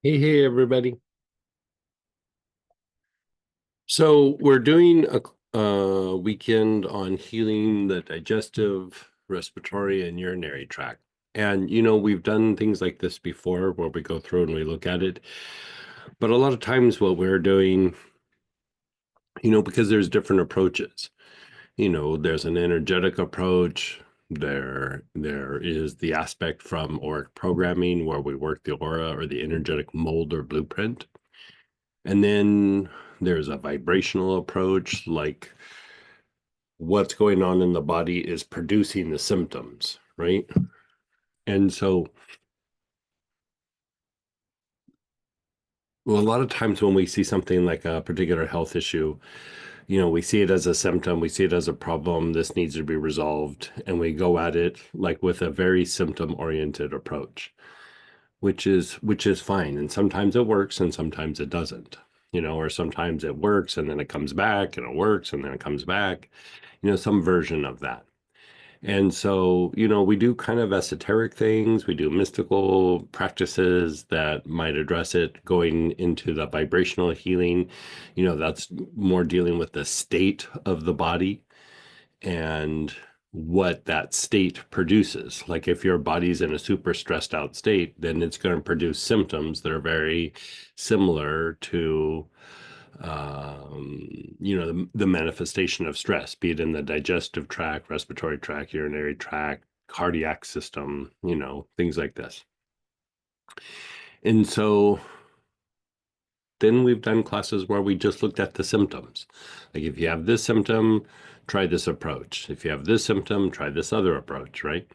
Hey, everybody. So we're doing a weekend on healing the digestive, respiratory, and urinary tract. And, we've done things like this before where we go through and we look at it. But a lot of times what we're doing, because there's different approaches, there's an energetic approach. There is the aspect from auric programming where we work the aura or the energetic mold or blueprint. And then there's a vibrational approach, like what's going on in the body is producing the symptoms, right? And so, well, a lot of times when we see something like a particular health issue, we see it as a symptom, we see it as a problem, this needs to be resolved, and we go at it like with a very symptom-oriented approach, which is fine. And sometimes it works and sometimes it doesn't. Or sometimes it works and then it comes back and it works and then it comes back, some version of that. And so, we do kind of esoteric things, we do mystical practices that might address it, going into the vibrational healing. That's more dealing with the state of the body and what that state produces. Like if your body's in a super stressed out state, then it's going to produce symptoms that are very similar to the manifestation of stress, be it in the digestive tract, respiratory tract, urinary tract, cardiac system, things like this. And so then we've done classes where we just looked at the symptoms. Like if you have this symptom, try this approach. If you have this symptom, try this other approach, right?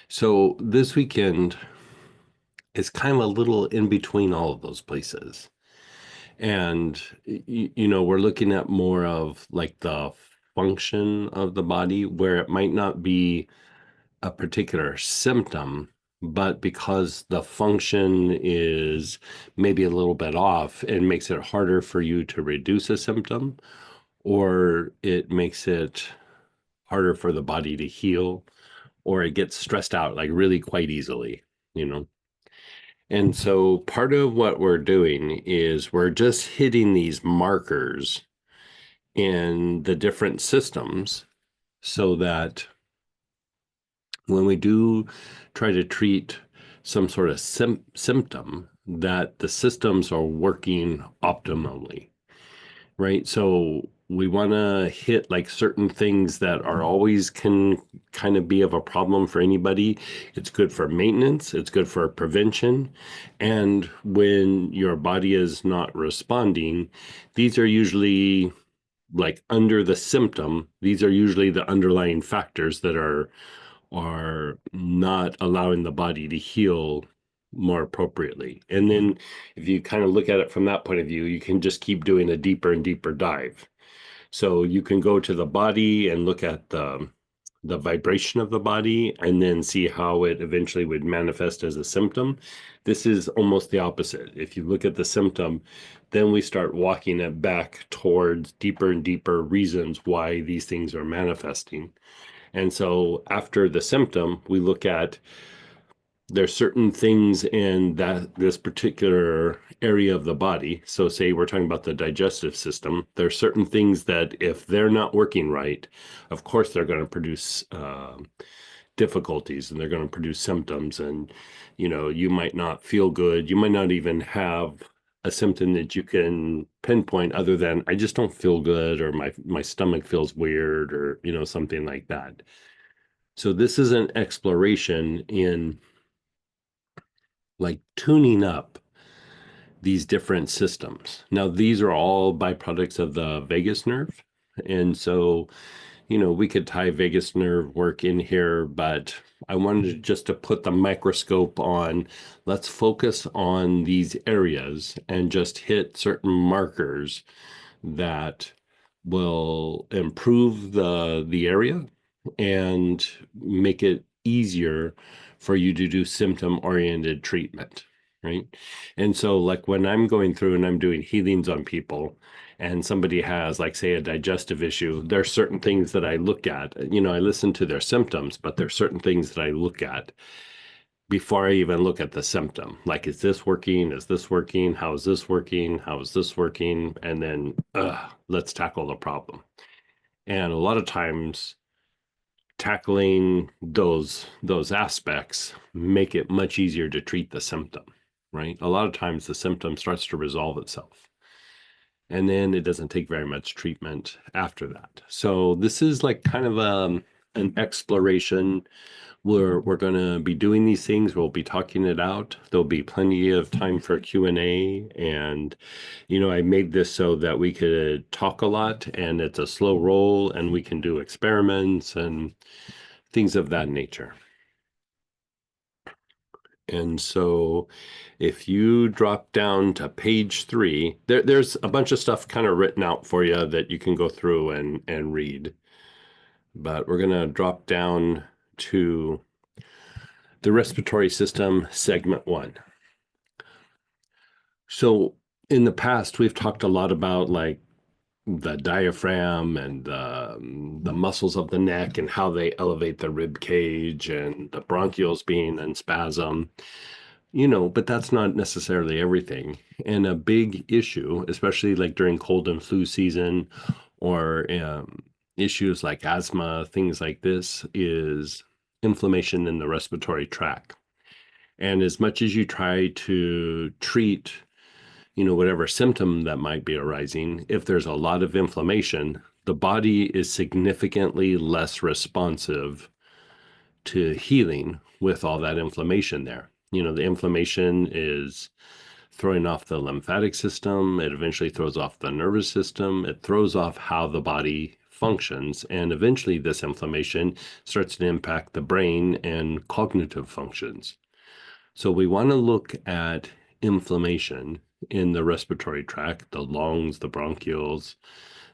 So this weekend is kind of a little in between all of those places. And, we're looking at more of like the function of the body where it might not be a particular symptom, but because the function is maybe a little bit off, it makes it harder for you to reduce a symptom, or it makes it harder for the body to heal, or it gets stressed out like really quite easily, you know. And so part of what we're doing is we're just hitting these markers in the different systems so that when we do try to treat some sort of symptom, that the systems are working optimally, right? So we want to hit like certain things that are always can kind of be of a problem for anybody. It's good for maintenance, it's good for prevention. And when your body is not responding, these are usually like under the symptom, these are usually the underlying factors that are not allowing the body to heal more appropriately. And then if you kind of look at it from that point of view, you can just keep doing a deeper and deeper dive. So you can go to the body and look at the vibration of the body and then see how it eventually would manifest as a symptom. This is almost the opposite. If you look at the symptom, then we start walking it back towards deeper and deeper reasons why these things are manifesting. And so after the symptom, we look at there's certain things in that this particular area of the body. So say we're talking about the digestive system. There's certain things that if they're not working right, of course they're going to produce difficulties and they're going to produce symptoms. And you might not feel good. You might not even have a symptom that you can pinpoint other than I just don't feel good, or my stomach feels weird, or something like that. So this is an exploration in like tuning up these different systems. Now, these are all byproducts of the vagus nerve. And so, we could tie vagus nerve work in here, but I wanted just to put the microscope on. Let's focus on these areas and just hit certain markers that will improve the area and make it easier for you to do symptom oriented treatment, right? And so like when I'm going through and I'm doing healings on people and somebody has like say a digestive issue, there's certain things that I look at. I listen to their symptoms, but there's certain things that I look at before I even look at the symptom. Like, is this working? Is this working? How is this working? How is this working? And then let's tackle the problem. And a lot of times tackling those aspects make it much easier to treat the symptom, right? A lot of times the symptom starts to resolve itself. And then it doesn't take very much treatment after that. So this is like kind of an exploration. We're going to be doing these things. We'll be talking it out. There'll be plenty of time for Q&A. And, I made this so that we could talk a lot, and it's a slow roll, and we can do experiments and things of that nature. And so if you drop down to page 3, there's a bunch of stuff kind of written out for you that you can go through and read. But we're going to drop down to the respiratory system, segment 1. So in the past, we've talked a lot about like the diaphragm and the muscles of the neck and how they elevate the rib cage and the bronchioles being in spasm. But that's not necessarily everything. And a big issue, especially like during cold and flu season or issues like asthma, things like this, is inflammation in the respiratory tract. And as much as you try to treat, whatever symptom that might be arising, if there's a lot of inflammation, the body is significantly less responsive to healing with all that inflammation there. The inflammation is throwing off the lymphatic system. It eventually throws off the nervous system. It throws off how the body functions. And eventually this inflammation starts to impact the brain and cognitive functions. So we want to look at inflammation in the respiratory tract, the lungs, the bronchioles,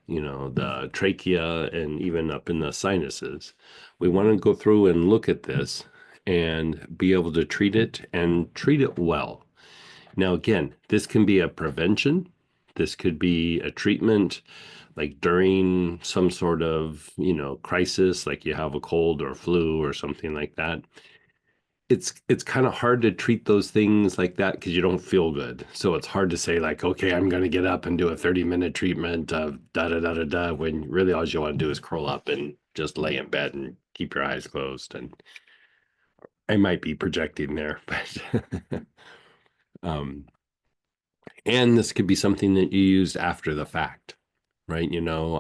the trachea, and even up in the sinuses. We want to go through and look at this and be able to treat it and treat it well. Now, again, this can be a prevention. This could be a treatment like during some sort of, crisis, like you have a cold or flu or something like that. It's kind of hard to treat those things like that because you don't feel good. So it's hard to say like, okay, I'm going to get up and do a 30-minute treatment of da da da da da, when really all you want to do is curl up and just lay in bed and keep your eyes closed. And I might be projecting there, but um, and this could be something that you used after the fact, right?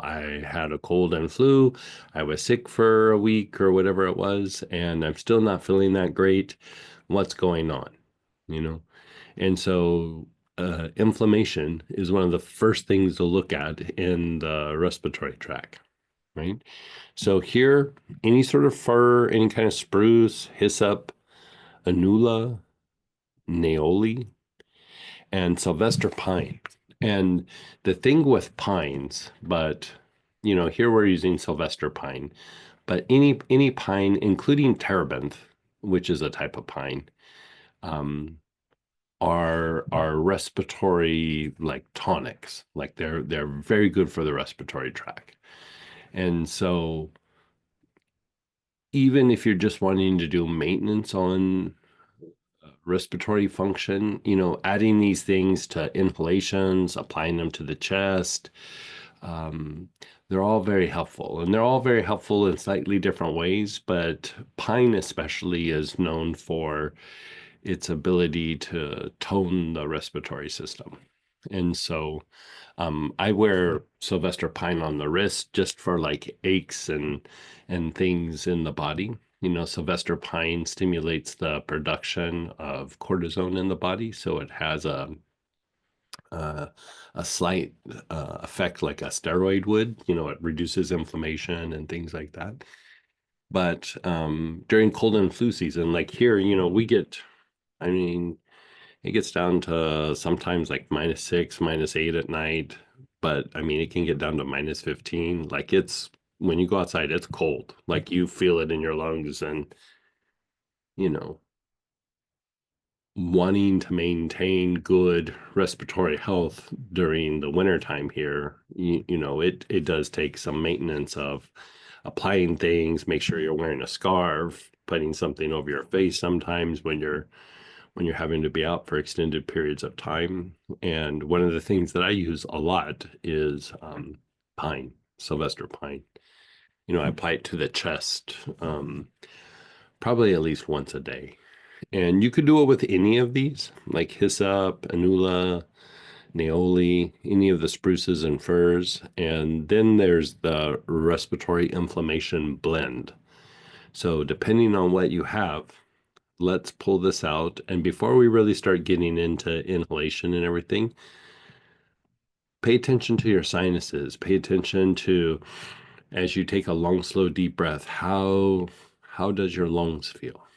I had a cold and flu. I was sick for a week or whatever it was, and I'm still not feeling that great. What's going on? You know? And so inflammation is one of the first things to look at in the respiratory tract, right? So here, any sort of fir, any kind of spruce, hyssop, anula, neoli, and Sylvester pine. And the thing with pines, but here we're using Sylvester pine, but any pine, including terebinth, which is a type of pine, um, are respiratory like tonics. Like they're very good for the respiratory tract. And so even if you're just wanting to do maintenance on respiratory function, adding these things to inhalations, applying them to the chest, um, they're all very helpful. And they're all very helpful in slightly different ways, but pine especially is known for its ability to tone the respiratory system. And so I wear Sylvester pine on the wrist just for like aches and things in the body. Sylvester pine stimulates the production of cortisone in the body, so it has uh, a slight effect like a steroid would. It reduces inflammation and things like that. But during cold and flu season, like here, we get, I mean, it gets down to sometimes like -6, -8 at night. But I mean, it can get down to -15. Like when you go outside, it's cold. Like you feel it in your lungs, and, you know, wanting to maintain good respiratory health during the wintertime here, it does take some maintenance of applying things, make sure you're wearing a scarf, putting something over your face sometimes when you're having to be out for extended periods of time. And one of the things that I use a lot is pine, Sylvester pine. I apply it to the chest probably at least once a day. And you could do it with any of these, like hyssop, anula, Neoli, any of the spruces and firs. And then there's the respiratory inflammation blend. So depending on what you have, let's pull this out. And before we really start getting into inhalation and everything, pay attention to your sinuses. Pay attention to, as you take a long, slow, deep breath, how does your lungs feel?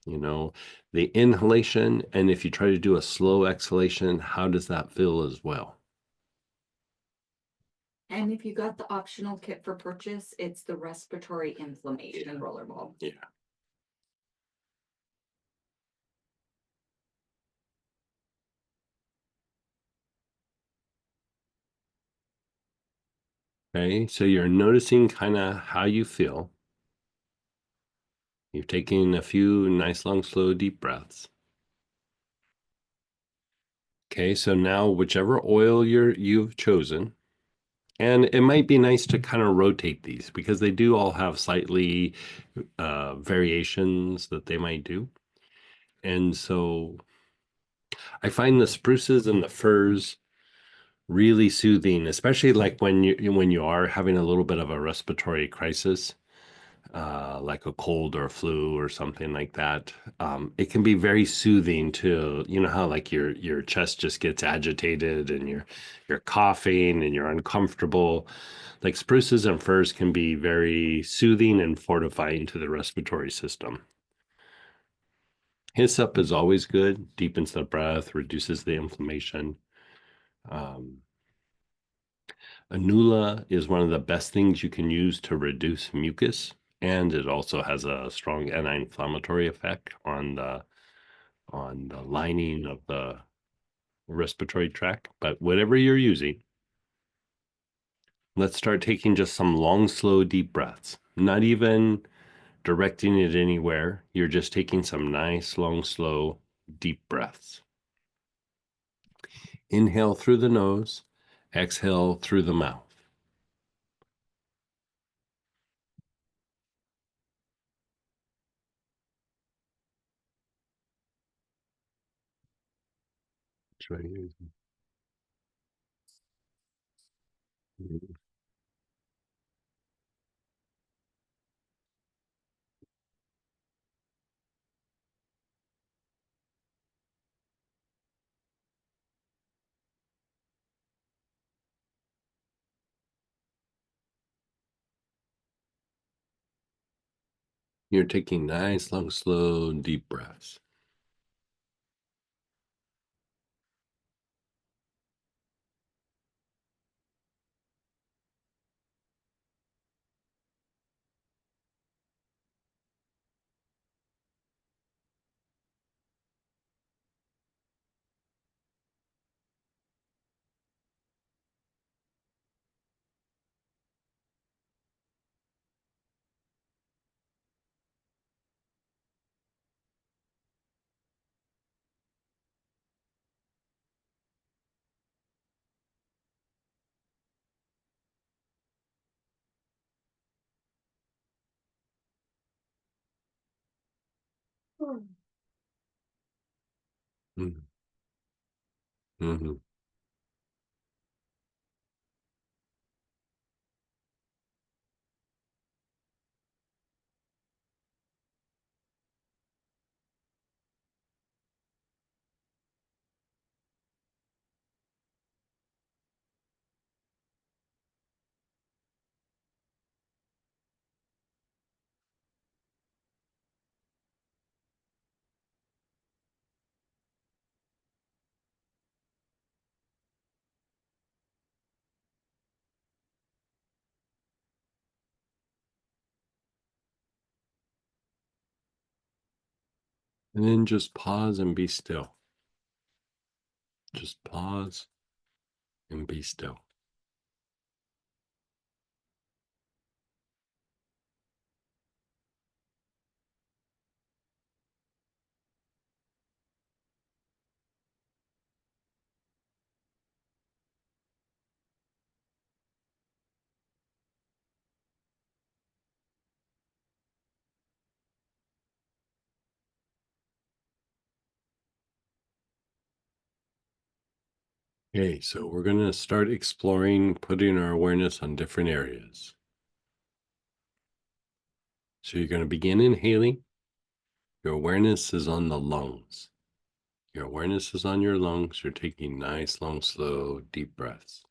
The inhalation, and if you try to do a slow exhalation, how does that feel as well? And if you got the optional kit for purchase, it's the respiratory inflammation rollerball. Yeah. Okay, so you're noticing kind of how you feel. You're taking a few nice, long, slow, deep breaths. Okay, so now whichever oil you've chosen, and it might be nice to kind of rotate these because they do all have slightly variations that they might do. And so I find the spruces and the firs really soothing, especially like when you are having a little bit of a respiratory crisis, like a cold or a flu or something like that. It can be very soothing to, how like your chest just gets agitated and you're coughing and you're uncomfortable. Like spruces and firs can be very soothing and fortifying to the respiratory system. Hyssop is always good, deepens the breath, reduces the inflammation. Um, Anula is one of the best things you can use to reduce mucus, and it also has a strong anti-inflammatory effect on the lining of the respiratory tract. But whatever you're using, let's start taking just some long, slow, deep breaths. Not even directing it anywhere. You're just taking some nice, long, slow, deep breaths. Inhale through the nose, exhale through the mouth. Try using. You're taking nice, long, slow, deep breaths. Mm-hmm. Mm-hmm. And then just pause and be still. Just pause and be still. Okay, so we're going to start exploring putting our awareness on different areas. So you're going to begin inhaling. Your awareness is on the lungs. Your awareness is on your lungs. You're taking nice, long, slow, deep breaths.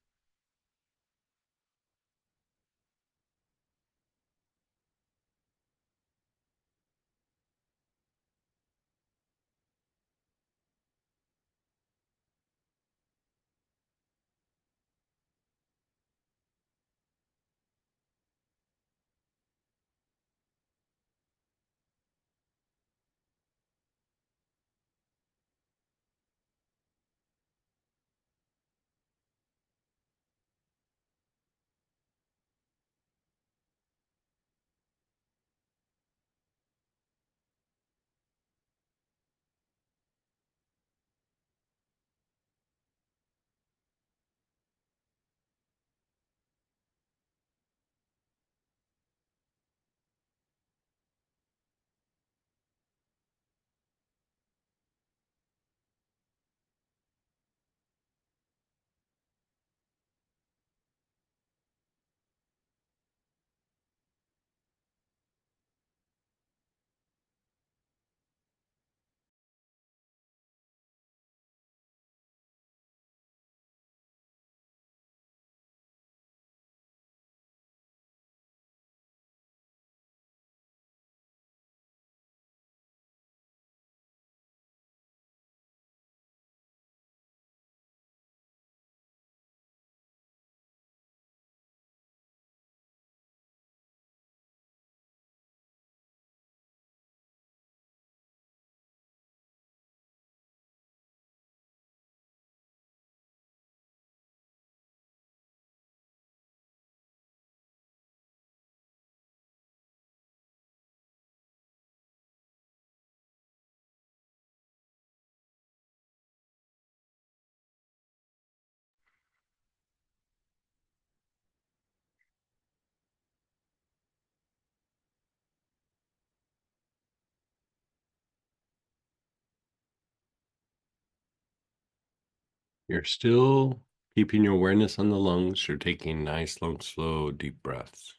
You're still keeping your awareness on the lungs. You're taking nice, long, slow, deep breaths.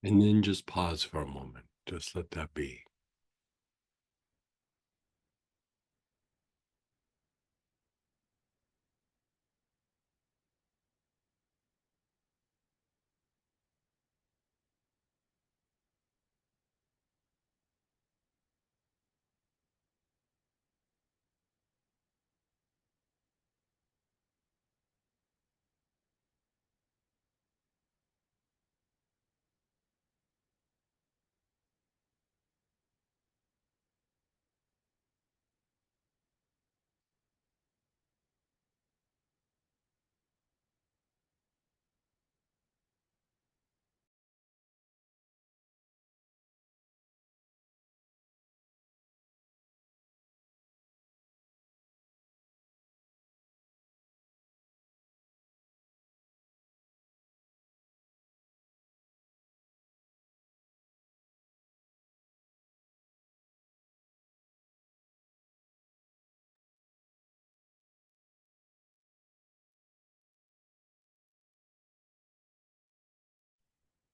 And then just pause for a moment. Just let that be.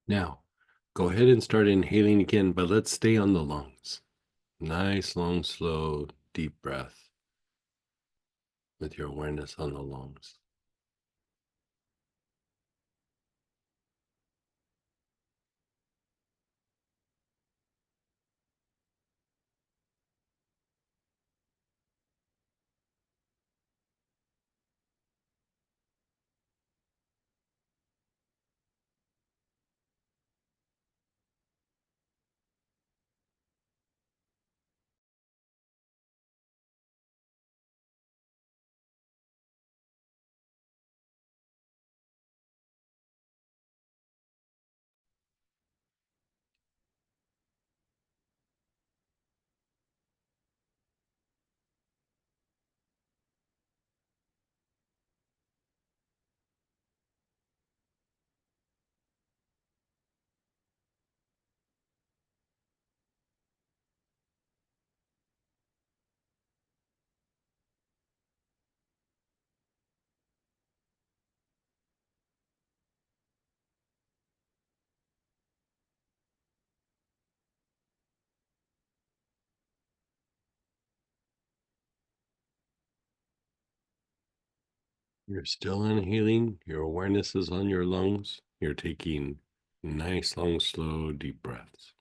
Now, go ahead and start inhaling again, but let's stay on the lungs. Nice, long, slow, deep breath with your awareness on the lungs. You're still inhaling. Your awareness is on your lungs. You're taking nice, long, slow, deep breaths.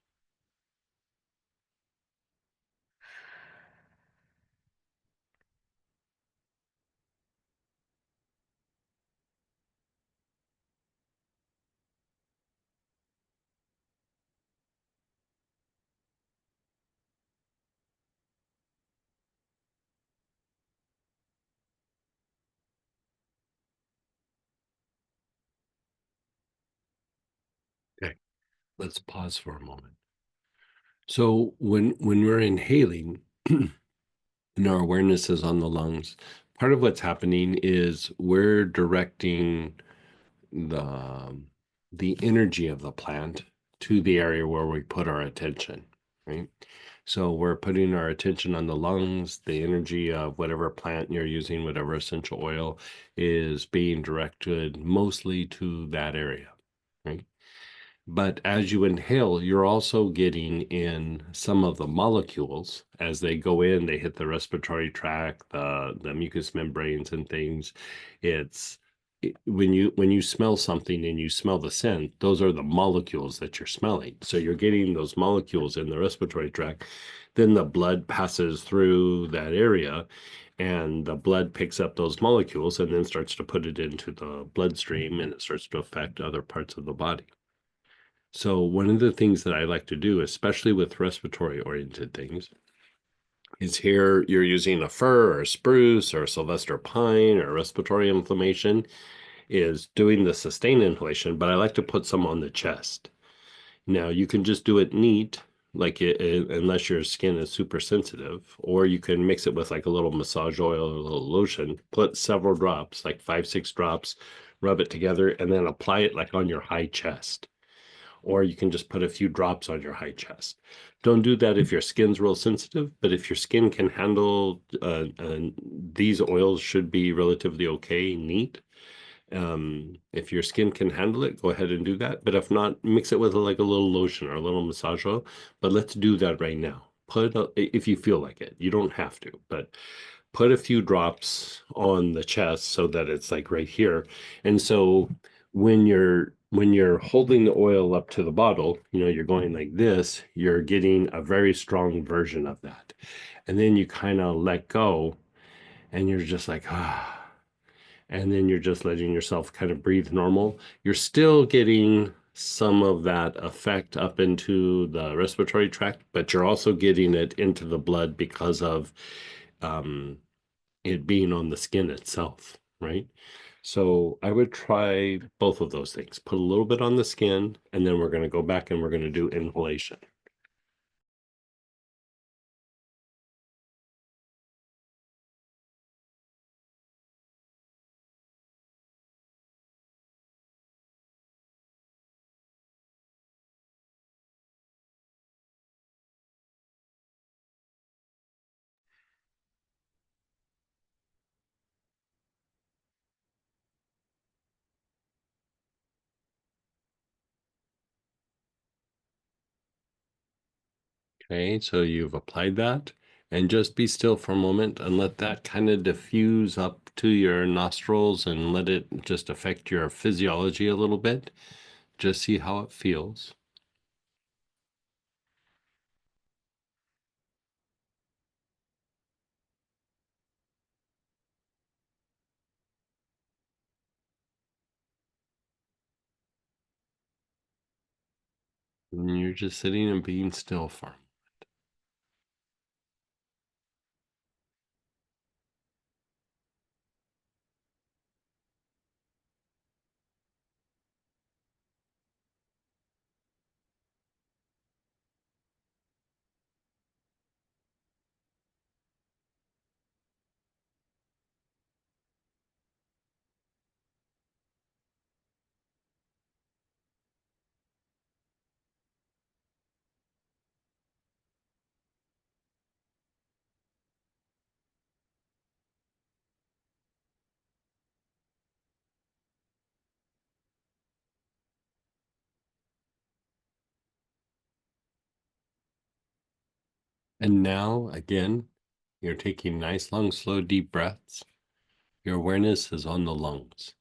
Okay, let's pause for a moment. So when we're inhaling and our awareness is on the lungs, part of what's happening is we're directing the the energy of the plant to the area where we put our attention, right? So we're putting our attention on the lungs, the energy of whatever plant you're using, whatever essential oil is being directed mostly to that area, right? But as you inhale, you're also getting in some of the molecules as they go in, they hit the respiratory tract, the mucous membranes and things. When you smell something and you smell the scent, those are the molecules that you're smelling. So you're getting those molecules in the respiratory tract. Then the blood passes through that area and the blood picks up those molecules and then starts to put it into the bloodstream and it starts to affect other parts of the body. So one of the things that I like to do, especially with respiratory oriented things, is here you're using a fir or a spruce or a Sylvester pine or respiratory inflammation, is doing the sustained inhalation, but I like to put some on the chest. Now you can just do it neat, like unless your skin is super sensitive, or you can mix it with like a little massage oil or a little lotion, put several drops, like 5, 6 drops, rub it together, and then apply it like on your high chest, or you can just put a few drops on your high chest. Don't do that if your skin's real sensitive, but if your skin can handle these oils should be relatively okay, neat. If your skin can handle it, go ahead and do that. But if not, mix it with like a little lotion or a little massage oil. But let's do that right now. If you feel like it. You don't have to, but put a few drops on the chest so that it's like right here. And so when you're holding the oil up to the bottle, you're going like this, you're getting a very strong version of that. And then you kind of let go and you're just like, ah. And then you're just letting yourself kind of breathe normal. You're still getting some of that effect up into the respiratory tract, but you're also getting it into the blood because of um, it being on the skin itself, right? So I would try both of those things. Put a little bit on the skin, and then we're going to go back and we're going to do inhalation. Okay, so you've applied that, and just be still for a moment and let that kind of diffuse up to your nostrils and let it just affect your physiology a little bit. Just see how it feels. And you're just sitting and being still for a moment. And now, again, you're taking nice, long, slow, deep breaths. Your awareness is on the lungs.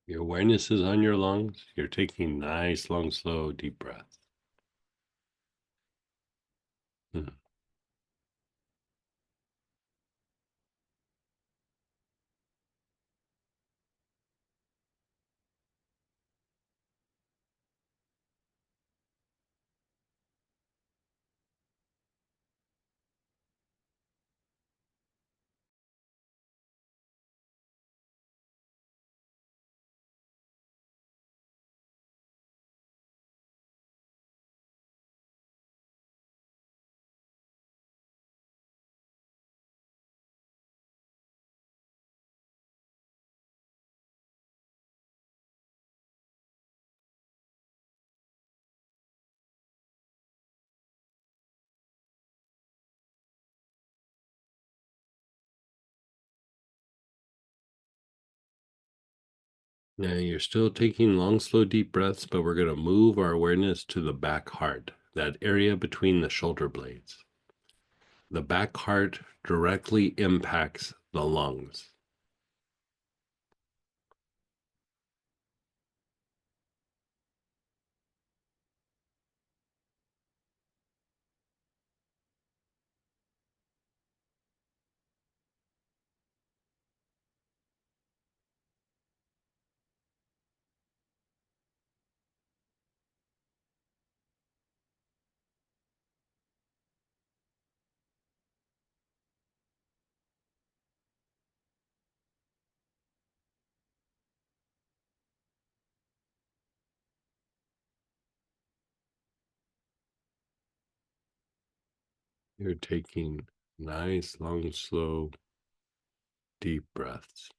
Your awareness is on your lungs. You're taking nice, long, slow, deep breaths. Hmm. Now you're still taking long, slow, deep breaths, but we're going to move our awareness to the back heart, that area between the shoulder blades. The back heart directly impacts the lungs. You're taking nice, long, slow, deep breaths.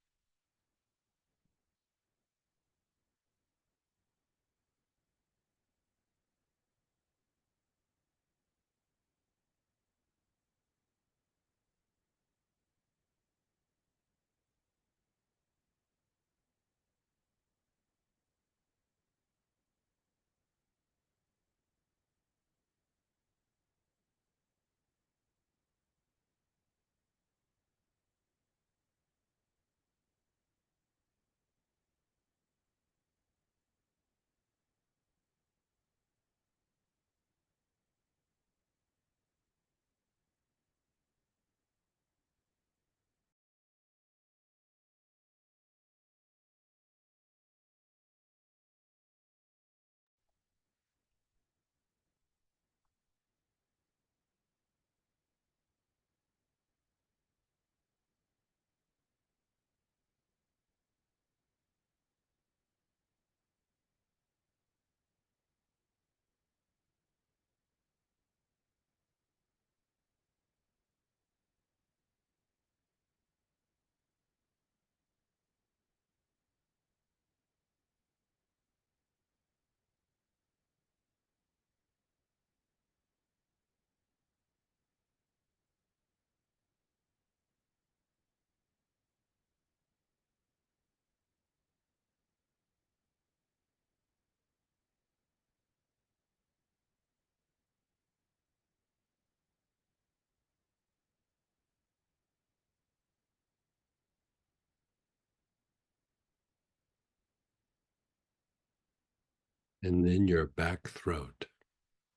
And then your back throat,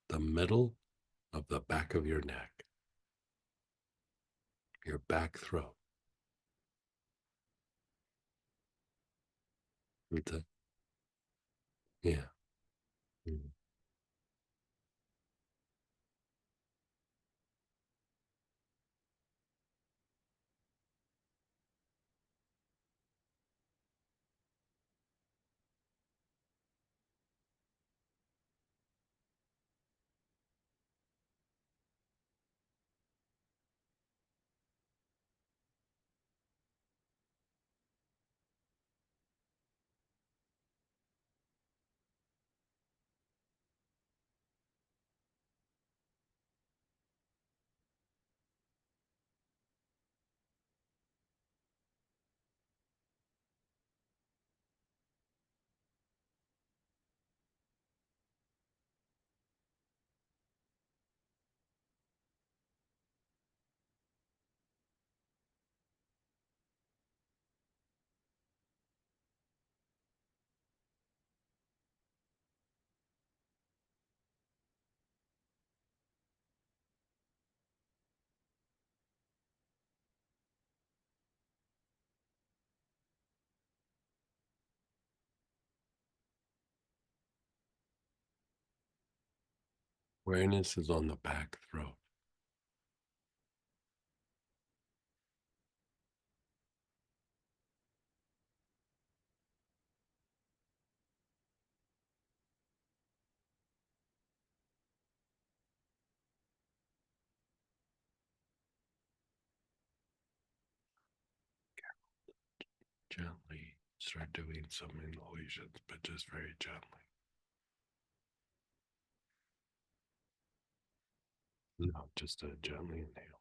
the middle of the back of your neck, your back throat. Yeah. Mm. Awareness is on the back throat. Gently start doing some inhalations, but just very gently. No, just a gently inhale.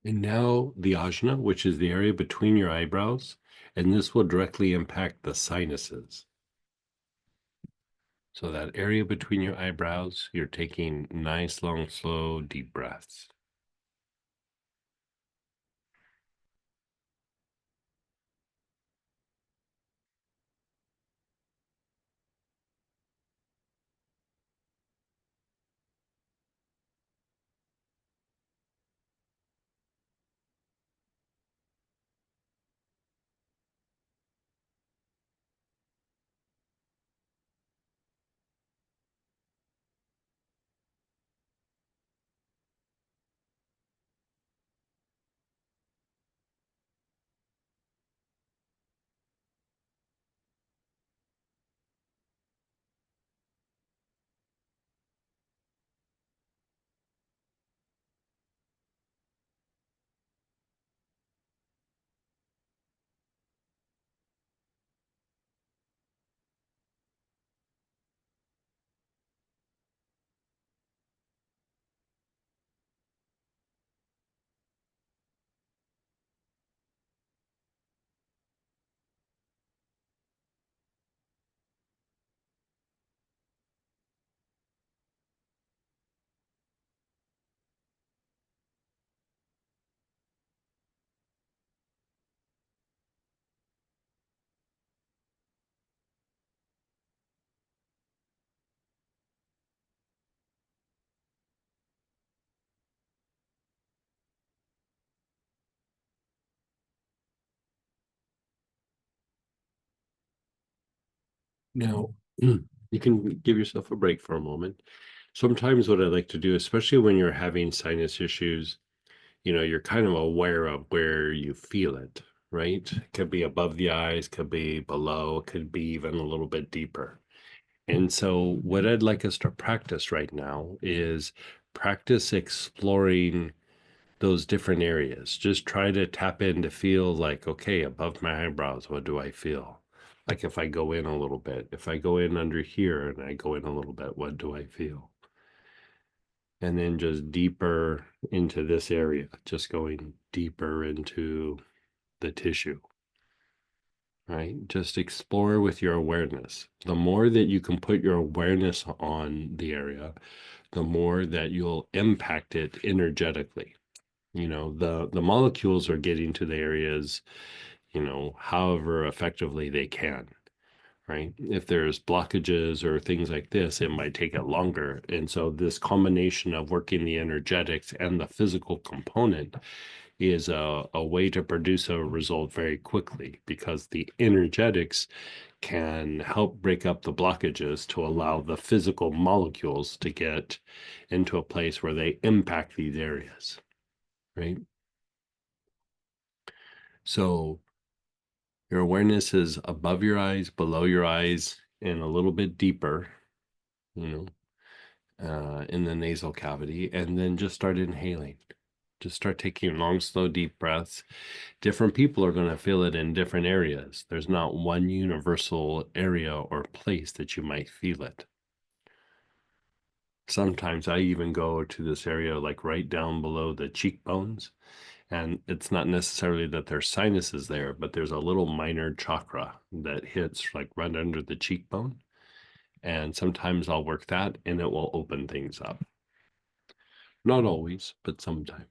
And now the ajna, which is the area between your eyebrows, and this will directly impact the sinuses. So that area between your eyebrows, you're taking nice, long, slow, deep breaths. Now, you can give yourself a break for a moment. Sometimes what I like to do, especially when you're having sinus issues, you're kind of aware of where you feel it, right? It could be above the eyes, could be below, could be even a little bit deeper. And so, what I'd like us to practice right now is practice exploring those different areas. Just try to tap in to feel like, okay, above my eyebrows, what do I feel? Like if I go in a little bit, if I go in under here and I go in a little bit, what do I feel? And then just deeper into this area, just going deeper into the tissue. right? Just explore with your awareness. The more that you can put your awareness on the area, the more that you'll impact it energetically. The molecules are getting to the areas, however effectively they can, right? If there's blockages or things like this, it might take it longer. And so this combination of working the energetics and the physical component is a way to produce a result very quickly, because the energetics can help break up the blockages to allow the physical molecules to get into a place where they impact these areas, right? So your awareness is above your eyes, below your eyes, and a little bit deeper, you in the nasal cavity, and then just start inhaling. Just start taking long, slow, deep breaths. Different people are going to feel it in different areas. There's not one universal area or place that you might feel it. Sometimes I even go to this area like right down below the cheekbones, and it's not necessarily that there's sinuses there, but there's a little minor chakra that hits like right under the cheekbone. And sometimes I'll work that and it will open things up. Not always, but sometimes.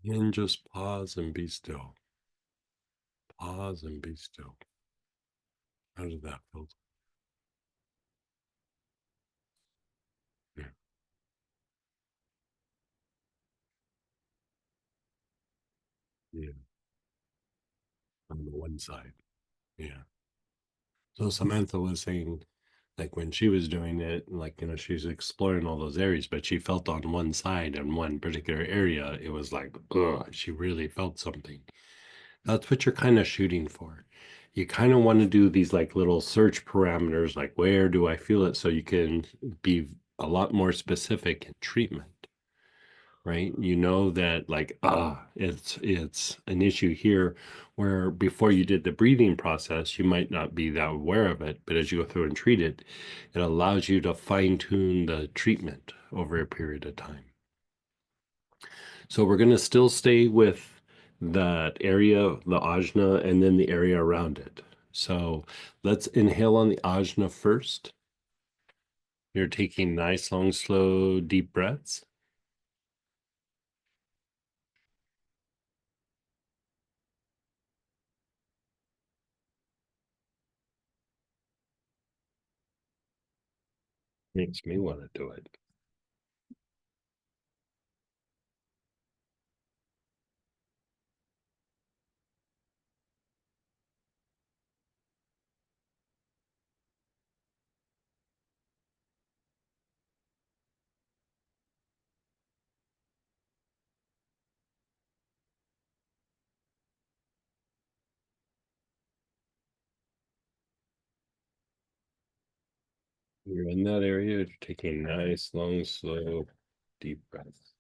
And just pause and be still. Pause and be still. How did that feel? Yeah. Yeah. On the one side. Yeah. So Samantha was saying like when she was doing it, like, she was exploring all those areas, but she felt on one side and one particular area, it was like, ugh, she really felt something. That's what you're kind of shooting for. You kind of want to do these like little search parameters, like where do I feel it? So you can be a lot more specific in treatment, right? You know that like, it's an issue here where before you did the breathing process, you might not be that aware of it, but as you go through and treat it, it allows you to fine tune the treatment over a period of time. So we're going to still stay with that area, the ajna, and then the area around it. So let's inhale on the ajna first. You're taking nice, long, slow, deep breaths. Makes me want to do it. You're in that area, you're taking nice, long, slow, deep breaths.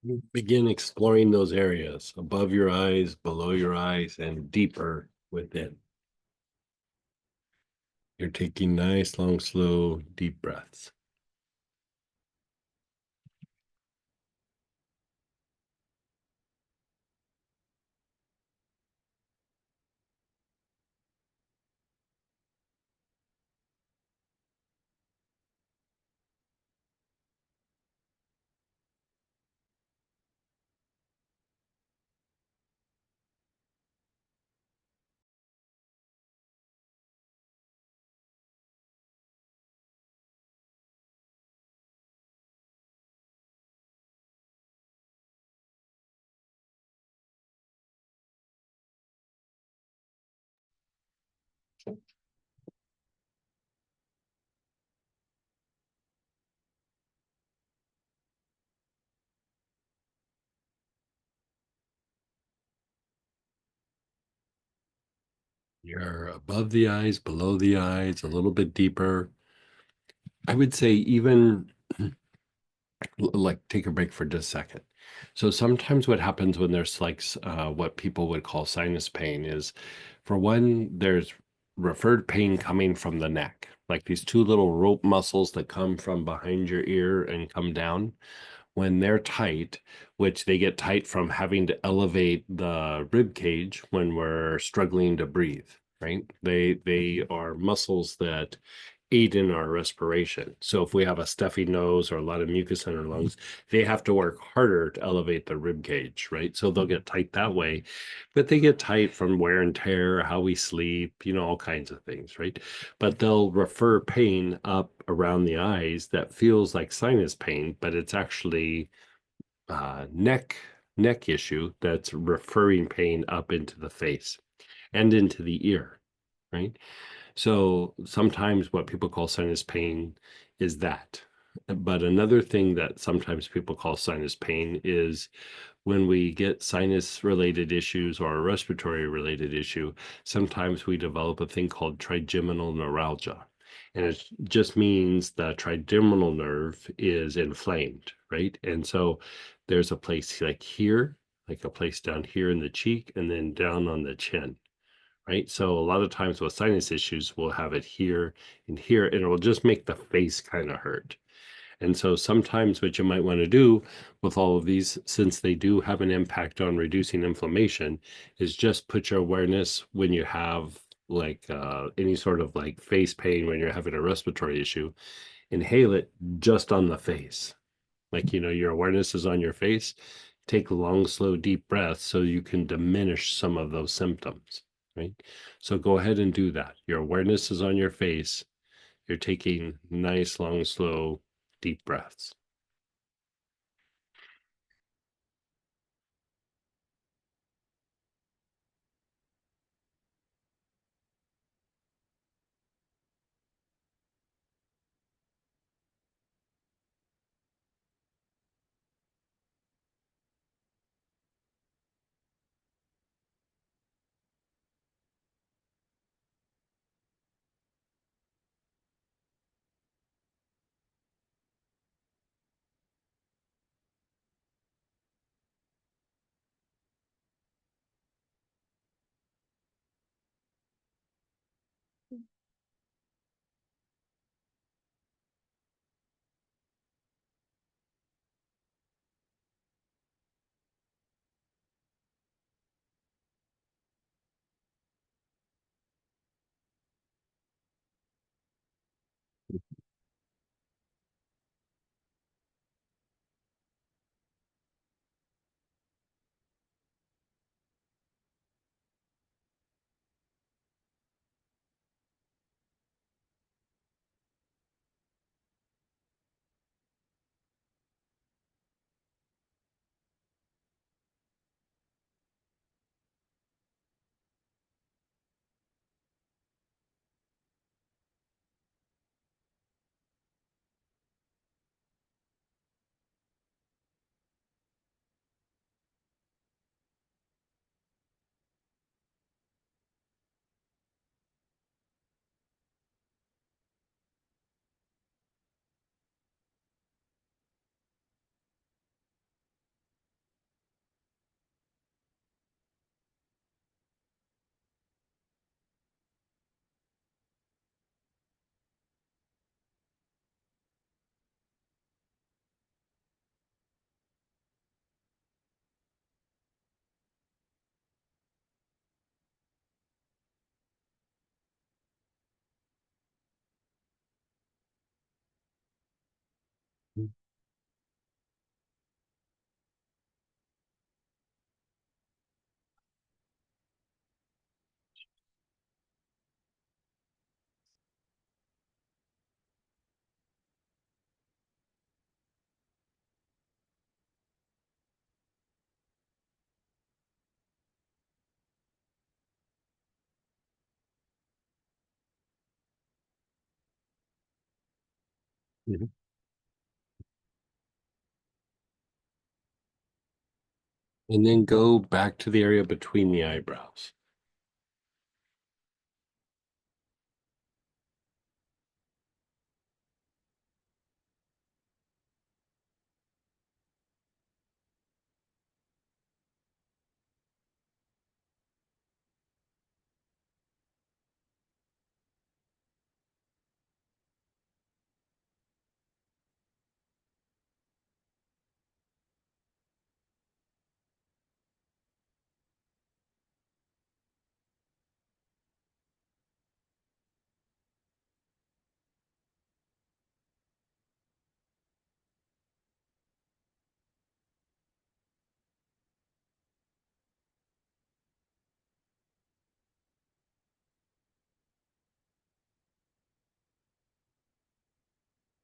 You begin exploring those areas above your eyes, below your eyes, and deeper within. You're taking nice, long, slow, deep breaths. You're above the eyes, below the eyes, a little bit deeper. I would say even like take a break for just a second. So sometimes what happens when there's like what people would call sinus pain is, for one, there's referred pain coming from the neck, like these two little rope muscles that come from behind your ear and come down. When they're tight, which they get tight from having to elevate the rib cage when we're struggling to breathe, right? They are muscles that aid in our respiration. So if we have a stuffy nose or a lot of mucus in our lungs, they have to work harder to elevate the rib cage, right? So they'll get tight that way, but they get tight from wear and tear, how we sleep, all kinds of things, right? But they'll refer pain up around the eyes that feels like sinus pain, but it's actually neck issue that's referring pain up into the face and into the ear, right? So sometimes what people call sinus pain is that. But another thing that sometimes people call sinus pain is when we get sinus related issues or a respiratory related issue, sometimes we develop a thing called trigeminal neuralgia. And it just means the trigeminal nerve is inflamed, right? And so there's a place like here, like a place down here in the cheek, and then down on the chin, right? So a lot of times with sinus issues, we'll have it here, and it will just make the face kind of hurt. And so sometimes what you might want to do with all of these, since they do have an impact on reducing inflammation, is just put your awareness when you have like any sort of like face pain, when you're having a respiratory issue, inhale it just on the face. Like, your awareness is on your face. Take long, slow, deep breaths so you can diminish some of those symptoms, right? So go ahead and do that. Your awareness is on your face. You're taking nice, long, slow, deep breaths. Mhm. And then go back to the area between the eyebrows.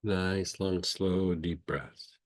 Nice, long, slow, deep breaths.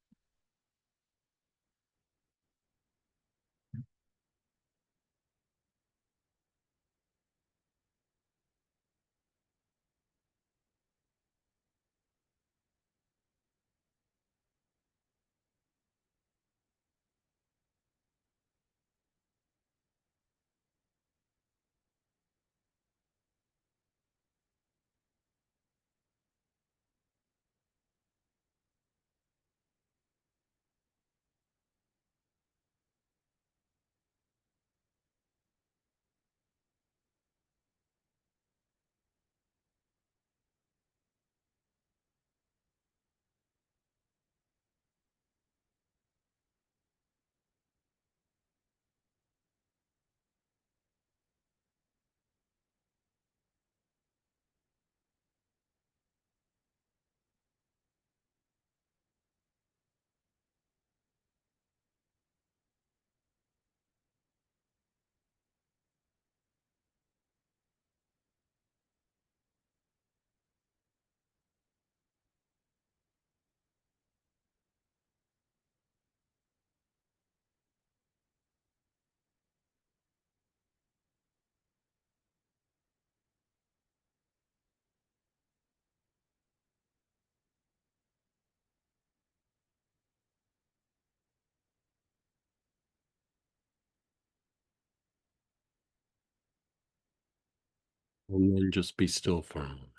And then just be still for a moment.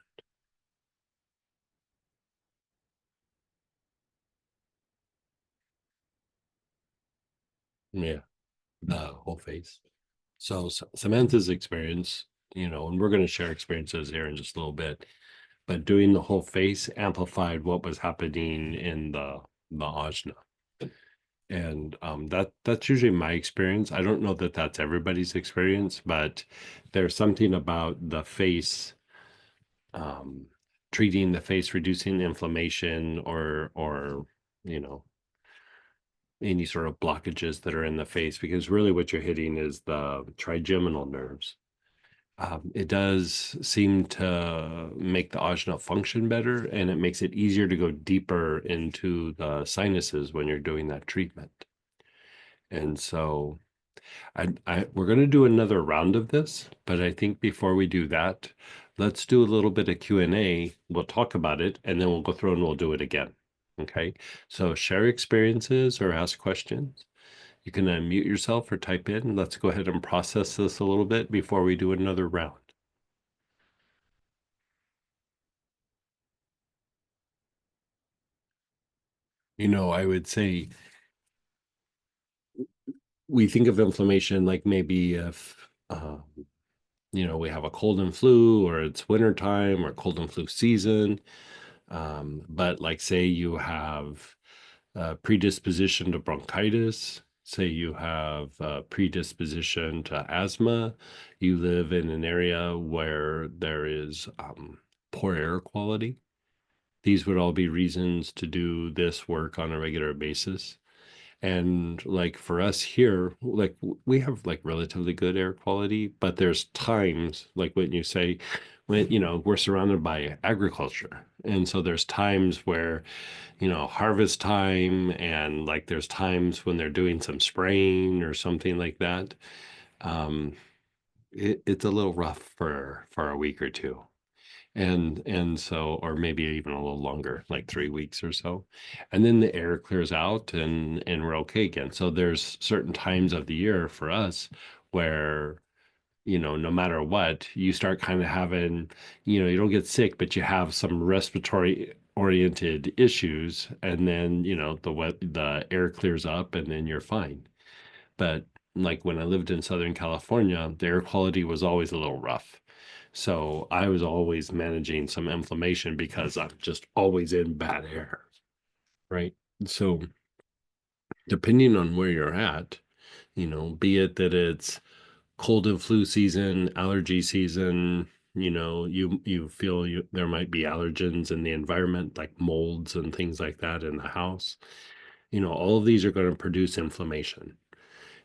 Yeah, the whole face. So Samantha's experience, and we're going to share experiences here in just a little bit, but doing the whole face amplified what was happening in the ajna. And that's usually my experience. I don't know that that's everybody's experience, but there's something about the face, um, treating the face, reducing inflammation, or you know any sort of blockages that are in the face, because really what you're hitting is the trigeminal nerves. It does seem to make the ajna function better, and it makes it easier to go deeper into the sinuses when you're doing that treatment. And so we're going to do another round of this, but I think before we do that, let's do a little bit of Q&A. We'll talk about it, and then we'll go through and we'll do it again. Okay. So share experiences or ask questions. You can unmute yourself or type in. Let's go ahead and process this a little bit before we do another round. I would say we think of inflammation like maybe if we have a cold and flu, or it's wintertime or cold and flu season. But like say you have a predisposition to bronchitis, say you have a predisposition to asthma, you live in an area where there is poor air quality. These would all be reasons to do this work on a regular basis. And like for us here, like we have like relatively good air quality, but there's times like when you say, when we're surrounded by agriculture, and so there's times where harvest time, and like there's times when they're doing some spraying or something like that. um it's a little rough for a week or two, and so, or maybe even a little longer, like 3 weeks or so, and then the air clears out, and we're okay again. So there's certain times of the year for us where no matter what, you start kind of having, you don't get sick, but you have some respiratory oriented issues, and then the air clears up, and then you're fine. But like when I lived in Southern California, the air quality was always a little rough. So I was always managing some inflammation because I'm just always in bad air, right? So depending on where you're at, be it that it's cold and flu season, allergy season, you feel there might be allergens in the environment, like molds and things like that in the house. All of these are going to produce inflammation.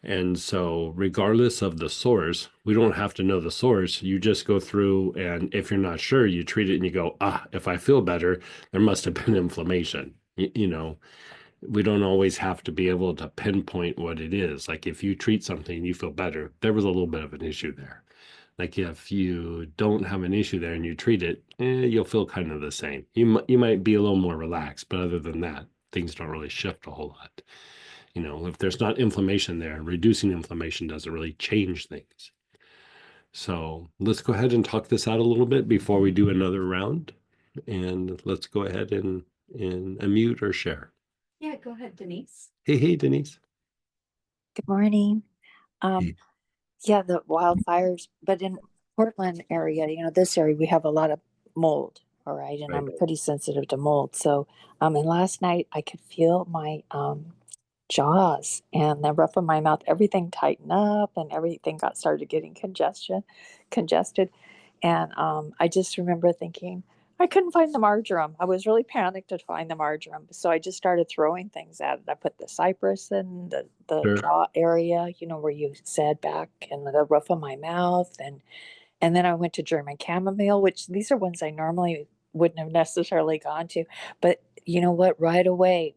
And so, regardless of the source, we don't have to know the source. You just go through, and if you're not sure, you treat it and you go, if I feel better, there must have been inflammation. We don't always have to be able to pinpoint what it is. Like if you treat something and you feel better, there was a little bit of an issue there. Like if you don't have an issue there and you treat it, you'll feel kind of the same. You might be a little more relaxed, but other than that, things don't really shift a whole lot. If there's not inflammation there, reducing inflammation doesn't really change things. So let's go ahead and talk this out a little bit before we do another round. And let's go ahead and unmute or share. Yeah, go ahead, Denise. Hey, Denise. Good morning. Hey. Yeah, the wildfires, but in Portland area, this area, we have a lot of mold, all right, and Right. I'm pretty sensitive to mold. So, and last night I could feel my jaws and the roof of my mouth, everything tightened up and everything started getting congested. And I just remember thinking, I couldn't find the marjoram. I was really panicked to find the marjoram. So I just started throwing things at it. I put the cypress in the Sure. jaw area, where you said back in the roof of my mouth. And then I went to German chamomile, which these are ones I normally wouldn't have necessarily gone to. But you know what? Right away,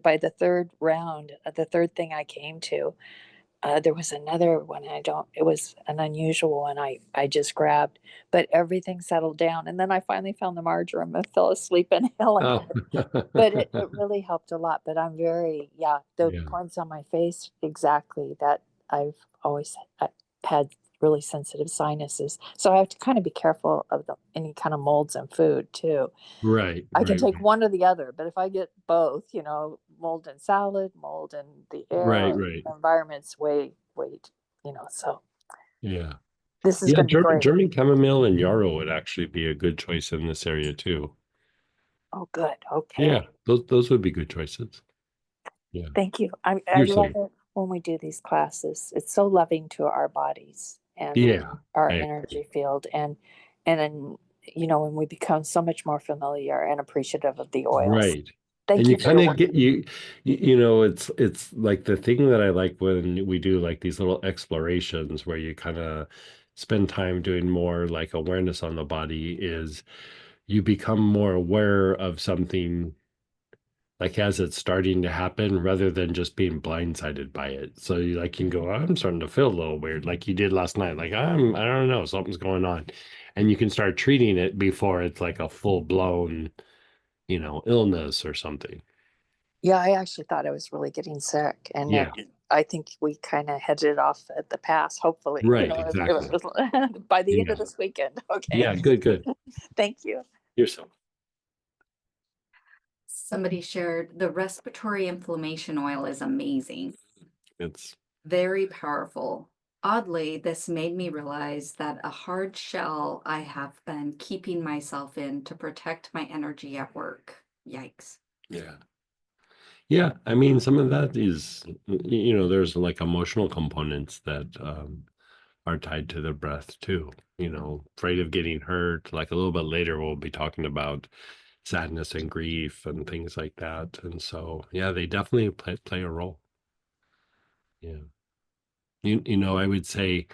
by the third round, the third thing I came to, there was another one. It was an unusual one I just grabbed, but everything settled down. And then I finally found the marjoram and fell asleep inhaling Oh. it. But it really helped a lot. But I'm the Yeah. points on my face, exactly that I've always had really sensitive sinuses. So I have to kind of be careful of any kind of molds in food too. Right. I can take Right. one or the other, but if I get both, mold in salad, mold in the Right. air, Right. environment's so Yeah. this is Yeah. going to be great. German chamomile and yarrow would actually be a good choice in this area too. Oh, good. Yeah. Okay. Those would be good choices. Yeah. Thank you. I You're love saying. it when we do these classes. It's so loving to our bodies and Yeah. our I energy field. And then, when we become so much more familiar and appreciative of the oils. Right. And Thank you you for kind your of work. get it's like the thing that I like when we do like these little explorations where you kind of spend time doing more like awareness on the body is you become more aware of something like as it's starting to happen rather than just being blindsided by it. So you like can go, I'm starting to feel a little weird, like you did last night. Like I don't know, something's going on. And you can start treating it before it's like a full blown, illness or something. Yeah, I actually thought I was really getting sick, and Yeah. I think we kind of headed it off at the pass. Hopefully, Right, it exactly. was by the end Yeah. of this weekend. Okay, Yeah, good. thank you. Yourself. Somebody shared the respiratory inflammation oil is amazing, It's very powerful. Oddly, this made me realize that a hard shell I have been keeping myself in to protect my energy at work. Yikes. yeah. Yeah, I mean, some of that is, there's like emotional components that are tied to the breath too. Afraid of getting hurt. Like a little bit later, we'll be talking about sadness and grief and things like that. And so, yeah, they definitely play a role. Yeah. I would say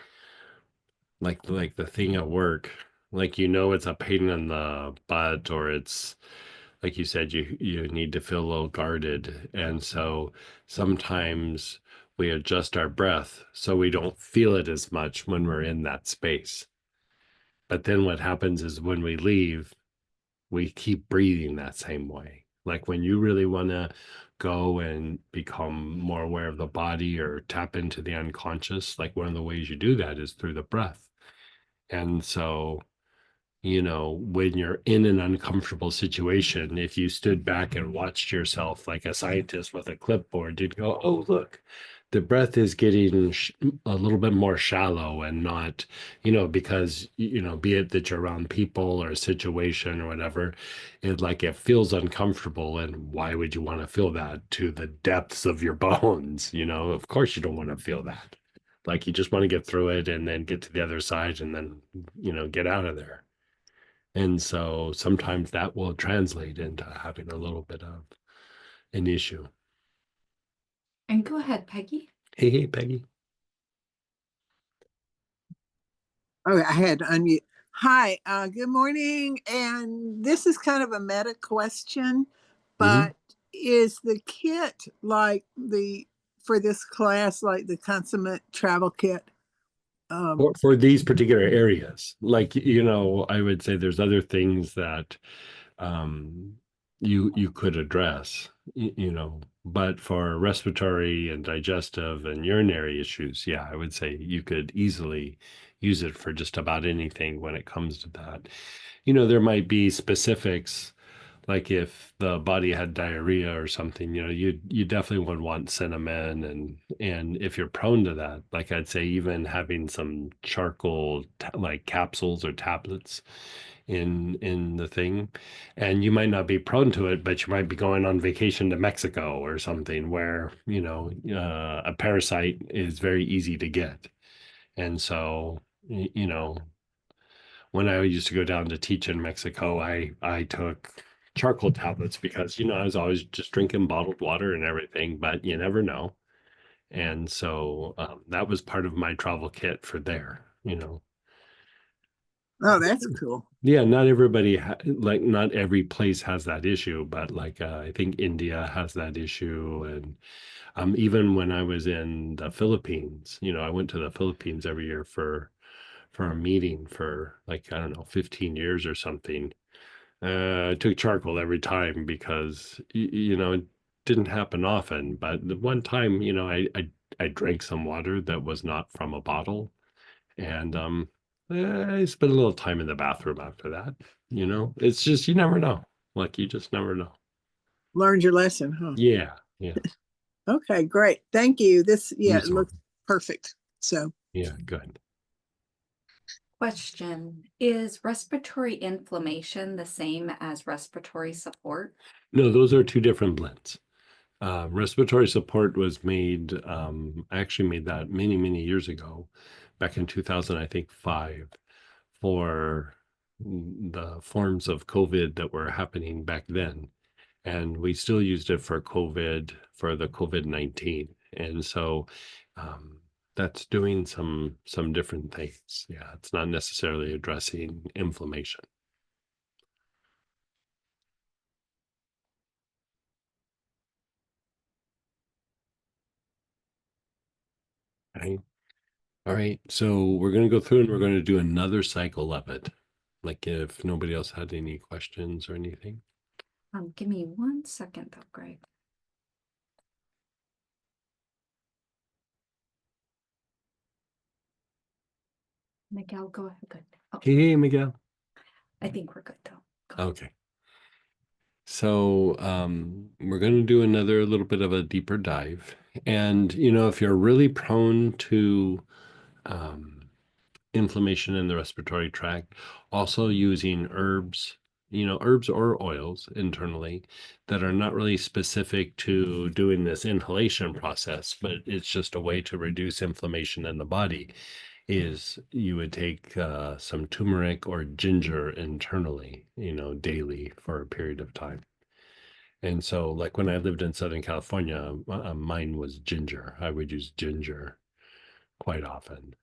like the thing at work, like it's a pain in the butt or it's like you said, you need to feel a little guarded. And so sometimes we adjust our breath so we don't feel it as much when we're in that space. But then what happens is when we leave, we keep breathing that same way. Like when you really want to go and become more aware of the body or tap into the unconscious, like one of the ways you do that is through the breath. And so when you're in an uncomfortable situation, if you stood back and watched yourself like a scientist with a clipboard, you'd go, oh, look, the breath is getting a little bit more shallow and not, because, be it that you're around people or a situation or whatever, it feels uncomfortable. And why would you want to feel that to the depths of your bones? Of course you don't want to feel that. Like you just want to get through it and then get to the other side and then, get out of there. And so sometimes that will translate into having a little bit of an issue. And go ahead, Peggy. Hey, Peggy. Oh, I had to unmute. Hi, good morning. And this is kind of a meta question, Mhm. but is the kit like for this class, like the consummate travel kit? For these particular areas, like, I would say there's other things that um, you could address, but for respiratory and digestive and urinary issues, yeah, I would say you could easily use it for just about anything when it comes to that. There might be specifics, like if the body had diarrhea or something, you definitely would want cinnamon, and if you're prone to that, like I'd say even having some charcoal like capsules or tablets in the thing. And you might not be prone to it, but you might be going on vacation to Mexico or something where, a parasite is very easy to get. And so, when I used to go down to teach in Mexico, I took charcoal tablets because, I was always just drinking bottled water and everything, but you never know. And so that was part of my travel kit for there. Oh, that's cool. Yeah, not everybody like not every place has that issue, but like I think India has that issue, and even when I was in the Philippines, I went to the Philippines every year for a meeting for like I don't know 15 years or something. I took charcoal every time because it didn't happen often, but the one time, I drank some water that was not from a bottle, and I spent a little time in the bathroom after that. It's just you never know. Like you just never know. Learned your lesson, huh? Yeah, yeah, Okay, great. Thank you. Yeah, it useful. looks perfect. So, Yeah, good. Question: is respiratory inflammation the same as respiratory support? No, those are two different blends. Respiratory support was made. I actually made that many, many years ago, back in 2000, I think five, for the forms of COVID that were happening back then. And we still used it for COVID, for the COVID-19. And so that's doing some different things. Yeah, it's not necessarily addressing inflammation. Right. All right. So we're going to go through and we're going to do another cycle of it. Like if nobody else had any questions or anything. Give me 1 second though, Greg. Miguel, go ahead. Good. Okay, Hey, Miguel. I think we're good though. Go. Okay. So we're going to do another little bit of a deeper dive. And, if you're really prone to um, inflammation in the respiratory tract, also using herbs or oils internally that are not really specific to doing this inhalation process, but it's just a way to reduce inflammation in the body, is you would take some turmeric or ginger internally, daily for a period of time. And so, like when I lived in Southern California, mine was ginger. I would use ginger quite often.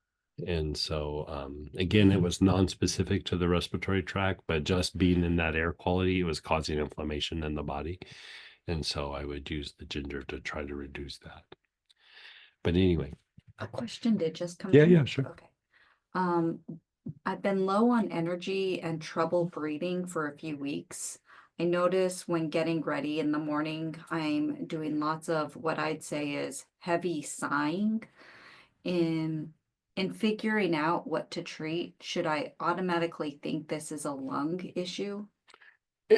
And so, again, it was non-specific to the respiratory tract, but just being in that air quality, it was causing inflammation in the body. And so I would use the ginger to try to reduce that. But anyway, A question did just come yeah, in. yeah, sure. Okay. Um, I've been low on energy and trouble breathing for a few weeks. I notice when getting ready in the morning, I'm doing lots of what I'd say is heavy sighing. In figuring out what to treat, should I automatically think this is a lung issue?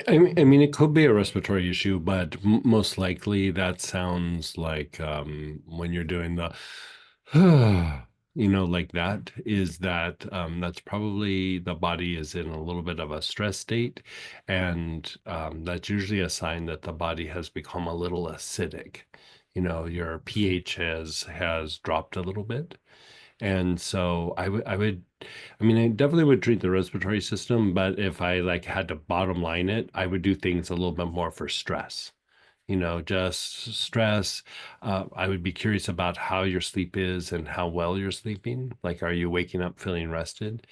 I mean, it could be a respiratory issue, but most likely that sounds like when you're doing the, like that, is that that's probably the body is in a little bit of a stress state. And that's usually a sign that the body has become a little acidic. Your pH has dropped a little bit. And so I mean, I definitely would treat the respiratory system, but if I like had to bottom line it, I would do things a little bit more for stress, just stress. I would be curious about how your sleep is and how well you're sleeping. Like, are you waking up feeling rested?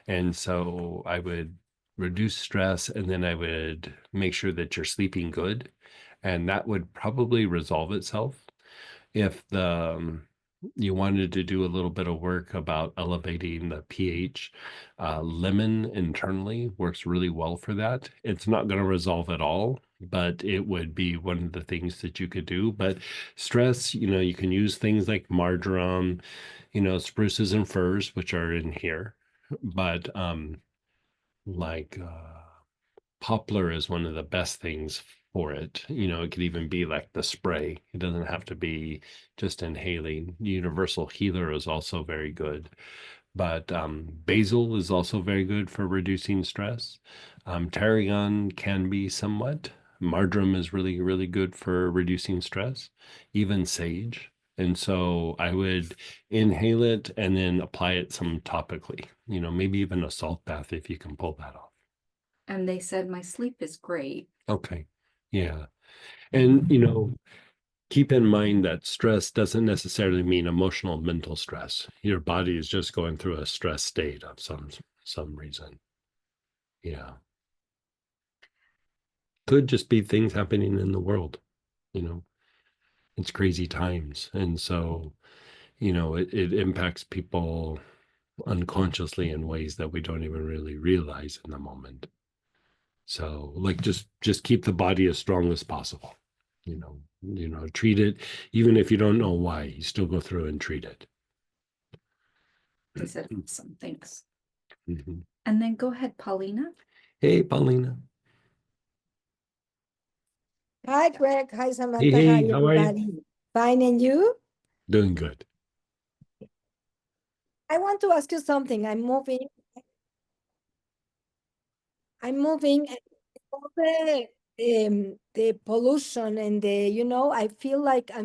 And so I would reduce stress, and then I would make sure that you're sleeping good. And that would probably resolve itself. If you wanted to do a little bit of work about elevating the pH, lemon internally works really well for that. It's not going to resolve it all, but it would be one of the things that you could do. But stress, you can use things like marjoram, spruces and firs, which are in here. But like poplar is one of the best things for it. It could even be like the spray. It doesn't have to be just inhaling. Universal healer is also very good. But basil is also very good for reducing stress. Tarragon can be somewhat. Marjoram is really, really good for reducing stress, even sage. And so I would inhale it and then apply it some topically, maybe even a salt bath if you can pull that off. And they said my sleep is great. Okay. Yeah. And, keep in mind that stress doesn't necessarily mean emotional, mental stress. Your body is just going through a stress state of some reason. Yeah. Could just be things happening in the world, you know. It's crazy times. And so, it impacts people unconsciously in ways that we don't even really realize in the moment. So, like, just keep the body as strong as possible. Treat it, even if you don't know why, you still go through and treat it. They said awesome, thanks. Mhm. And then go ahead, Paulina. Hey, Paulina. Hi, Greg. Hi, Hey, Samantha. Hi, hey, how are you? everybody. Fine, and you? Doing good. I want to ask you something. I'm moving, and all the pollution and I feel like I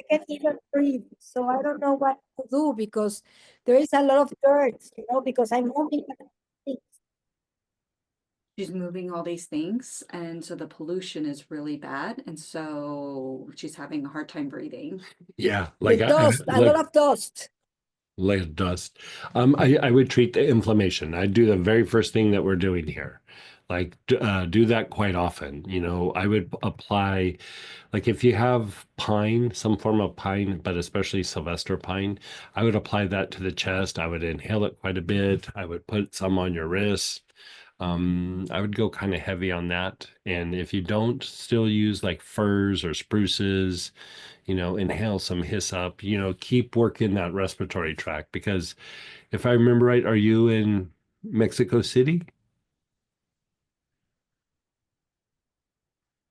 can't even breathe. So I don't know what to do because there is a lot of dirt, because I'm moving. She's moving all these things, and so the pollution is really bad, and so she's having a hard time breathing. Yeah, The like dust, a lot of dust. like dust. I would treat the inflammation. I'd do the very first thing that we're doing here. Like, do that quite often. I would apply, like, if you have pine, some form of pine, but especially Sylvester pine, I would apply that to the chest. I would inhale it quite a bit. I would put some on your wrists. I would go kind of heavy on that. And if you don't, still use like firs or spruces, inhale some hyssop, keep working that respiratory tract. Because if I remember right, are you in Mexico City?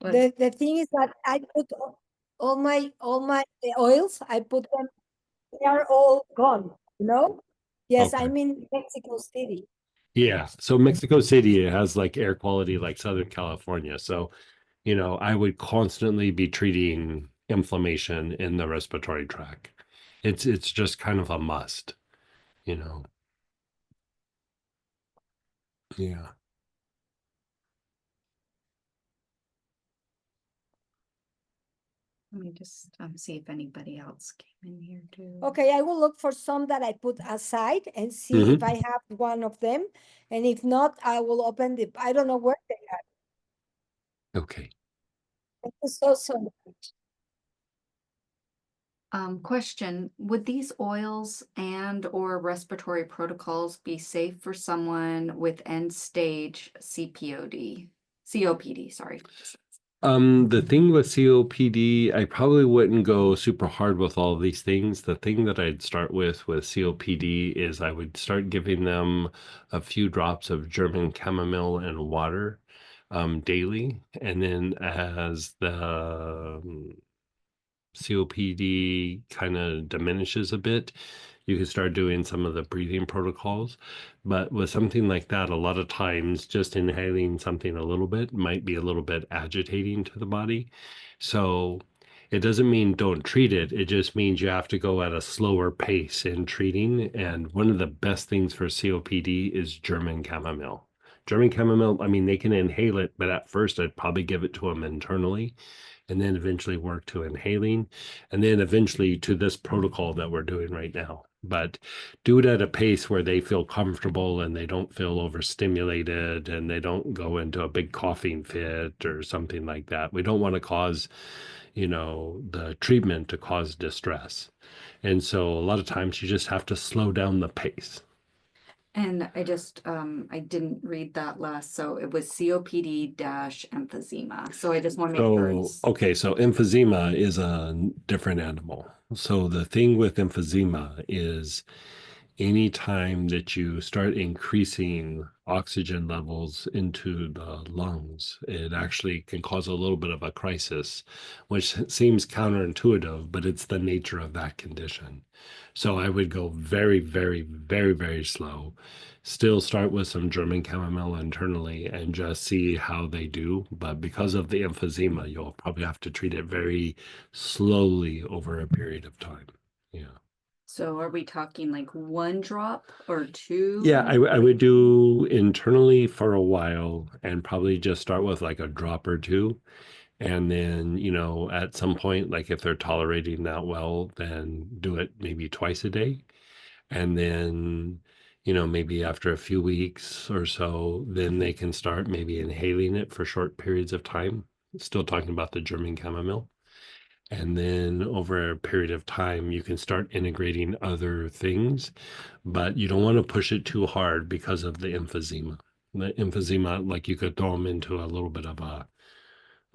The thing is that I put all my oils, I put them, they are all gone, Yes, Okay. I'm in Mexico City. Yeah. So Mexico City has like air quality like Southern California. So, I would constantly be treating inflammation in the respiratory tract. It's just kind of a must, you know. Yeah. Let me just see if anybody else came in here too. Okay, I will look for some that I put aside and see if Mhm. I have one of them. And if not, I will open I don't know where they are. Okay. Thank you so much. Question, would these oils and or respiratory protocols be safe for someone with end stage COPD, sorry. The thing with COPD, I probably wouldn't go super hard with all of these things. The thing that I'd start with COPD is I would start giving them a few drops of German chamomile and water daily. And then as the COPD kind of diminishes a bit, you can start doing some of the breathing protocols. But with something like that, a lot of times just inhaling something a little bit might be a little bit agitating to the body. So it doesn't mean don't treat it. It just means you have to go at a slower pace in treating. And one of the best things for COPD is German chamomile. German chamomile, I mean, they can inhale it, but at first I'd probably give it to them internally and then eventually work to inhaling and then eventually to this protocol that we're doing right now. But do it at a pace where they feel comfortable and they don't feel overstimulated and they don't go into a big coughing fit or something like that. We don't want to cause, the treatment to cause distress. And so a lot of times you just have to slow down the pace. And I just, I didn't read that last, so it was COPD dash emphysema. So I just want to make sure So, it's, okay, so emphysema is a different animal. So the thing with emphysema is anytime that you start increasing oxygen levels into the lungs, it actually can cause a little bit of a crisis, which seems counterintuitive, but it's the nature of that condition. So I would go very, very, very, very slow. Still start with some German chamomile internally and just see how they do. But because of the emphysema, you'll probably have to treat it very slowly over a period of time. Yeah. so are we talking like 1 drop or 2? Yeah, I would do internally for a while and probably just start with like a drop or two. And then, at some point, like if they're tolerating that well, then do it maybe twice a day. And then, maybe after a few weeks or so, then they can start maybe inhaling it for short periods of time. Still talking about the German chamomile. And then over a period of time, you can start integrating other things, but you don't want to push it too hard because of the emphysema. The emphysema, like you could throw them into a little bit of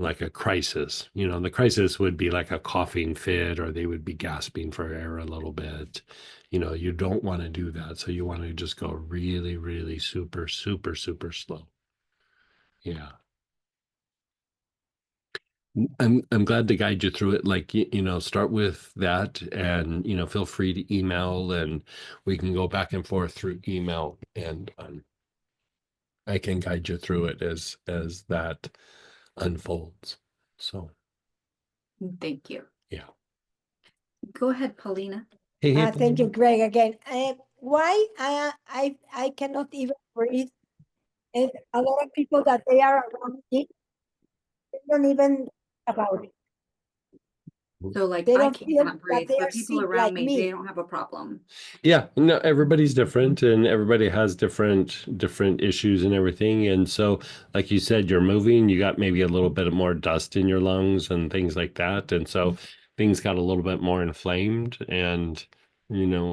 like a crisis. The crisis would be like a coughing fit or they would be gasping for air a little bit. You don't want to do that. So you want to just go really, really super, super, super slow. Yeah. I'm glad to guide you through it. Like, start with that and, feel free to email and we can go back and forth through email and I can guide you through it as that unfolds. So, Thank you. yeah. Go ahead, Paulina. Hey, Thank you, Greg, again. Why I cannot even breathe, and a lot of people that they are around me, they don't even about it. So like They I don't feel can't that breathe, they but are people sick around like me, they me. don't have a problem. Yeah, no, everybody's different and everybody has different issues and everything. And so, like you said, you're moving, you got maybe a little bit more dust in your lungs and things like that. And so things got a little bit more inflamed and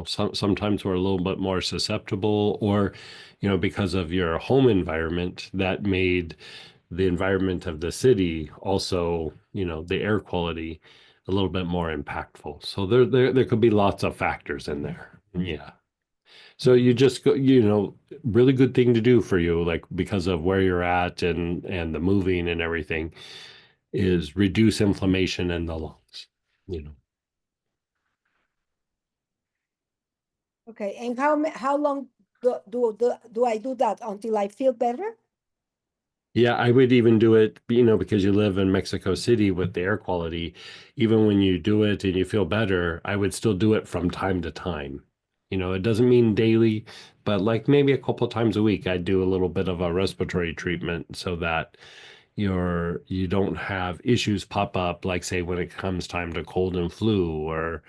sometimes we're a little bit more susceptible or, because of your home environment that made the environment of the city also, the air quality a little bit more impactful. So there could be lots of factors in there. Yeah. So you just go, really good thing to do for you, like because of where you're at and the moving and everything, is reduce inflammation in the lungs. Okay, and how long do I do that until I feel better? Yeah, I would even do it, because you live in Mexico City with the air quality. Even when you do it and you feel better, I would still do it from time to time. It doesn't mean daily, but like maybe a couple of times a week, I'd do a little bit of a respiratory treatment so that you don't have issues pop up, like say when it comes time to cold and flu, or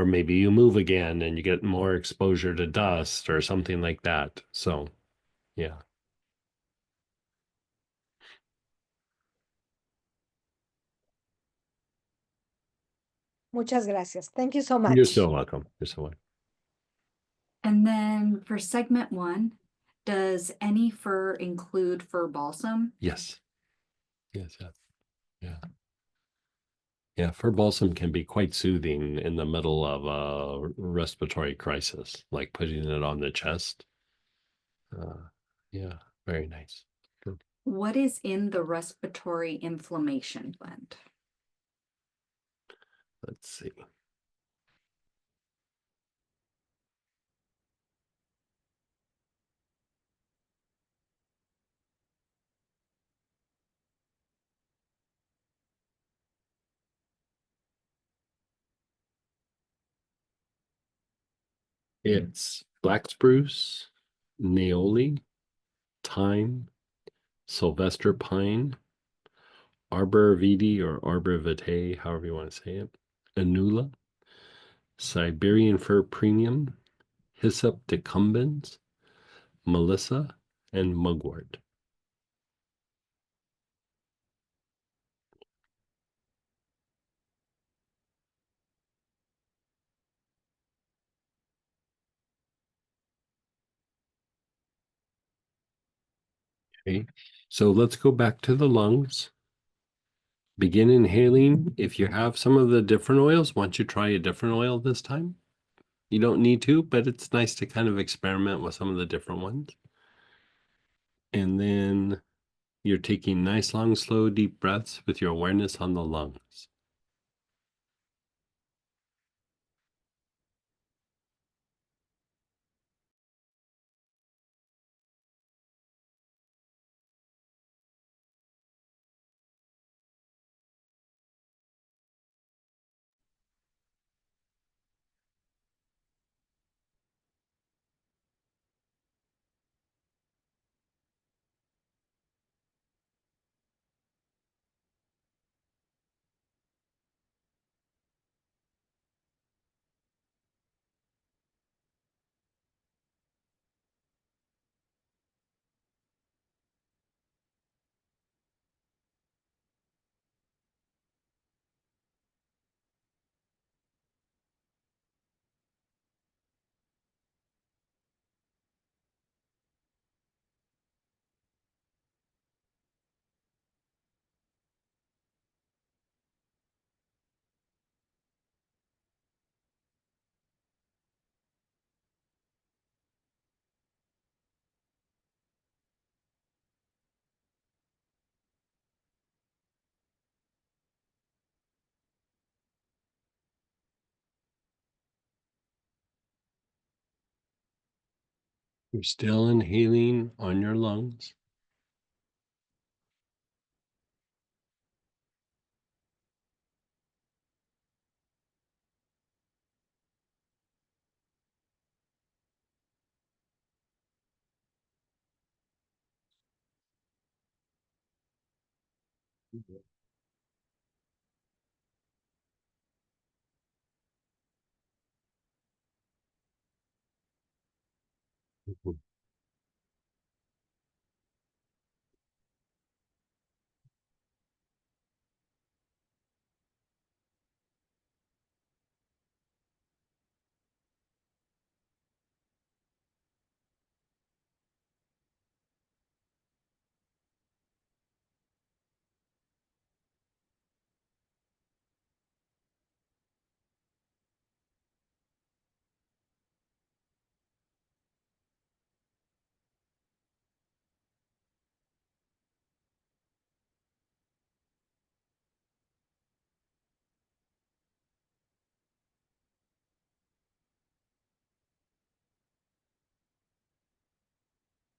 maybe you move again and you get more exposure to dust or something like that. So, yeah. Muchas gracias. Thank you so You're much. so welcome. You're so welcome. And then for segment 1, does any fur include fur balsam? Yes. Yes, yes. Yeah. Yeah, fur balsam can be quite soothing in the middle of a respiratory crisis, like putting it on the chest. Yeah, very nice. Good. What is in the respiratory inflammation blend? Let's see. It's black spruce, neoli, thyme, Sylvester pine, arbor vitae or arbor vitae, however you want to say it, annulla, Siberian fir premium, hyssop decumbens, melissa, and mugwort. Okay, so let's go back to the lungs. Begin inhaling. If you have some of the different oils, why don't you try a different oil this time? You don't need to, but it's nice to kind of experiment with some of the different ones. And then you're taking nice, long, slow, deep breaths with your awareness on the lungs. You're still inhaling on your lungs.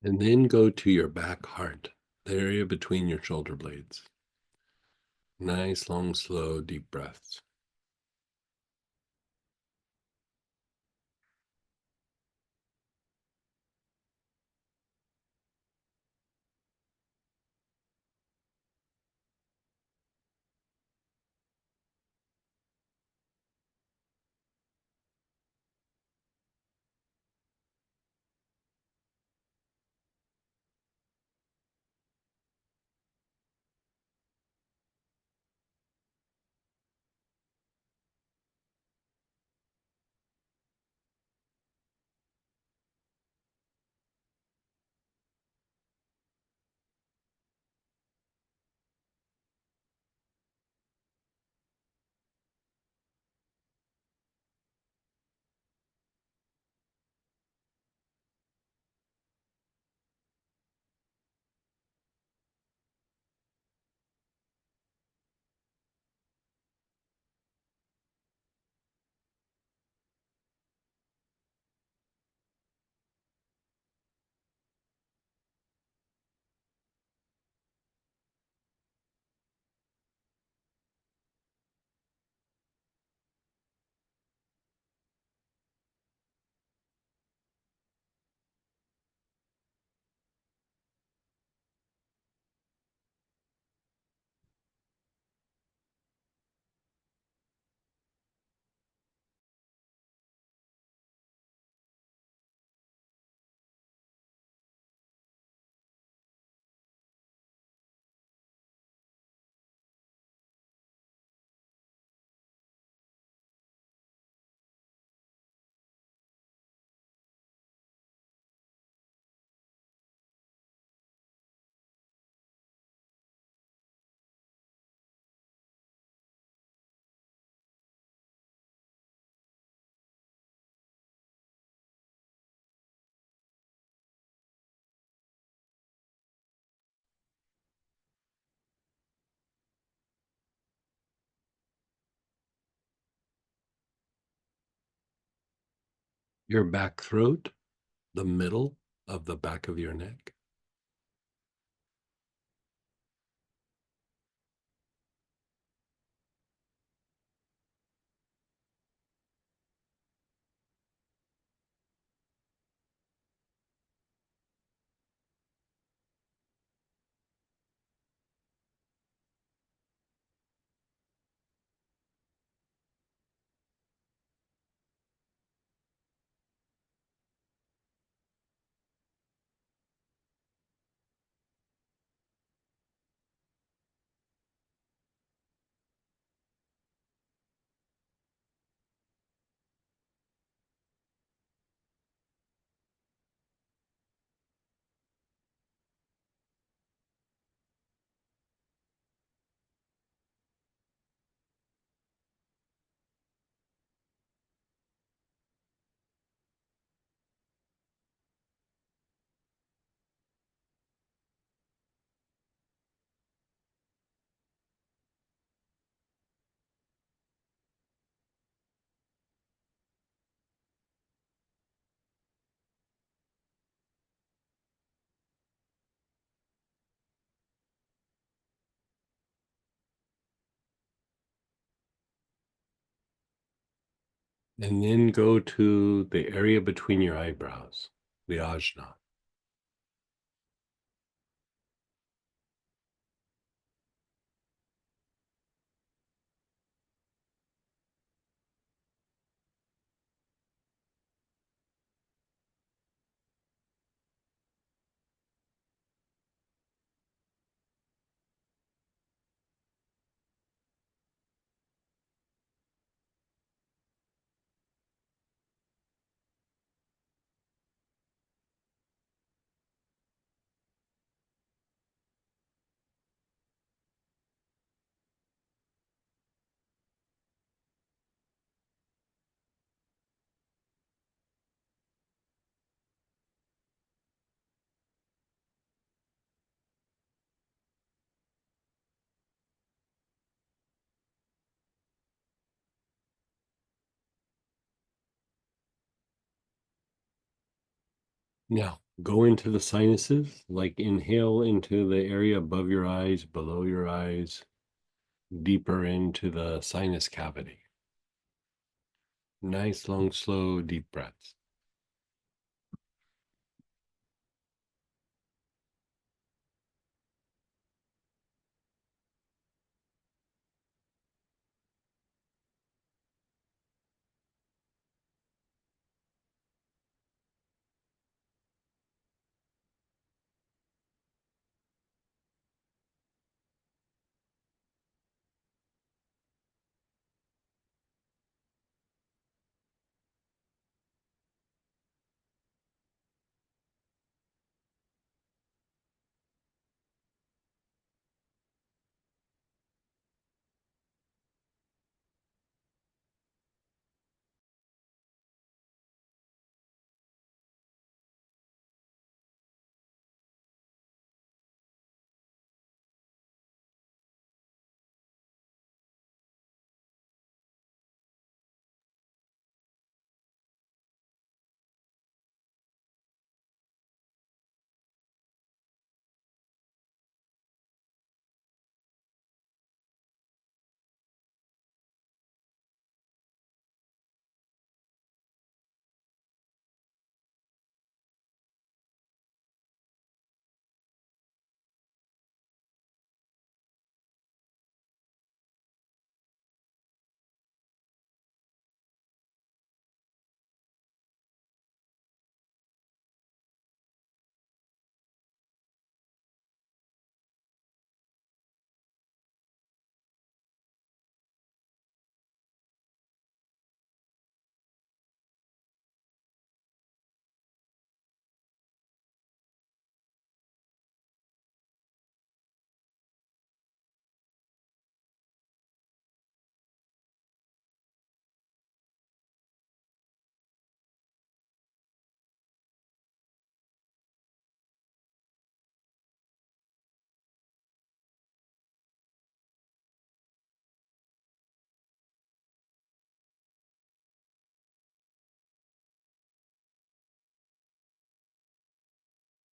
And then go to your back heart, the area between your shoulder blades. Nice, long, slow, deep breaths. your back throat, the middle of the back of your neck. And then go to the area between your eyebrows, the ajna. Now, go into the sinuses, like inhale into the area above your eyes, below your eyes, deeper into the sinus cavity. Nice, long, slow, deep breaths.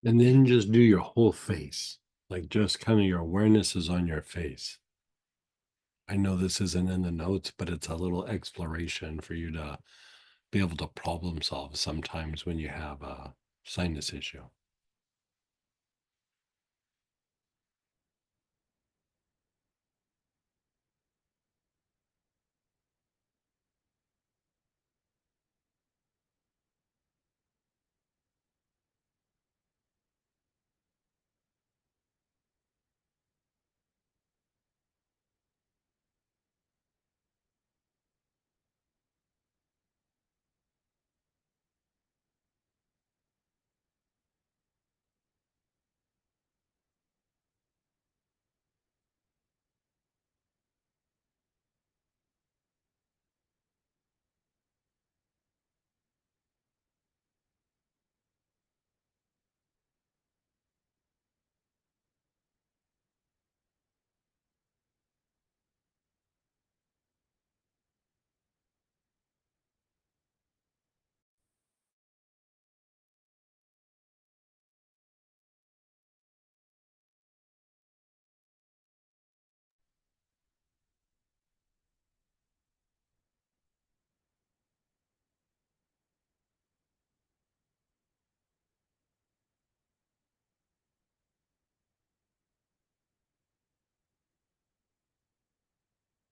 And then just do your whole face, like just kind of your awareness is on your face. I know this isn't in the notes, but it's a little exploration for you to be able to problem solve sometimes when you have a sinus issue.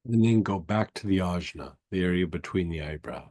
And then go back to the ajna, the area between the eyebrows.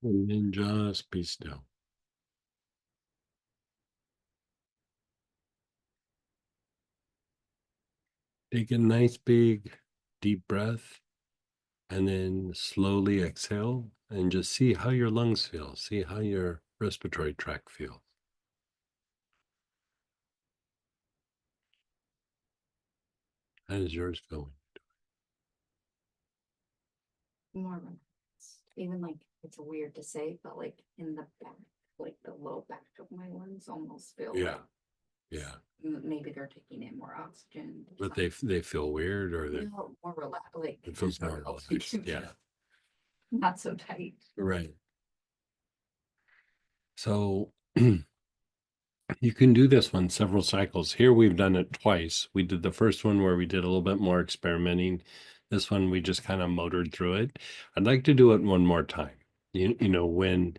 And then just be still. Take a nice big deep breath and then slowly exhale and just see how your lungs feel. See how your respiratory tract feels. How is yours going? More relaxed. Even like it's weird to say, but like in the back, like the low back of my lungs almost feel Yeah. like Yeah. maybe they're taking in more oxygen. or But they feel weird or they something. No, more relaxed, like it feels more relaxed. Yeah. not so tight. Right. So you can do this one several cycles. Here we've done it twice. We did the first one where we did a little bit more experimenting. This one we just kind of motored through it. I'd like to do it one more time. You know, when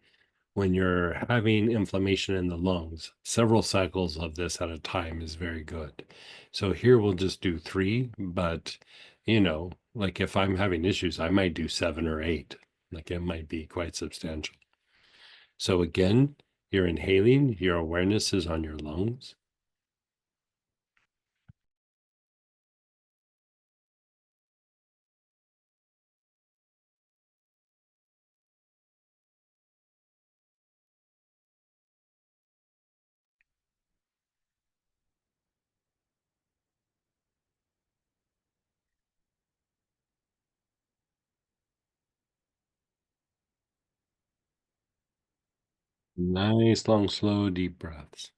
you're having inflammation in the lungs, several cycles of this at a time is very good. So here we'll just do 3, but you know, like if I'm having issues, I might do 7 or 8. Like it might be quite substantial. So again, you're inhaling, your awareness is on your lungs. Nice, long, slow, deep breaths.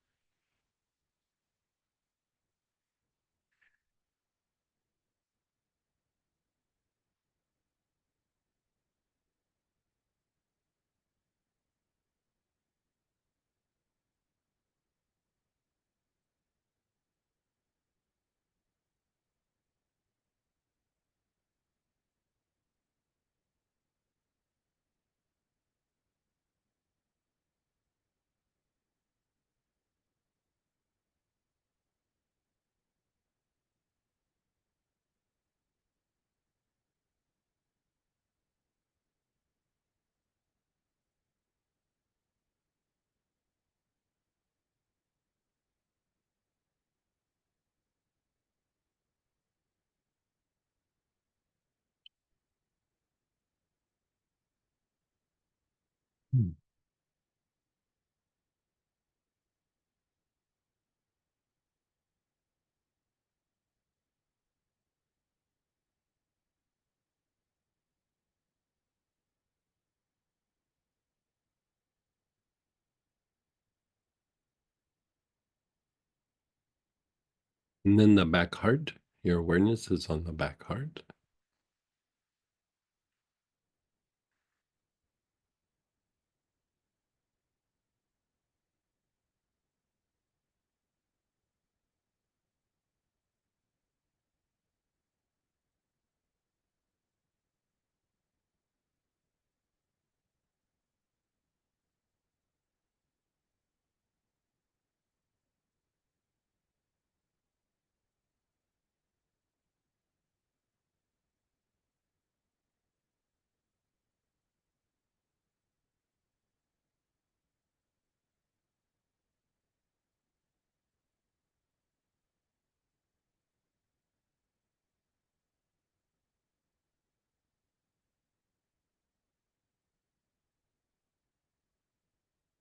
Hmm. And then the back heart, your awareness is on the back heart.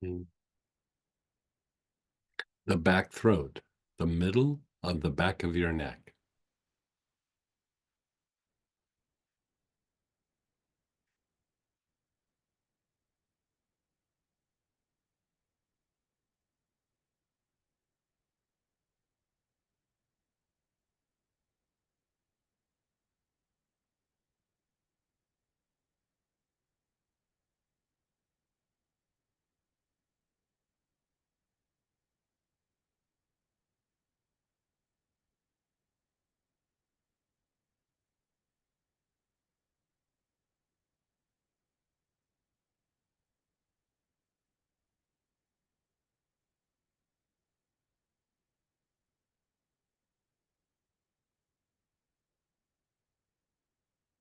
Mm. The back throat, the middle of the back of your neck.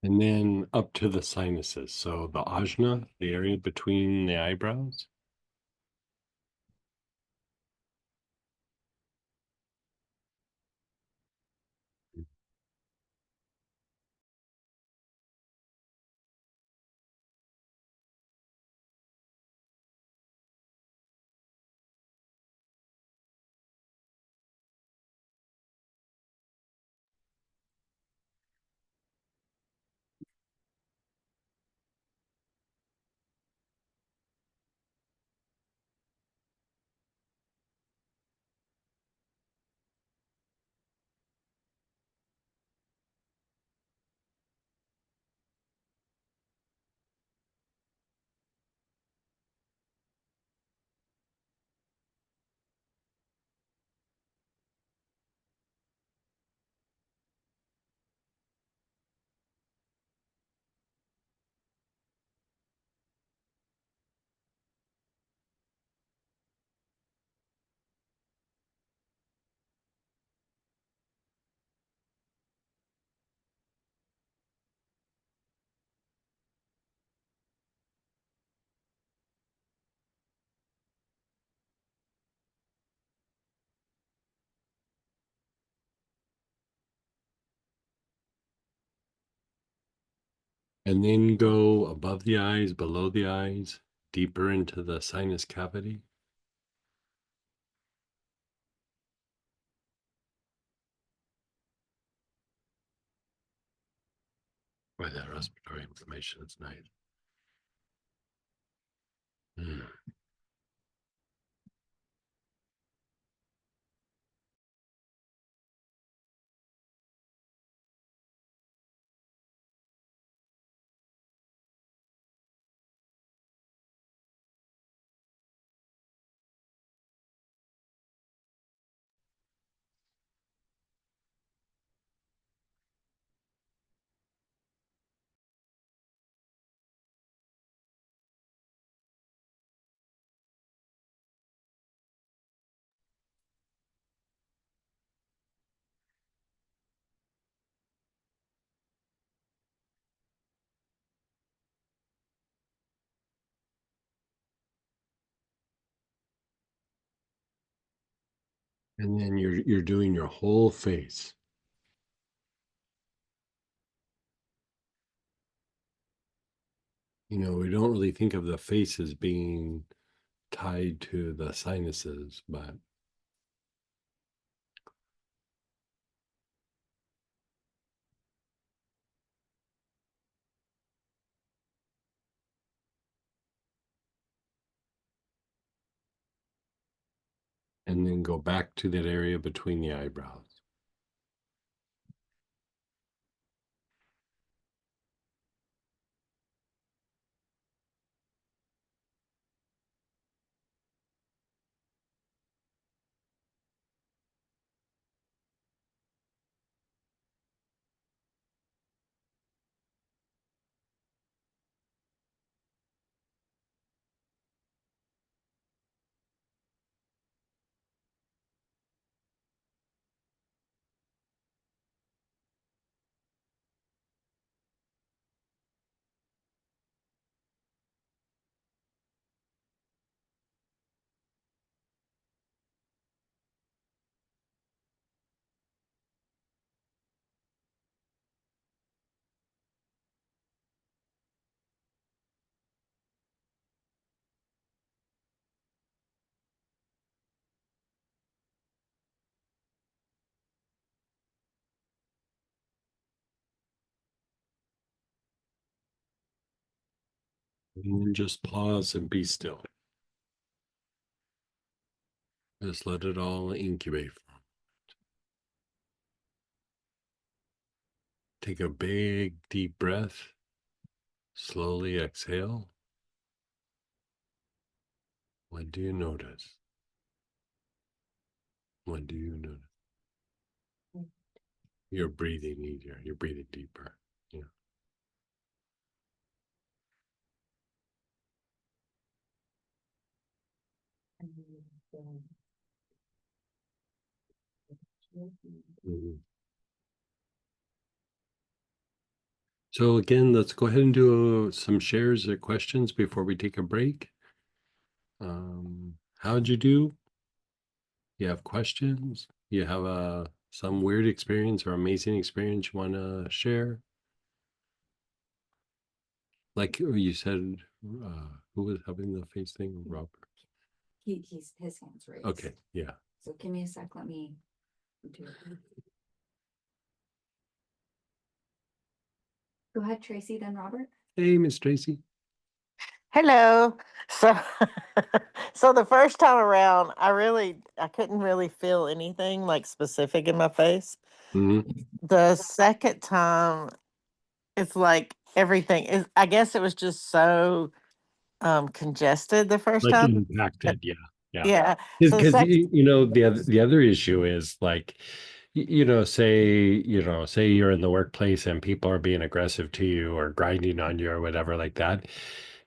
And then up to the sinuses. So the ajna, the area between the eyebrows. And then go above the eyes, below the eyes, deeper into the sinus cavity. Where that respiratory inflammation is nice. Mm. And then you're doing your whole face. You know, we don't really think of the face as being tied to the sinuses, but and then go back to that area between the eyebrows. And then just pause and be still. Just let it all incubate. Take a big, deep breath. Slowly exhale. What do you notice? What do you notice? You're breathing easier. You're breathing deeper. Yeah. Mhm. So again, let's go ahead and do some shares or questions before we take a break. How'd you do? You have questions? You have some weird experience or amazing experience you want to share? Like you said, who was having the face thing? Robert. He's his hands raised. Okay, yeah. So give me a sec, let me do it. Go ahead, Tracy, then Robert. Hey, Miss Tracy. Hello. So so the first time around, I couldn't really feel anything like specific in my face. Mm-hmm. The second time, it's like everything is, I guess it was just so congested the first Like time. impacted, yeah, yeah. Yeah. So the Because second, you know the other issue is like, say you're in the workplace and people are being aggressive to you or grinding on you or whatever like that.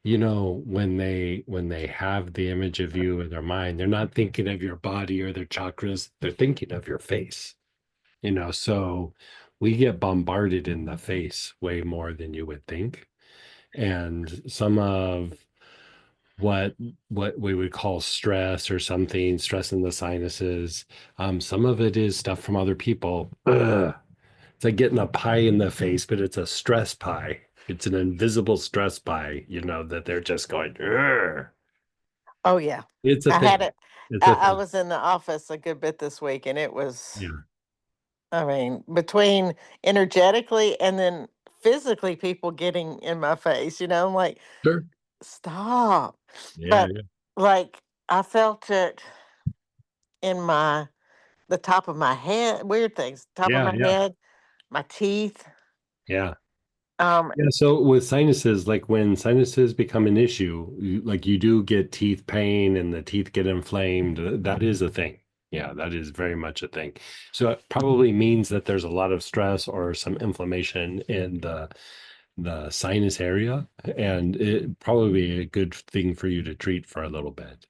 When they have the image of you in their mind, they're not thinking of your body or their chakras. They're thinking of your face. So we get bombarded in the face way more than you would think, and some of what what we would call stress or something, stress in the sinuses. Some of it is stuff from other people. Ugh. It's like getting a pie in the face, but it's a stress pie. It's an invisible stress pie, that they're just going, "Ugh." oh yeah, It's a I had thing. it. It's a I thing. was in the office a good bit this week, and it was, Yeah. I mean, between energetically and then physically people getting in my face, I'm like, Sure. stop. Yeah, But yeah. like I felt it in the top of my head, weird things, top of Yeah, my yeah. head, my teeth. Yeah. Um, Yeah, so with sinuses, like when sinuses become an issue, like you do get teeth pain and the teeth get inflamed. That is a thing. Yeah, that is very much a thing. So it probably means that there's a lot of stress or some inflammation in the sinus area, and it probably be a good thing for you to treat for a little bit.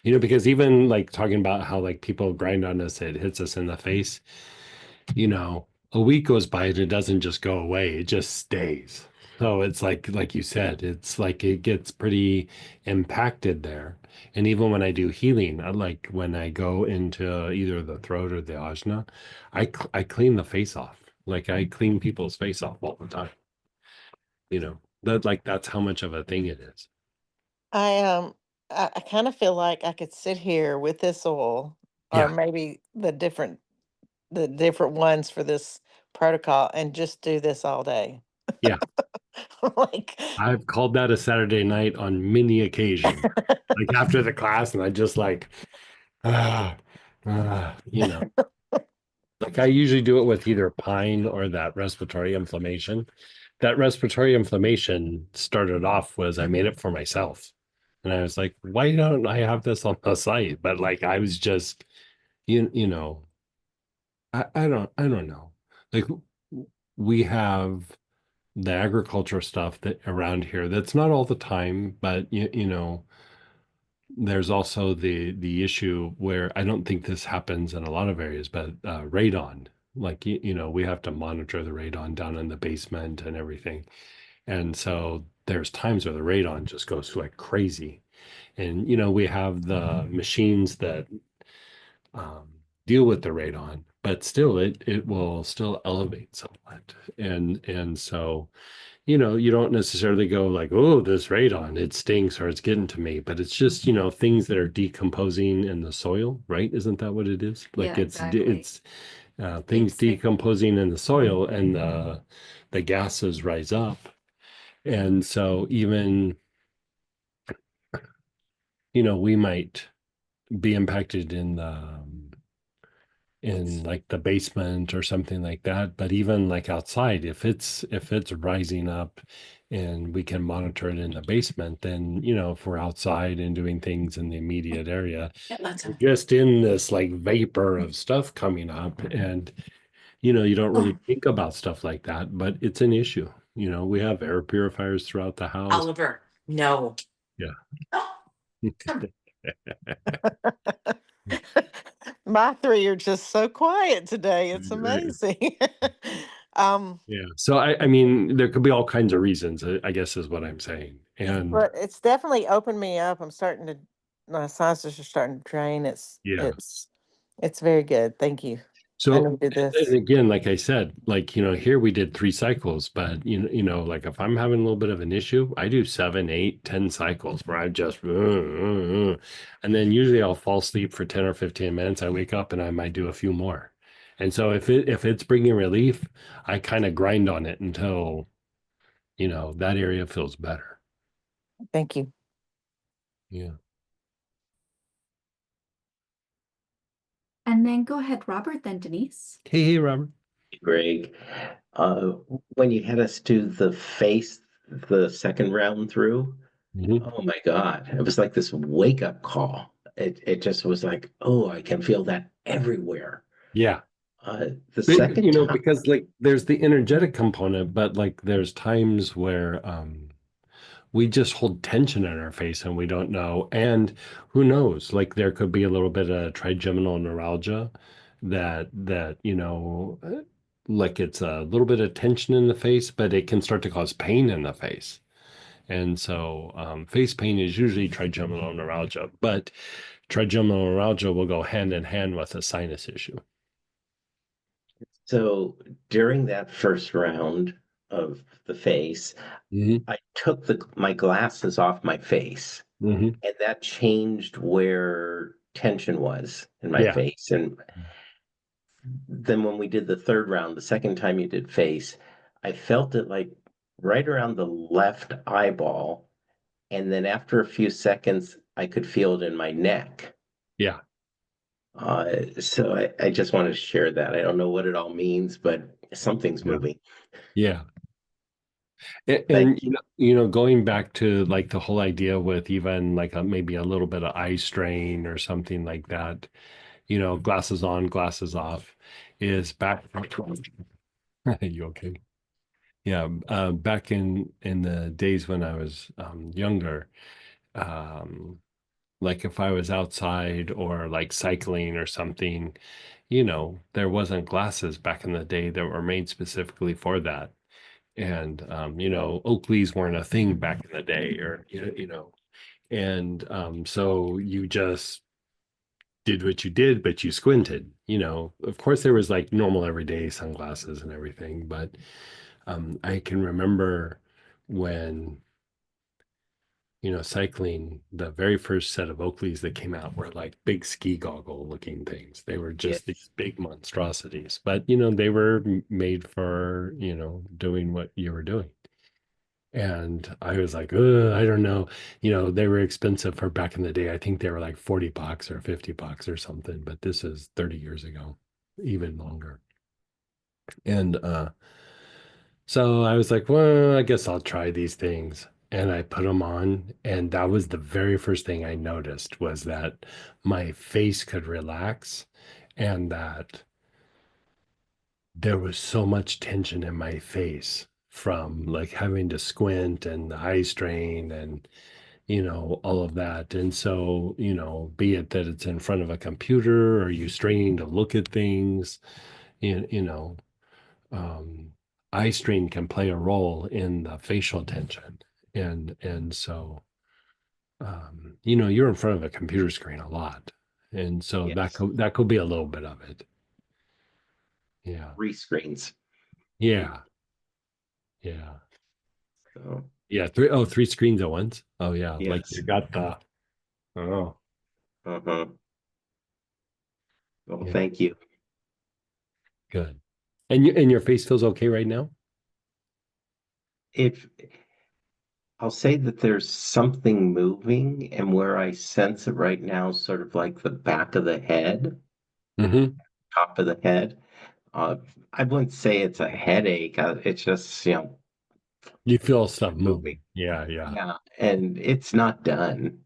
Because even like talking about how like people grind on us, it hits us in the face, a week goes by and it doesn't just go away, it just stays. So it's like you said, it's like it gets pretty impacted there. And even when I do healing, like when I go into either the throat or the ajna, I clean the face off. Like I clean people's face off all the time. That like that's how much of a thing it is. I I kind of feel like I could sit here with this oil or Yeah, maybe the different ones for this protocol and just do this all day. yeah. Like I've called that a Saturday night on many occasions. Like after the class, and I just like ah, you know. Like I usually do it with either pine or that respiratory inflammation. That respiratory inflammation started off was I made it for myself. And I was like, why don't I have this on the site? But like I was just you know, I don't know. Like we have the agriculture stuff that around here that's not all the time, but there's also the issue where I don't think this happens in a lot of areas, but radon, like we have to monitor the radon down in the basement and everything. And so there's times where the radon just goes like crazy. And we have the machines that um, deal with the radon, but still it will still elevate somewhat. And so you don't necessarily go like, oh, this radon, it stinks or it's getting to me, but it's just, things that are decomposing in the soil, right? Isn't that what it is? Like Yeah, exactly. it's things It's decomposing in the soil and the gases rise up. And so even, we might be impacted in like the basement or something like that, but even like outside, if it's rising up and we can monitor it in the basement, then if we're outside and doing things in the immediate area, we're just in this like vapor of stuff coming up, and you don't really think about stuff like that, but it's an issue. We have air purifiers throughout the house. Oliver, no. Yeah. my three are just so quiet today. It's Right. amazing. um, Yeah. So I mean, there could be all kinds of reasons, I guess is what I'm saying. And but it's definitely opened me up. My sinuses are starting to drain. yeah. It's very good. Thank you. I So, needed and this. again, like I said, like, here we did 3 cycles, but like if I'm having a little bit of an issue, I do 7, 8, 10 cycles where I just, and then usually I'll fall asleep for 10 or 15 minutes. I wake up and I might do a few more. And so if it's bringing relief, I kind of grind on it until, that area feels better. Thank you. Yeah. And then go ahead, Robert, then Denise. Hey, Robert. Greg, uh, when you had us do the face the second round through, Mhm. oh my God, it was like this wake up call. It just was like, oh, I can feel that everywhere. Yeah. The second time, Because like there's the energetic component, but like there's times where we just hold tension in our face and we don't know. And who knows? Like there could be a little bit of trigeminal neuralgia that like it's a little bit of tension in the face, but it can start to cause pain in the face. And so face pain is usually trigeminal neuralgia, but trigeminal neuralgia will go hand in hand with a sinus issue. so during that first round of the face, Hmm. I took my glasses off my face, Hmm. and that changed where tension was in my Yeah. face. And then when we did the third round, the second time you did face, I felt it like right around the left eyeball. And then after a few seconds, I could feel it in my neck. Yeah. So I just wanted to share that. I don't know what it all means, but something's Yeah. moving. Yeah. And, Thank and you. going back to like the whole idea with even like maybe a little bit of eye strain or something like that, glasses on, glasses off, is back. You okay? Yeah, back in the days when I was younger, um, like if I was outside or like cycling or something, there wasn't glasses back in the day that were made specifically for that. And Oakleys weren't a thing back in the day, or and so you just did what you did, but you squinted. Of course there was like normal everyday sunglasses and everything, but I can remember when cycling, the very first set of Oakleys that came out were like big ski goggle looking things. They were just Yes. these big monstrosities, but they were made for, doing what you were doing. And I was like, I don't know. They were expensive for back in the day. I think they were like $40 or $50 or something, but this is 30 years ago, even longer. And so I was like, well, I guess I'll try these things. And I put them on, and that was the very first thing I noticed, was that my face could relax, and that there was so much tension in my face from like having to squint and the eye strain and all of that. And so, be it that it's in front of a computer or you straining to look at things, you, you know, um, eye strain can play a role in the facial tension. And so, you're in front of a computer screen a lot. And so Yes. that could be a little bit of it. Yeah. 3 screens. Yeah. Yeah. So, Yeah. Three screens at once. Oh yeah. Like yes. you got the, oh, Uh-huh. Well, yeah, thank you. good. And your face feels okay right now? If I'll say that there's something moving, and where I sense it right now is sort of like the back of the head, Mm-hmm. top of the head. Uh, I wouldn't say it's a headache. It's just, You feel stuff moving. moving. Yeah, yeah. Yeah, and it's not done.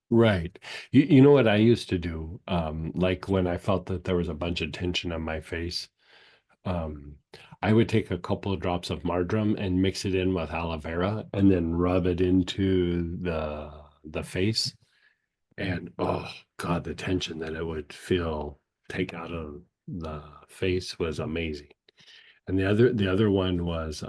Right. You know what I used to do? Like when I felt that there was a bunch of tension on my face, um, I would take a couple of drops of marjoram and mix it in with aloe vera and then rub it into the face. And oh God, the tension that it would feel take out of the face was amazing. And the other one was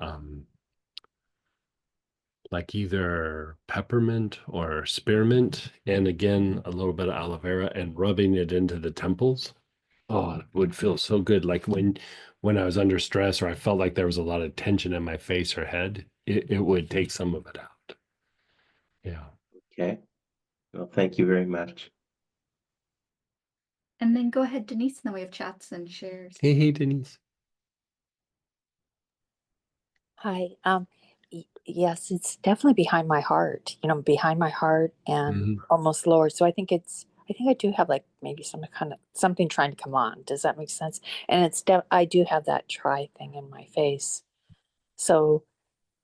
like either peppermint or spearmint, and again a little bit of aloe vera, and rubbing it into the temples. Oh, it would feel so good. Like when I was under stress or I felt like there was a lot of tension in my face or head, it would take some of it out. Yeah. Okay. Well, thank you very much. And then go ahead, Denise, and then we have chats and shares. Hey, Denise. Hi. Yes, it's definitely behind my heart, behind my heart and Mhm. almost lower. So I think I do have like maybe some kind of something trying to come on. Does that make sense? And I do have that tri thing in my face. So,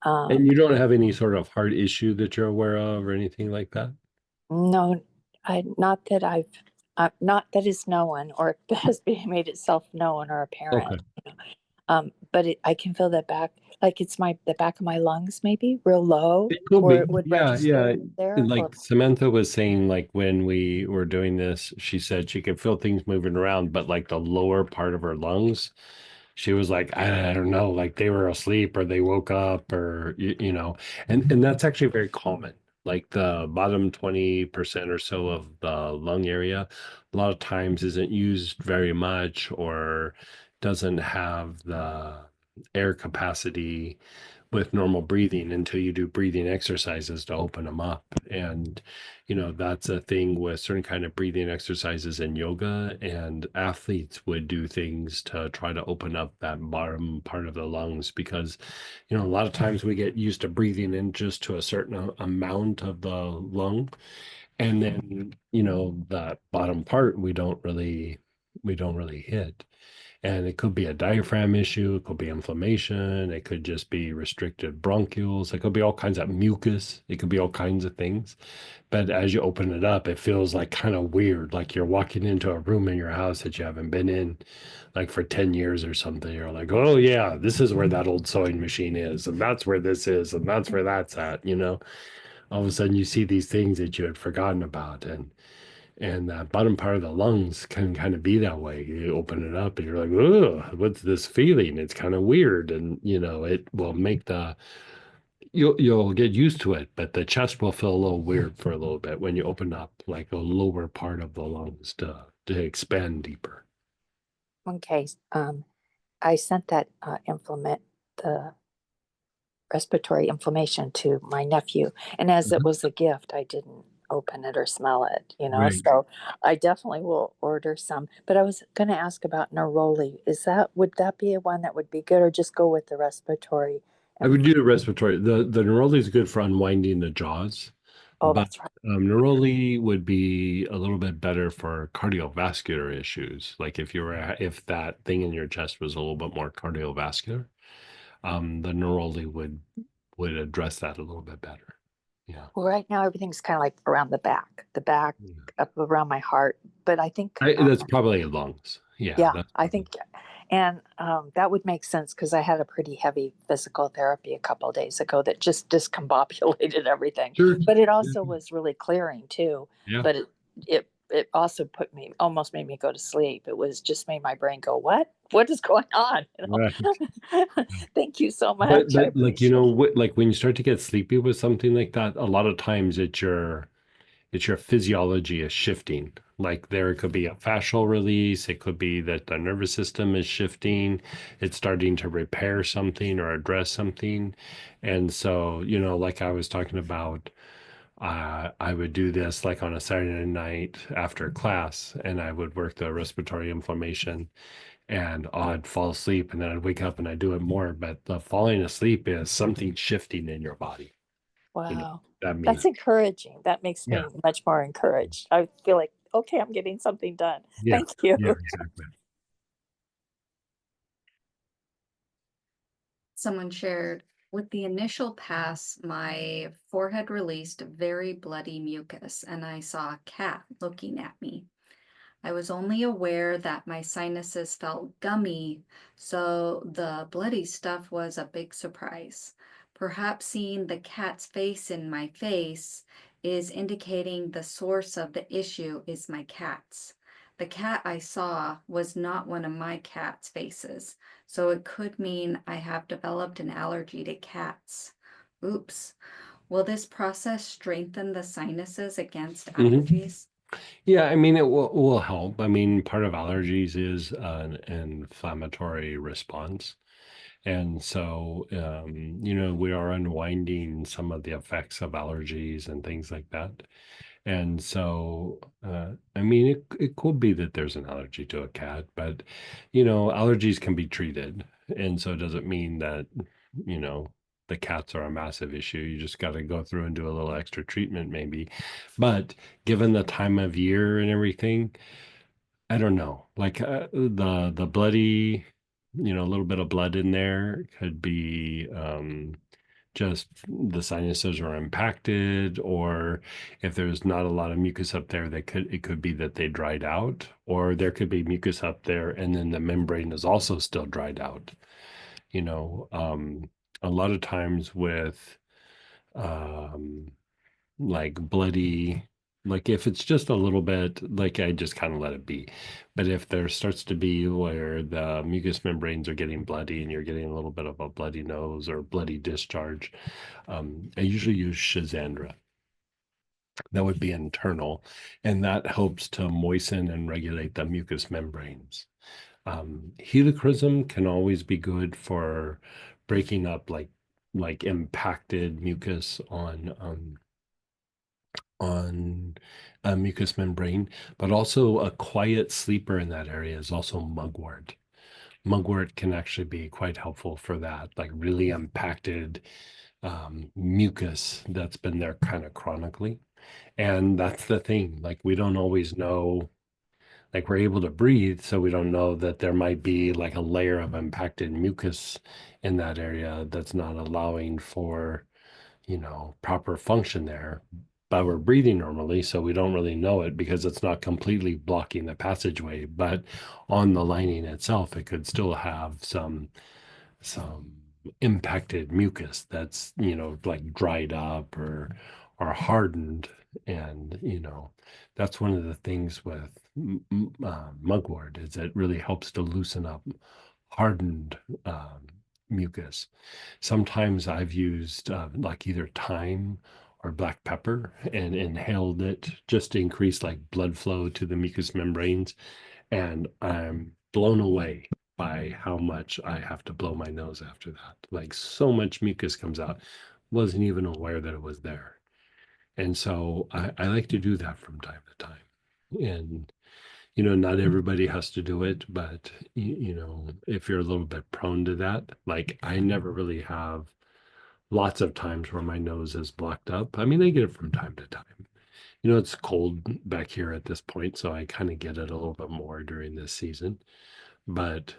And um, you don't have any sort of heart issue that you're aware of or anything like that? no, not that not that is known or has been made itself known or Okay. apparent. But I can feel that back, like it's the back of my lungs, maybe real low, It could or be. it would Yeah, yeah. register there. Or Like Samantha was saying, like when we were doing this, she said she could feel things moving around, but like the lower part of her lungs, she was like, I don't know, like they were asleep or they woke up or and that's actually very common. Like the bottom 20% or so of the lung area, a lot of times isn't used very much or doesn't have the air capacity with normal breathing until you do breathing exercises to open them up. And that's a thing with certain kind of breathing exercises in yoga, and athletes would do things to try to open up that bottom part of the lungs, because a lot of times we get used to breathing in just to a certain amount of the lung, and then that bottom part we don't really hit. And it could be a diaphragm issue, it could be inflammation, it could just be restricted bronchioles, it could be all kinds of mucus, it could be all kinds of things. But as you open it up, it feels like kind of weird, like you're walking into a room in your house that you haven't been in like for 10 years or something. You're like, oh yeah, this is where that old sewing machine is, and that's where this is, and that's where that's at. All of a sudden you see these things that you had forgotten about. And And that bottom part of the lungs can kind of be that way. You open it up and you're like, oh, what's this feeling? It's kind of weird. And, it will make you'll get used to it, but the chest will feel a little weird for a little bit when you open up like a lower part of the lungs to expand deeper. Okay. I sent that the respiratory inflammation to my nephew, and as it was a gift, I didn't open it or smell it, Right. so I definitely will order some. But I was going to ask about neroli. Would that be a one that would be good, or just go with the respiratory? I would do the respiratory. The neroli is good for unwinding the jaws, Oh, but that's right. neroli would be a little bit better for cardiovascular issues. Like if that thing in your chest was a little bit more cardiovascular, the neroli would address that a little bit better. Yeah. Well, right now everything's kind of like around the back Yeah. up around my heart. But I think That's probably lungs. Yeah. yeah, That's I probably. think, and that would make sense because I had a pretty heavy physical therapy a couple of days ago that just discombobulated everything. Sure. But it Yeah. also was really clearing too. Yeah. But it also almost made me go to sleep. It was just made my brain go, what? What is going on? Right. Thank you so But much. I like appreciate it. like when you start to get sleepy with something like that, a lot of times it's your physiology is shifting. Like there could be a fascial release, it could be that the nervous system is shifting, it's starting to repair something or address something. And so, like I was talking about, I would do this like on a Saturday night after class, and I would work the respiratory inflammation, and I'd fall asleep, and then I'd wake up and I'd do it more. But the falling asleep is something shifting in your body. Wow. That That's means, encouraging. That makes yeah, me much more encouraged. I feel like, okay, I'm getting something done. yeah, Thank you. yeah, exactly. Someone shared, with the initial pass, my forehead released very bloody mucus, and I saw a cat looking at me. I was only aware that my sinuses felt gummy, so the bloody stuff was a big surprise. Perhaps seeing the cat's face in my face is indicating the source of the issue is my cat's. The cat I saw was not one of my cat's faces, so it could mean I have developed an allergy to cats. Oops. Will this process strengthen the sinuses against Mhm. allergies? Yeah, I mean, it will help. I mean, part of allergies is an inflammatory response. And so, we are unwinding some of the effects of allergies and things like that. And so, I mean, it could be that there's an allergy to a cat, but, allergies can be treated. And so it doesn't mean that, you know, the cats are a massive issue. You just got to go through and do a little extra treatment, maybe. But given the time of year and everything, I don't know. Like the bloody, a little bit of blood in there could be just the sinuses are impacted, or if there's not a lot of mucus up there, it could be that they dried out, or there could be mucus up there and then the membrane is also still dried out. You know, a lot of times with um like bloody, like if it's just a little bit, like I just kind of let it be. But if there starts to be where the mucous membranes are getting bloody and you're getting a little bit of a bloody nose or bloody discharge, I usually use Shazandra. That would be internal, and that helps to moisten and regulate the mucous membranes. Helichrysum can always be good for breaking up like impacted mucus on a mucous membrane, but also a quiet sleeper in that area is also mugwort. Mugwort can actually be quite helpful for that, like really impacted mucus that's been there kind of chronically. And that's the thing, like we don't always know, like we're able to breathe, so we don't know that there might be like a layer of impacted mucus in that area that's not allowing for proper function there. But we're breathing normally, so we don't really know it because it's not completely blocking the passageway. But on the lining itself, it could still have some impacted mucus that's like dried up or hardened. And, that's one of the things with mugwort is it really helps to loosen up hardened mucus. Sometimes I've used like either thyme or black pepper and inhaled it just to increase like blood flow to the mucous membranes. And I'm blown away by how much I have to blow my nose after that. Like so much mucus comes out. Wasn't even aware that it was there. And so I like to do that from time to time. And, not everybody has to do it, but, if you're a little bit prone to that, like I never really have lots of times where my nose is blocked up. I mean, I get it from time to time. It's cold back here at this point, so I kind of get it a little bit more during this season. But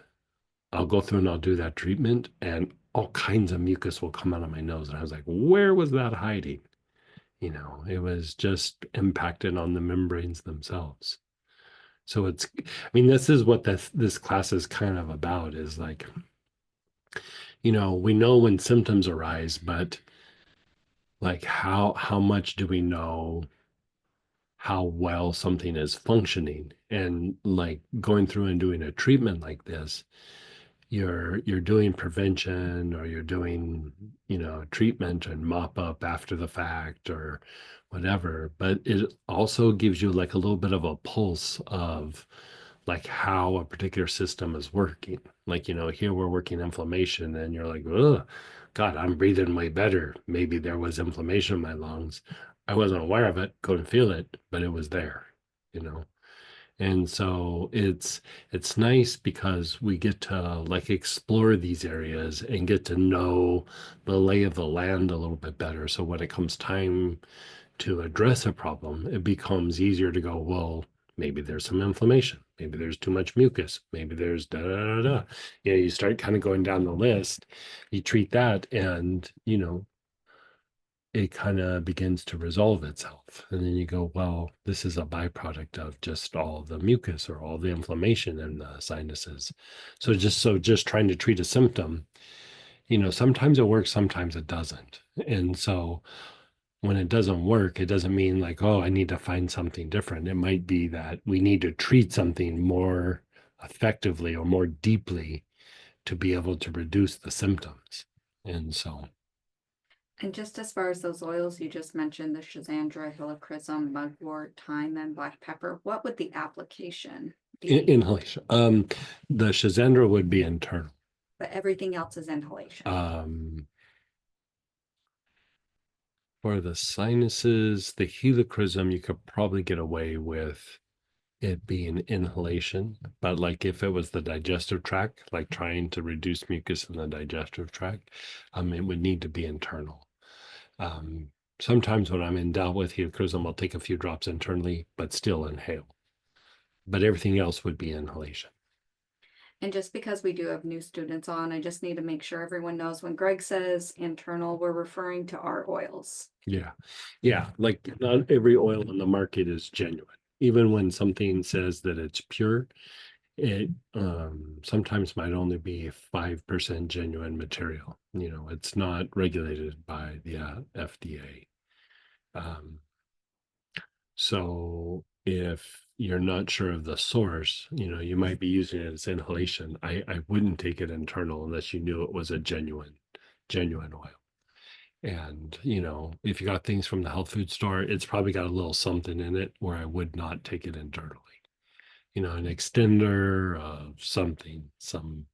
I'll go through and I'll do that treatment, and all kinds of mucus will come out of my nose. And I was like, where was that hiding? It was just impacted on the membranes themselves. So this is what this class is kind of about is like, we know when symptoms arise, but like how much do we know how well something is functioning? And like going through and doing a treatment like this, you're doing prevention, or you're doing, treatment and mop up after the fact or whatever, but it also gives you like a little bit of a pulse of like how a particular system is working. Like, here we're working inflammation and you're like, oh God, I'm breathing way better. Maybe there was inflammation in my lungs. I wasn't aware of it, couldn't feel it, but it was there, you know. And so it's nice because we get to like explore these areas and get to know the lay of the land a little bit better. So when it comes time to address a problem, it becomes easier to go, well, maybe there's some inflammation, maybe there's too much mucus, maybe there's da da da da. You start kind of going down the list, you treat that, and it kind of begins to resolve itself. And then you go, well, this is a byproduct of just all the mucus or all the inflammation in the sinuses. So just trying to treat a symptom, sometimes it works, sometimes it doesn't. And so when it doesn't work, it doesn't mean like, oh, I need to find something different. It might be that we need to treat something more effectively or more deeply to be able to reduce the symptoms. And so And just as far as those oils you just mentioned, the Schizandra, Helichrysum, mugwort, thyme, and black pepper, what would the application be? inhalation. The Schizandra would be internal. But everything else is inhalation. For the sinuses, the Helichrysum, you could probably get away with it being inhalation, but like if it was the digestive tract, like trying to reduce mucus in the digestive tract, it would need to be internal. Sometimes when I'm in doubt with Helichrysum, I'll take a few drops internally, but still inhale. But everything else would be inhalation. And just because we do have new students on, I just need to make sure everyone knows when Greg says internal, we're referring to our oils. Yeah. Like not every oil in the market is genuine. Even when something says that it's pure, it sometimes might only be 5% genuine material. It's not regulated by the FDA. So if you're not sure of the source, you might be using it as inhalation. I wouldn't take it internal unless you knew it was a genuine oil. And, if you got things from the health food store, it's probably got a little something in it where I would not take it internally. An extender of something, some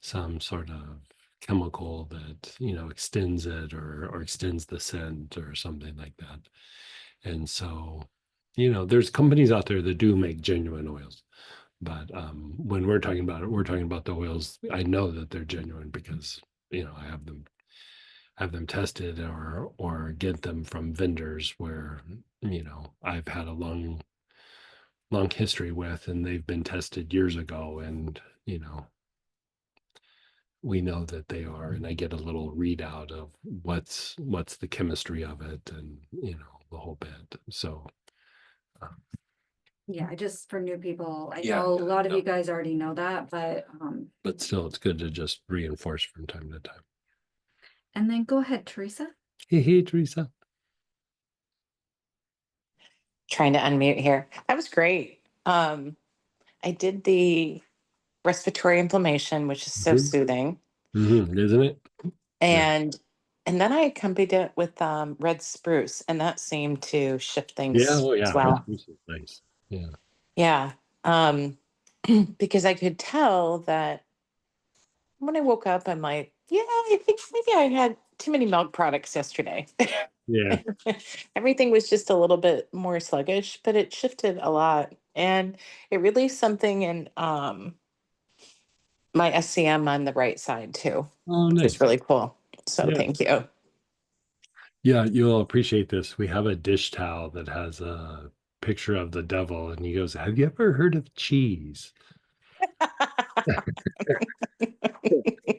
sort of chemical that, extends it or extends the scent or something like that. And so, there's companies out there that do make genuine oils. But when we're talking about it, we're talking about the oils. I know that they're genuine because, I have them tested or get them from vendors where, I've had a long history with, and they've been tested years ago. And, we know that they are, and I get a little readout of what's the chemistry of it and, the whole bit. So, Yeah, just for new people, I Yeah, know a lot of no. you guys already know that, But still, it's good to just reinforce from time to time. and then go ahead, Teresa. Hey, Teresa. Trying to unmute here. That was great. I did the respiratory inflammation, which is so soothing. Isn't it? Yeah. And then I accompanied it with red spruce, and that seemed to shift Yeah. things Oh, as yeah. well. This is nice. Yeah. Yeah. Because I could tell that when I woke up, I'm like, yeah, I think maybe I had too many milk products yesterday. Yeah. Everything was just a little bit more sluggish, but it shifted a lot. And it released something in my SCM on the right side too, Oh, which is nice. really cool. So Yeah. thank you. Yeah, you'll appreciate this. We have a dish towel that has a picture of the devil, and he goes, "Have you ever heard of cheese?"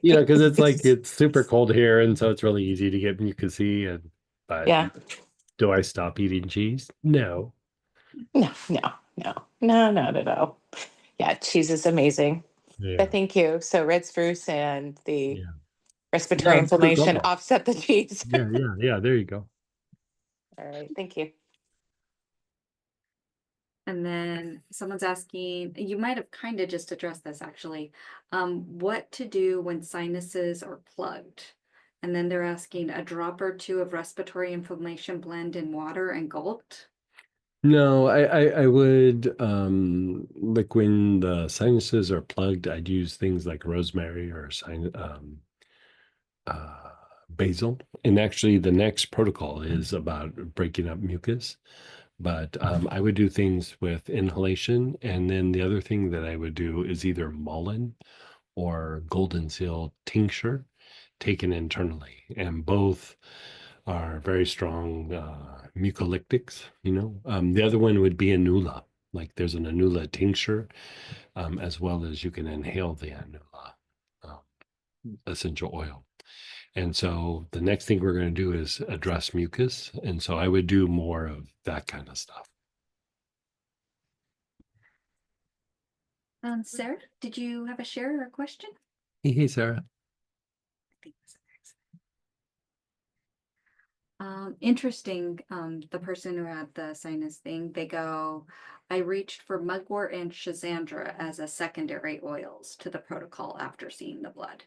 Because it's like it's super cold here, and so it's really easy to get mucusy. But Yeah. do I stop eating cheese? No. No, not at all. Yeah, cheese is amazing. Yeah. But thank you. So red spruce and the Yeah. respiratory Yeah. Good inflammation call. offset the cheese. Yeah. Yeah. Yeah. There you go. All right. Thank you. And then someone's asking, you might have kind of just addressed this actually, what to do when sinuses are plugged. And then they're asking a drop or two of respiratory inflammation blend in water and gulped. No, I would like when the sinuses are plugged, I'd use things like rosemary or uh, basil. And actually, the next protocol is about breaking up mucus. But I would do things with inhalation. And then the other thing that I would do is either mullein or golden seal tincture taken internally. And both are very strong mucolytics, The other one would be anula. Like there's an anula tincture, as well as you can inhale the anula essential oil. And so the next thing we're going to do is address mucus. And so I would do more of that kind of stuff. Sarah, did you have a share or a question? Hey, Sarah. Interesting. The person who had the sinus thing, they go, I reached for mugwort and schizandra as a secondary oils to the protocol after seeing the blood.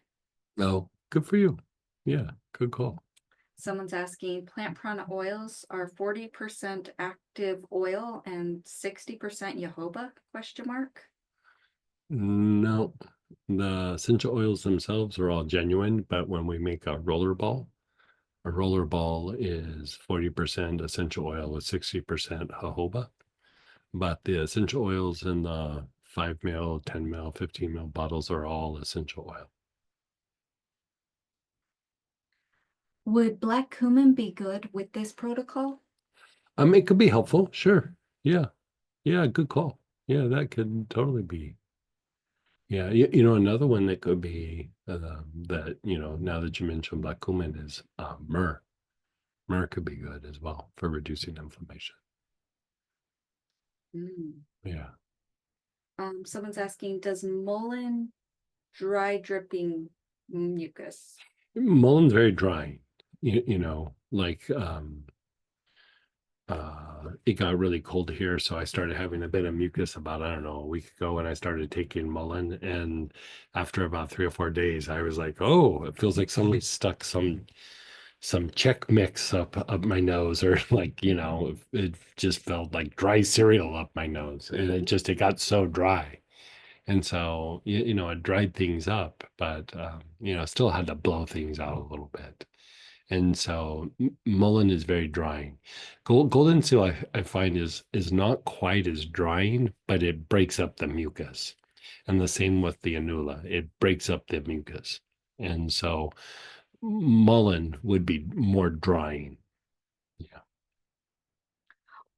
Oh, good for you. Yeah, good call. Someone's asking, plant prana oils are 40% active oil and 60% jojoba, question mark? No, the essential oils themselves are all genuine, but when we make a roller ball is 40% essential oil with 60% jojoba. But the essential oils in the 5 ml, 10 ml, 15 ml bottles are all essential oil. Would black cumin be good with this protocol? It could be helpful, sure. Yeah. Yeah, good call. Yeah, that could totally be. Yeah, another one that could be that, now that you mentioned black cumin is myrrh. Myrrh could be good as well for reducing inflammation. Yeah. Someone's asking, does mullein dry dripping mucus? Mulleine's very dry. Like it got really cold here, so I started having a bit of mucus about, I don't know, a week ago when I started taking mullein. And after about 3 or 4 days, I was like, oh, it feels like somebody stuck some Czech mix up my nose, or like, it just felt like dry cereal up my nose. And it got so dry. And so, it dried things up, but, still had to blow things out a little bit. And so mullein is very drying. Golden seal, I find is not quite as drying, but it breaks up the mucus. And the same with the anula, it breaks up the mucus. And so mullein would be more drying. Yeah.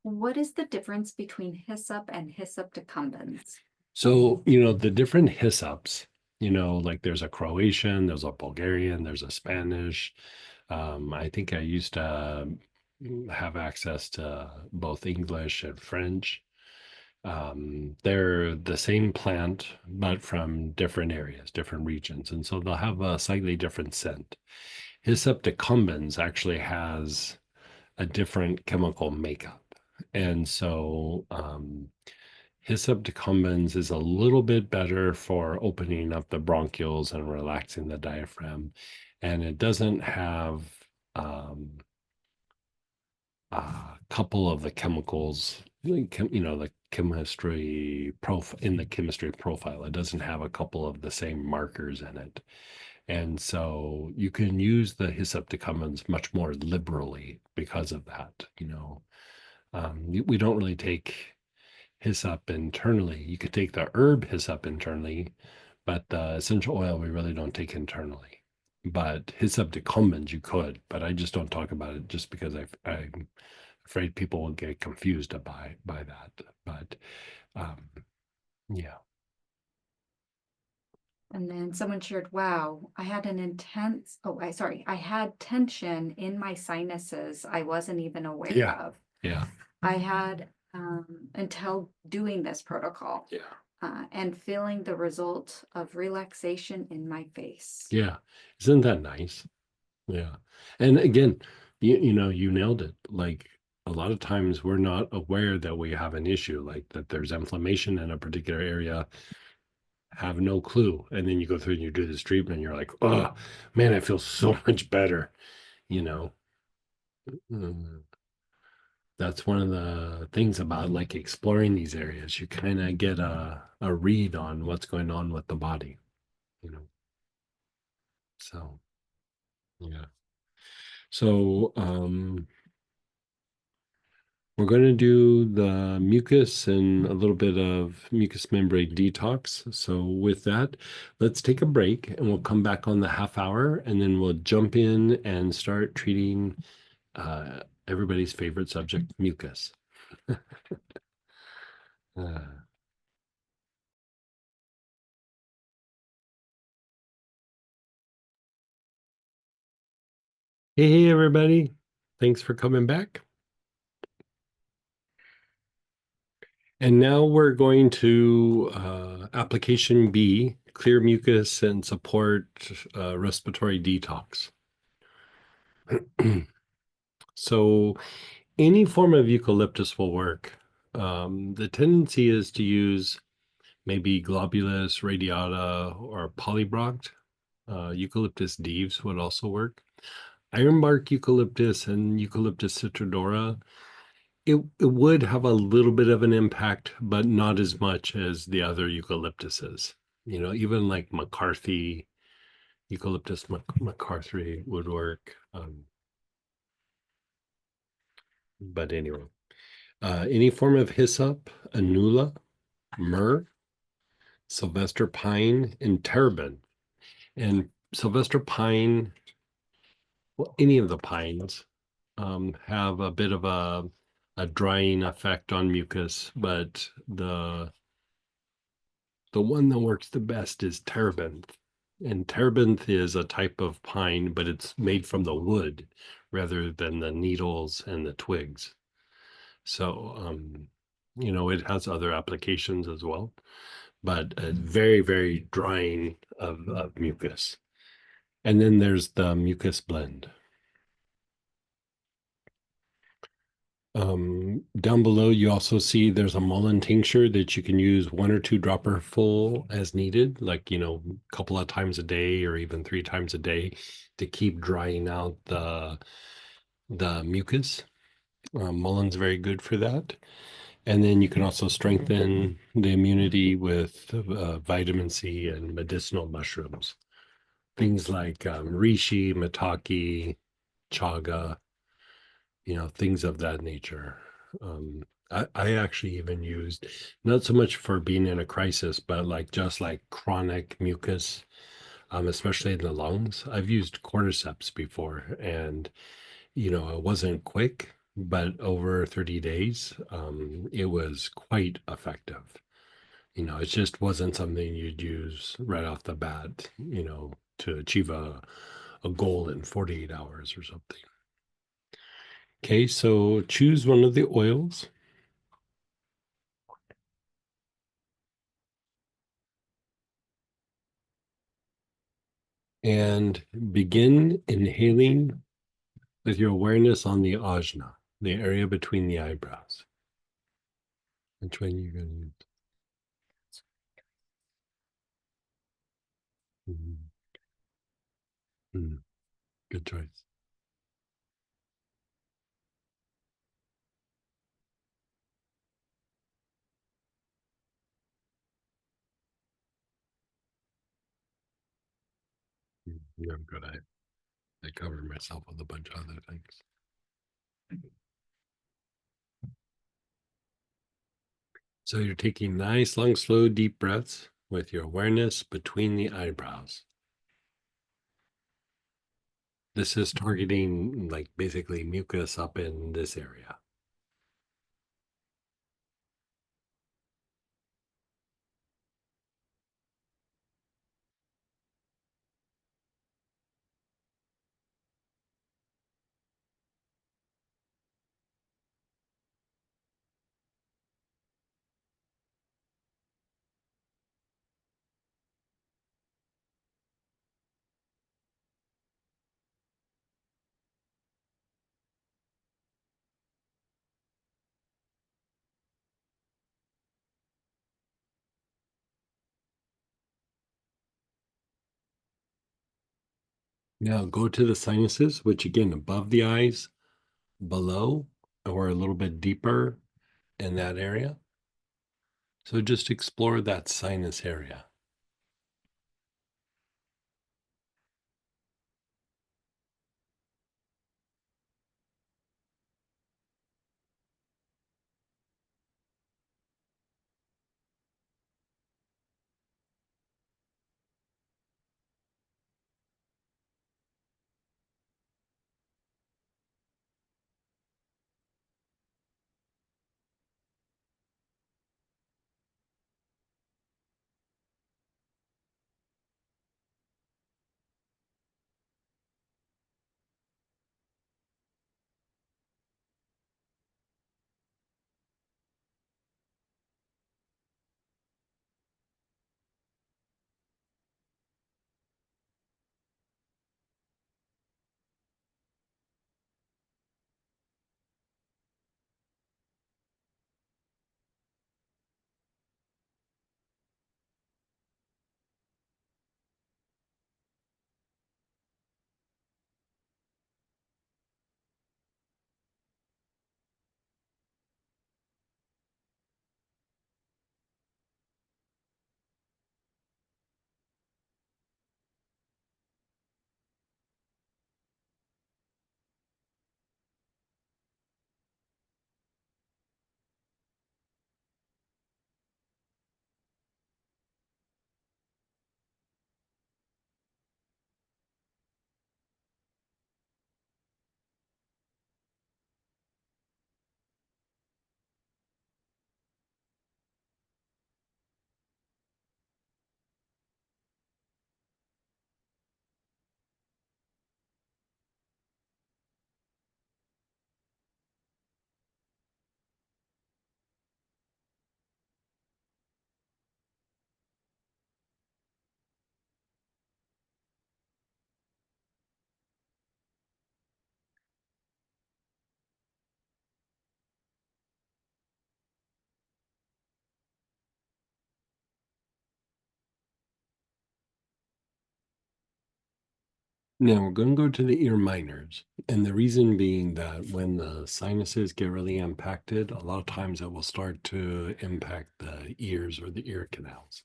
What is the difference between hyssop and hyssop decumbens? So, the different hyssops, like there's a Croatian, there's a Bulgarian, there's a Spanish. I think I used to have access to both English and French. They're the same plant, but from different areas, different regions. And so they'll have a slightly different scent. Hyssop decumbens actually has a different chemical makeup. And so hyssop decumbens is a little bit better for opening up the bronchioles and relaxing the diaphragm. And it doesn't have a couple of the chemicals, the chemistry in the chemistry profile. It doesn't have a couple of the same markers in it. And so you can use the hyssop decumbens much more liberally because of that. We don't really take hyssop internally. You could take the herb hyssop internally, but the essential oil we really don't take internally. But hyssop decumbens you could, but I just don't talk about it just because I'm afraid people will get confused by that. But yeah. And then someone shared, wow, I had I had tension in my sinuses I wasn't even aware Yeah. of. Yeah. I had until doing this protocol. Yeah. And feeling the result of relaxation in my face. Yeah. Isn't that nice? Yeah. And again, you nailed it. Like a lot of times we're not aware that we have an issue, like that there's inflammation in a particular area, have no clue. And then you go through and you do this treatment, you're like, oh man, I feel so much better. Mm. That's one of the things about like exploring these areas. You kind of get a read on what's going on with the body, you know. So yeah. So we're going to do the mucus and a little bit of mucous membrane detox. So with that, let's take a break and we'll come back on the half hour and then we'll jump in and start treating everybody's favorite subject, mucus. Uh, hey, everybody. Thanks for coming back. And now we're going to application B, clear mucus and support respiratory detox. So any form of eucalyptus will work. The tendency is to use maybe globulus radiata or polybroct. Eucalyptus dives would also work. Ironbark eucalyptus and Eucalyptus citrodora, it would have a little bit of an impact, but not as much as the other eucalyptuses. Even like McCarthy, Eucalyptus McCarthy would work. But anyway, any form of hyssop, anula, myrrh, Sylvester pine, and terebinth. And Sylvester pine, well, any of the pines have a bit of a drying effect on mucus, but the one that works the best is terebinth. And terebinth is a type of pine, but it's made from the wood rather than the needles and the twigs. So, it has other applications as well, but a very, very drying of mucus. And then there's the mucus blend. Down below, you also see there's a mullein tincture that you can use 1 or 2 dropper full as needed, like, a couple of times a day or even 3 times a day to keep drying out the mucus. Mullein's very good for that. And then you can also strengthen the immunity with vitamin C and medicinal mushrooms. Things like reishi, maitake, chaga, things of that nature. I actually even used, not so much for being in a crisis, but just like chronic mucus, especially in the lungs. I've used cordyceps before, and it wasn't quick, but over 30 days, it was quite effective. It just wasn't something you'd use right off the bat, to achieve a goal in 48 hours or something. Okay, so choose one of the oils. And begin inhaling with your awareness on the ajna, the area between the eyebrows. Which one are you going to use? Good choice. Yeah, I'm good. I covered myself with a bunch of other things. So you're taking nice, long, slow, deep breaths with your awareness between the eyebrows. This is targeting like basically mucus up in this area. Now go to the sinuses, which again, above the eyes, below, or a little bit deeper in that area. So just explore that sinus area. Now we're going to go to the ear minors. And the reason being that when the sinuses get really impacted, a lot of times it will start to impact the ears or the ear canals.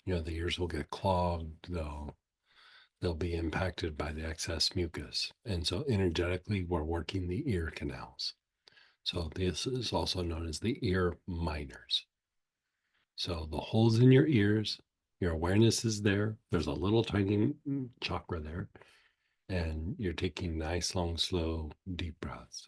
The ears will get clogged, they'll be impacted by the excess mucus. And so energetically, we're working the ear canals. So this is also known as the ear minors. So the holes in your ears, your awareness is there. There's a little tiny chakra there. And you're taking nice, long, slow, deep breaths.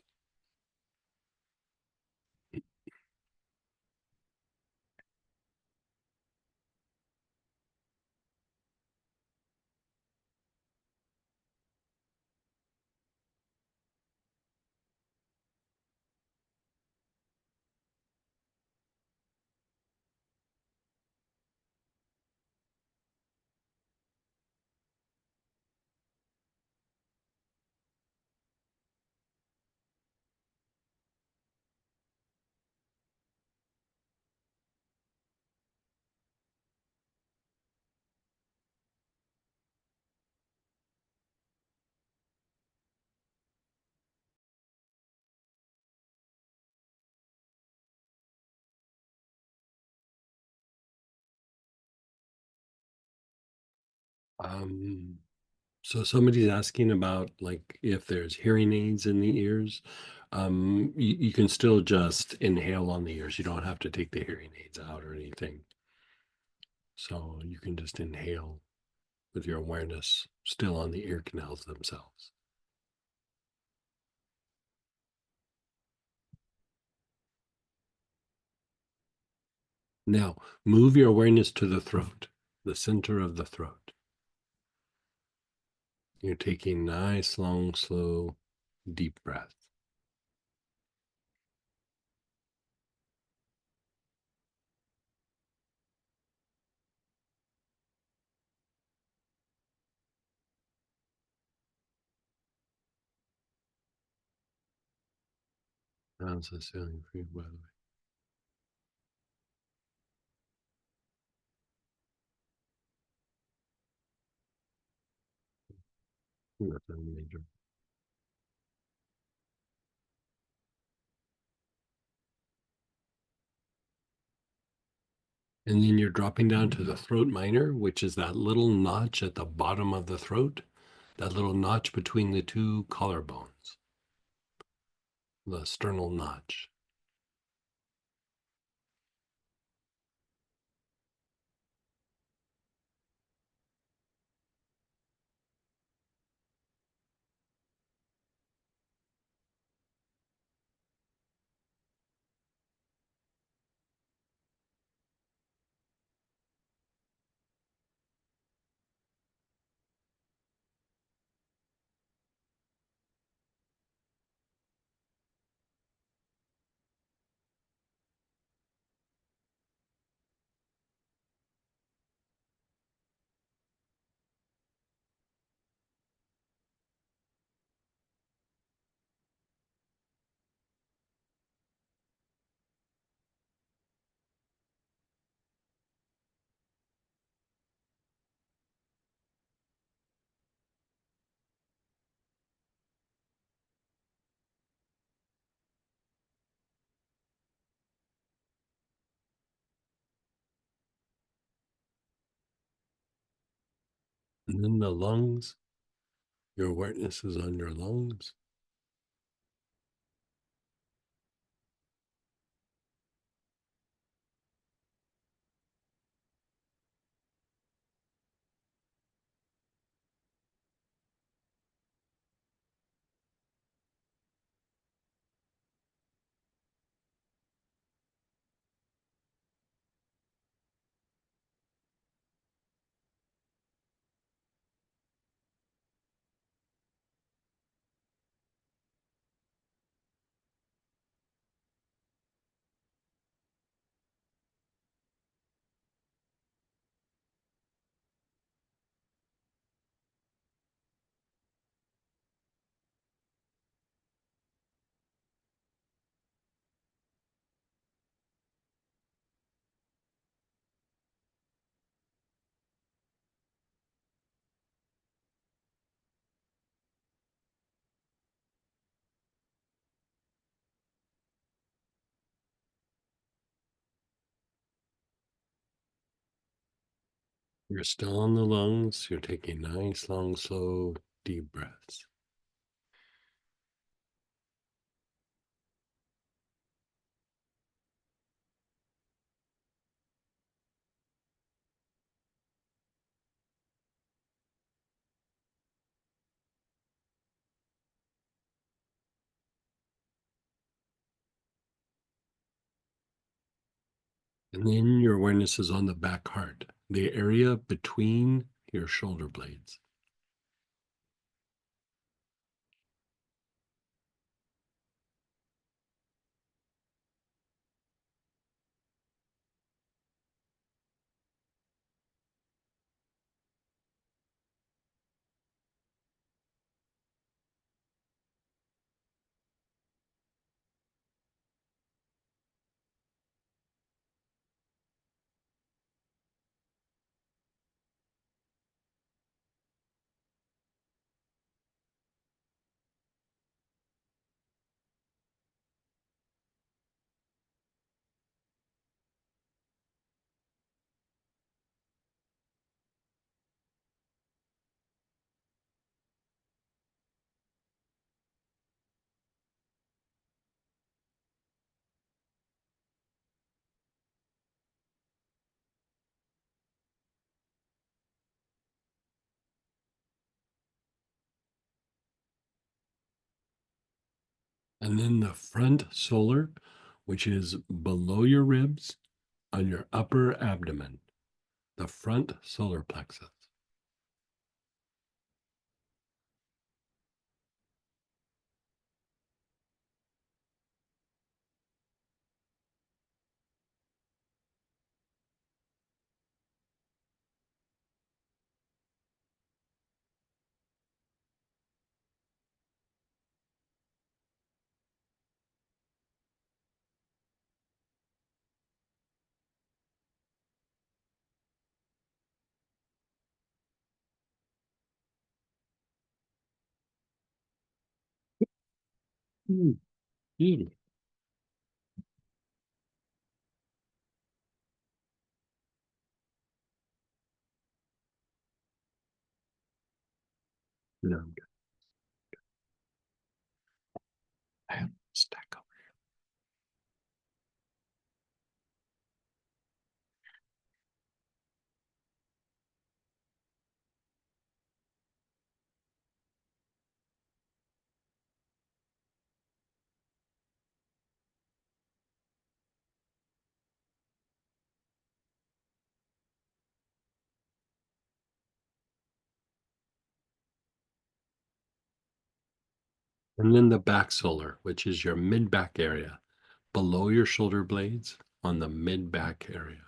Um, so somebody's asking about like if there's hearing aids in the ears. You can still just inhale on the ears. You don't have to take the hearing aids out or anything. So you can just inhale with your awareness still on the ear canals themselves. Now, move your awareness to the throat, the center of the throat. You're taking nice, long, slow, deep breaths. How's this feeling for you, by the way? Nothing major. And then you're dropping down to the throat minor, which is that little notch at the bottom of the throat, that little notch between the two collarbones, the sternal notch. And then the lungs, your awareness is on your lungs. You're still on the lungs. You're taking nice, long, slow, deep breaths. And then your awareness is on the back heart, the area between your shoulder blades. And then the front solar, which is below your ribs on your upper abdomen, the front solar plexus. Excuse me. No, I'm good. I have a stack over here. And then the back solar, which is your mid back area, below your shoulder blades on the mid back area.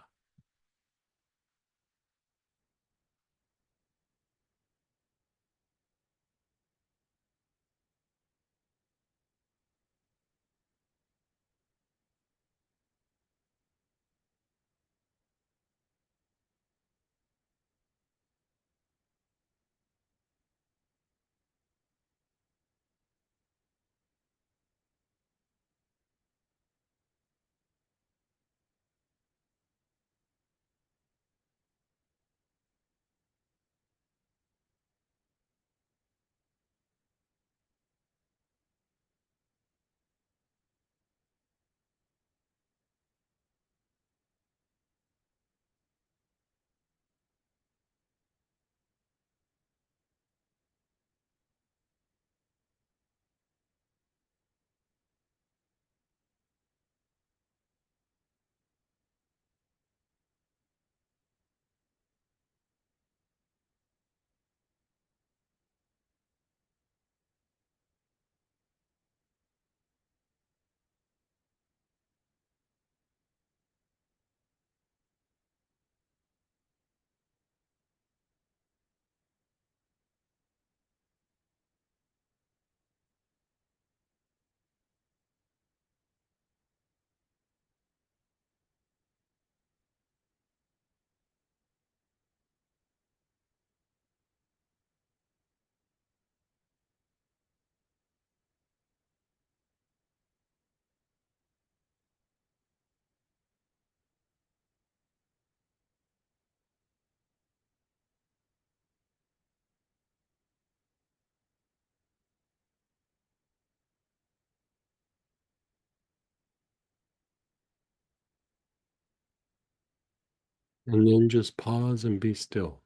And then just pause and be still.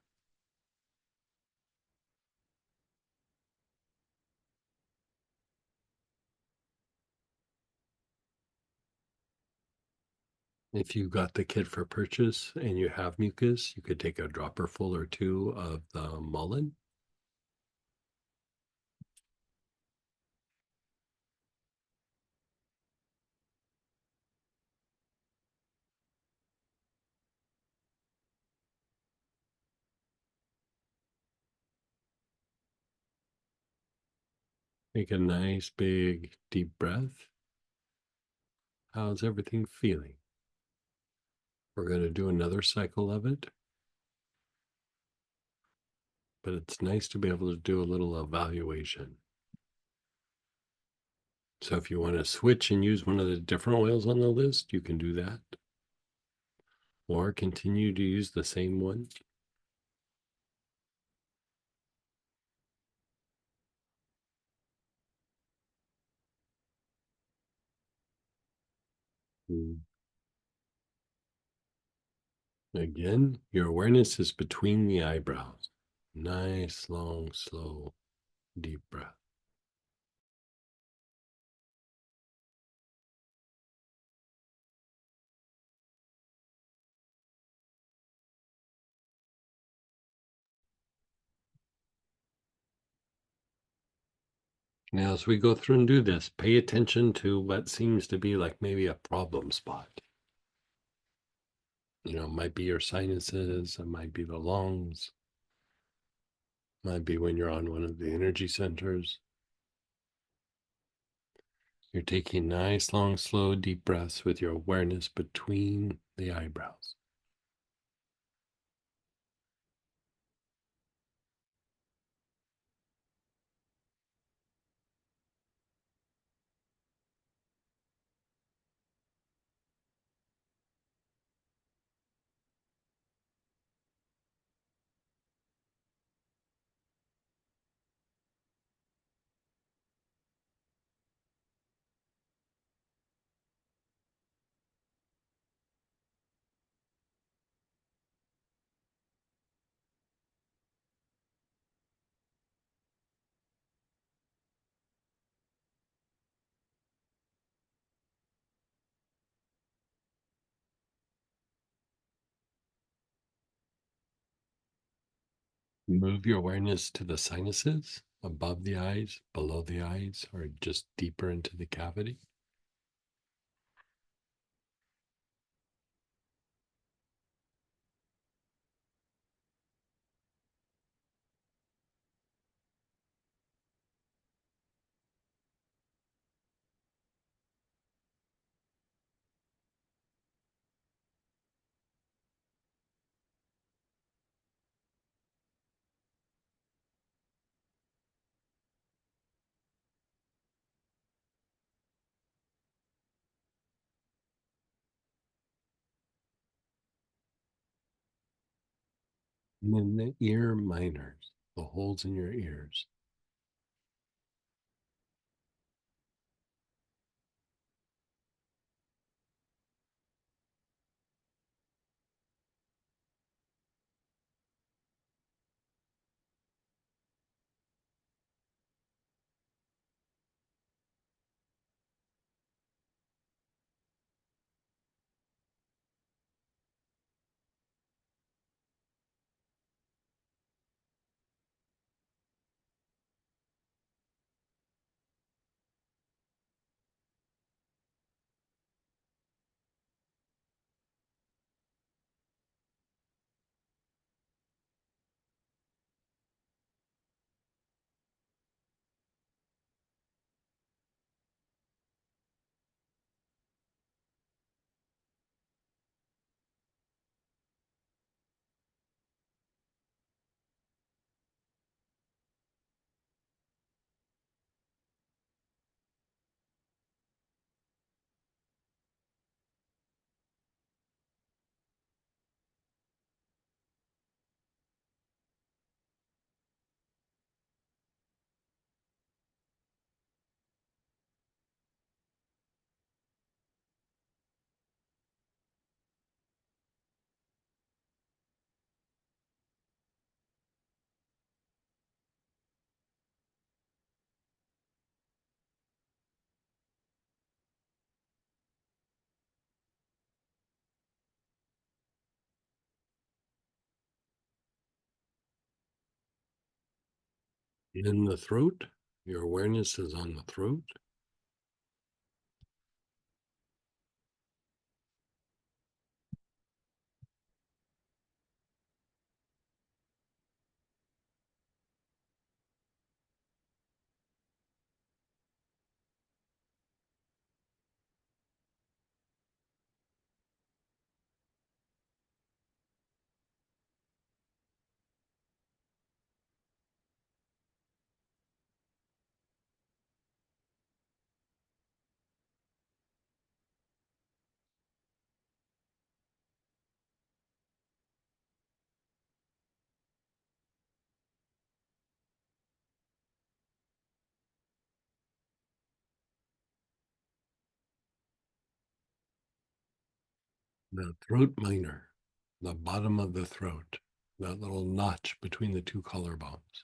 If you got the kit for purchase and you have mucus, you could take a dropper full or two of the mullein. Take a nice big deep breath. How's everything feeling? We're going to do another cycle of it. But it's nice to be able to do a little evaluation. So if you want to switch and use one of the different oils on the list, you can do that. Or continue to use the same one. Again, your awareness is between the eyebrows. Nice, long, slow, deep breath. Now, as we go through and do this, pay attention to what seems to be like maybe a problem spot. You know, it might be your sinuses, it might be the lungs, might be when you're on one of the energy centers. You're taking nice, long, slow, deep breaths with your awareness between the eyebrows. Move your awareness to the sinuses, above the eyes, below the eyes, or just deeper into the cavity. And then the ear minors, the holes in your ears. In the throat, your awareness is on the throat. The throat minor, the bottom of the throat, that little notch between the two collarbones.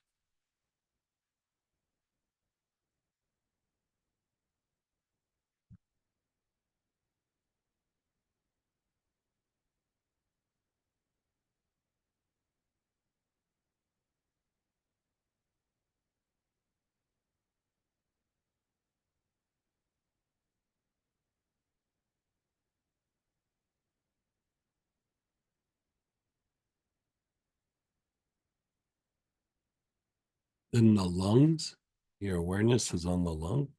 In the lungs, your awareness is on the lung.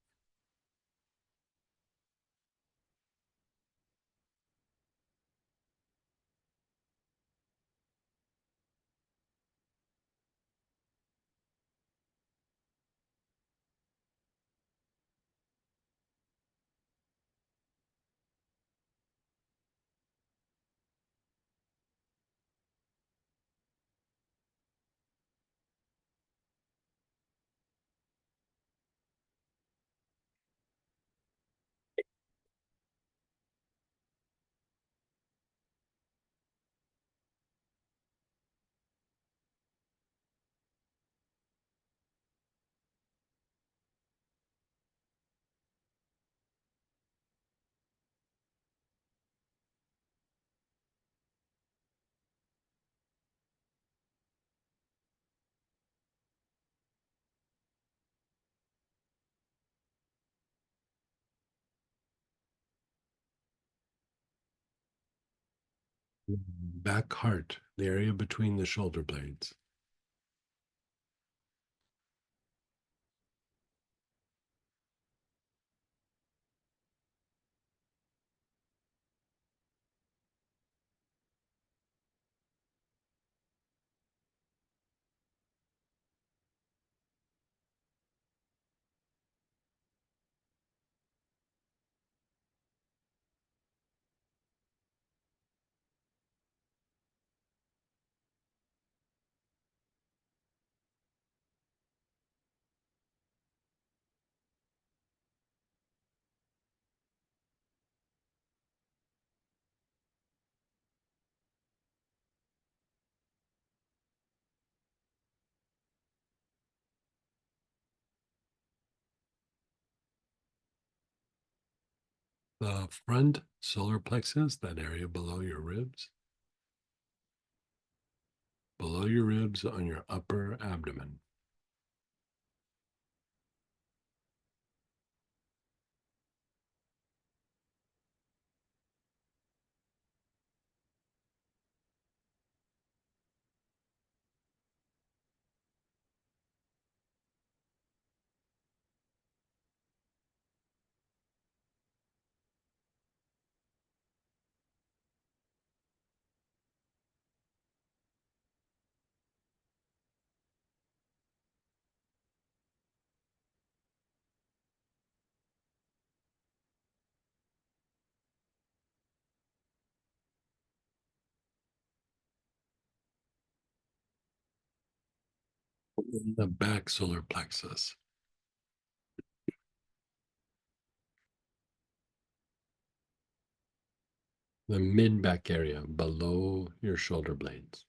Back heart, the area between the shoulder blades. The front solar plexus, that area below your ribs. Below your ribs on your upper abdomen. In the back solar plexus. The mid back area below your shoulder blades.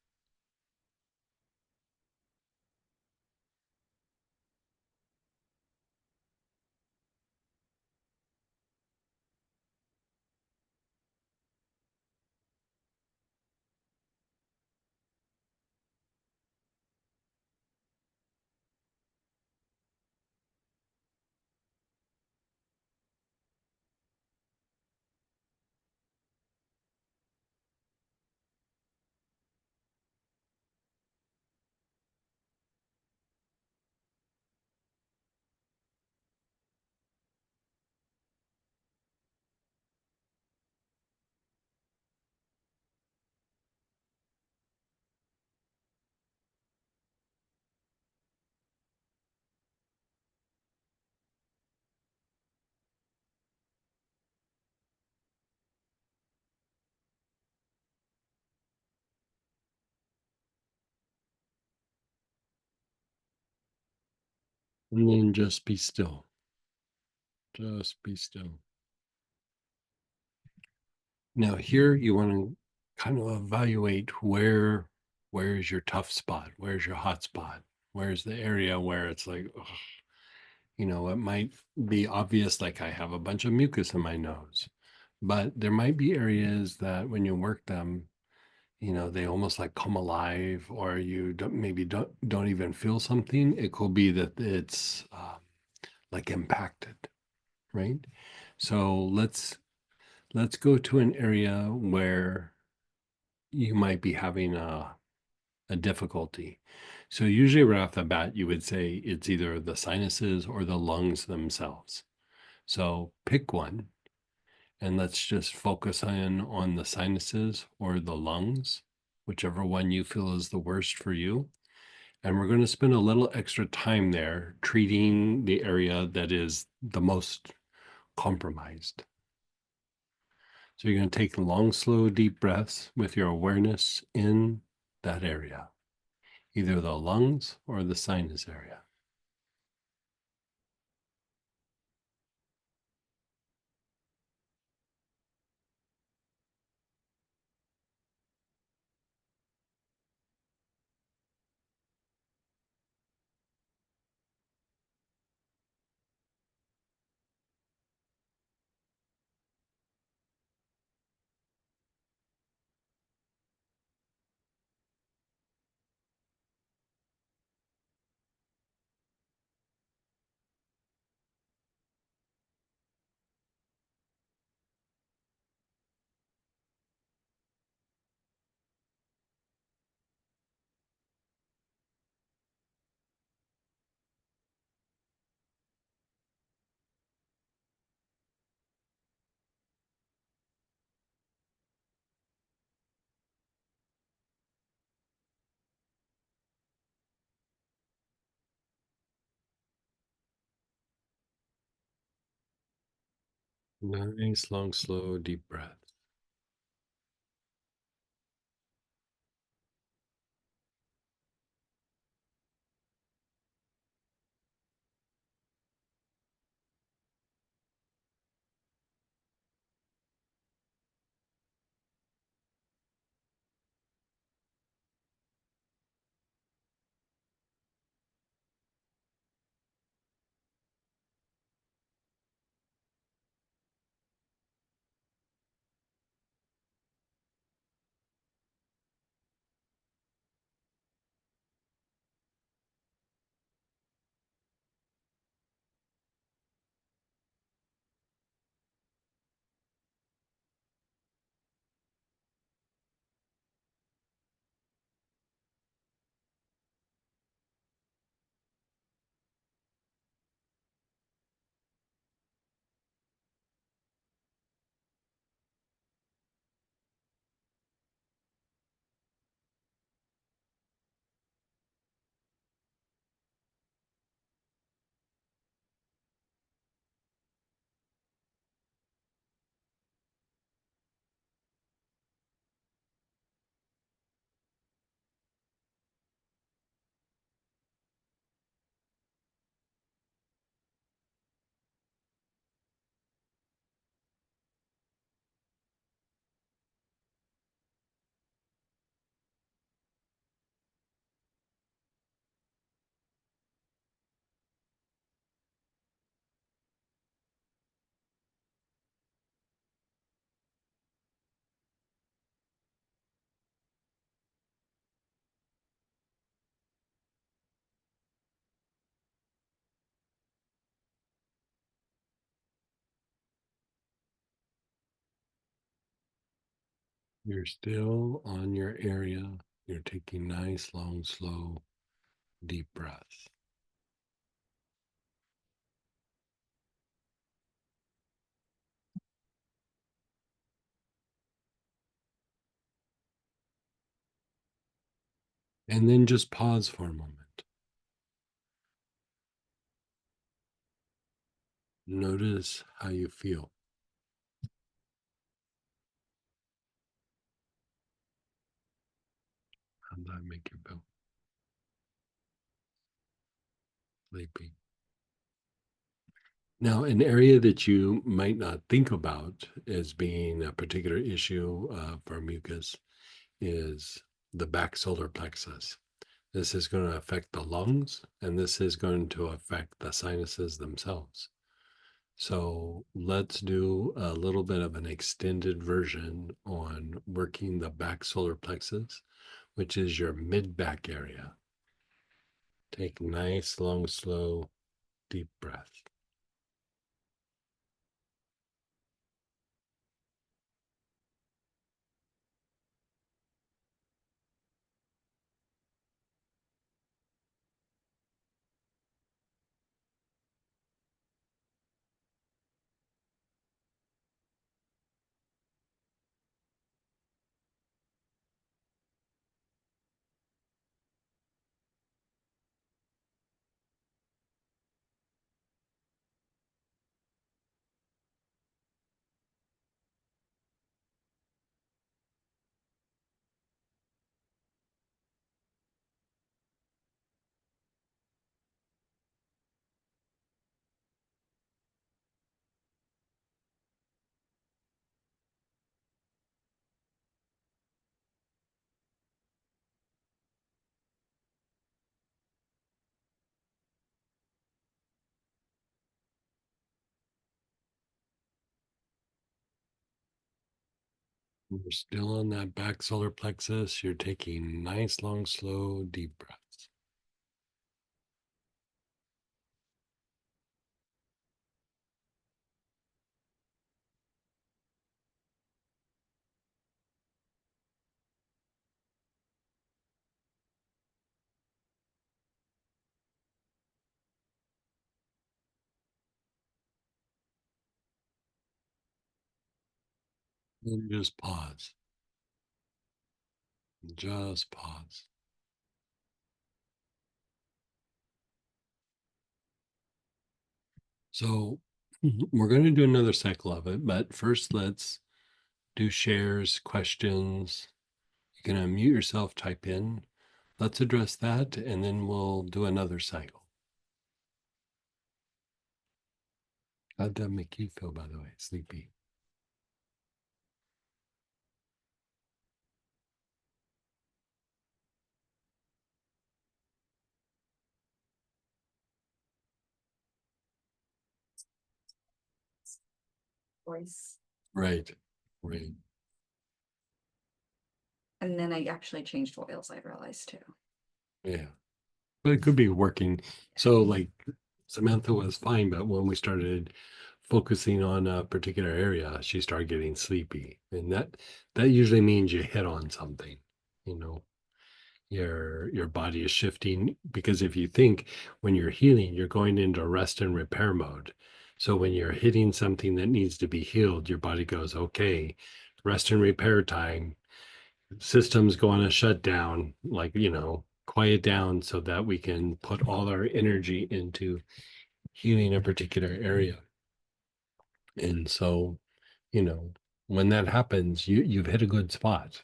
And then just be still. Just be still. Now here you want to kind of evaluate where is your tough spot? Where's your hot spot? Where's the area where it's like, ugh, it might be obvious, like I have a bunch of mucus in my nose, but there might be areas that when you work them, they almost like come alive, or you don't even feel something. It could be that it's like impacted, right? So let's go to an area where you might be having a difficulty. So usually right off the bat, you would say it's either the sinuses or the lungs themselves. So pick one and let's just focus in on the sinuses or the lungs, whichever one you feel is the worst for you. And we're going to spend a little extra time there treating the area that is the most compromised. So you're going to take long, slow, deep breaths with your awareness in that area, either the lungs or the sinus area. Nice, long, slow, deep breath. You're still on your area. You're taking nice, long, slow, deep breaths. And then just pause for a moment. Notice how you feel. How does that make you feel? Sleepy. Now, an area that you might not think about as being a particular issue for mucus is the back solar plexus. This is going to affect the lungs, and this is going to affect the sinuses themselves. So let's do a little bit of an extended version on working the back solar plexus, which is your mid back area. Take nice, long, slow, deep breath. We're still on that back solar plexus. You're taking nice, long, slow, deep breaths. And just pause. Just pause. So we're going to do another cycle of it, but first let's do shares, questions. You can unmute yourself, type in. Let's address that, and then we'll do another cycle. How'd that make you feel, by the way? Sleepy? Voice. Right. Right. And then I actually changed oils, I realized too. Yeah. But it could be working. So like Samantha was fine, but when we started focusing on a particular area, she started getting sleepy. And that usually means you hit on something, you know. Your body is shifting, because if you think when you're healing, you're going into rest and repair mode. So when you're hitting something that needs to be healed, your body goes, okay, rest and repair time. Systems go on a shutdown, like, quiet down so that we can put all our energy into healing a particular area. And so, when that happens, you've hit a good spot.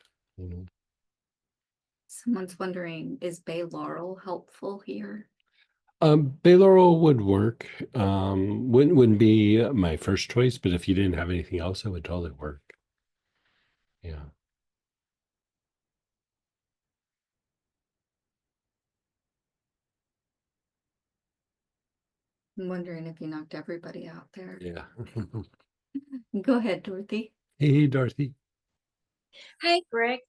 Someone's wondering, is bay laurel helpful here? Bay laurel would work. Wouldn't be my first choice, but if you didn't have anything else, it would totally work. Yeah. I'm wondering if you knocked everybody out there. Yeah. Go ahead, Dorothy. Hey, Dorothy. Hey, Greg.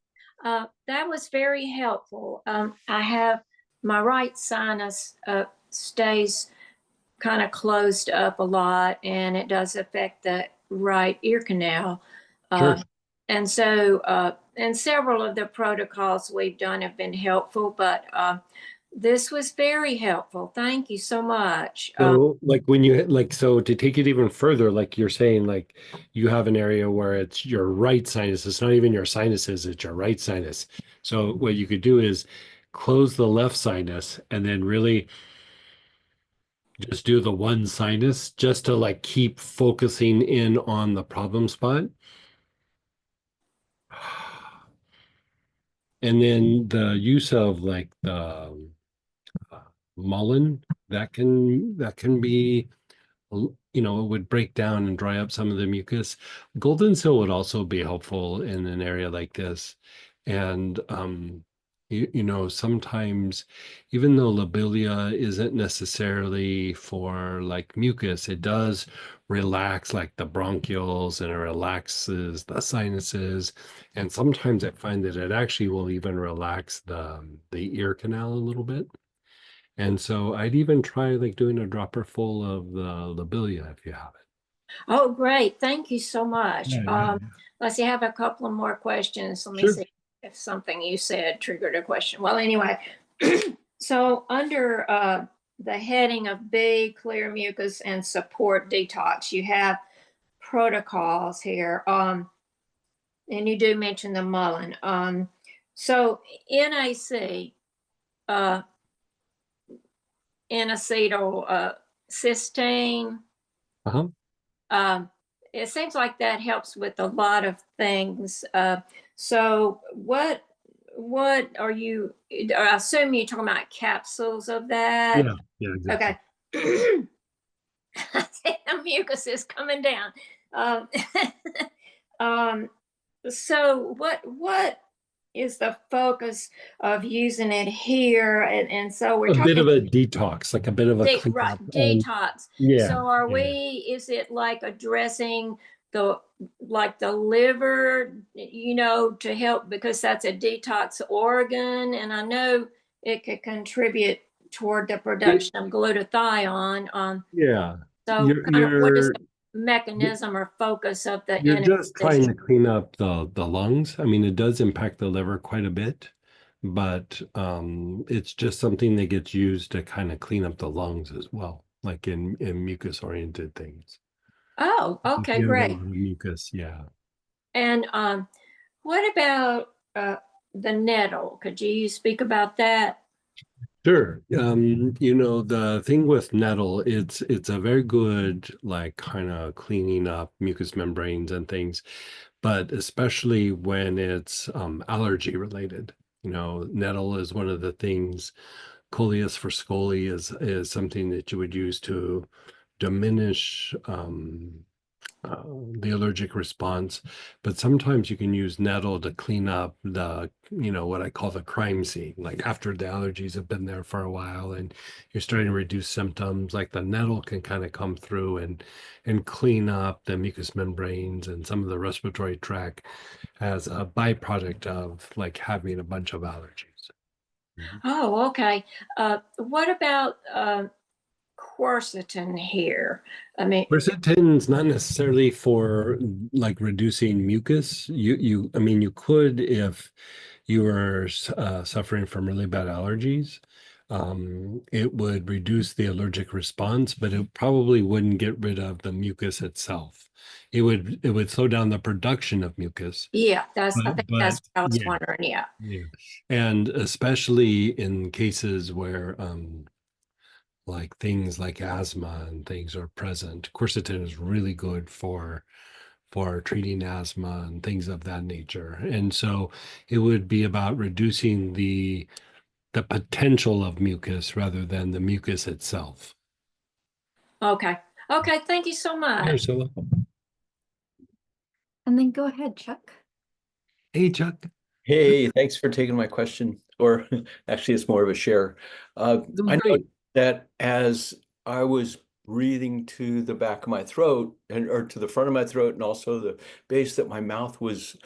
That was very helpful. I have my right sinus stays kind of closed up a lot, and it does affect the right ear canal. Sure. And so, and several of the protocols we've done have been helpful, but this was very helpful. Thank you so much. So like when you so to take it even further, like you're saying, like you have an area where it's your right sinus, it's not even your sinuses, it's your right sinus. So what you could do is close the left sinus and then really just do the one sinus, just to like keep focusing in on the problem spot. And then the use of like the mullein, that can be, it would break down and dry up some of the mucus. Golden seal would also be helpful in an area like this. And sometimes even though lobelia isn't necessarily for like mucus, it does relax like the bronchioles, and it relaxes the sinuses. And sometimes I find that it actually will even relax the ear canal a little bit. And so I'd even try like doing a dropper full of the lobelia if you have it. Oh, great. Thank you so much. Yeah. Let's see, I have a couple of more questions. Let me Sure. see if something you said triggered a question. Well, anyway, so under the heading of B, clear mucus and support detox, you have protocols here. And you do mention the mullein. So NAC, N-acetyl cysteine, Uh-huh. it seems like that helps with a lot of things. So what are you, I assume you're talking about capsules of that? Yeah, exactly. Okay. The mucus is coming down. So what is the focus of using it here? And so we're A bit talking of a detox, like a bit of a right, cleanup. detox. Yeah. So are yeah. is it like addressing the like the liver, to help because that's a detox organ, and I know it could contribute toward the production of glutathione. Yeah, So you're kind of what is you're the mechanism or focus of the you're just trying inhibition? to clean up the lungs. I mean, it does impact the liver quite a bit, but it's just something that gets used to kind of clean up the lungs as well, like in mucus oriented things. Oh, If okay, you have a great. lot of mucus, yeah. And what about the nettle? Could you speak about that? Sure. The thing with nettle, it's a very good like kind of cleaning up mucous membranes and things, but especially when it's allergy related. Nettle is one of the things. Coleus for scoli is something that you would use to diminish the allergic response. But sometimes you can use nettle to clean up what I call the crime scene. Like after the allergies have been there for a while and you're starting to reduce symptoms, like the nettle can kind of come through and clean up the mucous membranes and some of the respiratory tract as a byproduct of like having a bunch of allergies. Mhm. Oh, okay. What about quercetin here? I mean, Quercetin's not necessarily for like reducing mucus. I mean, you could if you were suffering from really bad allergies. It would reduce the allergic response, but it probably wouldn't get rid of the mucus itself. It would slow down the production of mucus, yeah, I think but that's what I was yeah, wondering. Yeah. yeah, and especially in cases where like things like asthma and things are present. Quercetin is really good for treating asthma and things of that nature. And so it would be about reducing the potential of mucus rather than the mucus itself. Okay. Okay. Thank you so You're much. so welcome. And then go ahead, Chuck. Hey, Chuck. Hey, thanks for taking my question. Or actually, it's more of a share. That was I know great. that as I was breathing to the back of my throat or to the front of my throat and also the base that my mouth was,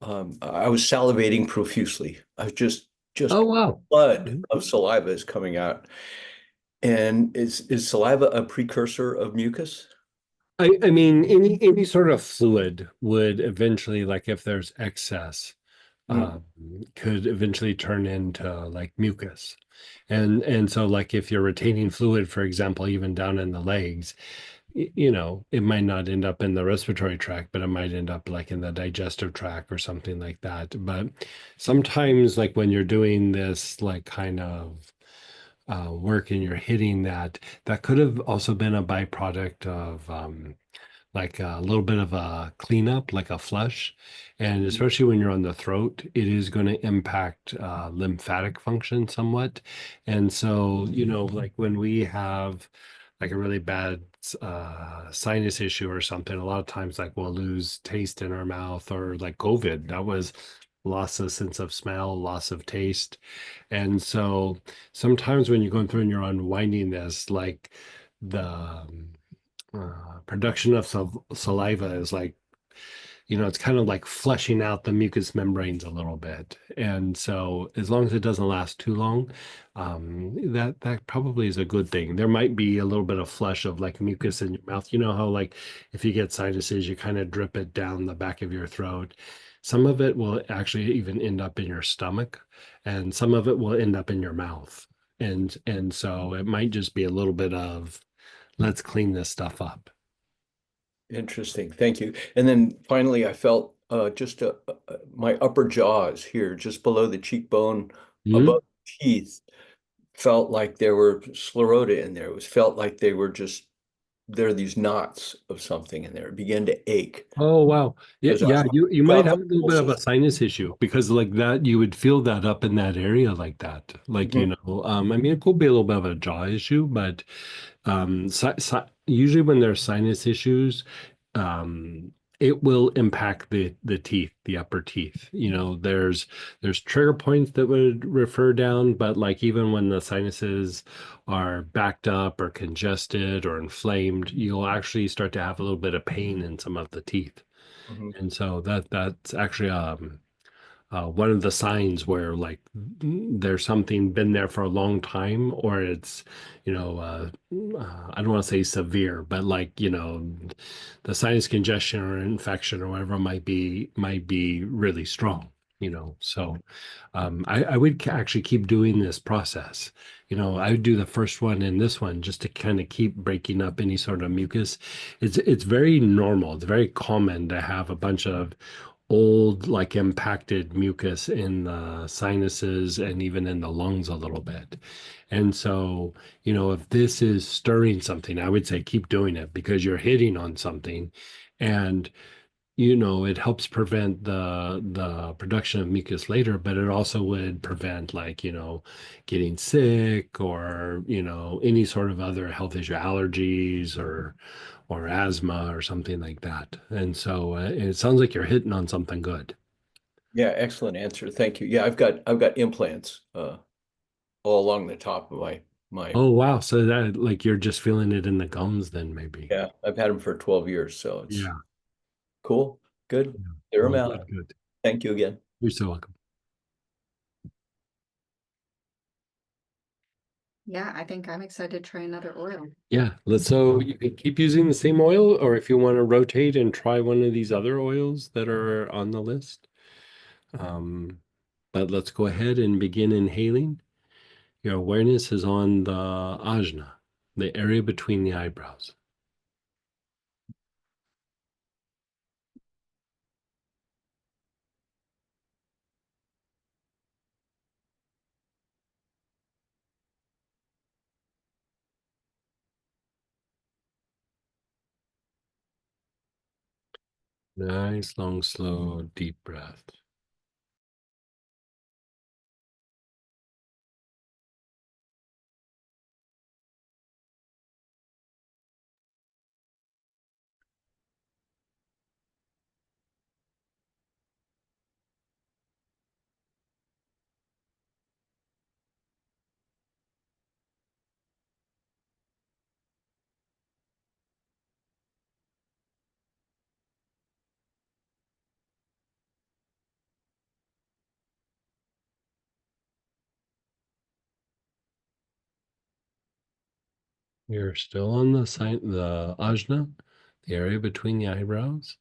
I was salivating profusely. I was just Oh, wow. flood of saliva is coming out. And is saliva a precursor of mucus? I mean, any sort of fluid would eventually, like if there's excess, Mm. um, could eventually turn into like mucus. And so like if you're retaining fluid, for example, even down in the legs, it might not end up in the respiratory tract, but it might end up like in the digestive tract or something like that. But sometimes like when you're doing this like kind of work and you're hitting that could have also been a byproduct of like a little bit of a cleanup, like a flush. And especially when you're on the throat, it is going to impact lymphatic function somewhat. And so, like when we have like a really bad sinus issue or something, a lot of times like we'll lose taste in our mouth or like COVID, that was loss of sense of smell, loss of taste. And so sometimes when you're going through and you're unwinding this, like the production of saliva is like, it's kind of like flushing out the mucous membranes a little bit. And so as long as it doesn't last too long, that probably is a good thing. There might be a little bit of flush of like mucus in your mouth. You know how like if you get sinuses, you kind of drip it down the back of your throat. Some of it will actually even end up in your stomach, and some of it will end up in your mouth. And so it might just be a little bit of let's clean this stuff up. Interesting. Thank you. And then finally, I felt just my upper jaws here, just below the cheekbone, Mhm. above the teeth, felt like there were sclerotia in there. It was felt like there are these knots of something in there. It began to ache. Oh wow. Yeah, Because I yeah, you might got have a little bit of a pulses. sinus issue because like that you would feel that up in that area like that. Like, Mhm. I mean it could be a little bit of a jaw issue, but usually when there's sinus issues, um it will impact the teeth, the upper teeth. There's trigger points that would refer down, but like even when the sinuses are backed up or congested or inflamed, you'll actually start to have a little bit of pain in some of the teeth. Mhm. And so that's actually one of the signs where like there's something been there for a long time, or it's, I don't want to say severe, but like, the sinus congestion or infection or whatever might be really strong, So I would actually keep doing this process. I would do the first one and this one just to kind of keep breaking up any sort of mucus. It's very normal. It's very common to have a bunch of old, like impacted mucus in the sinuses and even in the lungs a little bit. And so, if this is stirring something, I would say keep doing it because you're hitting on something. And it helps prevent the production of mucus later, but it also would prevent like, getting sick or, any sort of other health issue, allergies or asthma or something like that. And so it sounds like you're hitting on something good. Yeah, excellent answer. Thank you. Yeah, I've got implants all along the top of my Oh, wow. So that like you're just feeling it in the gums then maybe. yeah, I've had them for 12 years, so it's Yeah. cool. Good. Yeah. Clear them Oh, out. good, good. Thank you again. You're so welcome. Yeah, I think I'm excited to try another oil. Yeah. So you can keep using the same oil, or if you want to rotate and try one of these other oils that are on the list. Um, but let's go ahead and begin inhaling. Your awareness is on the ajna, the area between the eyebrows. Nice, long, slow, deep breath. You're still on the ajna, the area between the eyebrows.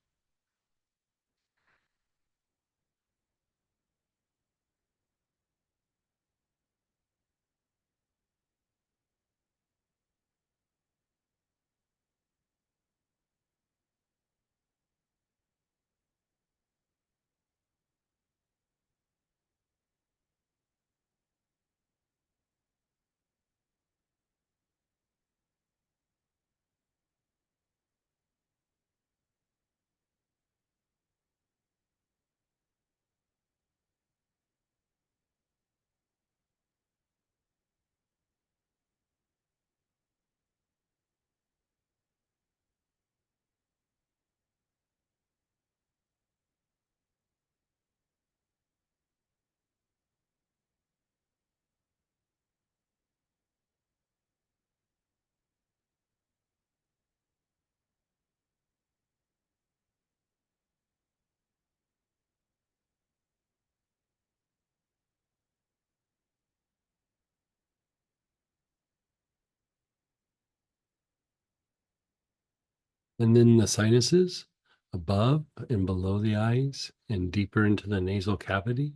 And then the sinuses above and below the eyes and deeper into the nasal cavity.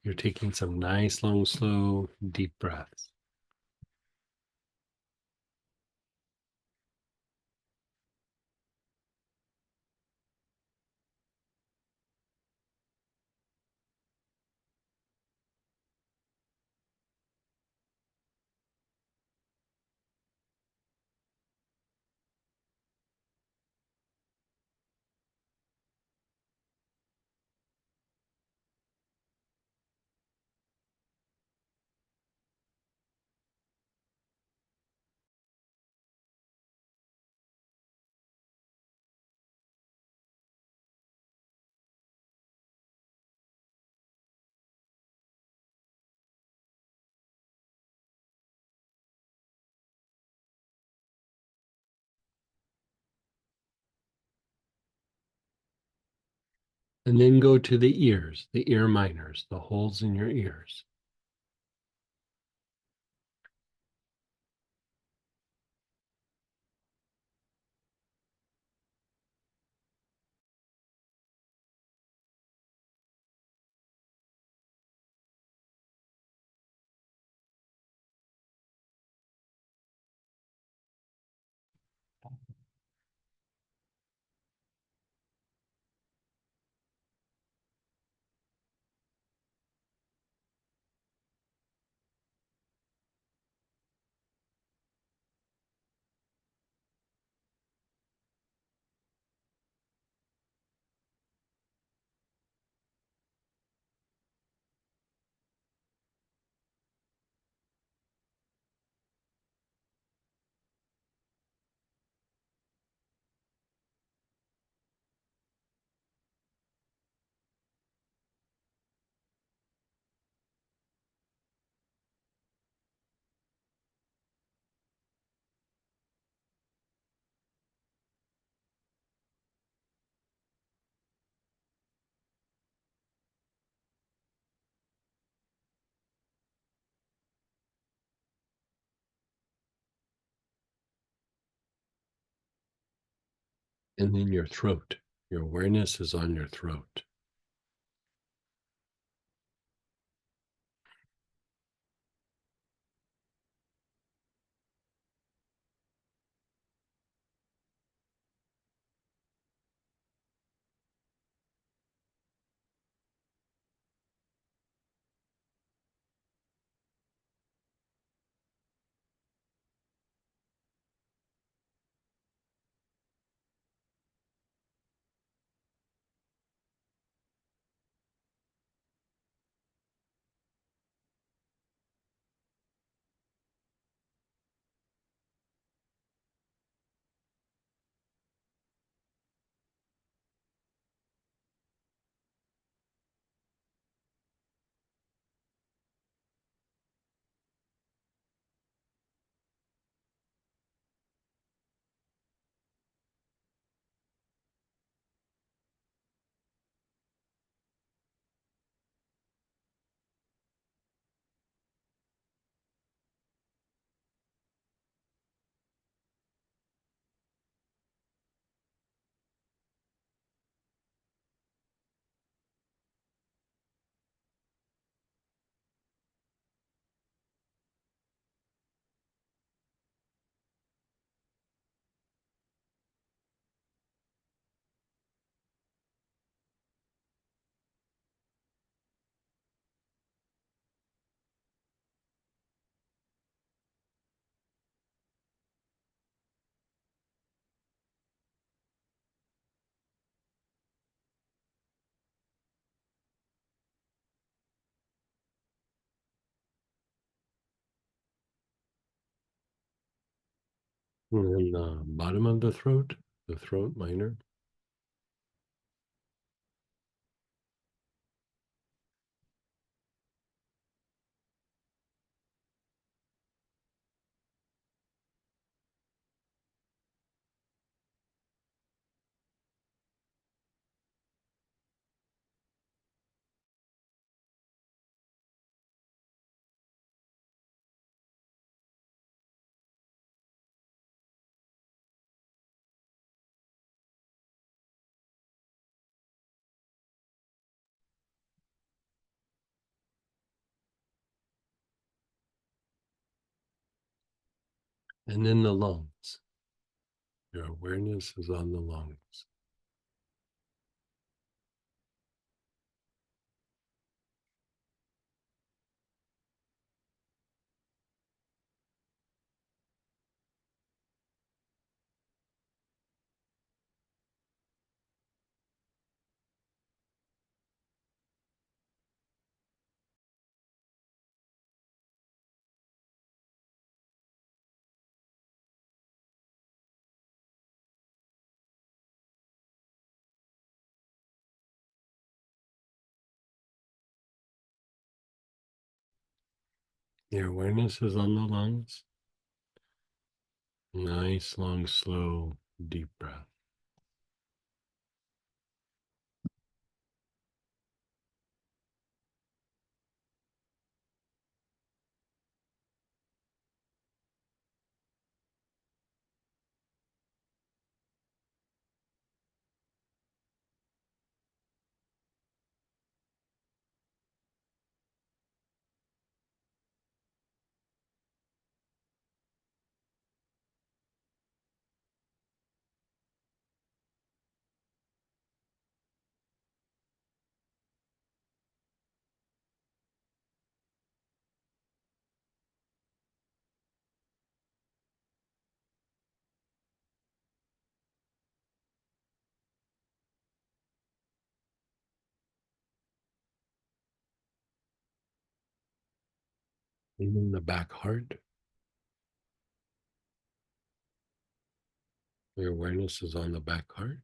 You're taking some nice, long, slow, deep breaths. And then go to the ears, the ear minors, the holes in your ears. And then your throat. Your awareness is on your throat. And then the bottom of the throat minor. And then the lungs. Your awareness is on the lungs. Your awareness is on the lungs. Nice, long, slow, deep breath. Even the back heart. Your awareness is on the back heart.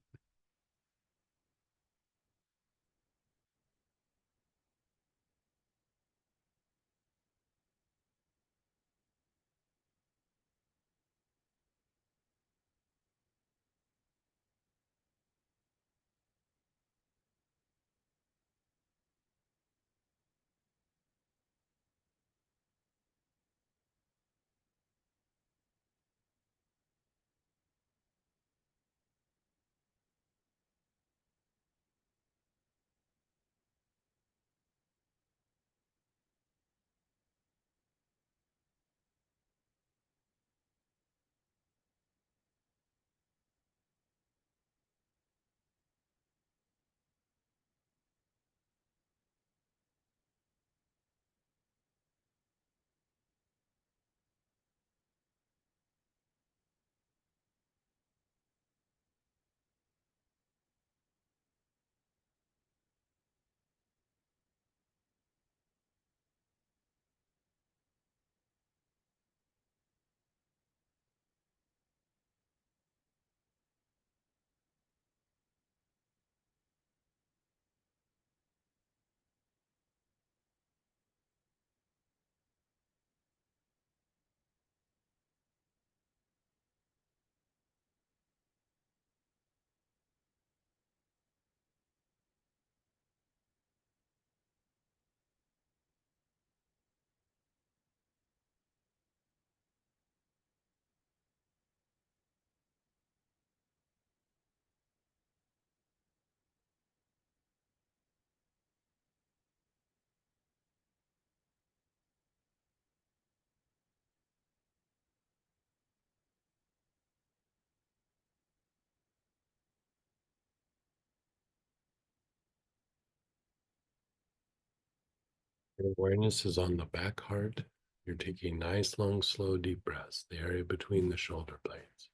Your awareness is on the back heart. You're taking nice, long, slow, deep breaths, the area between the shoulder blades.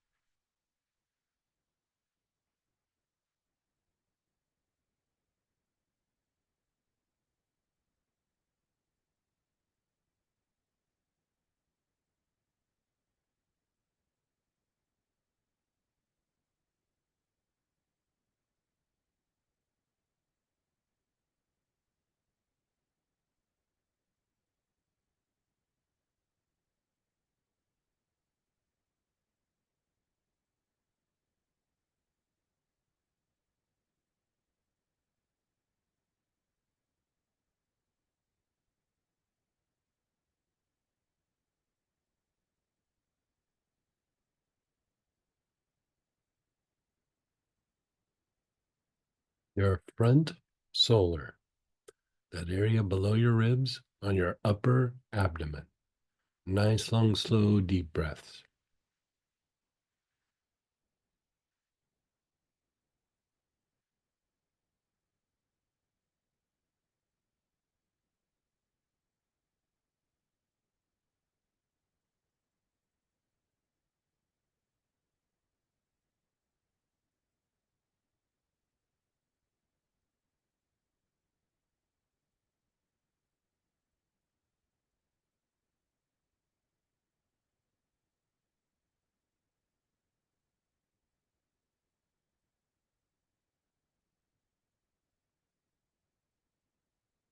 Your front solar, that area below your ribs on your upper abdomen. Nice, long, slow, deep breaths.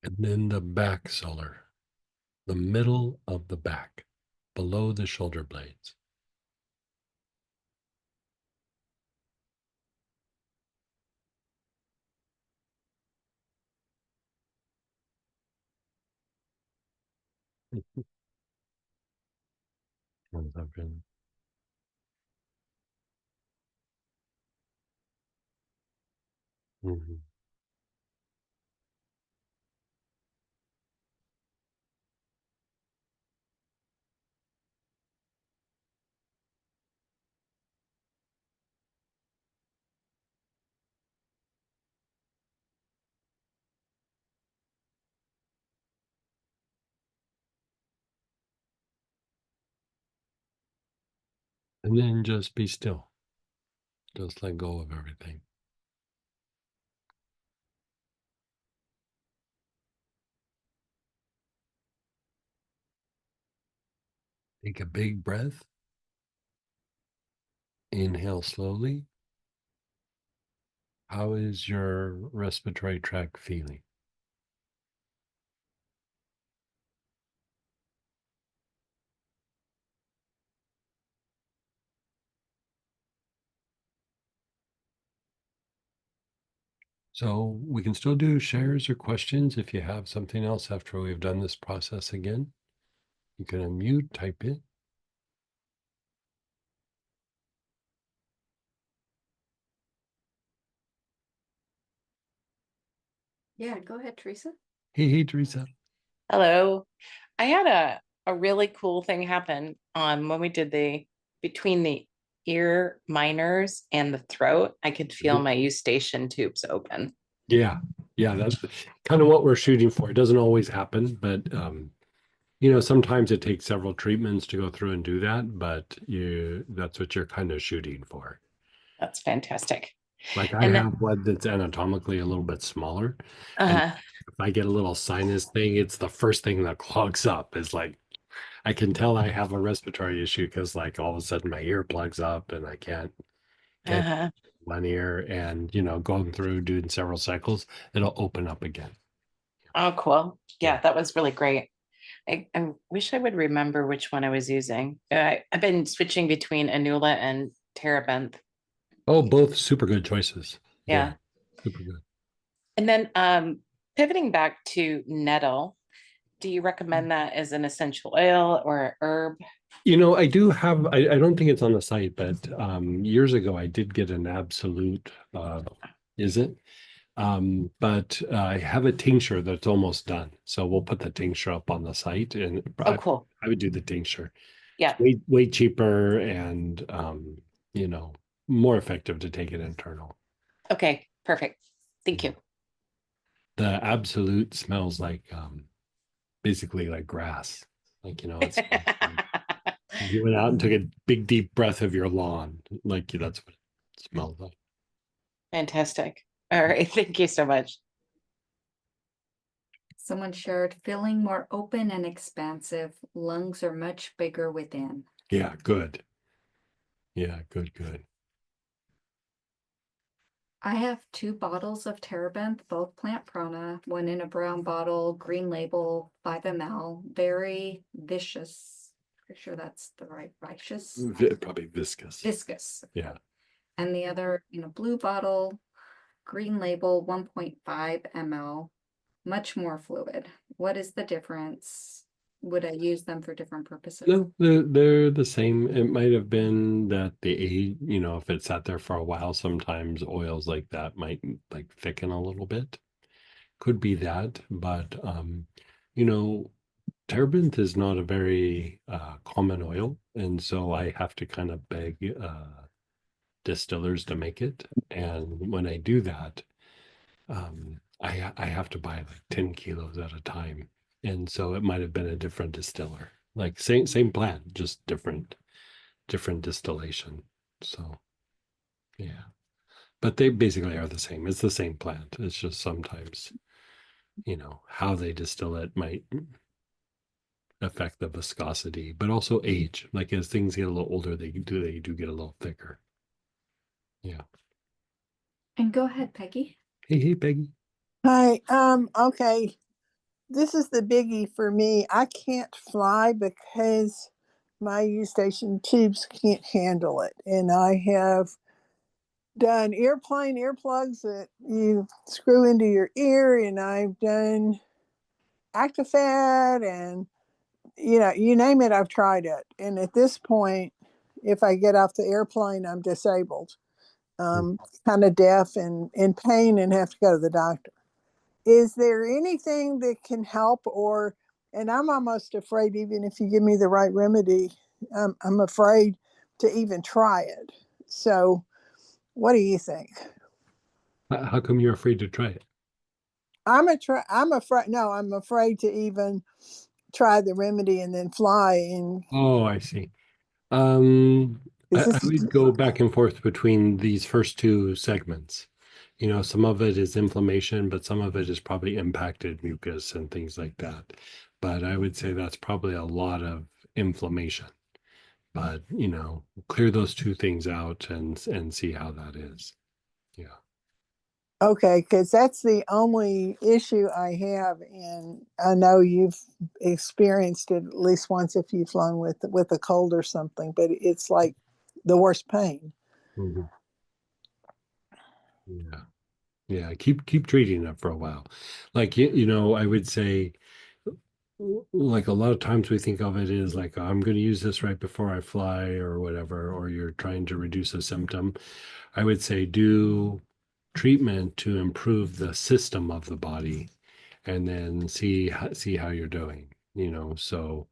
And then the back solar, the middle of the back, below the shoulder blades. Comes up in. Mhm. And then just be still. Just let go of everything. Take a big breath. Inhale slowly. How is your respiratory tract feeling? So we can still do shares or questions if you have something else after we've done this process again. You can unmute, type it. Yeah, go ahead, Teresa. Hey, Teresa. Hello. I had a really cool thing happen when we did the between the ear minors and the throat. I could feel my eustachian tubes open. Yeah, that's kind of what we're shooting for. It doesn't always happen, but you know, sometimes it takes several treatments to go through and do that, but that's what you're kind of shooting for. That's fantastic. Like I And have one that's anatomically a little bit smaller. And if I get a little sinus thing, it's the first thing that clogs up. Is like I can tell I have a respiratory issue because like all of a sudden my ear plugs up and I can't get one ear, and you know, going through doing several cycles, it'll open up again. oh, cool. Yeah. Yeah, that was really great. I wish I would remember which one I was using. I've been switching between Anula and Terebinth. Oh, both super good choices. Yeah. Super good. And then pivoting back to nettle, do you recommend that as an essential oil or a herb? You know, I do have, I don't think it's on the site, but years ago I did get an absolute, is it? But I have a tincture that's almost done. So we'll put the tincture up on the site, and Oh, cool. I would do the tincture. Yeah. It's way cheaper and, you know, more effective to take it internal. Okay, perfect. Thank you. The absolute smells like basically like grass. Like, you know, it's you went out and took a big deep breath of your lawn. Like that's what it smells like. Fantastic. All right. Thank you so much. Someone shared, feeling more open and expansive. Lungs are much bigger within. Yeah, good. Yeah, good. I have 2 bottles of Terebinth, both plant prana, one in a brown bottle, green label, 5 ml, very vicious. Pretty sure that's the right, righteous. Probably viscous. Viscous. Yeah. And the other in a blue bottle, green label, 1.5 ml, much more fluid. What is the difference? Would I use them for different purposes? No, they're the same. It might have been that the age, you know, if it sat there for a while, sometimes oils like that might like thicken a little bit. Could be that, but you know, terebinth is not a very common oil, and so I have to kind of beg distillers to make it. And when I do that, I have to buy like 10 kilos at a time. And so it might have been a different distiller. Like same plant, just different distillation. So yeah. But they basically are the same. It's the same plant. It's just sometimes, you know, how they distill it might affect the viscosity, but also age. Like as things get a little older, they do get a little thicker. Yeah. And go ahead, Peggy. Hey, Peggy. Hi, okay. This is the biggie for me. I can't fly because my eustachian tubes can't handle it. And I have done airplane earplugs that you screw into your ear, and I've done Actifed, and you know, you name it, I've tried it. And at this point, if I get off the airplane, I'm disabled, kind of deaf and in pain and have to go to the doctor. Is there anything that can help, or, and I'm almost afraid, even if you give me the right remedy, I'm afraid to even try it. So what do you think? How come you're afraid to try it? I'm afraid, no, I'm afraid to even try the remedy and then fly. And Oh, I see. I this would go back and forth between these first two segments. You know, some of it is inflammation, but some of it is probably impacted mucus and things like that. But I would say that's probably a lot of inflammation. But, you know, clear those two things out and see how that is. Yeah. Okay, because that's the only issue I have, and I know you've experienced it at least once if you've flown with a cold or something, but it's like the worst pain. Mhm. Yeah. Yeah. Keep treating it for a while. Like, you know, I would say, like a lot of times we think of it as like, I'm going to use this right before I fly or whatever, or you're trying to reduce a symptom. I would say do treatment to improve the system of the body and then see how you're doing, you know. So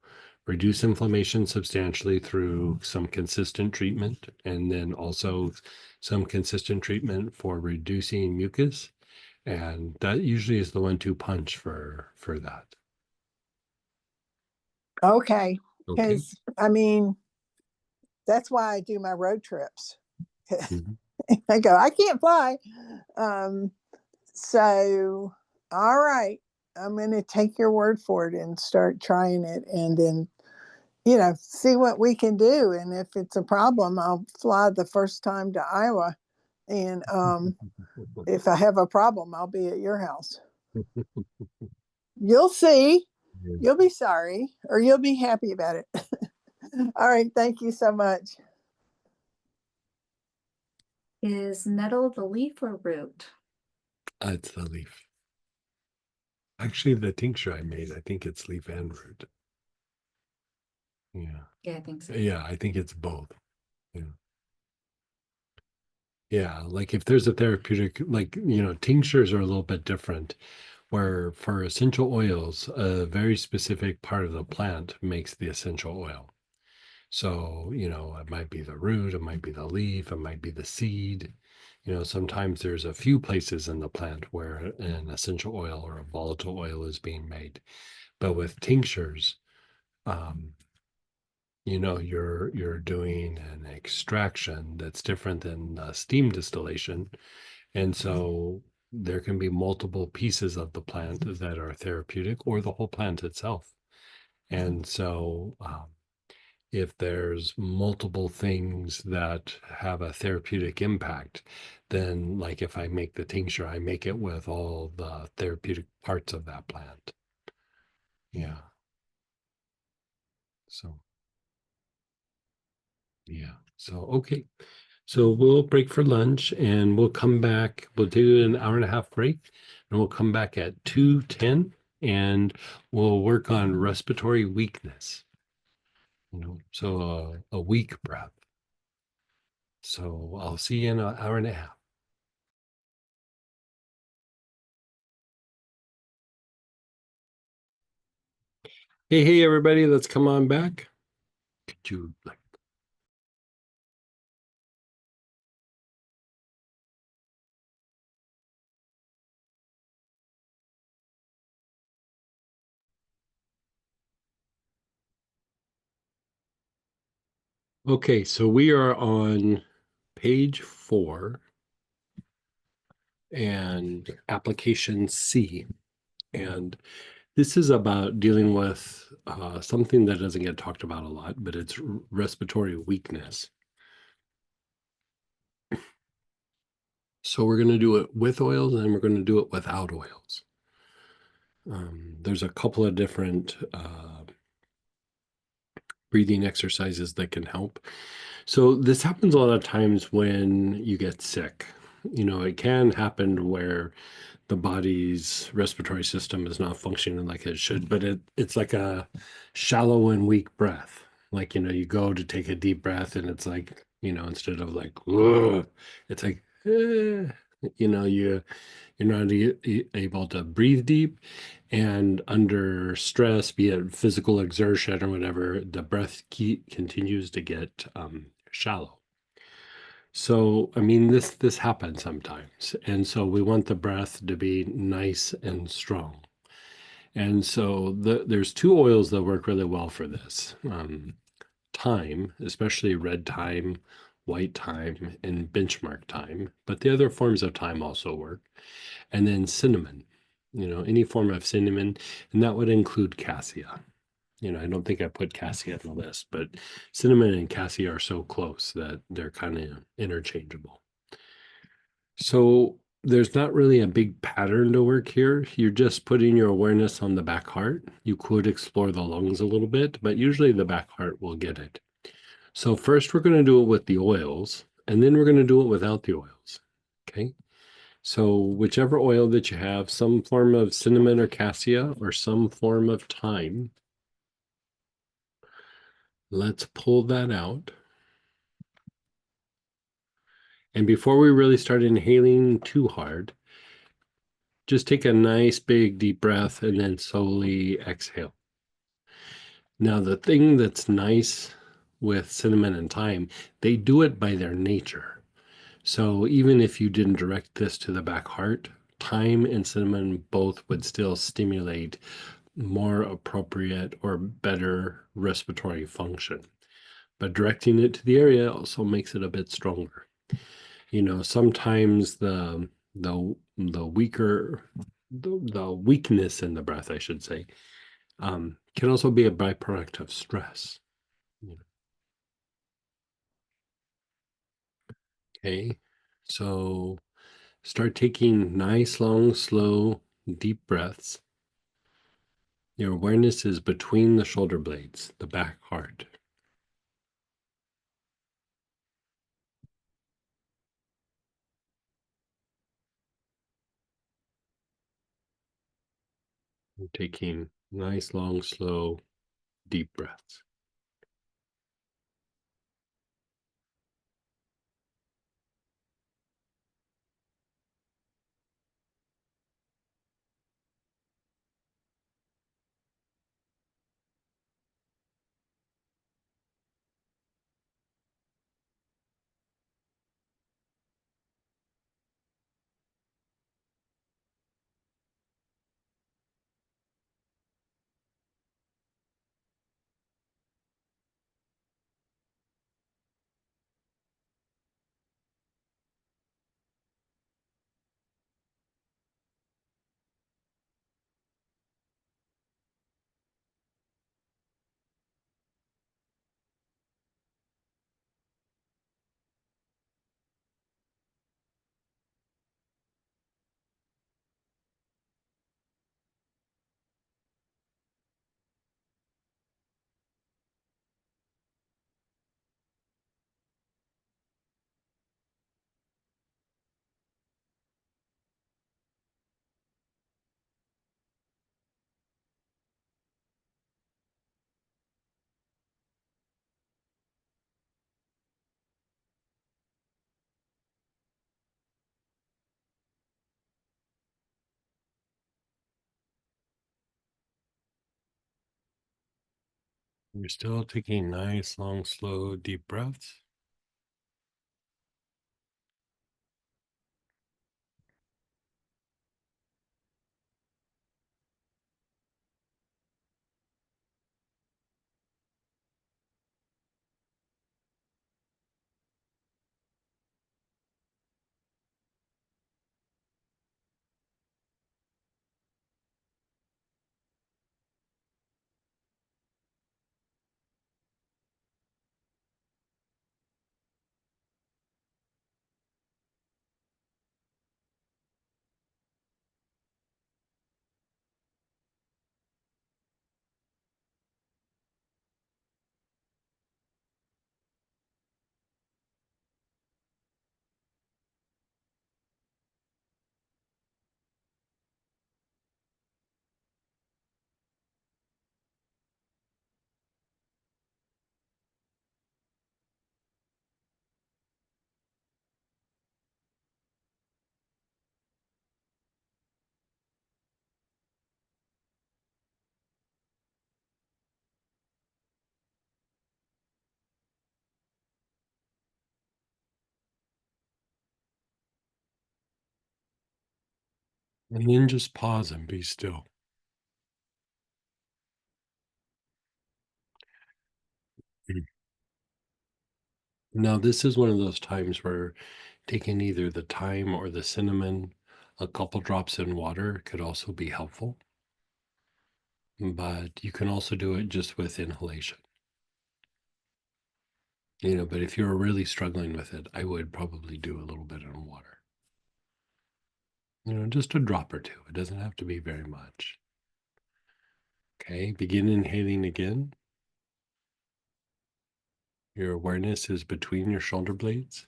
reduce inflammation substantially through some consistent treatment, and then also some consistent treatment for reducing mucus, and that usually is the 1-2 punch for that. Okay, Okay. because I mean, that's why I do my road trips. Mhm. I go, I can't fly. Um, so, all right, I'm going to take your word for it and start trying it, and then, you know, see what we can do. And if it's a problem, I'll fly the first time to Iowa. And if I have a problem, I'll be at your house. You'll see. You'll be sorry, or you'll be happy about it. All right. Thank you so much. Is nettle the leaf or root? It's the leaf. Actually, the tincture I made, I think it's leaf and root. Yeah. Yeah, I think so. Yeah, I think it's both. Yeah. Yeah, like if there's a therapeutic, like, you know, tinctures are a little bit different, where for essential oils, a very specific part of the plant makes the essential oil. So, you know, it might be the root, it might be the leaf, it might be the seed. You know, sometimes there's a few places in the plant where an essential oil or a volatile oil is being made. But with tinctures, um, you know, you're doing an extraction that's different than steam distillation. And so there can be multiple pieces of the plant that are therapeutic, or the whole plant itself. And so if there's multiple things that have a therapeutic impact, then like if I make the tincture, I make it with all the therapeutic parts of that plant. Yeah. So, yeah. So, okay. So we'll break for lunch and we'll come back. We'll do an hour and a half break and we'll come back at 2:10 and we'll work on respiratory weakness. You know, so a weak breath. So I'll see you in an hour and a half. Hey, everybody, let's come on back. Could you like Okay, so we are on page 4 and application C. And this is about dealing with something that doesn't get talked about a lot, but it's respiratory weakness. So we're going to do it with oils and we're going to do it without oils. There's a couple of different breathing exercises that can help. So this happens a lot of times when you get sick. You know, it can happen where the body's respiratory system is not functioning like it should, but it's like a shallow and weak breath. Like, you know, you go to take a deep breath and it's like, you know, instead of like, "Ugh," it's like, you know, you're not able to breathe deep. And under stress, be it physical exertion or whatever, the breath continues to get shallow. So, I mean, this happens sometimes. And so we want the breath to be nice and strong. And so there's 2 oils that work really well for this. Thyme, especially red thyme, white thyme, and benchmark thyme. But the other forms of thyme also work. And then cinnamon, you know, any form of cinnamon, and that would include cassia. I don't think I put cassia on the list, but cinnamon and cassia are so close that they're kind of interchangeable. So there's not really a big pattern to work here. You're just putting your awareness on the back heart. You could explore the lungs a little bit, but usually the back heart will get it. So first we're going to do it with the oils, and then we're going to do it without the oils. Okay. So whichever oil that you have, some form of cinnamon or cassia or some form of thyme, let's pull that out. And before we really start inhaling too hard, just take a nice big deep breath and then slowly exhale. Now, the thing that's nice with cinnamon and thyme, they do it by their nature. So even if you didn't direct this to the back heart, thyme and cinnamon both would still stimulate more appropriate or better respiratory function. But directing it to the area also makes it a bit stronger. Sometimes the weakness in the breath, I should say, can also be a byproduct of stress. Okay, so start taking nice, long, slow, deep breaths. Your awareness is between the shoulder blades, the back heart. You're taking nice, long, slow, deep breaths. You're still taking nice, long, slow, deep breaths. And then just pause and be still. Mm. Now, this is one of those times where taking either the thyme or the cinnamon, a couple drops in water could also be helpful. but you can also do it just with inhalation. But if you're really struggling with it, I would probably do a little bit in water. Just a drop or two. It doesn't have to be very much. Okay, begin inhaling again. Your awareness is between your shoulder blades.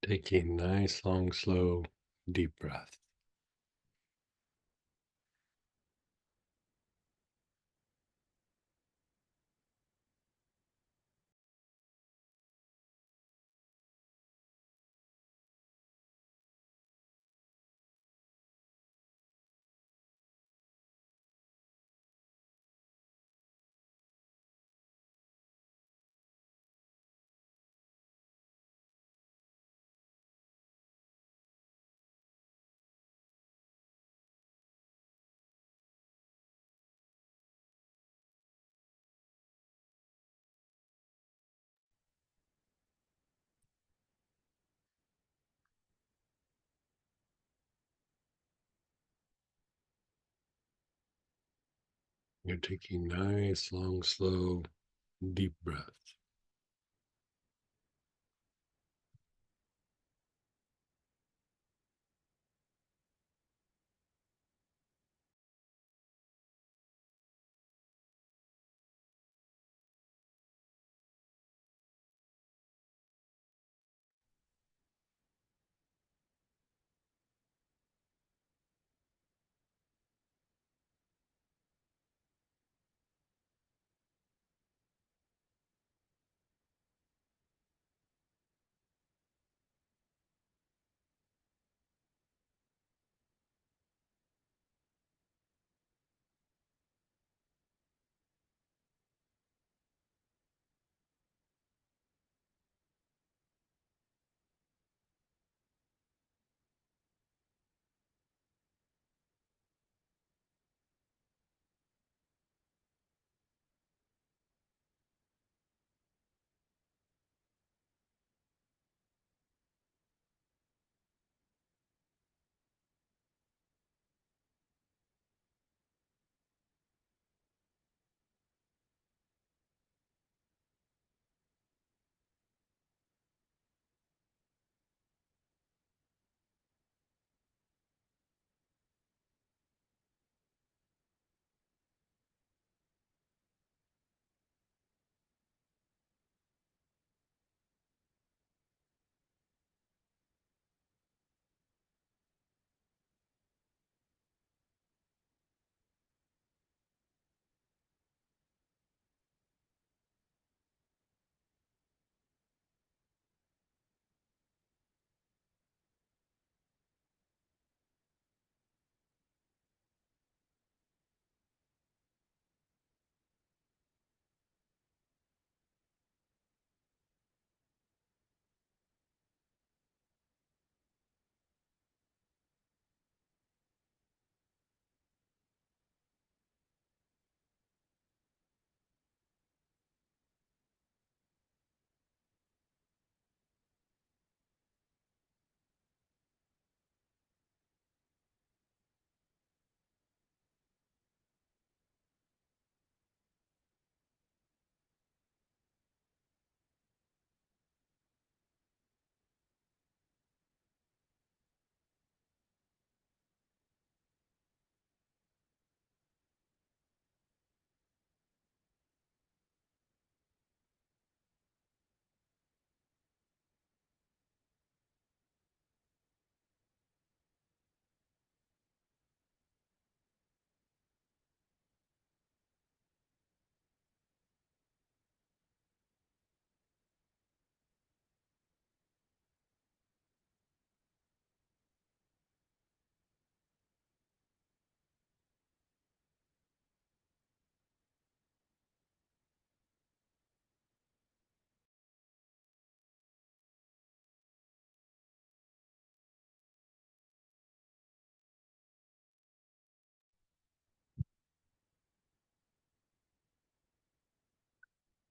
Taking nice, long, slow, deep breath. You're taking nice, long, slow, deep breaths.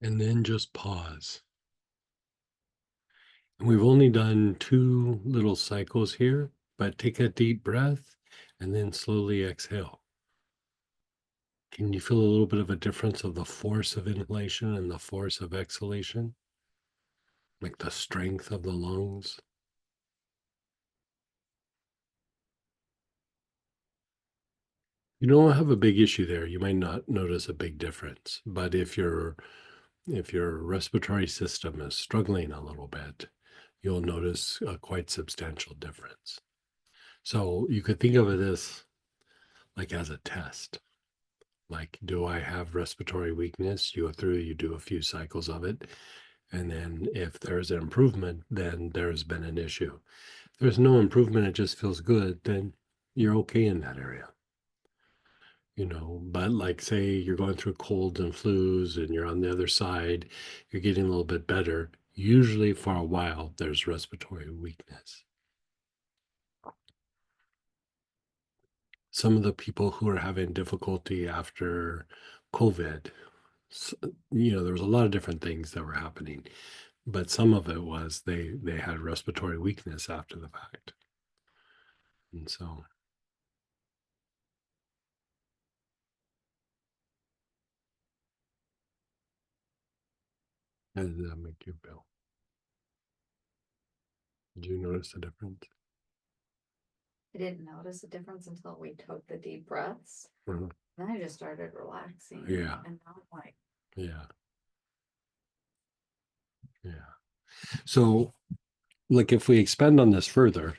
And then just pause. And we've only done 2 little cycles here, but take a deep breath and then slowly exhale. Can you feel a little bit of a difference of the force of inhalation and the force of exhalation? Like the strength of the lungs? You don't have a big issue there. You might not notice a big difference, but if your respiratory system is struggling a little bit, you'll notice a quite substantial difference. So you could think of it as like as a test. Like, do I have respiratory weakness? You go through, you do a few cycles of it. And then if there's an improvement, then there's been an issue. If there's no improvement, it just feels good, then you're okay in that area. But like say you're going through colds and flus and you're on the other side, you're getting a little bit better. Usually for a while, there's respiratory weakness. Some of the people who are having difficulty after COVID, there was a lot of different things that were happening, but some of it was they had respiratory weakness after the fact. And so how did that make you feel? Did you notice a difference? I didn't notice a difference until we took the deep breaths. Mhm. Then I just started relaxing. Yeah. And now I'm like, Yeah. Yeah. So, like, if we expand on this further,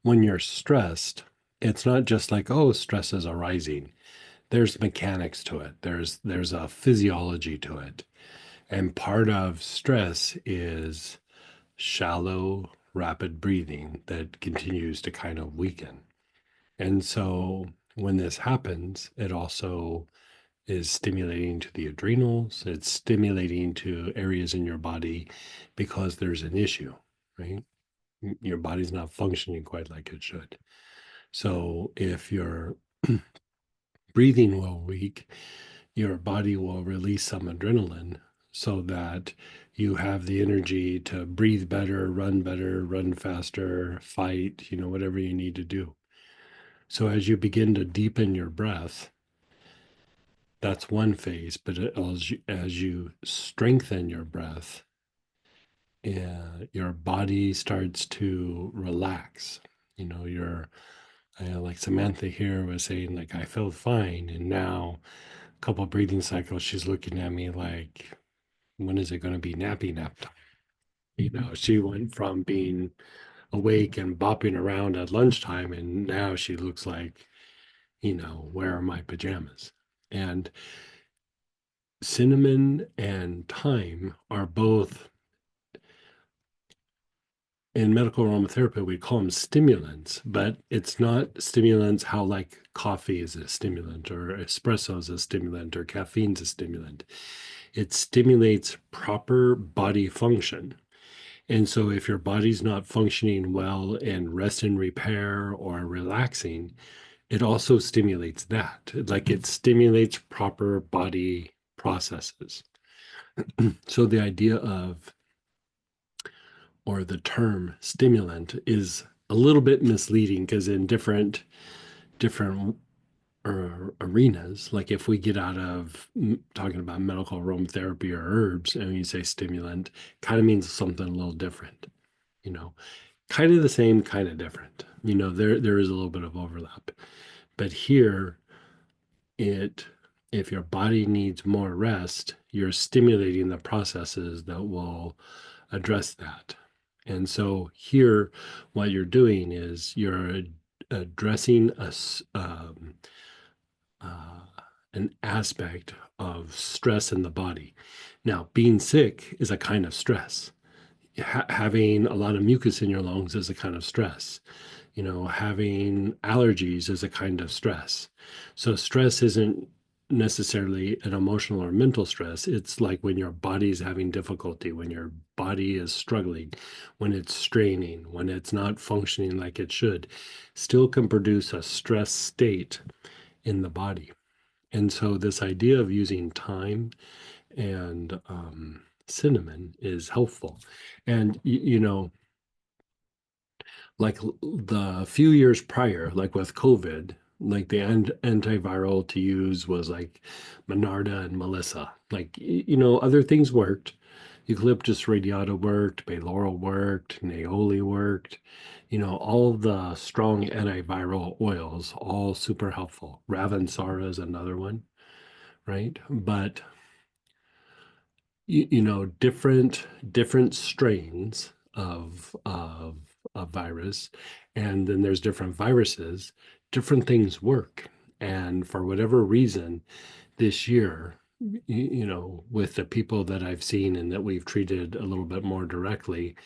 when you're stressed, it's not just like, oh, stress is arising. There's mechanics to it. There's a physiology to it. And part of stress is shallow, rapid breathing that continues to kind of weaken. And so when this happens, it also is stimulating to the adrenals, it's stimulating to areas in your body because there's an issue, right? Your body's not functioning quite like it should. So if your breathing will weak, your body will release some adrenaline so that you have the energy to breathe better, run faster, fight, whatever you need to do. So as you begin to deepen your breath, that's one phase, but as you strengthen your breath, your body starts to relax. You're like Samantha here was saying, like, I felt fine. And now, a couple breathing cycles, she's looking at me like, when is it going to be nappy nap time? She went from being awake and bopping around at lunchtime, and now she looks like, where are my pajamas? And cinnamon and thyme are both, in medical aromatherapy, we call them stimulants, but it's not stimulants how like coffee is a stimulant or espresso is a stimulant or caffeine's a stimulant. It stimulates proper body function. And so if your body's not functioning well in rest and repair or relaxing, it also stimulates that. Like it stimulates proper body processes. So the idea of, or the term stimulant is a little bit misleading because in different arenas, like if we get out of talking about medical aromatherapy or herbs and you say stimulant, kind of means something a little different, kind of the same, kind of different. There is a little bit of overlap, but here if your body needs more rest, you're stimulating the processes that will address that. And so here, what you're doing is you're addressing an aspect of stress in the body. Now, being sick is a kind of stress. Having a lot of mucus in your lungs is a kind of stress. Having allergies is a kind of stress. So stress isn't necessarily an emotional or mental stress. It's like when your body's having difficulty, when your body is struggling, when it's straining, when it's not functioning like it should, still can produce a stress state in the body. And so this idea of using thyme and cinnamon is helpful. And you know, like the few years prior, like with COVID, like the antiviral to use was like Monarda and Melissa. Like, you know, other things worked. Eucalyptus radiata worked, Baylaurel worked, Neoli worked. You know, all the strong antiviral oils, all super helpful. Ravensara is another one, right? But you know, different strains of a virus, and then there's different viruses, different things work. And for whatever reason this year, you know, with the people that I've seen and that we've treated a little bit more directly,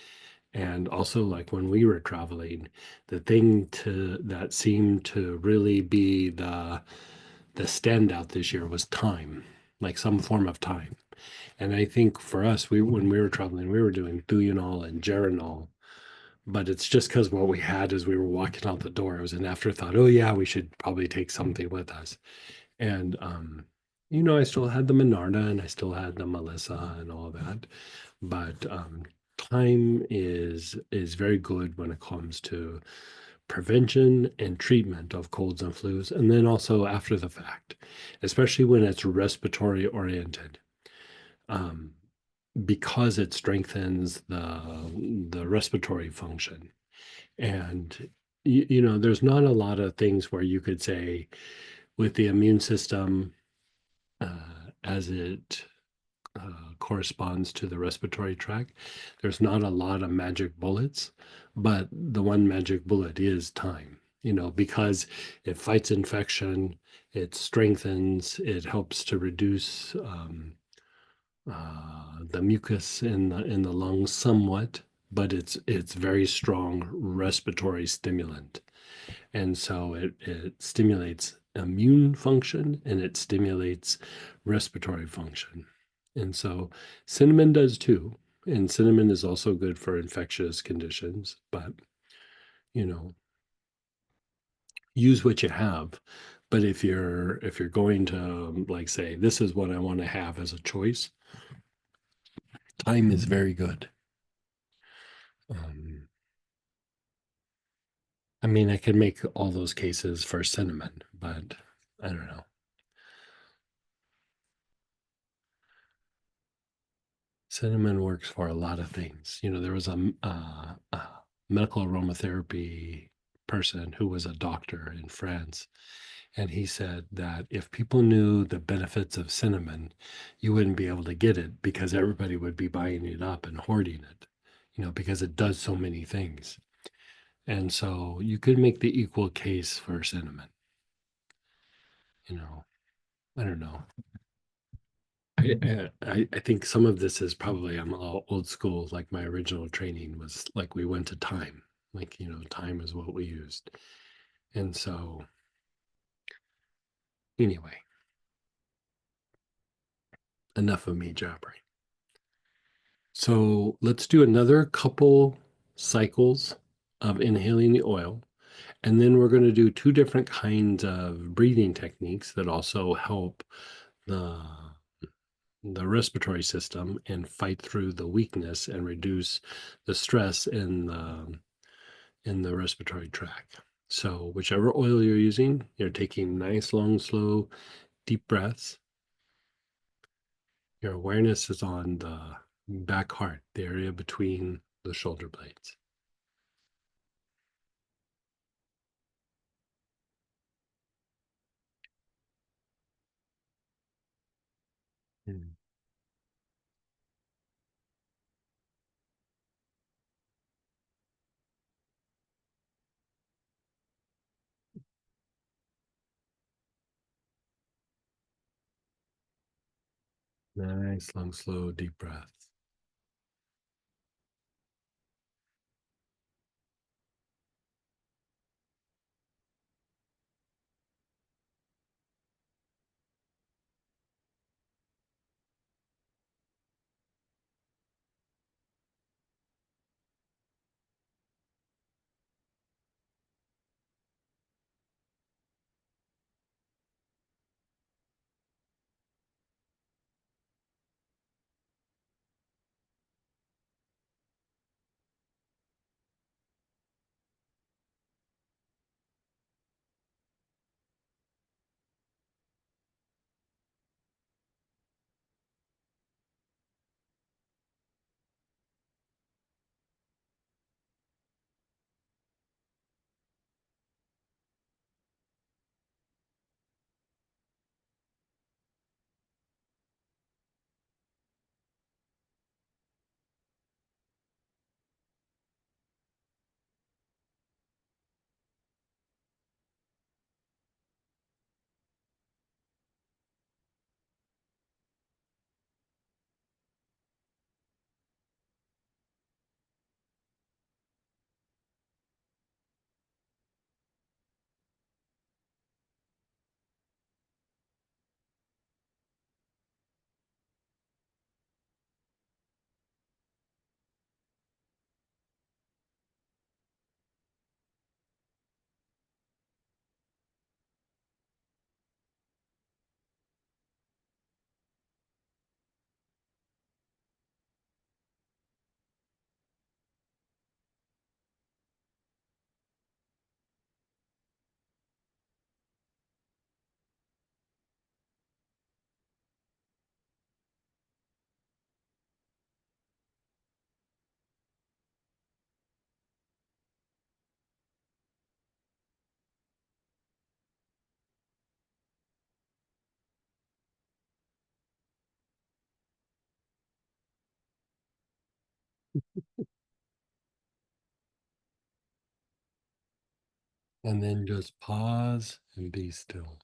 and also like when we were traveling, the thing to that seemed to really be the standout this year was time, like some form of time. And I think for us, we when we were traveling, we were doing Thuyunol and Geranol, but it's just because what we had as we were walking out the door, it was an afterthought. Oh yeah, we should probably take something with us. And you know, I still had the Monarda and I still had the Melissa and all that, but time is very good when it comes to prevention and treatment of colds and flus, and then also after the fact, especially when it's respiratory oriented. Um, because it strengthens the respiratory function. And you know, there's not a lot of things where you could say with the immune system as it corresponds to the respiratory tract. There's not a lot of magic bullets, but the one magic bullet is time. You know, because it fights infection, it strengthens, it helps to reduce the mucus in the lungs somewhat, but it's very strong respiratory stimulant, and so it stimulates immune function and it stimulates respiratory function, and so cinnamon does too. And cinnamon is also good for infectious conditions, but you know, use what you have. But if you're going to like say this is what I want to have as a choice, time is very good. Um, I mean, I could make all those cases for cinnamon, but I don't know. Cinnamon works for a lot of things. You know, there was a medical aromatherapy person who was a doctor in France, and he said that if people knew the benefits of cinnamon, you wouldn't be able to get it because everybody would be buying it up and hoarding it, you know, because it does so many things. And so you could make the equal case for cinnamon, you know. I don't know. I think some of this is probably I'm a little old school. Like my original training was like we went to time, like you know, time is what we used, and so anyway, enough of me jabbering. So let's do another couple cycles of inhaling the oil, and then we're going to do two different kinds of breathing techniques that also help the the respiratory system and fight through the weakness and reduce the stress in the respiratory tract. So whichever oil you're using, you're taking nice, long, slow, deep breaths. Your awareness is on the back heart, the area between the shoulder blades. Mm. Nice, long, slow, deep breaths. And then just pause and be still.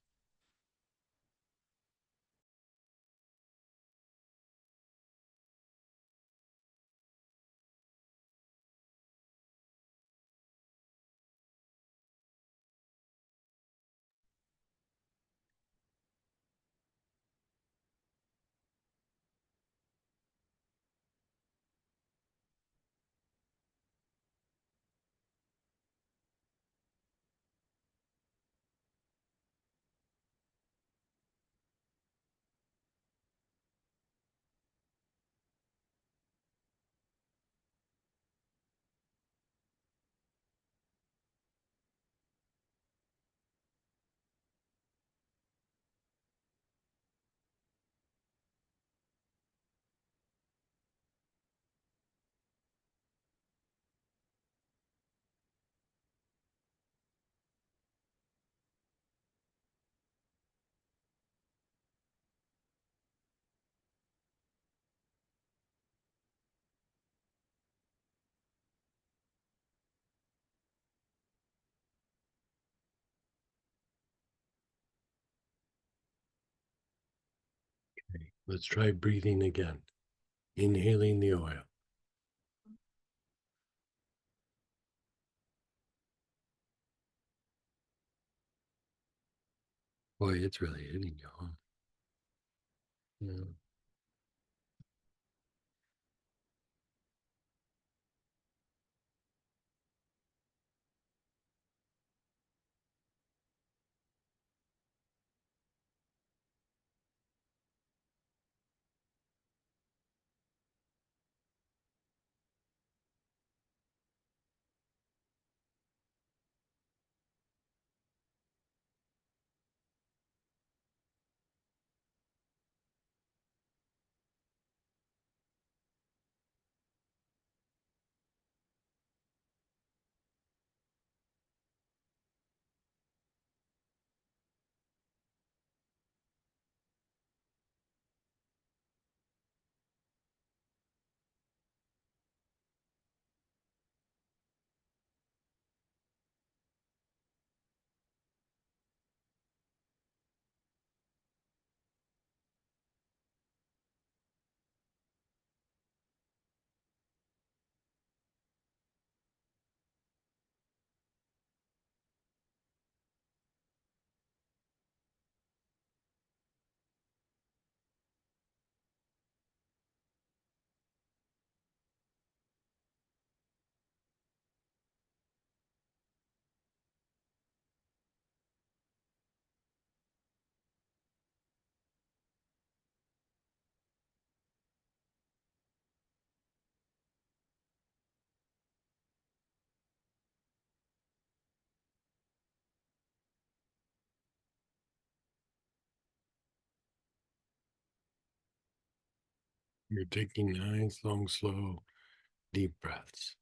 Okay, let's try breathing again. Inhaling the oil. Boy, it's really hitting you, huh? Yeah. You're taking nice, long, slow, deep breaths.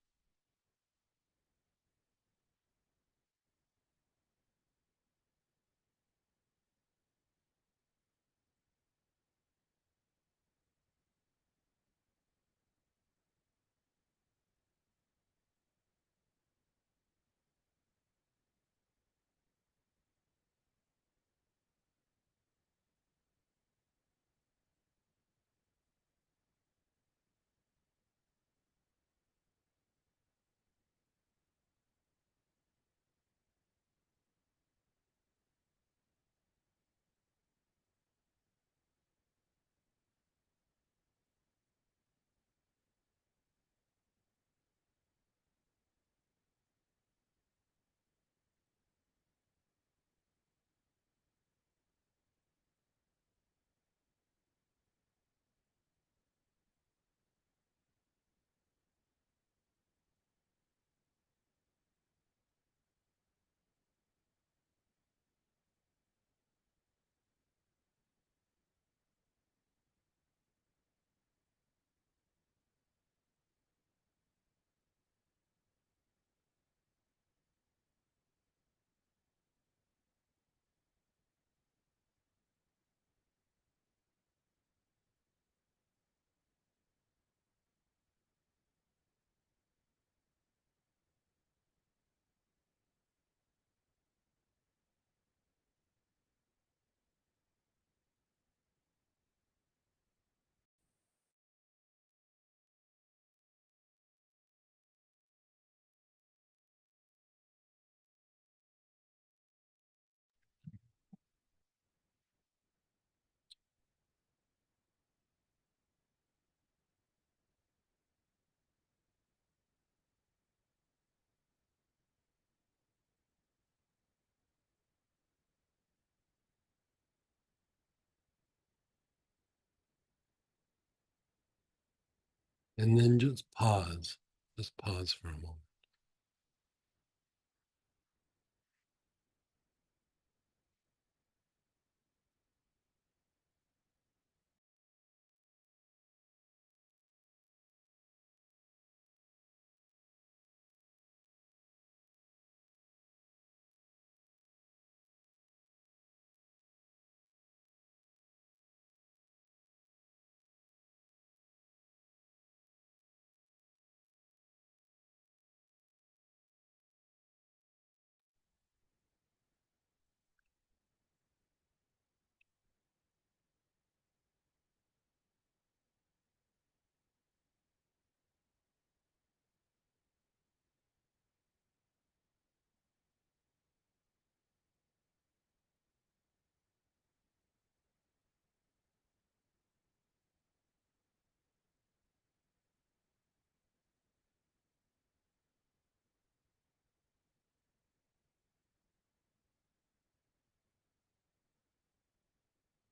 And then just pause. Just pause for a moment.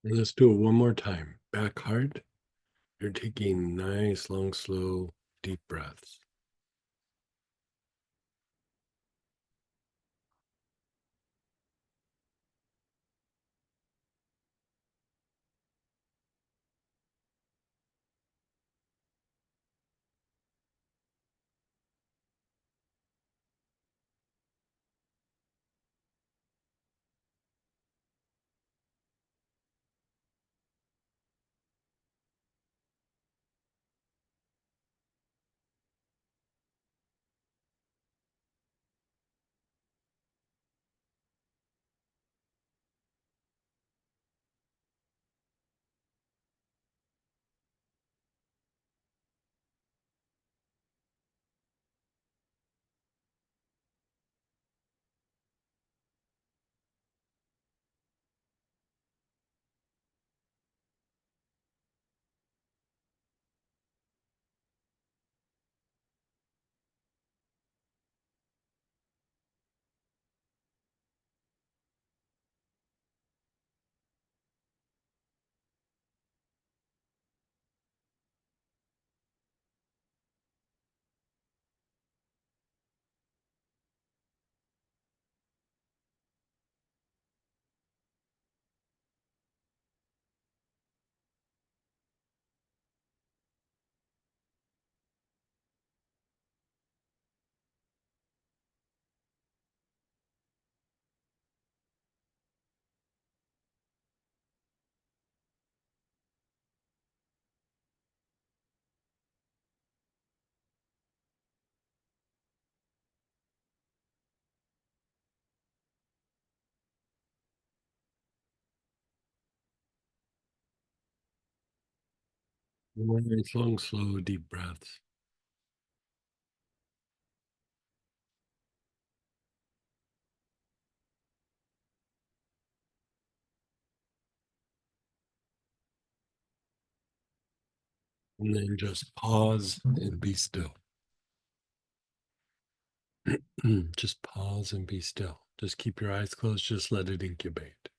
And let's do it one more time. Back hard. You're taking nice, long, slow, deep breaths. Nice, long, slow, deep breaths. And then just pause and be still. Just pause and be still. Just keep your eyes closed. Just let it incubate.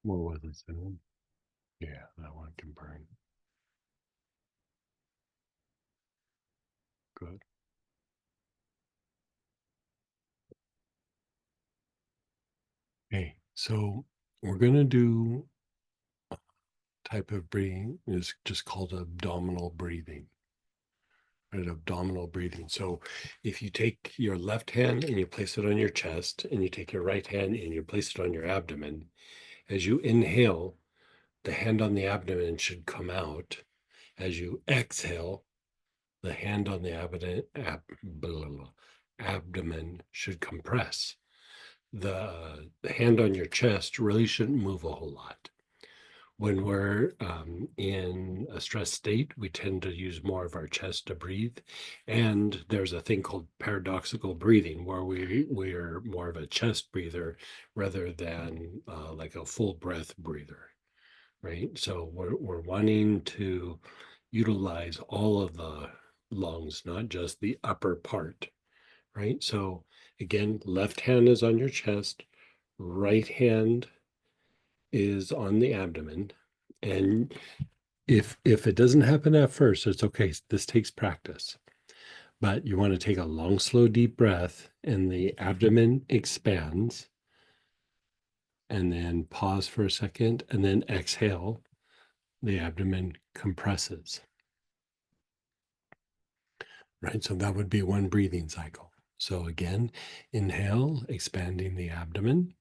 What was it saying? Yeah, that one can burn. Good. Okay, so we're gonna do a type of breathing is just called abdominal breathing. Right, abdominal breathing. So if you take your left hand and you place it on your chest, and you take your right hand and you place it on your abdomen, as you inhale, the hand on the abdomen should come out. As you exhale, the hand on the abdomen should compress. The hand on your chest really shouldn't move a whole lot. When we're in a stress state, we tend to use more of our chest to breathe. And there's a thing called paradoxical breathing, where we're more of a chest breather rather than like a full breath breather, right? So we're wanting to utilize all of the lungs, not just the upper part, right? So again, left hand is on your chest, right hand is on the abdomen. And if it doesn't happen at first, it's okay. This takes practice. But you want to take a long, slow, deep breath, and the abdomen expands. And then pause for a second, and then exhale. The abdomen compresses. Right? So that would be one breathing cycle. So again, inhale, expanding the abdomen.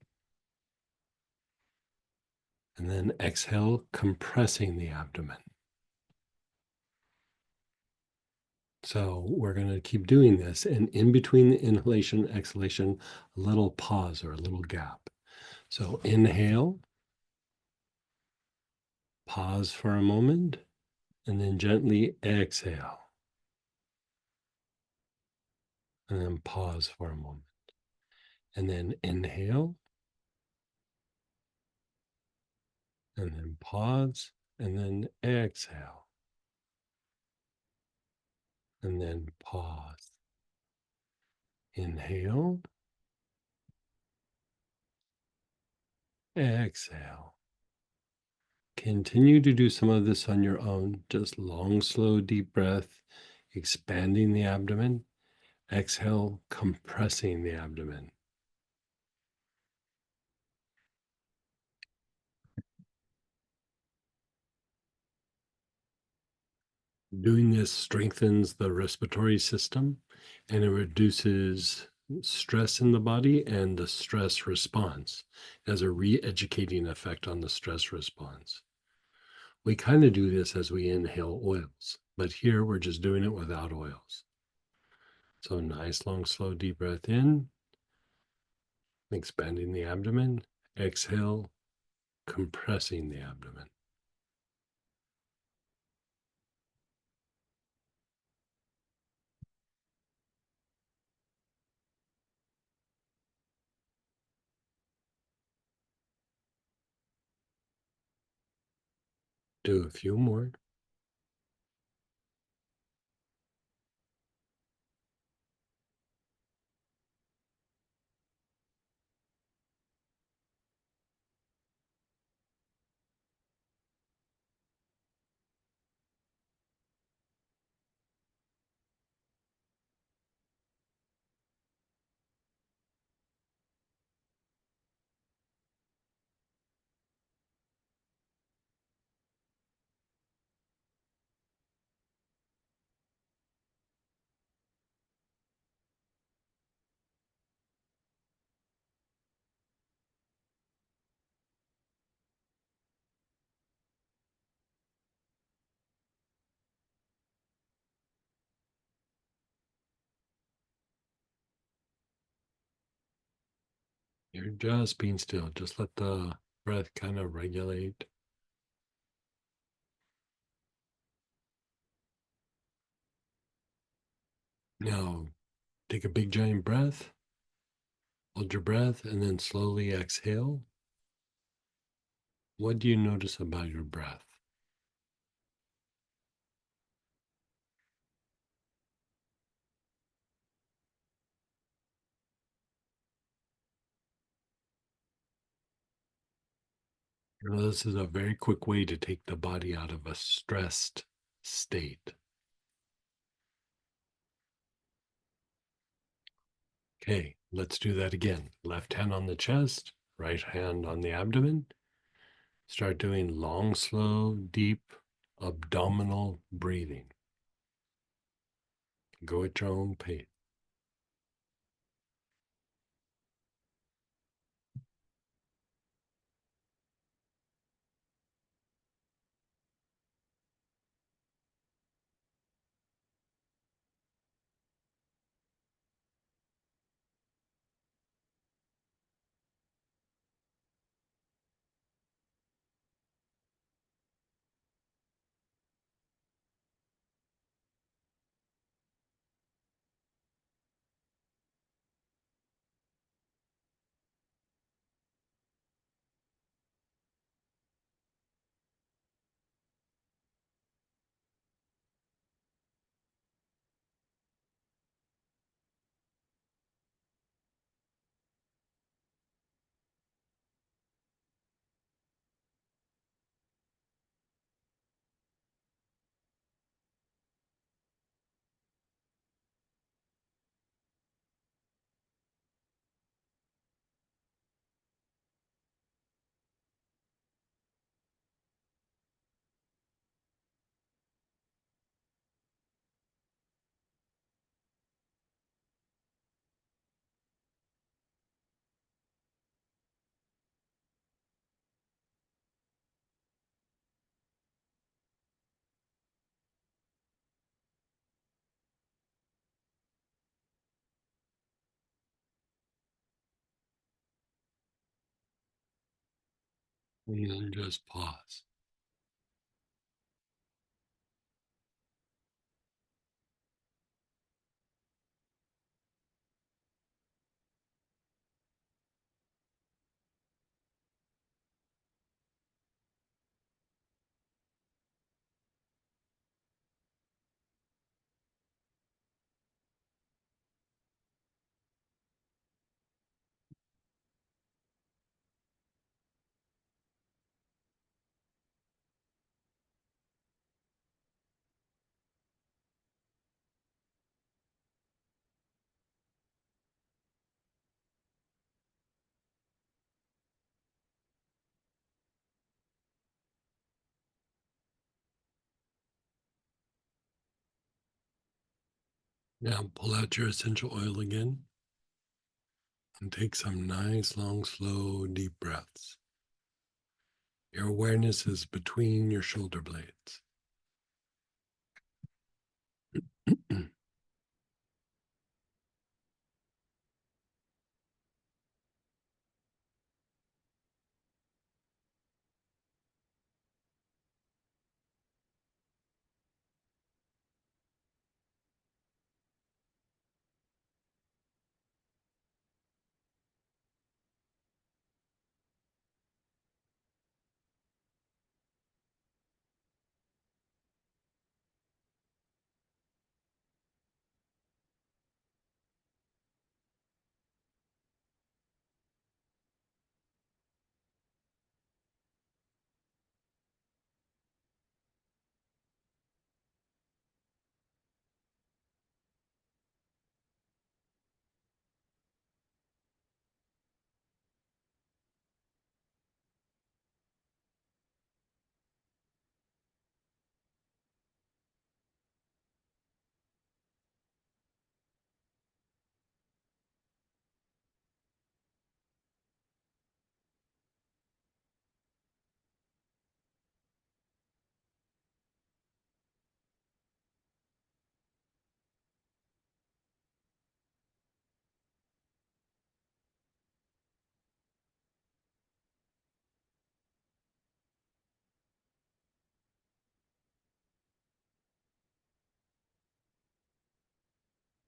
And then exhale, compressing the abdomen. So we're going to keep doing this. And in between the inhalation, exhalation, a little pause or a little gap. So inhale, pause for a moment, and then gently exhale. And then pause for a moment. And then inhale, and then pause, and then exhale. And then pause. Inhale, exhale. Continue to do some of this on your own, just long, slow, deep breath, expanding the abdomen. Exhale, compressing the abdomen. Doing this strengthens the respiratory system, and it reduces stress in the body and the stress response. It has a re-educating effect on the stress response. We kind of do this as we inhale oils, but here we're just doing it without oils. So nice, long, slow, deep breath in, expanding the abdomen. Exhale, compressing the abdomen. Do a few more. You're just being still. Just let the breath kind of regulate. Now, take a big giant breath. Hold your breath and then slowly exhale. What do you notice about your breath? Now, this is a very quick way to take the body out of a stressed state. Okay, let's do that again. Left hand on the chest, right hand on the abdomen. Start doing long, slow, deep abdominal breathing. Go at your own pace. And then just pause. Now pull out your essential oil again and take some nice, long, slow, deep breaths. Your awareness is between your shoulder blades.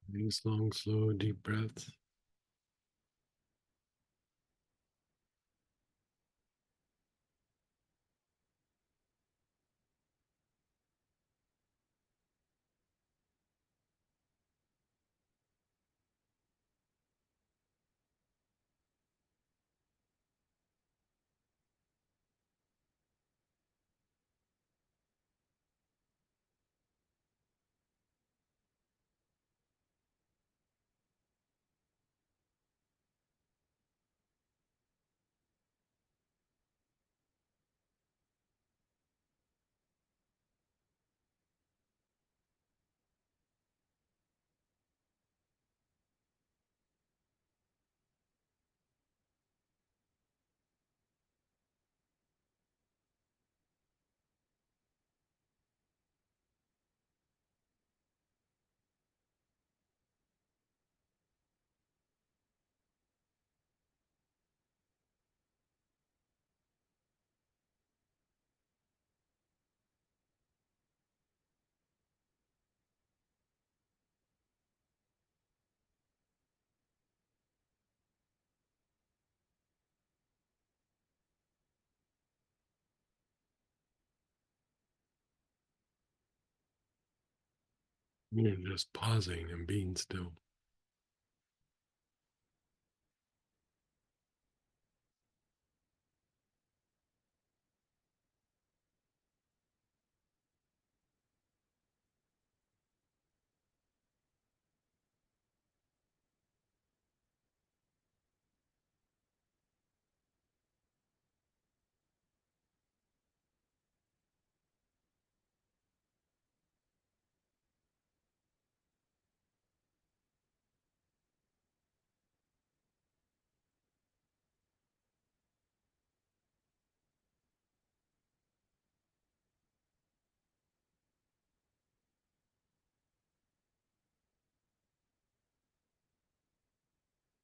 Nice, long, slow, deep breaths. You're just pausing and being still.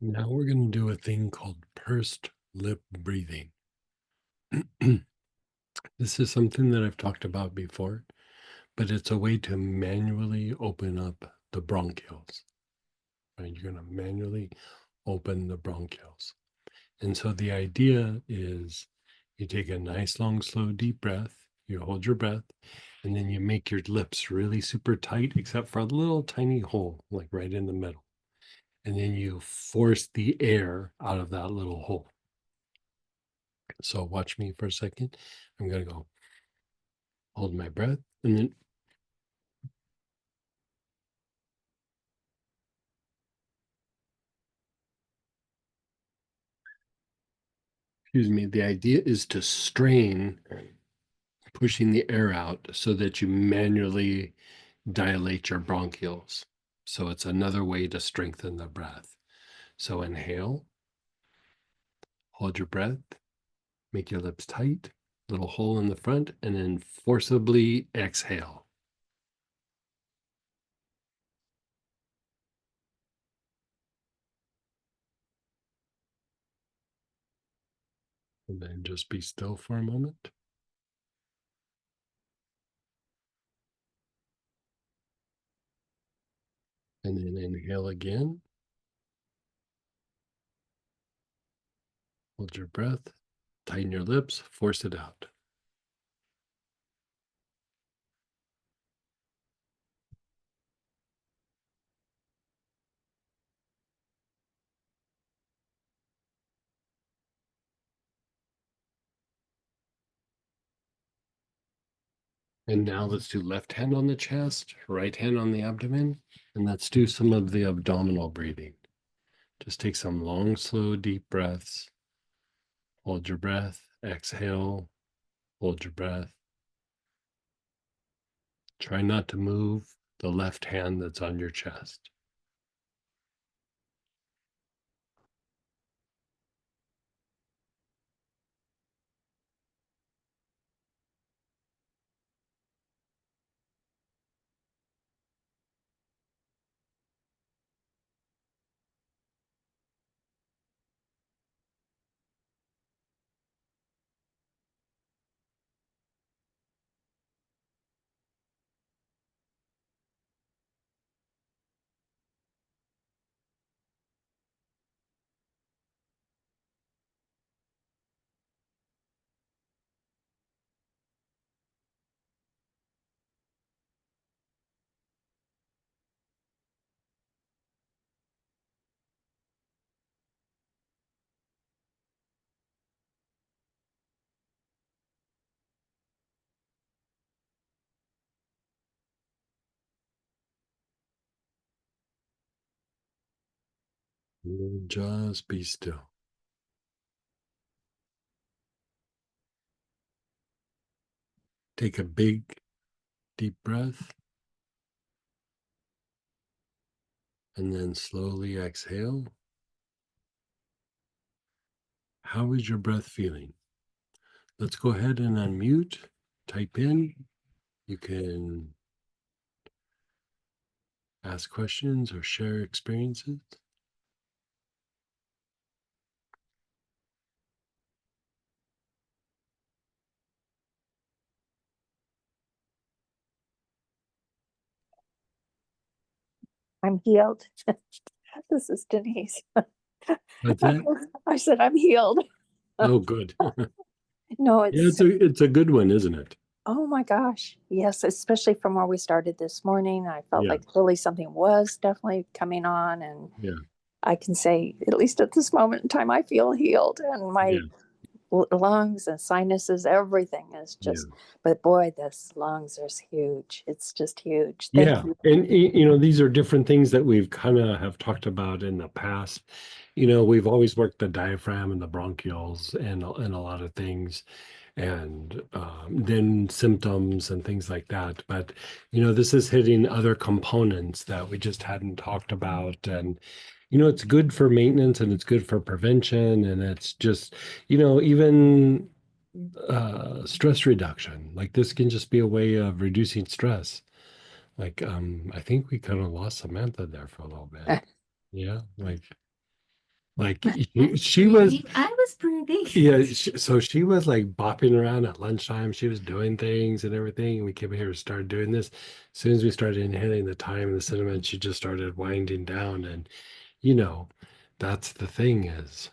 Now we're going to do a thing called pursed lip breathing. This is something that I've talked about before, but it's a way to manually open up the bronchioles. Right? You're going to manually open the bronchioles. And so the idea is you take a nice, long, slow, deep breath, you hold your breath, and then you make your lips really super tight, except for a little tiny hole, like right in the middle. And then you force the air out of that little hole. So watch me for a second. I'm going to go hold my breath and then excuse me, the idea is to strain, pushing the air out so that you manually dilate your bronchioles. So it's another way to strengthen the breath. So inhale, hold your breath, make your lips tight, little hole in the front, and then forcibly exhale. And then just be still for a moment. And then inhale again. Hold your breath, tighten your lips, force it out. And now let's do left hand on the chest, right hand on the abdomen, and let's do some of the abdominal breathing. Just take some long, slow, deep breaths. Hold your breath, exhale, hold your breath. Try not to move the left hand that's on your chest. Just be still. Take a big, deep breath. And then slowly exhale. How is your breath feeling? Let's go ahead and unmute. Type in. You can ask questions or share experiences. I'm healed. This is Denise. What's that? I said I'm healed. Oh, good. No, Yeah, it's a good one, isn't it? Oh my gosh. Yes, especially from where we started this morning. I felt Yeah. like really something was definitely coming on. And Yeah. I can say, at least at this moment in time, I feel healed. And my Yeah. lungs and sinuses, everything is Yeah. just, but boy, this lungs is huge. It's just huge. Thank Yeah. you. And you know, these are different things that we've kind of have talked about in the past. You know, we've always worked the diaphragm and the bronchioles and a lot of things, and then symptoms and things like that. But you know, this is hitting other components that we just hadn't talked about. And you know, it's good for maintenance and it's good for prevention, and it's just, you know, even stress reduction. Like this can just be a way of reducing stress. Like, I think we kind of lost Samantha there for a little bit. Yeah, like she was, I was breathing. yeah. So she was like bopping around at lunchtime. She was doing things and everything, and we came here and started doing this. As soon as we started inhaling the thyme and the cinnamon, she just started winding down. And you know, that's the thing is,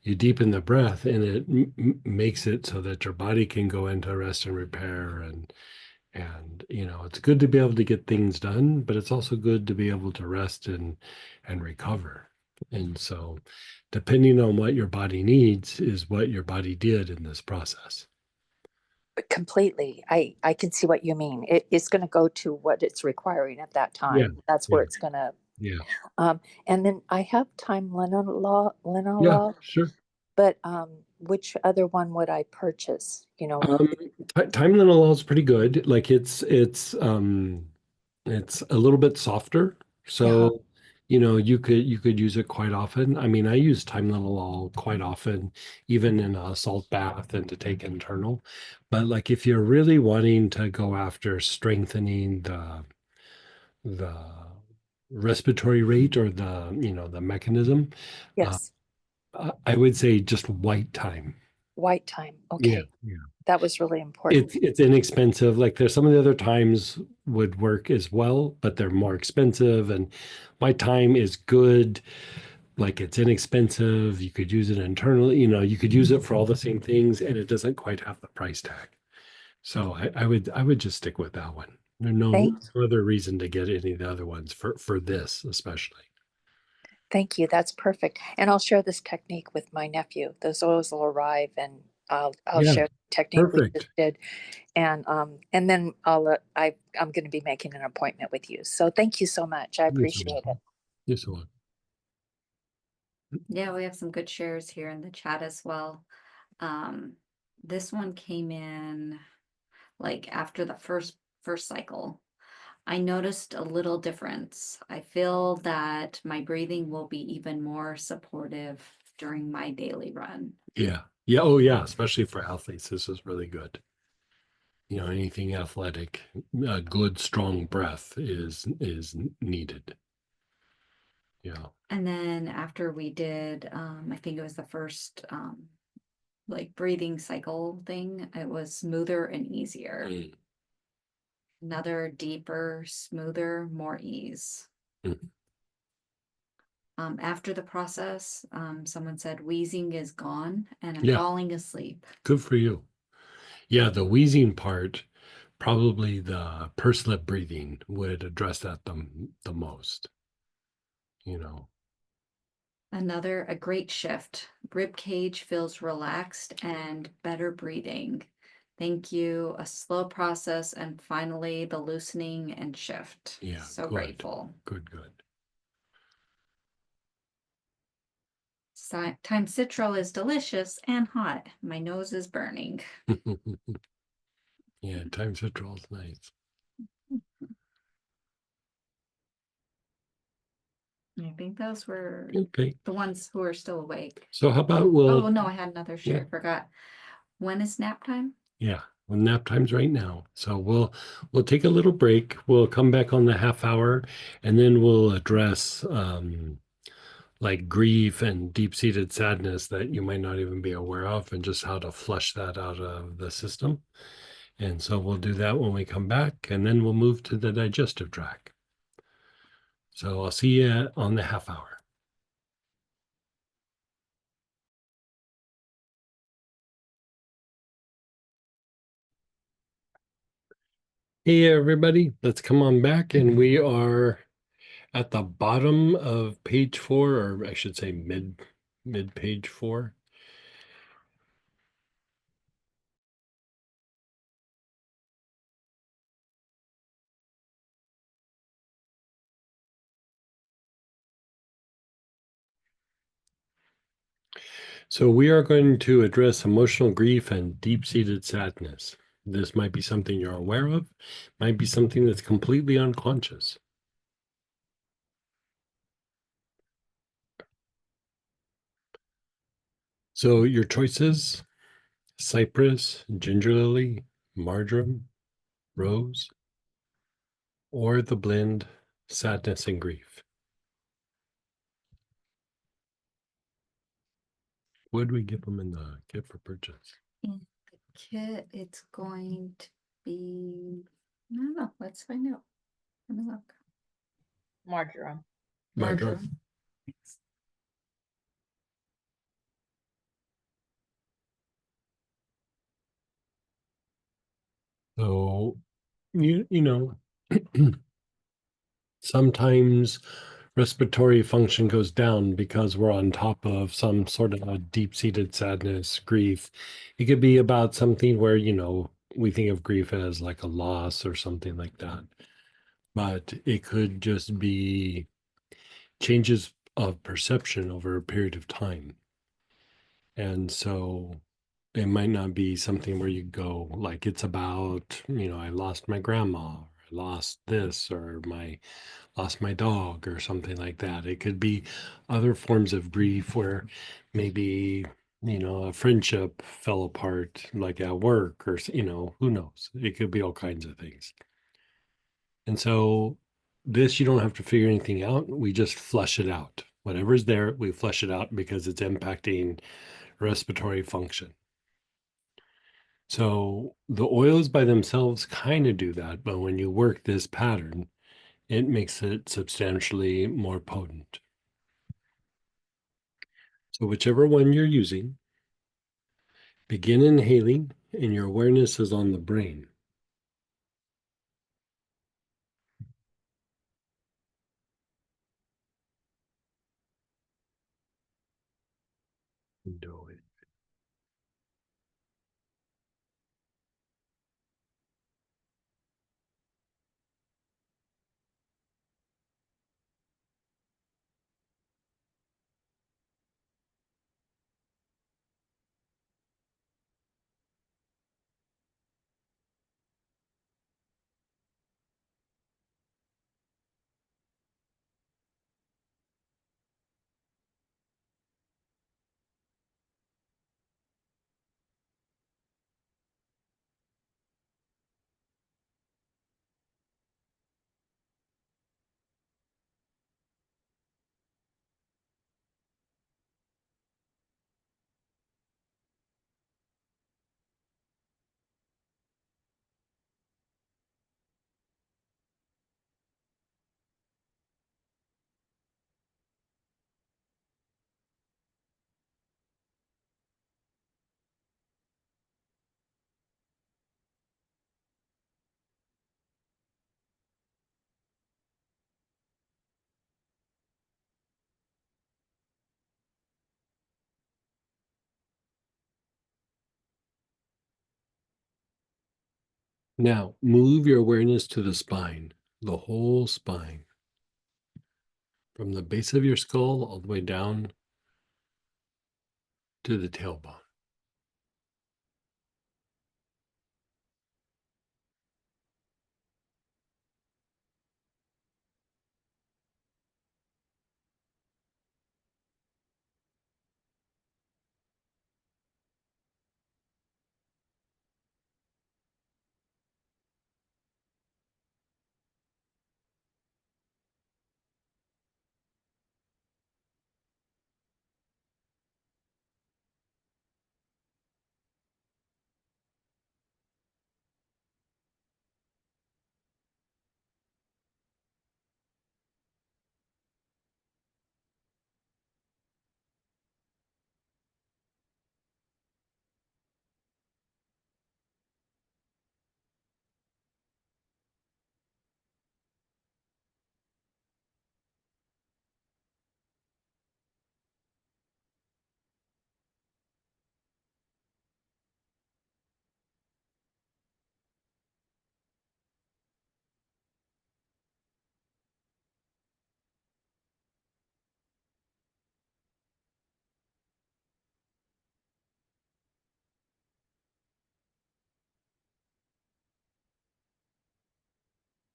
you deepen the breath, and it makes it so that your body can go into rest and repair. And you know, it's good to be able to get things done, but it's also good to be able to rest and recover. And so depending on what your body needs is what your body did in this process. Completely. I can see what you mean. It's going to go to what it's requiring at that Yeah, time. That's yeah, where it's going to. yeah, And then I have time yeah, law, sure. but which other one would I purchase? You know, Time Linalool is pretty good. Like it's a little bit softer. yeah, So, you know, you could use it quite often. I mean, I use Tylenol quite often, even in a salt bath and to take internal. But like if you're really wanting to go after strengthening the respiratory rate or the, you know, the mechanism, uh, yes, I would say just white thyme. white time. Yeah. Okay, Yeah. that was really important. It's inexpensive. Like there's some of the other times would work as well, but they're more expensive. And my time is good. Like it's inexpensive. You could use it internally. You know, you could use it for all the same things, and it doesn't quite have the price tag. So I would just stick with that one. There's no Thank other reason to get any of the other ones for this especially. Thank you. That's perfect. And I'll share this technique with my nephew. Those oils will arrive, and I'll Yeah, share the technique we just perfect. did, and then I'm going to be making an appointment with you. So thank you so much. I Yes, sir. appreciate it. Yes, sir. Yeah, we have some good shares here in the chat as well. Um, this one came in like after the first cycle. I noticed a little difference. I feel that my breathing will be even more supportive during my daily run. Yeah. Yeah. Oh, yeah. Especially for athletes, this is really good. You know, anything athletic, a good strong breath is needed. Yeah. And then after we did, I think it was the first like breathing cycle thing, it was smoother and easier. Mm. Another deeper, smoother, more ease. Mm. After the process, someone said wheezing is gone and I'm Yeah, falling asleep. good for you. Yeah, the wheezing part, probably the pursed lip breathing would address that the most, you know. Another, a great shift. Rib cage feels relaxed and better breathing. Thank you. A slow process and finally the loosening and shift. Yeah, So good, grateful. good. Time citral is delicious and hot. My nose is burning. Yeah, time citrol is nice. I think those were Okay, the ones who are still awake. so how about Oh no, I had another share. yeah. I forgot. When is nap time? Yeah, well, nap time's right now. So we'll take a little break. We'll come back on the half hour, and then we'll address like grief and deep-seated sadness that you might not even be aware of, and just how to flush that out of the system. And so we'll do that when we come back, and then we'll move to the digestive tract. So I'll see you on the half hour. Hey everybody, let's come on back, and we are at the bottom of page 4, or I should say mid page 4. So we are going to address emotional grief and deep-seated sadness. This might be something you're aware of, might be something that's completely unconscious. So your choices: cypress, ginger lily, marjoram, rose, or the blend sadness and grief. What do we give them in the kit for purchase? In the kit, it's going to be, I don't know, let's find out. Let me look. Marjoram. Marjoram. So you know, sometimes respiratory function goes down because we're on top of some sort of a deep-seated sadness, grief. It could be about something where, we think of grief as like a loss or something like that. But it could just be changes of perception over a period of time. And so it might not be something where you go like it's about, I lost my grandma, or I lost this, or my lost my dog, or something like that. It could be other forms of grief where maybe, a friendship fell apart, like at work, or, who knows? It could be all kinds of things. And so this, you don't have to figure anything out. We just flush it out. Whatever's there, we flush it out because it's impacting respiratory function. So the oils by themselves kind of do that, but when you work this pattern, it makes it substantially more potent. So whichever one you're using, begin inhaling, and your awareness is on the brain. Do it. Now, move your awareness to the spine, the whole spine, from the base of your skull all the way down to the tailbone.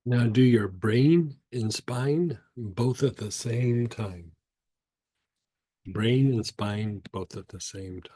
Now do your brain and spine both at the same time. Brain and spine both at the same time.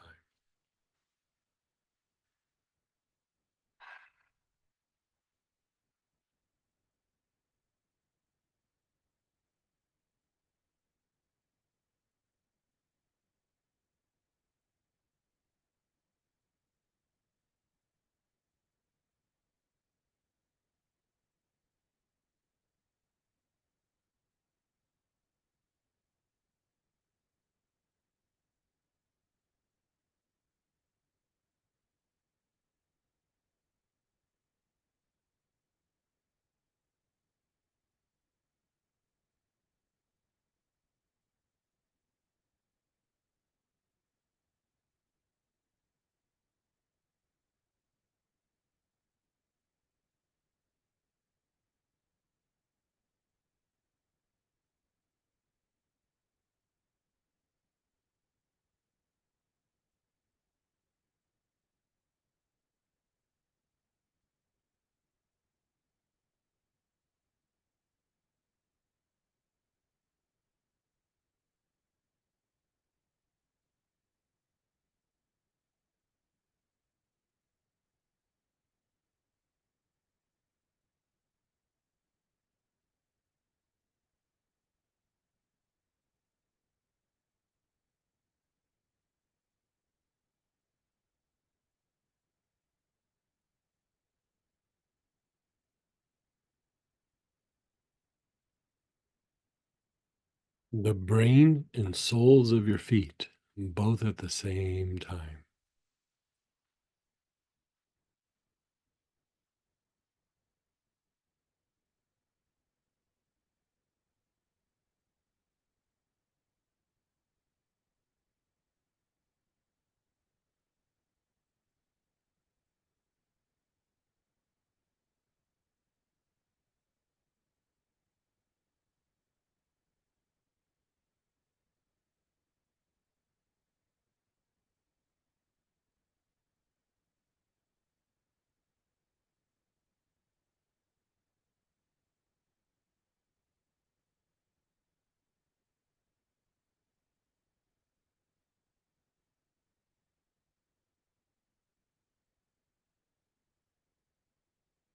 The brain and soles of your feet, both at the same time.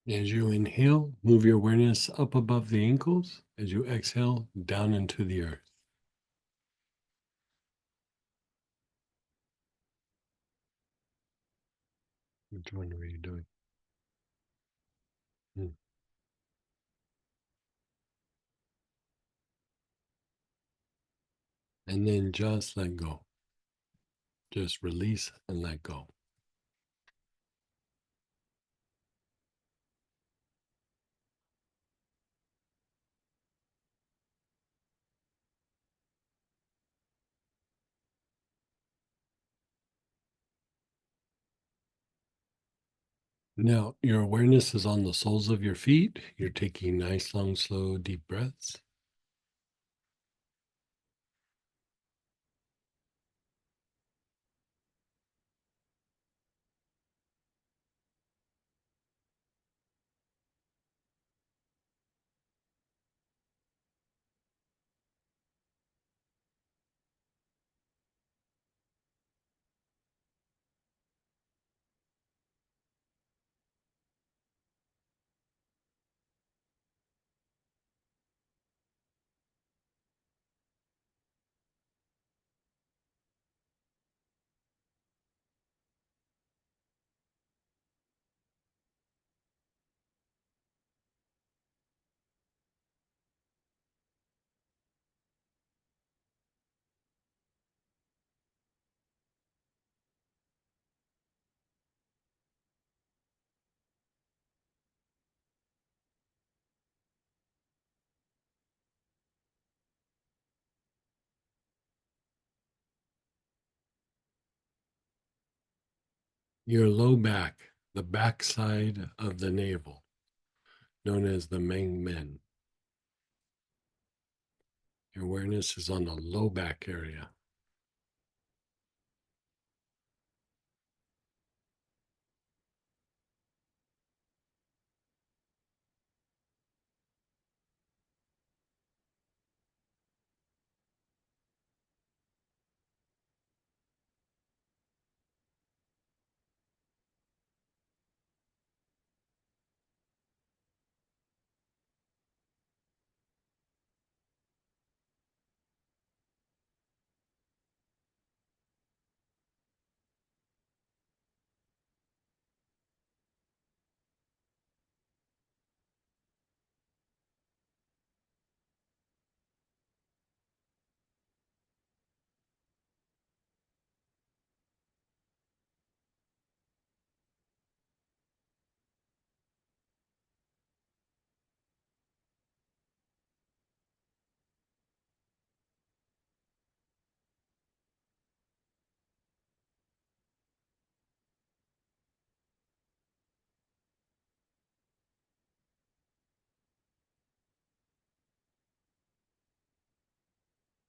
As you inhale, move your awareness up above the ankles. As you exhale, down into the earth. Which one are you doing? Hmm. And then just let go. Just release and let go. Now, your awareness is on the soles of your feet. You're taking nice, long, slow, deep breaths. Your low back, the backside of the navel, known as the Meng Men. Your awareness is on the low back area.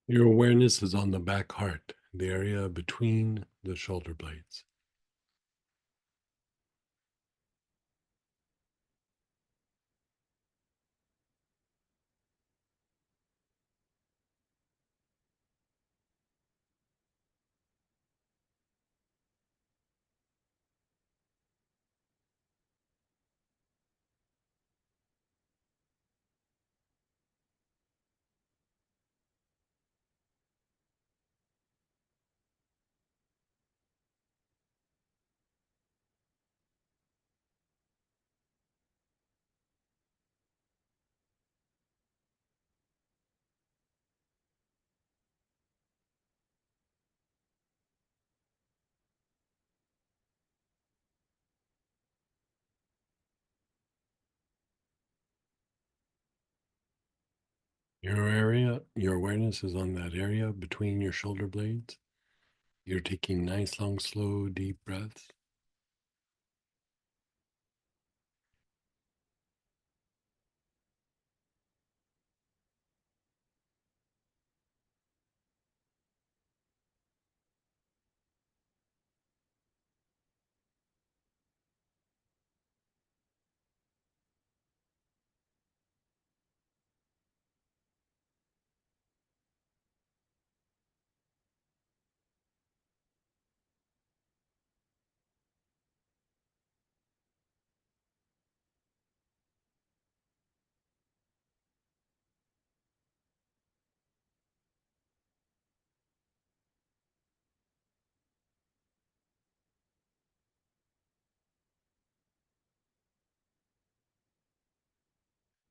Your awareness is on the back heart, the area between the shoulder blades. Your awareness is on that area between your shoulder blades. You're taking nice, long, slow, deep breaths.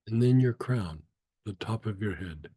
And then your crown, the top of your head.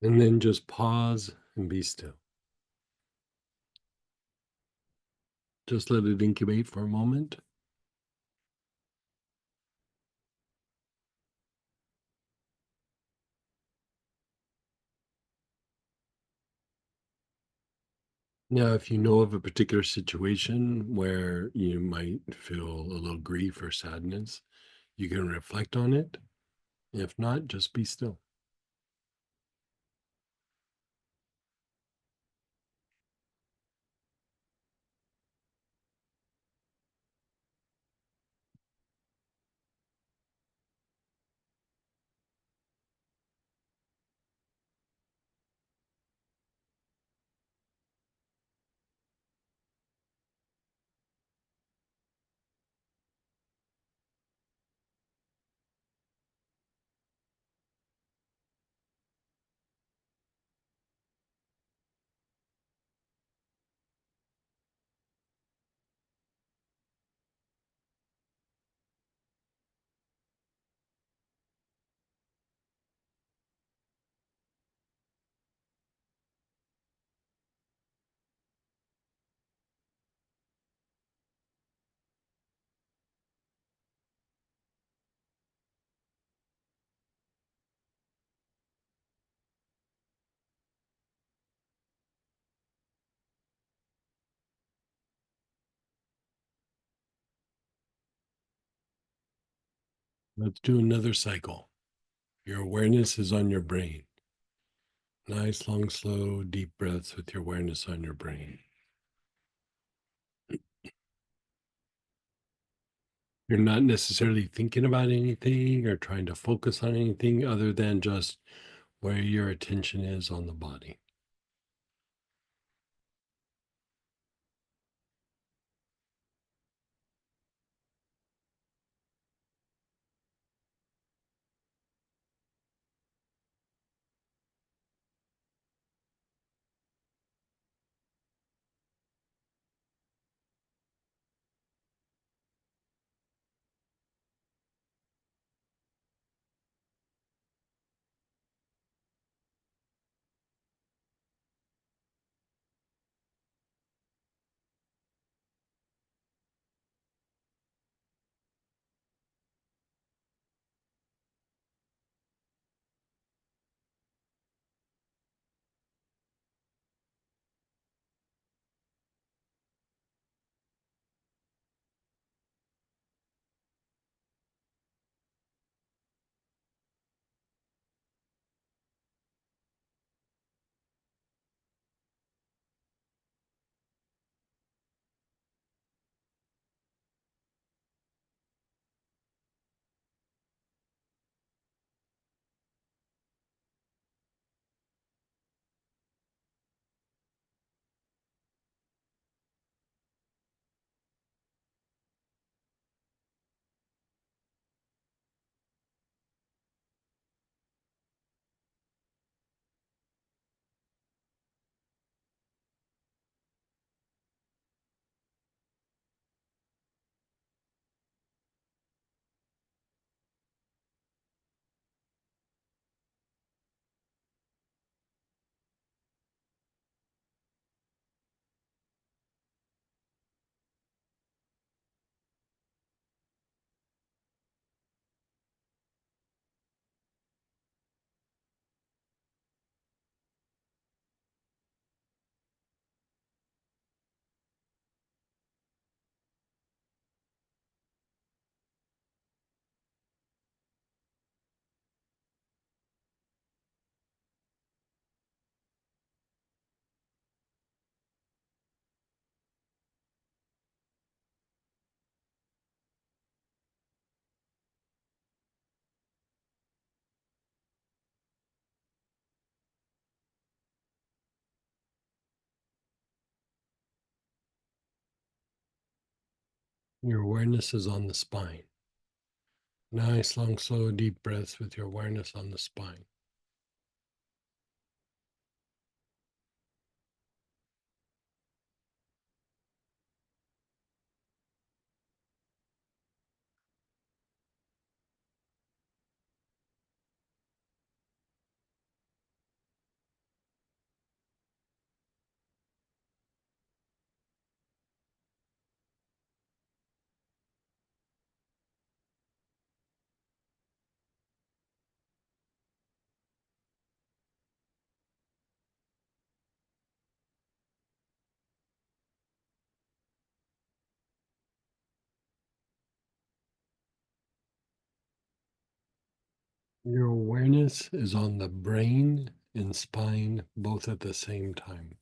And then just pause and be still. Just let it incubate for a moment. Now, if you know of a particular situation where you might feel a little grief or sadness, you can reflect on it. If not, just be still. Let's do another cycle. Your awareness is on your brain. Nice, long, slow, deep breaths with your awareness on your brain. You're not necessarily thinking about anything or trying to focus on anything other than just where your attention is on the body. Your awareness is on the spine. Nice, long, slow, deep breaths with your awareness on the spine. Your awareness is on the brain and spine both at the same time.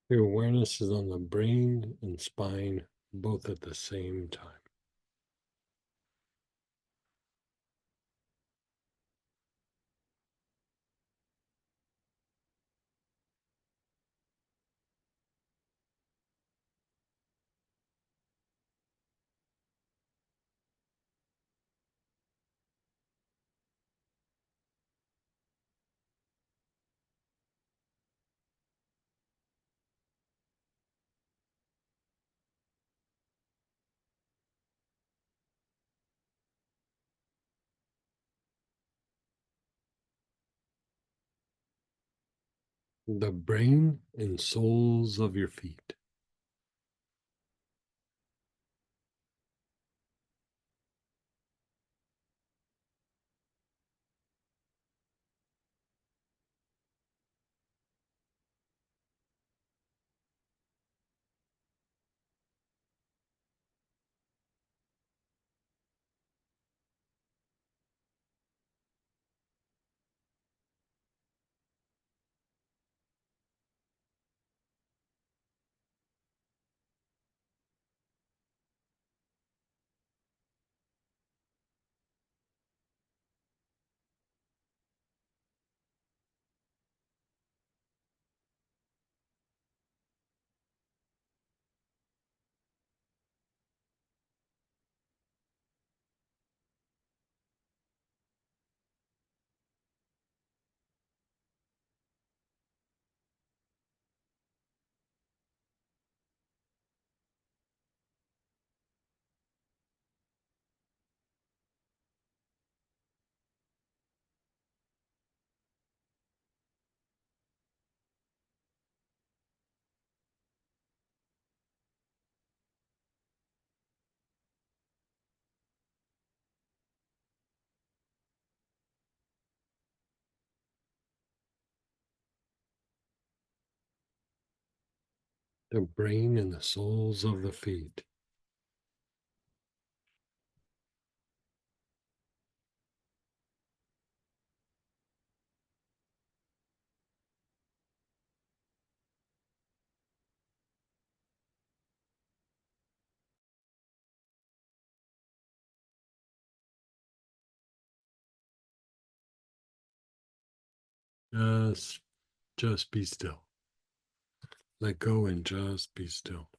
Your awareness is on the brain and spine both at the same time. The brain and soles of your feet. The brain and the soles of the feet. Just, just be still. Let go and just be still.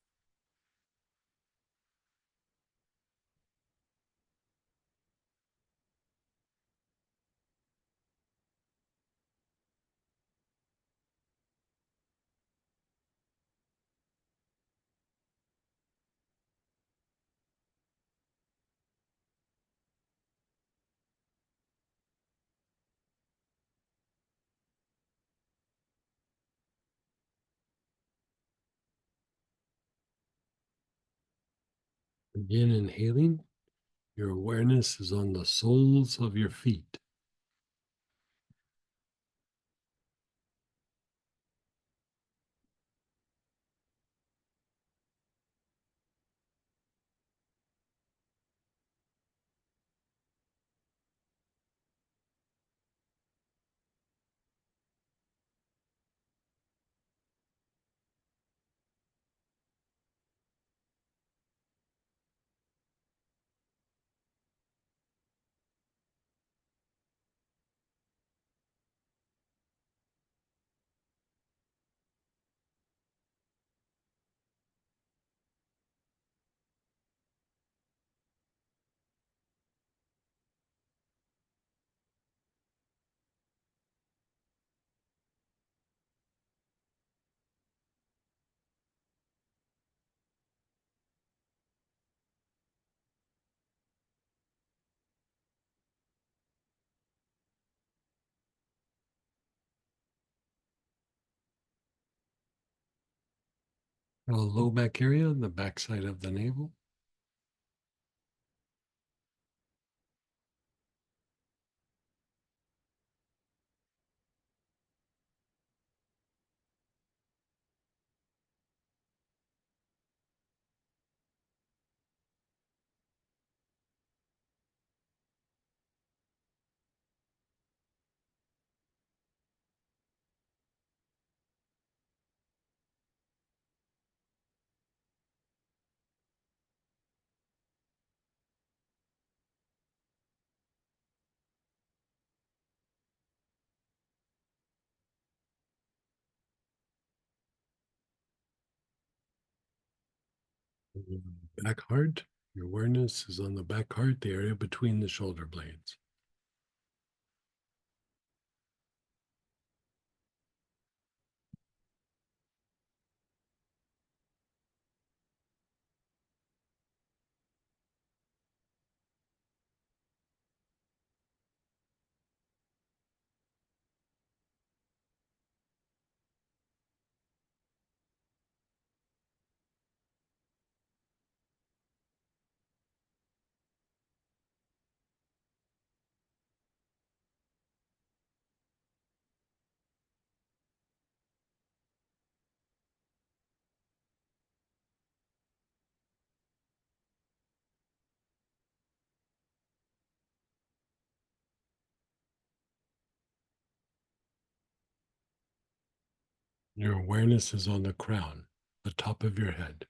Begin inhaling. Your awareness is on the soles of your feet. Low back area, the backside of the navel. Back heart. Your awareness is on the back heart, the area between the shoulder blades. Your awareness is on the crown, the top of your head.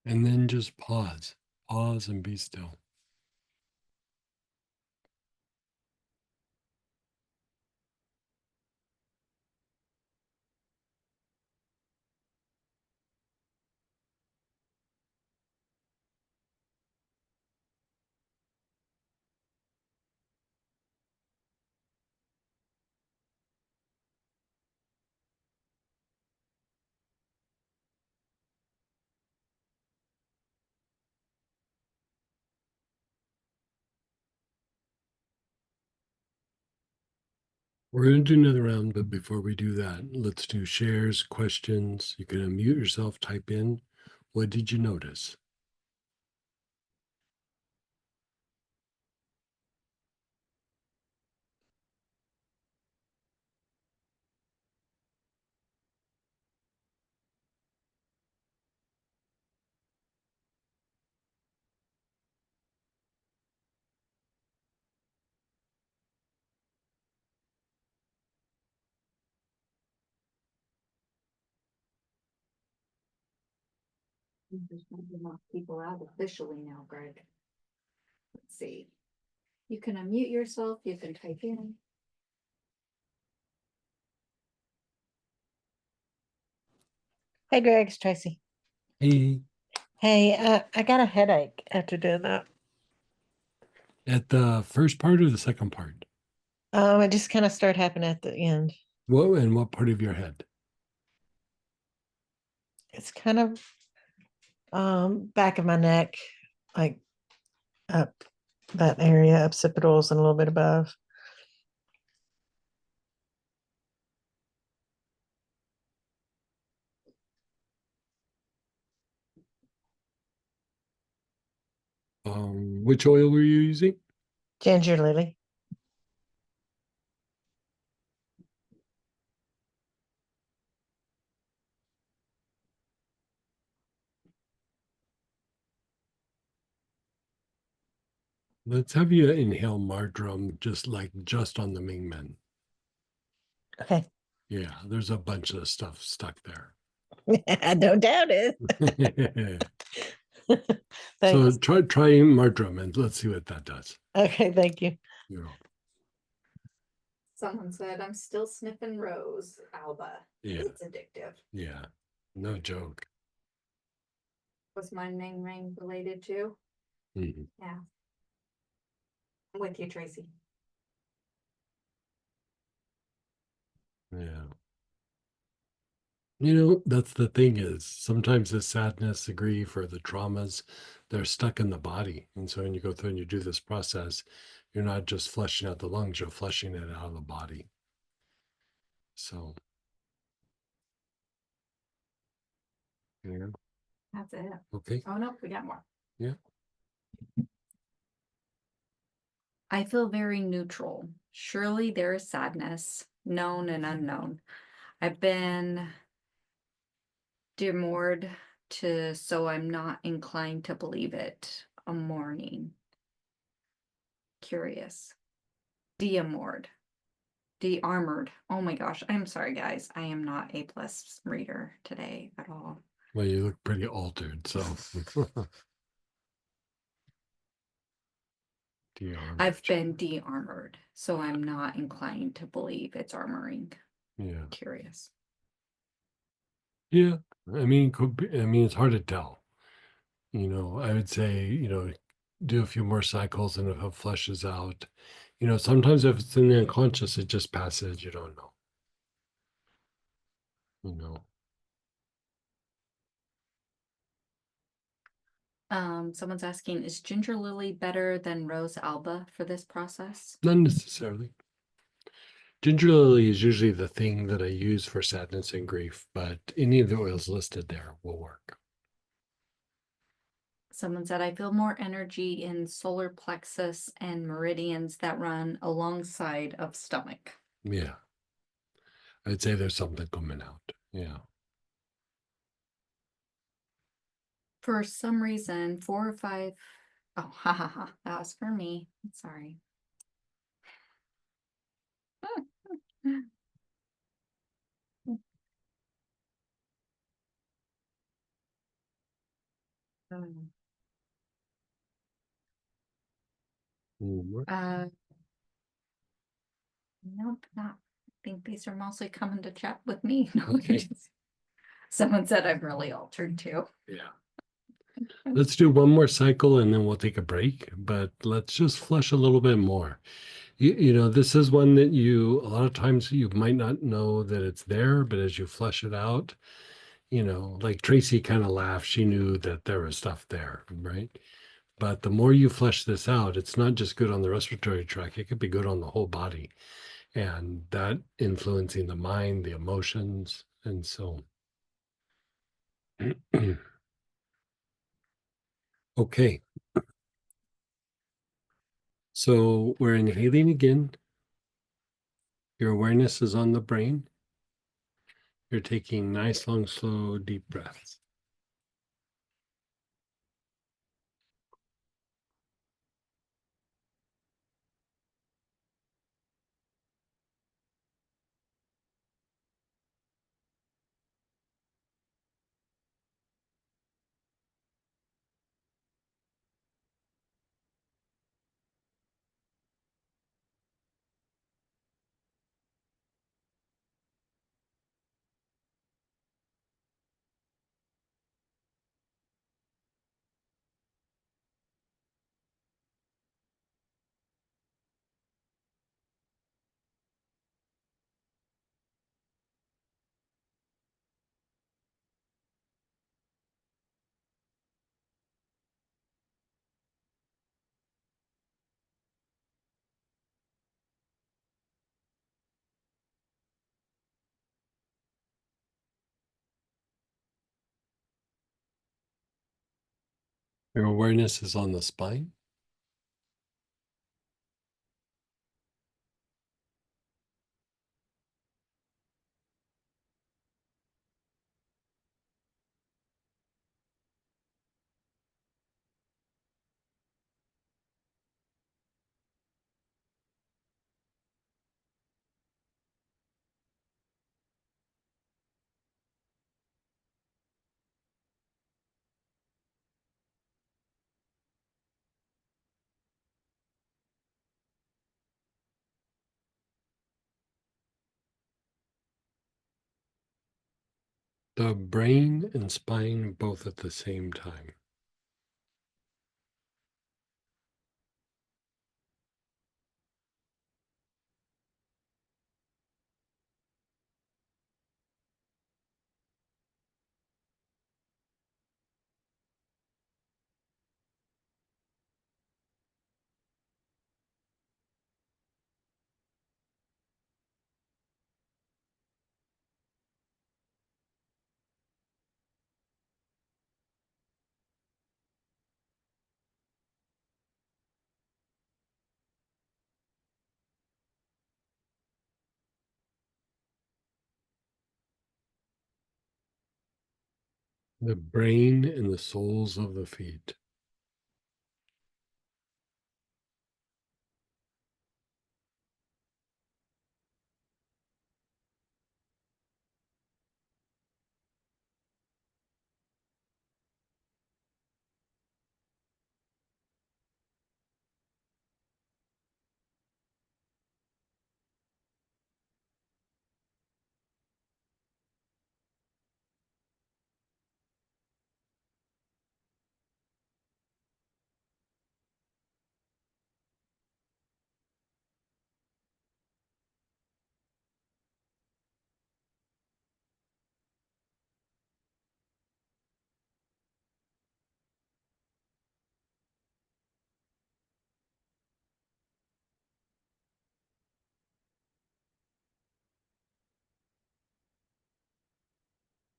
And then just pause. Pause and be still. We're going to do another round, but before we do that, let's do shares, questions. You can unmute yourself, type in. What did you notice? There's not enough people out officially now, Greg. Let's see. You can unmute yourself, you can type in. Hey, Greg, it's Tracy. Hey, Hey, I got a headache after doing that. at the first part or the second part? It just kind of started happening at the end. What part of your head? It's kind of back of my neck, like up that area, occipitals and a little bit above. Which oil were you using? Ginger lily. Let's have you inhale marjoram just on the Mingmen. Okay. Yeah, there's a bunch of stuff stuck there. I don't doubt it. So Thanks. try marjoram and let's see what that does. Okay, thank you. You know, Someone said, I'm still sniffing Rose Alba. Yeah. It's addictive. yeah, no joke. Was my name ring related to? Mhm. Yeah. I'm with you, Tracy. Yeah. You know, that's the thing is sometimes the sadness, the grief, or the traumas, they're stuck in the body. And so when you go through and you do this process, you're not just flushing out the lungs, you're flushing it out of the body. So, yeah. That's it. Okay. Oh, no, we got more. Yeah. I feel very neutral. Surely there is sadness, known and unknown. I've been demurred to, so I'm not inclined to believe it. A mourning. Curious. De-armored. De-armored. Oh my gosh. I'm sorry, guys. I am not a plus reader today at all. Well, you look pretty altered. So, I've been de-armored, so I'm not inclined to believe it's armoring. Yeah. Curious. Yeah. I mean, it's hard to tell. You know, I would say, do a few more cycles and if it flushes out. You know, sometimes if it's in the unconscious, it just passes. You don't know. You know. Someone's asking, is ginger lily better than rose alba for this process? Not necessarily. Ginger lily is usually the thing that I use for sadness and grief, but any of the oils listed there will work. Someone said, I feel more energy in solar plexus and meridians that run alongside of stomach. Yeah. I'd say there's something coming out. Yeah. For some reason, 4 or 5. Oh, ha ha ha. That was for me. Sorry. Uh, nope, not. I think these are mostly coming to chat with me. No, Okay. Someone said I'm really altered too. Yeah. Let's do one more cycle and then we'll take a break, but let's just flush a little bit more. You know, this is one that a lot of times you might not know that it's there, but as you flush it out, like Tracy kind of laughed. She knew that there was stuff there, right? But the more you flush this out, it's not just good on the respiratory tract, it could be good on the whole body. And that influencing the mind, the emotions, and so. Okay. So we're inhaling again. Your awareness is on the brain. You're taking nice, long, slow, deep breaths. Your awareness is on the spine. The brain and spine both at the same time. The brain and the soles of the feet.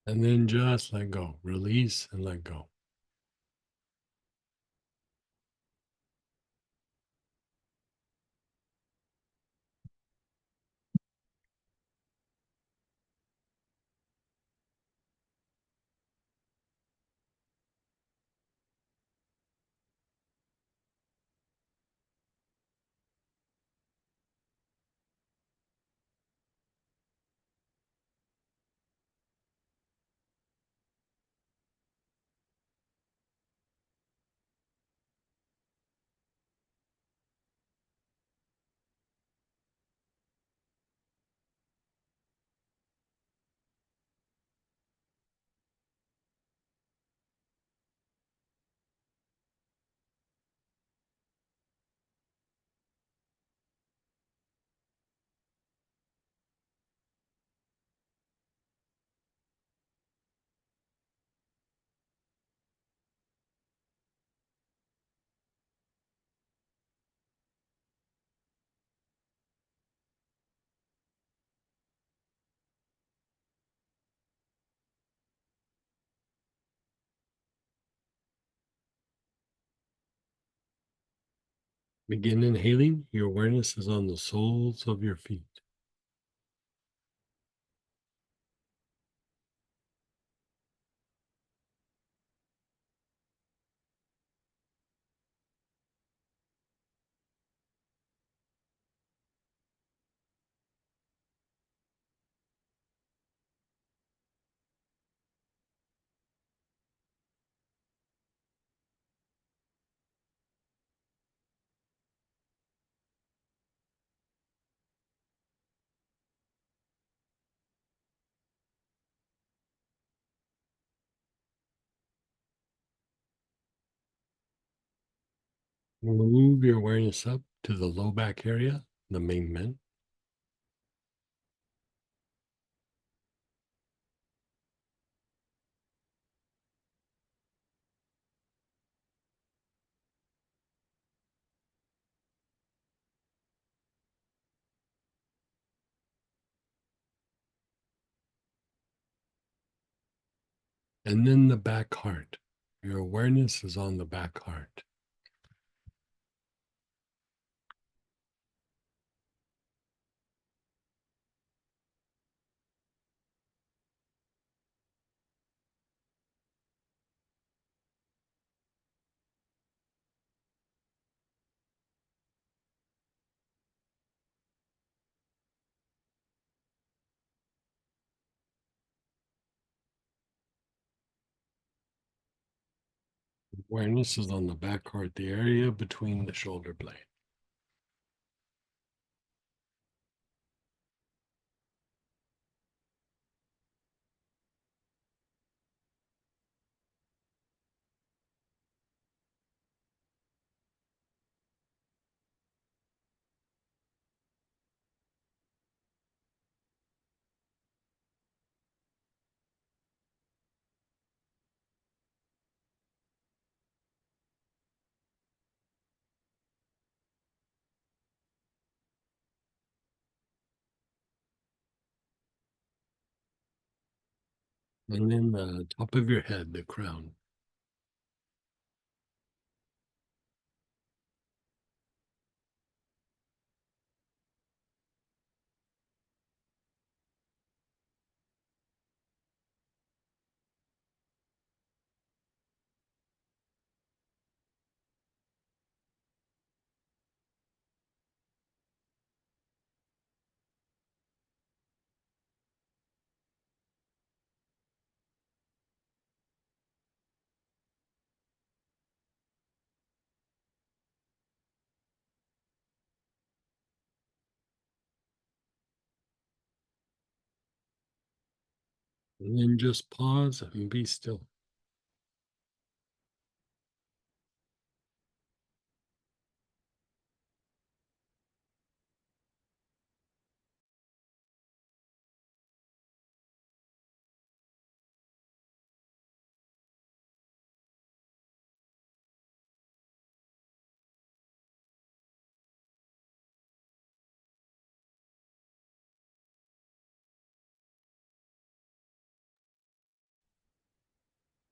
And then just let go. Release and let go. Begin inhaling. Your awareness is on the soles of your feet. Move your awareness up to the low back area, the main vent. And then the back heart. Your awareness is on the back heart. Awareness is on the back heart, the area between the shoulder blade. And then the top of your head, the crown. And then just pause and be still.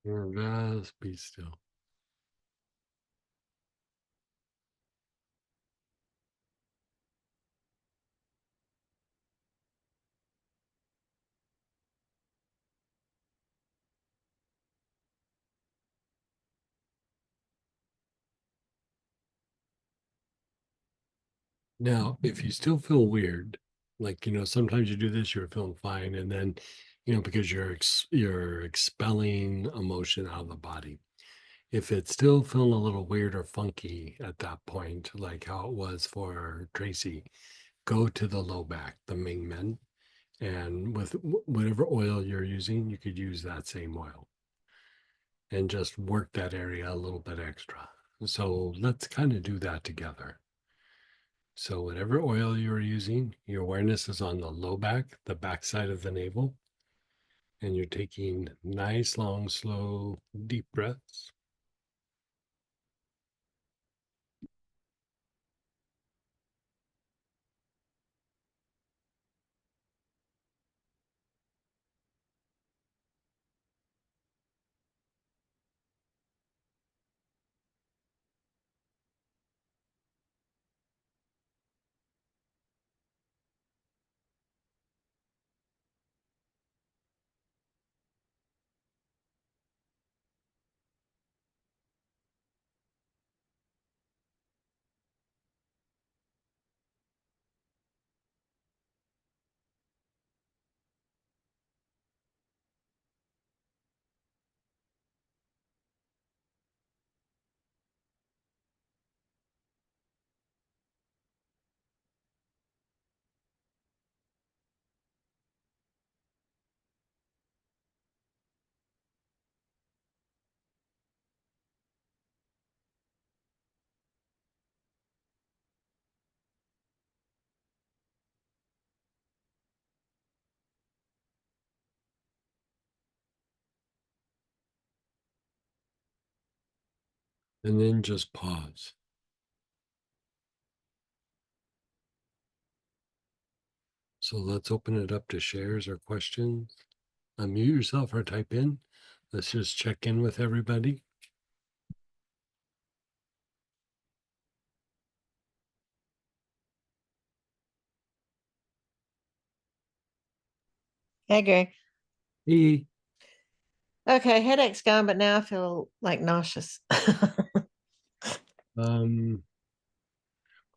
Or just be still. Now, if you still feel weird, like, sometimes you do this, you're feeling fine, and then, because you're expelling emotion out of the body. If it's still feeling a little weird or funky at that point, like how it was for Tracy, go to the low back, the Ming Men, and with whatever oil you're using, you could use that same oil and just work that area a little bit extra. So let's kind of do that together. So whatever oil you're using, your awareness is on the low back, the back side of the navel, and you're taking nice, long, slow, deep breaths. And then just pause. So let's open it up to shares or questions. Unmute yourself or type in. Let's just check in with everybody. Hey, Greg. Hey, Okay, headache's gone, but now I feel like nauseous. um,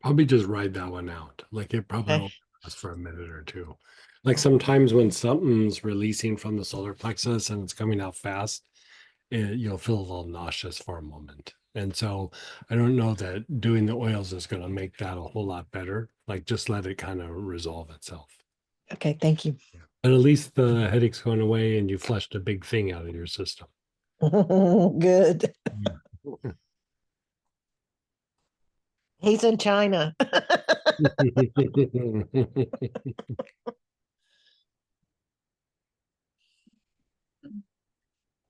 probably just ride that one out. Like it probably Okay. won't last for a minute or two. Like sometimes when something's releasing from the solar plexus and it's coming out fast, you'll feel a little nauseous for a moment. And so I don't know that doing the oils is going to make that a whole lot better. Like just let it kind of resolve itself. Okay, thank you. But at least the headache's going away and you flushed a big thing out of your system. Good. Yeah. He's in China.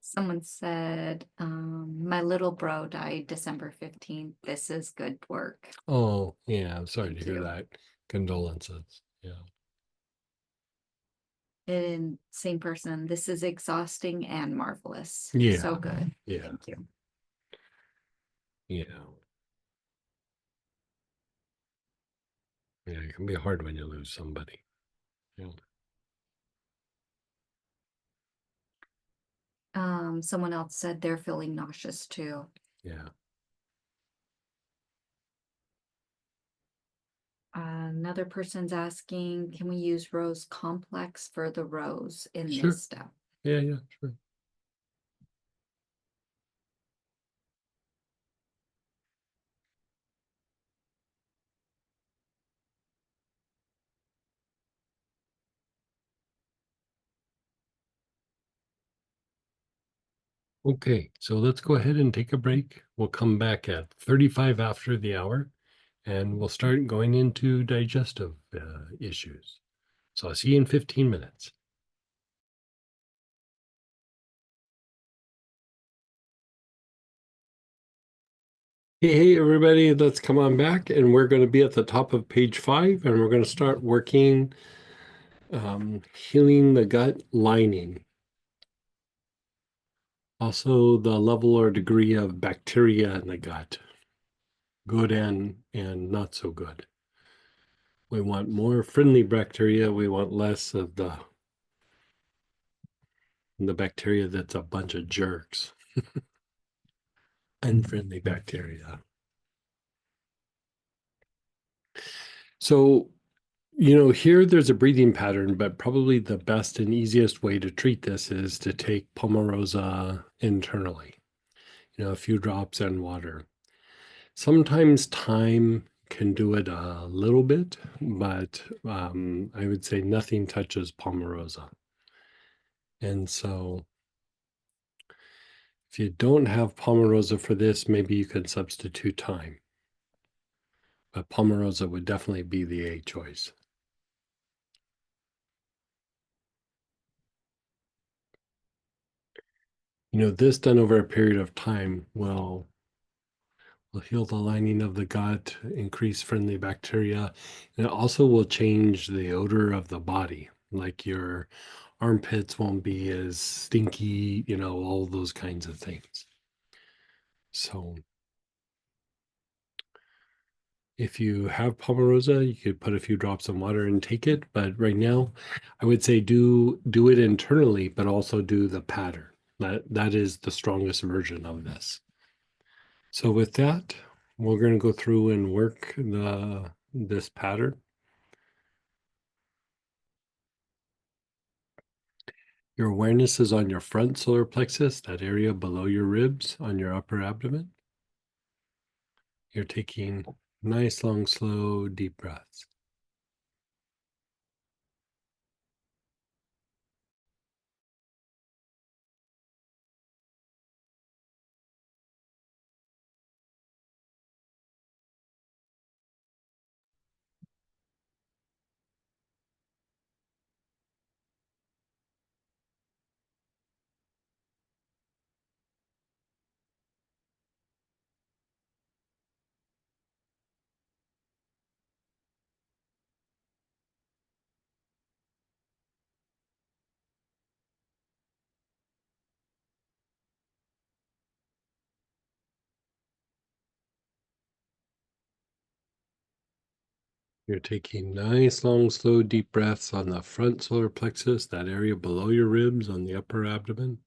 Someone said, my little bro died December 15th. This is good work. Oh, yeah. I'm sorry to Thank hear you. that. Condolences. Yeah. And same person, this is exhausting and marvelous. Yeah. So good. Yeah. Thank you. Yeah. Yeah, it can be hard when you lose somebody. Yeah. Someone else said they're feeling nauseous too. Yeah. Another person's asking, can we use rose complex for the rose in Sure. this step? Yeah, yeah, sure. Okay, so let's go ahead and take a break. We'll come back at 35 after the hour and we'll start going into digestive issues. So I'll see you in 15 minutes. Hey, everybody, let's come on back and we're going to be at the top of page 5 and we're going to start working healing the gut lining. Also the level or degree of bacteria in the gut, good and not so good. We want more friendly bacteria. We want less of the bacteria that's a bunch of jerks. Unfriendly bacteria. So, here there's a breathing pattern, but probably the best and easiest way to treat this is to take Pomarosa internally, a few drops in water. Sometimes time can do it a little bit, but I would say nothing touches Pomarosa. And so if you don't have Pomarosa for this, maybe you could substitute thyme. But Pomarosa would definitely be the A choice. This done over a period of time will heal the lining of the gut, increase friendly bacteria, and it also will change the odor of the body. Like your armpits won't be as stinky, all those kinds of things. So if you have Pomarosa, you could put a few drops of water and take it. But right now, I would say do it internally, but also do the pattern. That is the strongest version of this. So with that, we're going to go through and work this pattern. Your awareness is on your front solar plexus, that area below your ribs on your upper abdomen. You're taking nice, long, slow, deep breaths. You're taking nice, long, slow, deep breaths on the front solar plexus, that area below your ribs on the upper abdomen.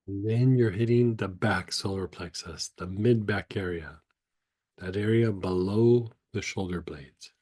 And then you're hitting the back solar plexus, the mid back area, that area below the shoulder blades.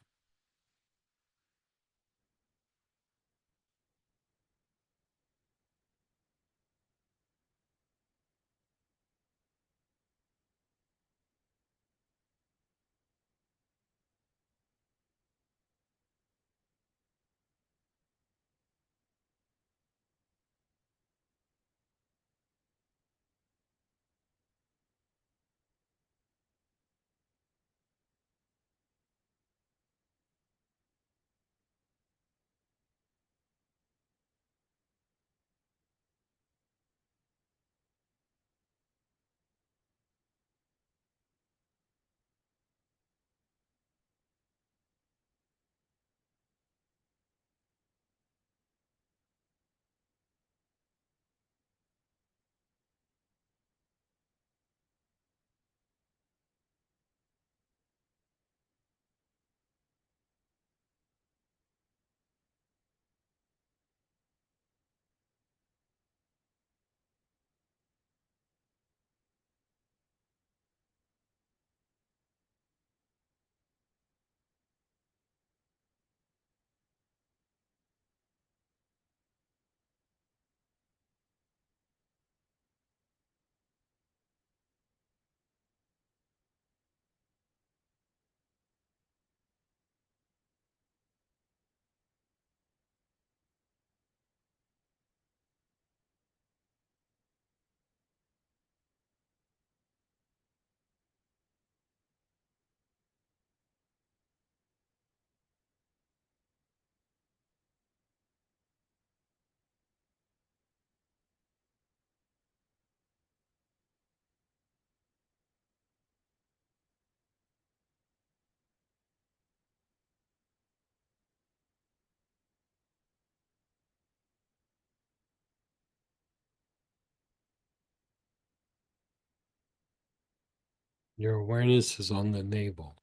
Your awareness is on the navel.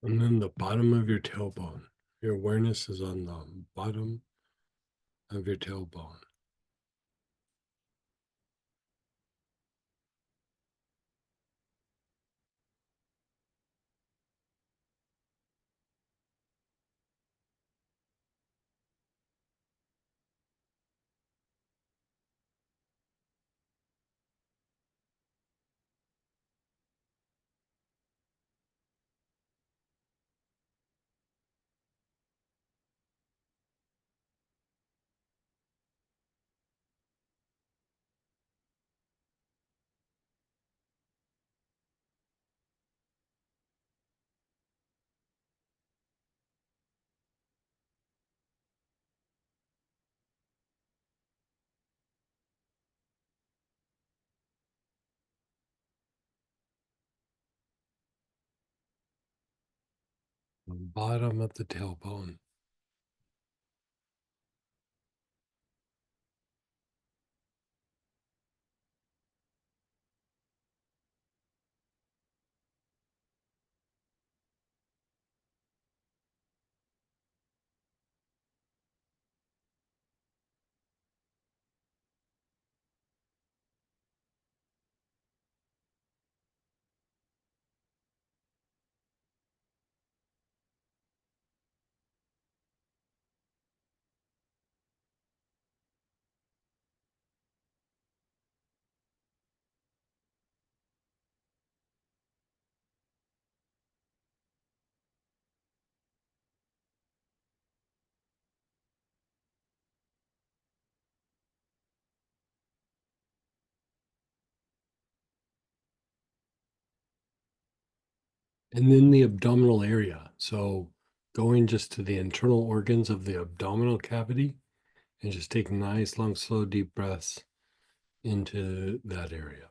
And then the bottom of your tailbone. Your awareness is on the bottom of your tailbone. The bottom of the tailbone. And then the abdominal area. So going just to the internal organs of the abdominal cavity and just take nice, long, slow, deep breaths into that area.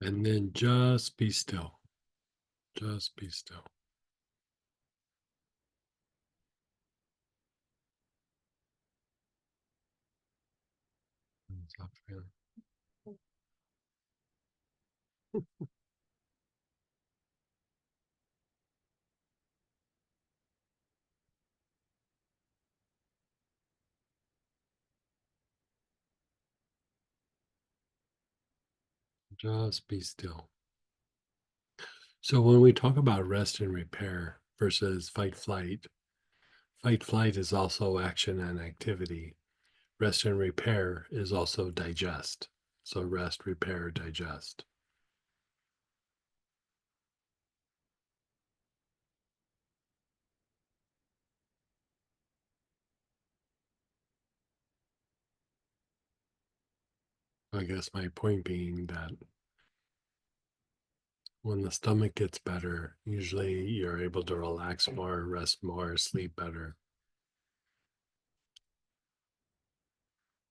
And then just be still. Just be still. Stop feeling. Just be still. So when we talk about rest and repair versus fight flight is also action and activity. Rest and repair is also digest. So rest, repair, digest. I guess my point being that when the stomach gets better, usually you're able to relax more, rest more, sleep better.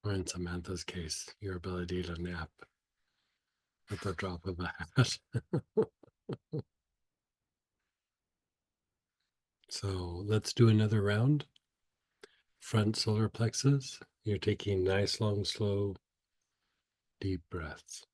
Or in Samantha's case, your ability to nap at the drop of a hat. So let's do another round. Front solar plexus. You're taking nice, long, slow, deep breaths.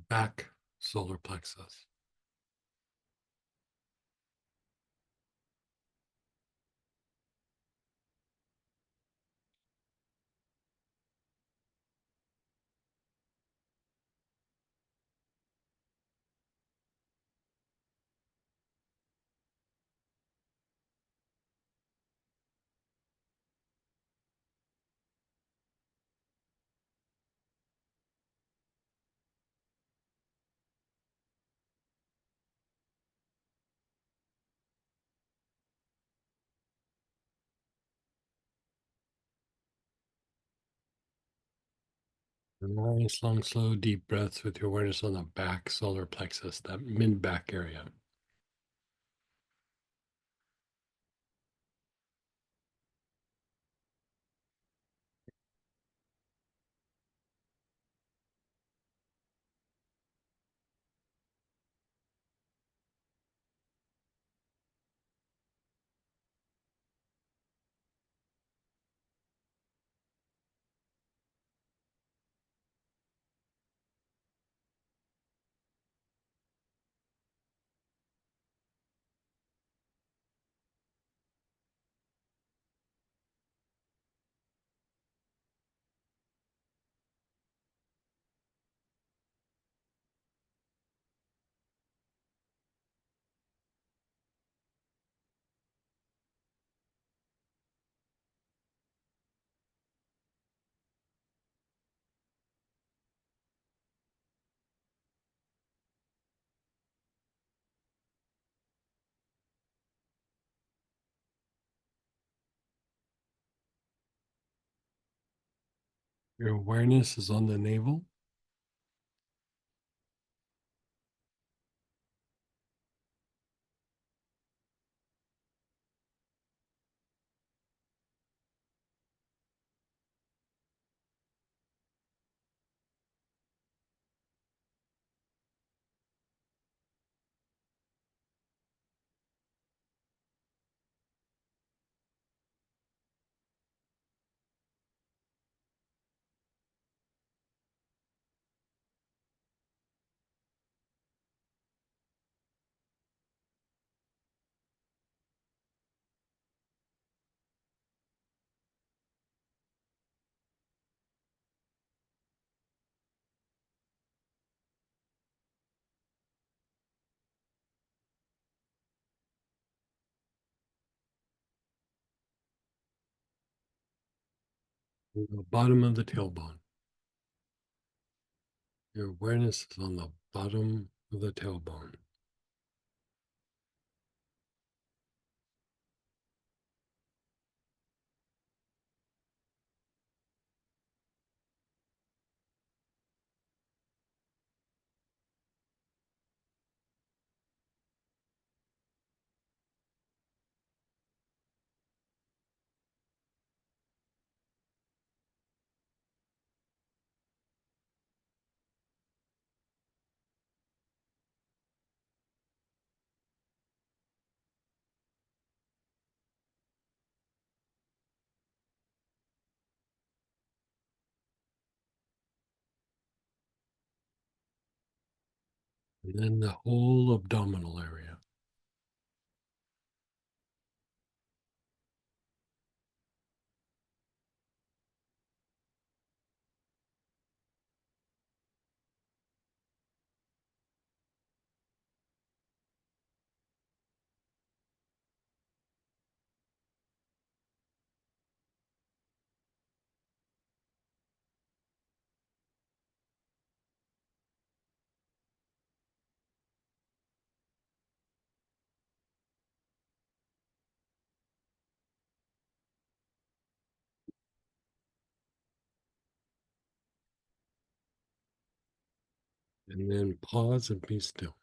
Back solar plexus. Nice, long, slow, deep breaths with your awareness on the back solar plexus, that mid back area. Your awareness is on the navel. The bottom of the tailbone. Your awareness is on the bottom of the tailbone. And then the whole abdominal area. And then pause and be still.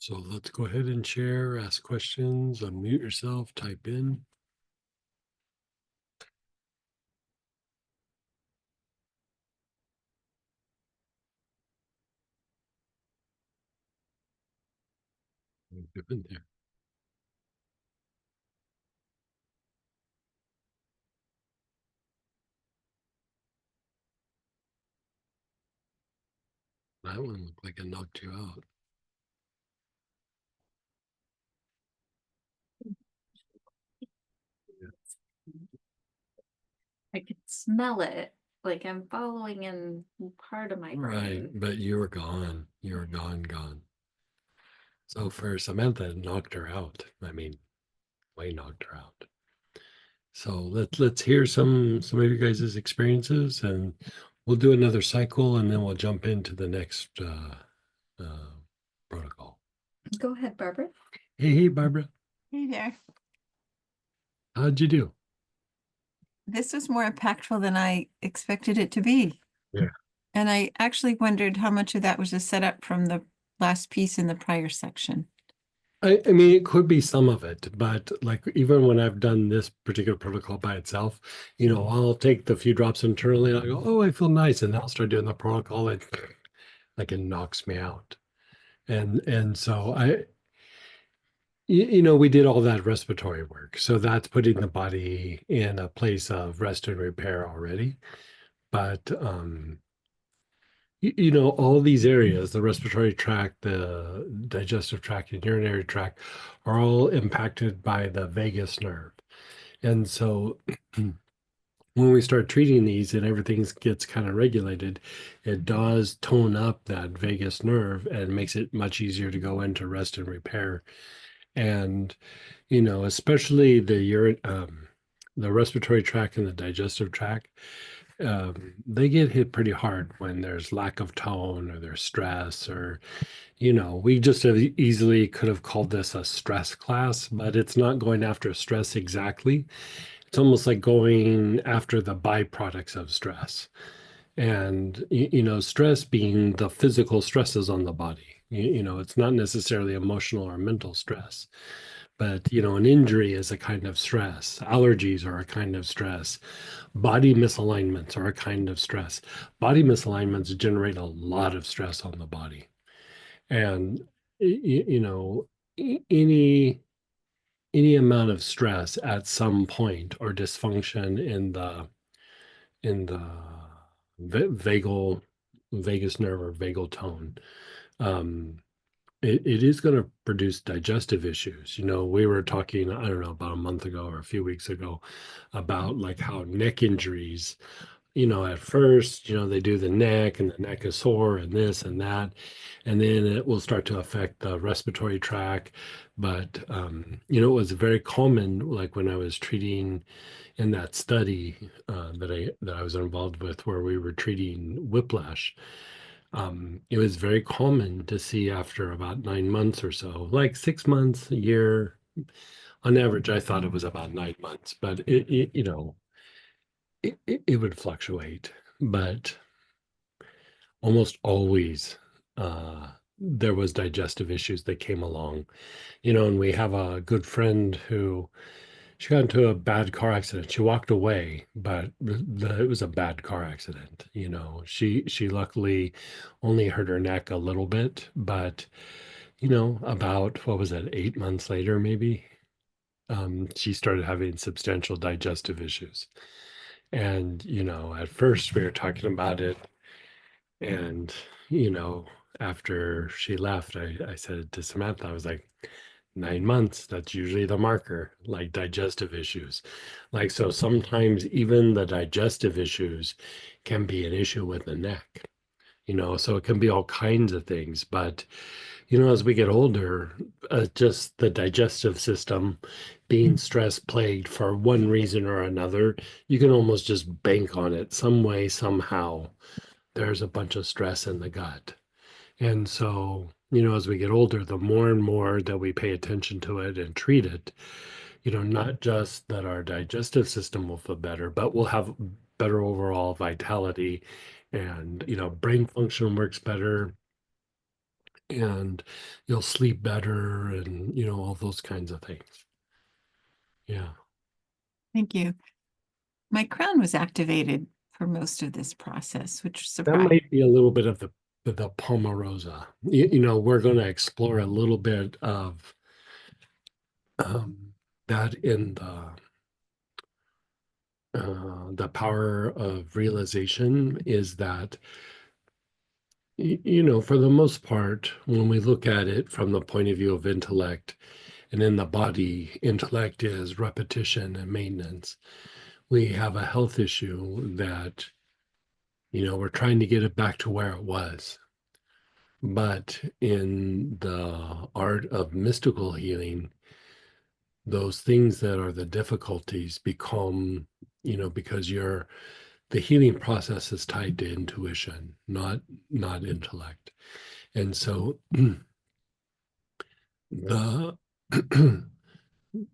So let's go ahead and share, ask questions, unmute yourself, type in. What happened there? That one looked like it knocked you out. I could smell it, like I'm following in part of my Right, brain. but you were gone. You were gone, gone. So for Samantha, it knocked her out. I mean, way knocked her out. So let's hear some of you guys' experiences, and we'll do another cycle, and then we'll jump into the next protocol. Go ahead, Barbara. Hey, Barbara, Hey there. how'd you do? This was more impactful than I expected it to be. Yeah. And I actually wondered how much of that was a setup from the last piece in the prior section. I mean, it could be some of it, but like even when I've done this particular protocol by itself, I'll take the few drops internally and I go, oh, I feel nice. And then I'll start doing the protocol and like it knocks me out. And so we did all that respiratory work. So that's putting the body in a place of rest and repair already. But all these areas, the respiratory tract, the digestive tract, and urinary tract, are all impacted by the vagus nerve. And so when we start treating these and everything gets kind of regulated, it does tone up that vagus nerve and makes it much easier to go into rest and repair. And, especially the respiratory tract and the digestive tract, they get hit pretty hard when there's lack of tone or there's stress or, we just have easily could have called this a stress class, but it's not going after stress exactly. it's almost like going after the byproducts of stress. And, stress being the physical stresses on the body. It's not necessarily emotional or mental stress, but, an injury is a kind of stress. Allergies are a kind of stress. Body misalignments are a kind of stress. Body misalignments generate a lot of stress on the body. And, any amount of stress at some point or dysfunction in the vagus nerve or vagal tone, um, it is going to produce digestive issues. We were talking, I don't know, about a month ago or a few weeks ago about like how neck injuries, at first, they do the neck and the neck is sore and this and that, and then it will start to affect the respiratory tract. But, it was very common, like when I was treating in that study that I was involved with, where we were treating whiplash. It was very common to see after about 9 months or so, like 6 months, a year. On average, I thought it was about 9 months, but it would fluctuate. But almost always, there was digestive issues that came along. And we have a good friend who she got into a bad car accident. She walked away, but it was a bad car accident. She luckily only hurt her neck a little bit, but about what was it, 8 months later, maybe, she started having substantial digestive issues. And at first we were talking about it, and after she left, I said to Samantha, I was like, 9 months, that's usually the marker, like digestive issues. Like, so sometimes even the digestive issues can be an issue with the neck, so it can be all kinds of things. But, as we get older, just the digestive system being stress plagued for one reason or another, you can almost just bank on it some way, somehow. There's a bunch of stress in the gut. And so, as we get older, the more and more that we pay attention to it and treat it, not just that our digestive system will feel better, but we'll have better overall vitality, and, brain function works better, and you'll sleep better, and, all those kinds of things. Yeah. Thank you. My crown was activated for most of this process, which That surprised. might be a little bit of the palmarosa. We're going to explore a little bit of that in the power of realization. Is that, for the most part, when we look at it from the point of view of intellect, and in the body, intellect is repetition and maintenance. We have a health issue that, we're trying to get it back to where it was. But in the art of mystical healing, those things that are the difficulties become, because the healing process is tied to intuition, not intellect. And so the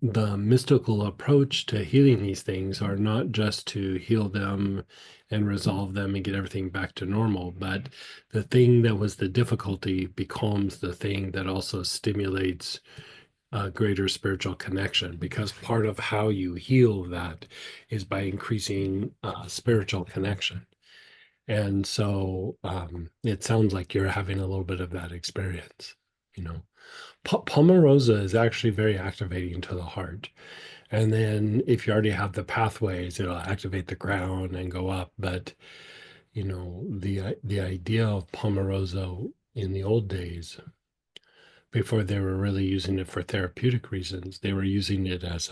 the mystical approach to healing these things are not just to heal them and resolve them and get everything back to normal, but the thing that was the difficulty becomes the thing that also stimulates a greater spiritual connection, because part of how you heal that is by increasing spiritual connection. And so it sounds like you're having a little bit of that experience. Palmarosa is actually very activating to the heart. And then if you already have the pathways, it'll activate the crown and go up. But, the idea of palmarosa in the old days, before they were really using it for therapeutic reasons, they were using it as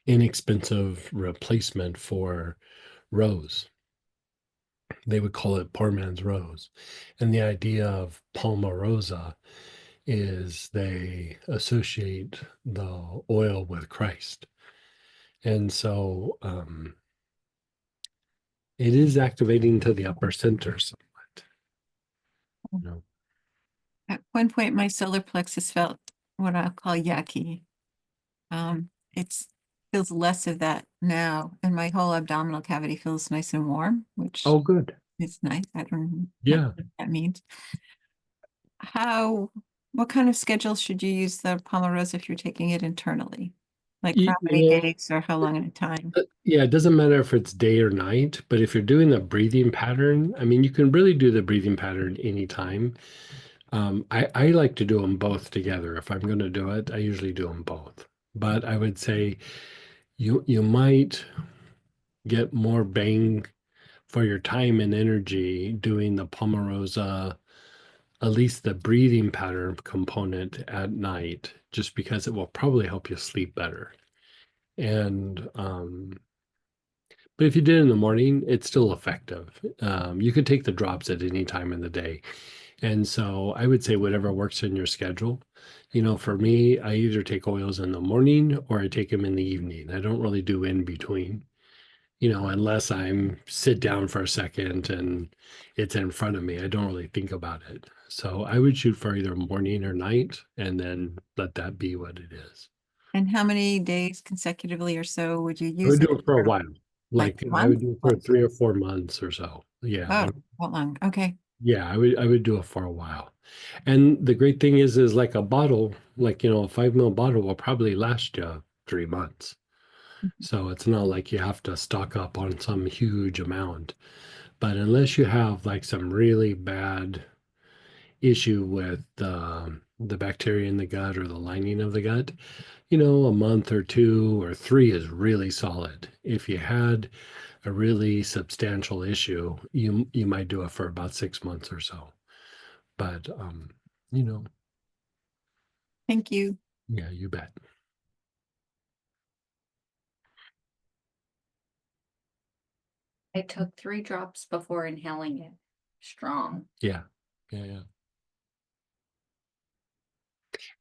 inexpensive replacement for rose. They would call it poor man's rose. And the idea of palmarosa is they associate the oil with Christ. And so it is activating to the upper center somewhat. At one point, my solar plexus felt what I'll call yucky. It's feels less of that now, and my whole abdominal cavity feels nice and warm, which Oh, good. is nice. I don't know Yeah. what that means. What kind of schedule should you use the Pomerosa if you're taking it internally? Like You, how you many know, days or how long at a time? yeah, it doesn't matter if it's day or night, but if you're doing the breathing pattern, I mean, you can really do the breathing pattern anytime. I like to do them both together. If I'm going to do it, I usually do them both. But I would say you might get more bang for your time and energy doing the Pomerosa, at least the breathing pattern component at night, just because it will probably help you sleep better. And but if you did it in the morning, it's still effective. You could take the drops at any time in the day. And so I would say whatever works in your schedule. You know, for me, I either take oils in the morning or I take them in the evening. I don't really do in between, you know, unless I'm sit down for a second and it's in front of me. I don't really think about it. So I would shoot for either morning or night and then let that be what it is. And how many days consecutively or so would you I use would it do it for a for? while. Like Like a I would month? do it for 3 or 4 months or so. Yeah. Oh, how long? Okay. Yeah, I would do it for a while. And the great thing is like a bottle, like a 5 ml bottle will probably last you 3 months. So it's not like you have to stock up on some huge amount. But unless you have like some really bad issue with the bacteria in the gut or the lining of the gut, a month or 2 or 3 is really solid. If you had a really substantial issue, you might do it for about 6 months or so. But you know, Thank you. yeah, you bet. I took 3 drops before inhaling it. Strong. Yeah. Yeah, yeah.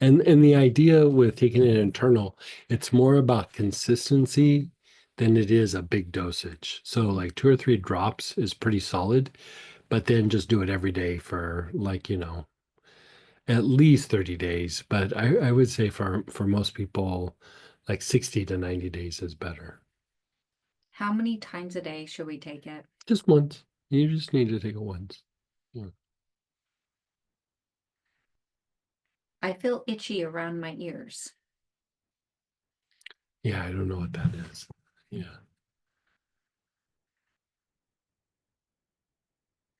And the idea with taking it internal, it's more about consistency than it is a big dosage. So like 2 or 3 drops is pretty solid, but then just do it every day for like, at least 30 days. But I would say for most people, like 60 to 90 days is better. How many times a day should we take it? Just once. You just need to take it once. Yeah. I feel itchy around my ears. Yeah, I don't know what that is. Yeah.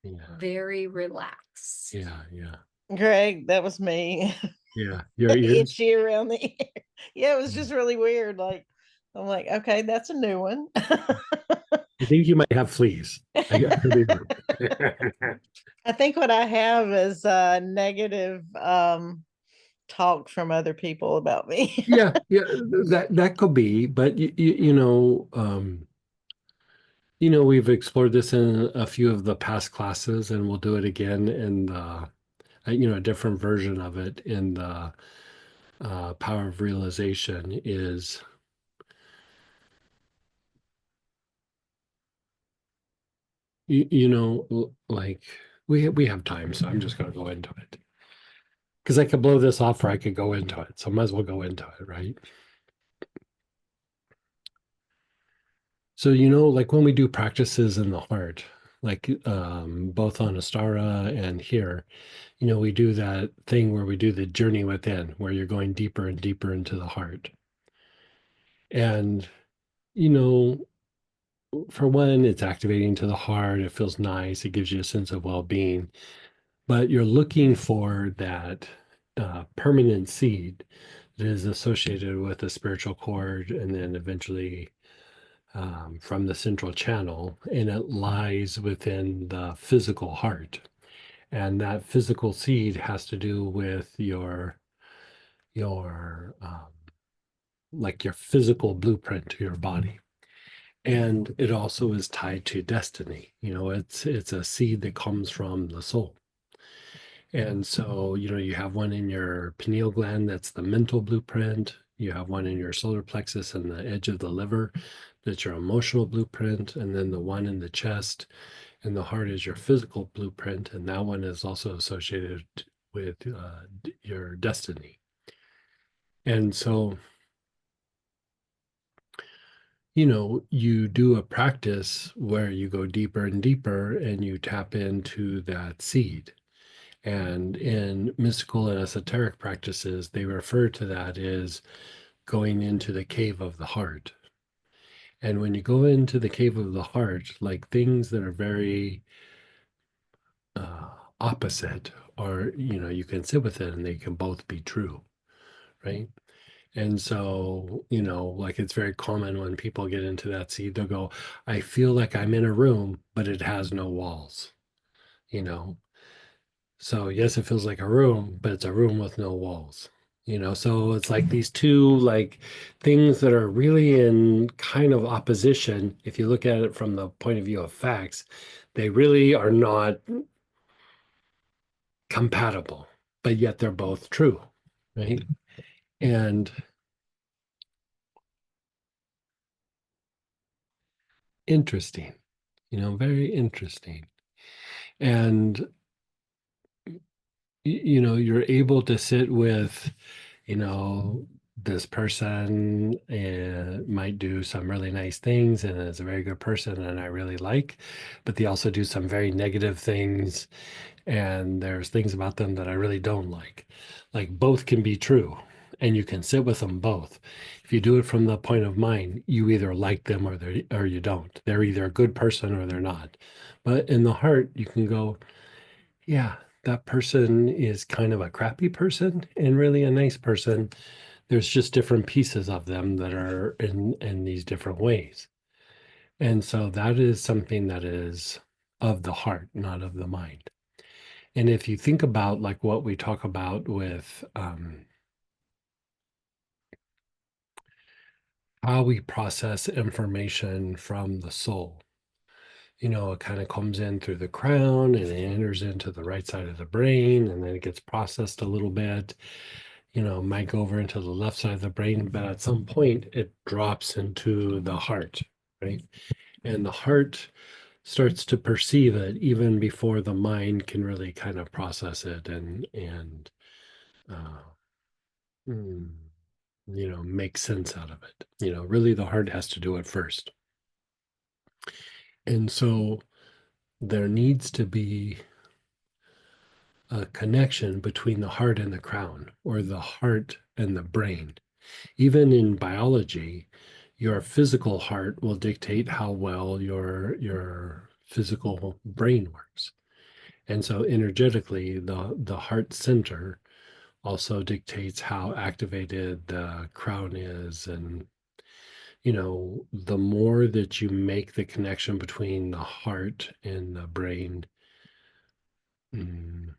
Yeah. Very relaxed. Yeah. Yeah. Greg, that was me. Yeah. Your ears. Itchy around the ear. Yeah, it was just really weird. Like, I'm like, okay, that's a new one. I think you might have fleas. Could be wrong. I think what I have is negative talk from other people about me. Yeah, yeah, that could be, but we've explored this in a few of the past classes, and we'll do it again in the, a different version of it in the power of realization is. Like we have time, so I'm just going to go into it because I could blow this off or I could go into it. So I might as well go into it, right? So, like when we do practices in the heart, like both on Astara and here, we do that thing where we do the journey within, where you're going deeper and deeper into the heart. And, you know, for one, it's activating to the heart. It feels nice. It gives you a sense of well-being. But you're looking for that permanent seed that is associated with the spiritual cord and then eventually from the central channel, and it lies within the physical heart. And that physical seed has to do with your like your physical blueprint to your body. And it also is tied to destiny. It's a seed that comes from the soul. And so, you have one in your pineal gland, that's the mental blueprint. You have one in your solar plexus and the edge of the liver, that's your emotional blueprint. And then the one in the chest and the heart is your physical blueprint. And that one is also associated with your destiny. And so you do a practice where you go deeper and deeper and you tap into that seed. And in mystical and esoteric practices, they refer to that as going into the cave of the heart. And when you go into the cave of the heart, like things that are very opposite, or you can sit with it and they can both be true, right? And so, like it's very common when people get into that seed, they'll go, I feel like I'm in a room, but it has no walls, you know? So yes, it feels like a room, but it's a room with no walls. So it's like these two like things that are really in kind of opposition. If you look at it from the point of view of facts, they really are not compatible, but yet they're both true, right? And interesting, very interesting. And you're able to sit with, you know, this person might do some really nice things and is a very good person and I really like, but they also do some very negative things and there's things about them that I really don't like. Like both can be true and you can sit with them both. If you do it from the point of mind, you either like them or you don't. They're either a good person or they're not. But in the heart, you can go, yeah, that person is kind of a crappy person and really a nice person. There's just different pieces of them that are in these different ways. And so that is something that is of the heart, not of the mind. And if you think about like what we talk about with how we process information from the soul, it kind of comes in through the crown and it enters into the right side of the brain and then it gets processed a little bit, might go over into the left side of the brain, but at some point it drops into the heart, right? And the heart starts to perceive it even before the mind can really kind of process it and uh, mm, make sense out of it. Really the heart has to do it first. And so there needs to be a connection between the heart and the crown, or the heart and the brain. Even in biology, your physical heart will dictate how well your physical brain works. And so energetically, the heart center also dictates how activated the crown is. And, the more that you make the connection between the heart and the brain, mm,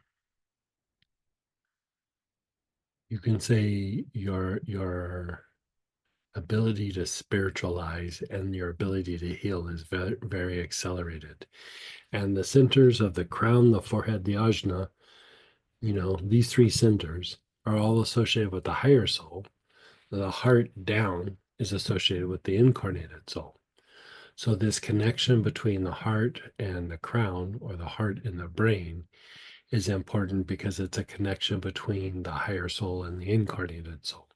you can say your ability to spiritualize and your ability to heal is very, very accelerated. And the centers of the crown, the forehead, the ajna, these three centers are all associated with the higher soul. The heart down is associated with the incarnated soul. So this connection between the heart and the crown, or the heart and the brain, is important because it's a connection between the higher soul and the incarnated soul.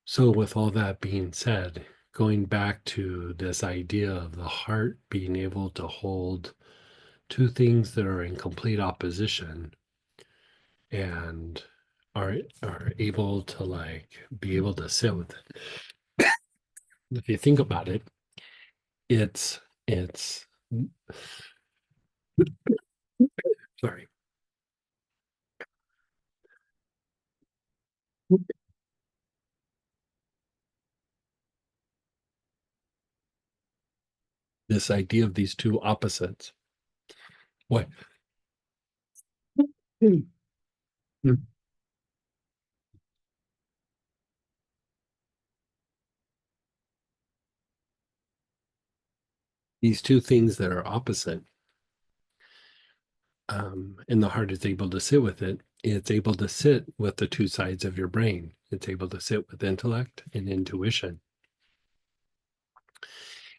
So, with all that being said, going back to this idea of the heart being able to hold two things that are in complete opposition and are able to be able to sit with it. If you think about it, it's sorry. This idea of these two opposites. What? These two things that are opposite, and the heart is able to sit with it. It's able to sit with the two sides of your brain. It's able to sit with intellect and intuition.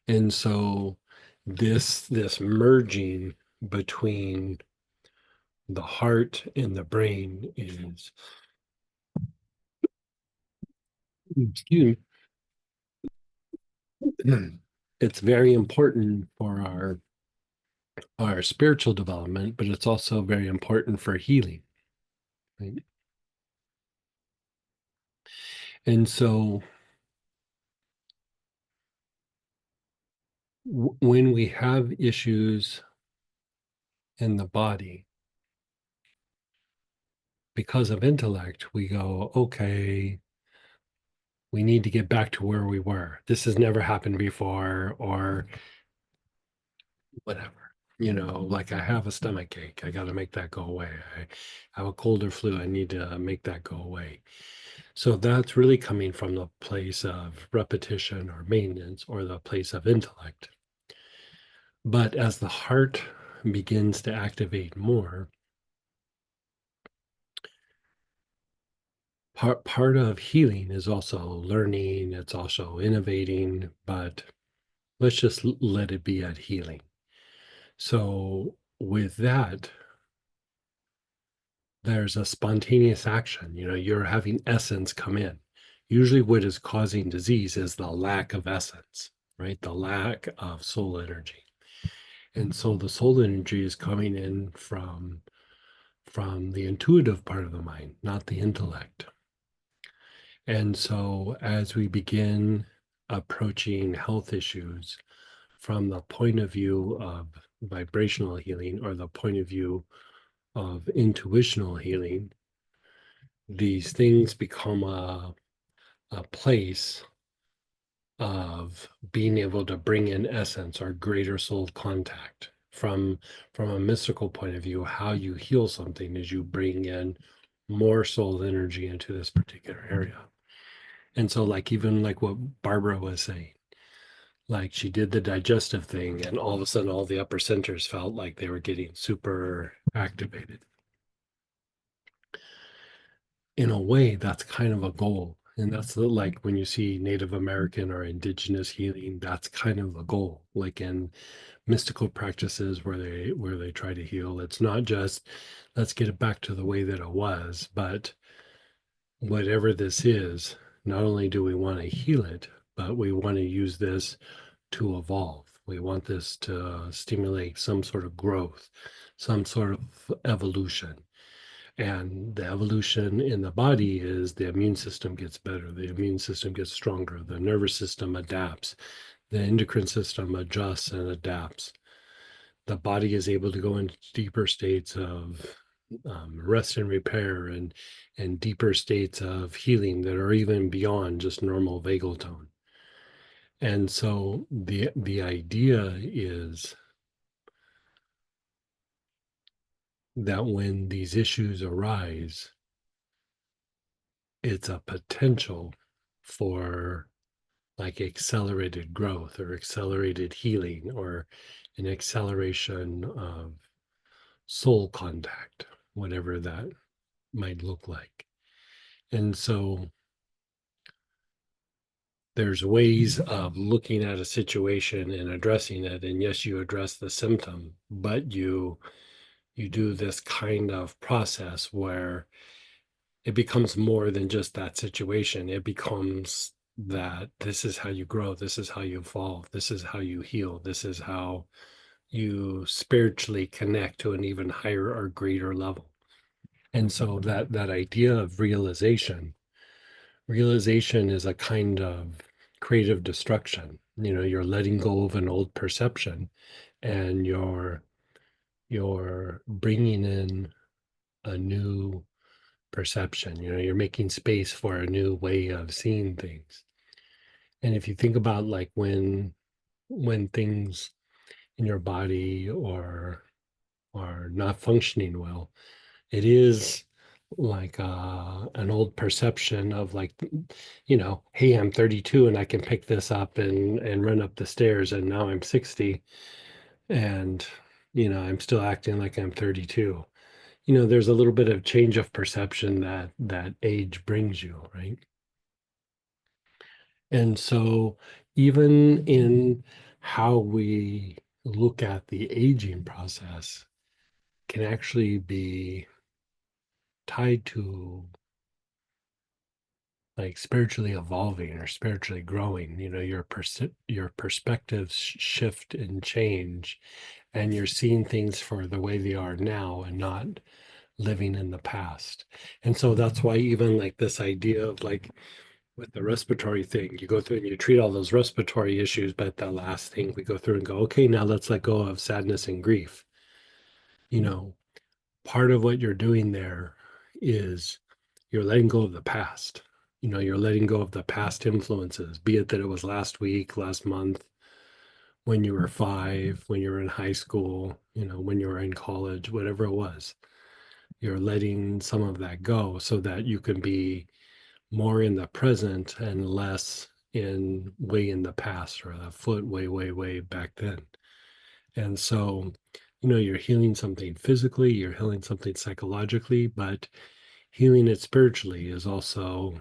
And so this merging between the heart and the brain is, excuse me, it's very important for our spiritual development, but it's also very important for healing, right? And so when we have issues in the body because of intellect, we go, okay, we need to get back to where we were. This has never happened before, or whatever. Like I have a stomach ache, I got to make that go away. I have a cold or flu, I need to make that go away. So that's really coming from the place of repetition or maintenance or the place of intellect. But as the heart begins to activate more, part of healing is also learning, it's also innovating, but let's just let it be at healing. So with that, there's a spontaneous action. You're having essence come in. Usually what is causing disease is the lack of essence, right? The lack of soul energy. And so the soul energy is coming in from the intuitive part of the mind, not the intellect. And so as we begin approaching health issues from the point of view of vibrational healing or the point of view of intuitional healing, these things become a place of being able to bring in essence or greater soul contact. From a mystical point of view, how you heal something is you bring in more soul energy into this particular area. And so even like what Barbara was saying, like she did the digestive thing and all of a sudden all the upper centers felt like they were getting super activated. In a way, that's kind of a goal. And that's like when you see Native American or indigenous healing, that's kind of a goal. Like in mystical practices where they try to heal, it's not just let's get it back to the way that it was, but whatever this is, not only do we want to heal it, but we want to use this to evolve. We want this to stimulate some sort of growth, some sort of evolution. And the evolution in the body is the immune system gets better, the immune system gets stronger, the nervous system adapts, the endocrine system adjusts and adapts. The body is able to go into deeper states of rest and repair and deeper states of healing that are even beyond just normal vagal tone. And so the idea is that when these issues arise, it's a potential for like accelerated growth or accelerated healing or an acceleration of soul contact, whatever that might look like. And so there's ways of looking at a situation and addressing it. And yes, you address the symptom, but you do this kind of process where it becomes more than just that situation. It becomes that this is how you grow, this is how you evolve, this is how you heal, this is how you spiritually connect to an even higher or greater level. And so that idea of realization is a kind of creative destruction. You're letting go of an old perception and you're bringing in a new perception. You're making space for a new way of seeing things. And if you think about like when things in your body are not functioning well, it is like an old perception of like, hey, I'm 32 and I can pick this up and run up the stairs, and now I'm 60 and I'm still acting like I'm 32. There's a little bit of change of perception that age brings you, right? And so even in how we look at the aging process can actually be tied to like spiritually evolving or spiritually growing. You know, your perspectives shift and change, and you're seeing things for the way they are now and not living in the past. And so that's why even like this idea of like with the respiratory thing, you go through and you treat all those respiratory issues, but the last thing we go through and go, okay, now let's let go of sadness and grief. You know, part of what you're doing there is you're letting go of the past. You know, you're letting go of the past influences, be it that it was last week, last month, when you were 5, when you were in high school, you know, when you were in college, whatever it was. You're letting some of that go so that you can be more in the present and less in way in the past or a foot way, way, way back then. And so, you know, you're healing something physically, you're healing something psychologically, but healing it spiritually is also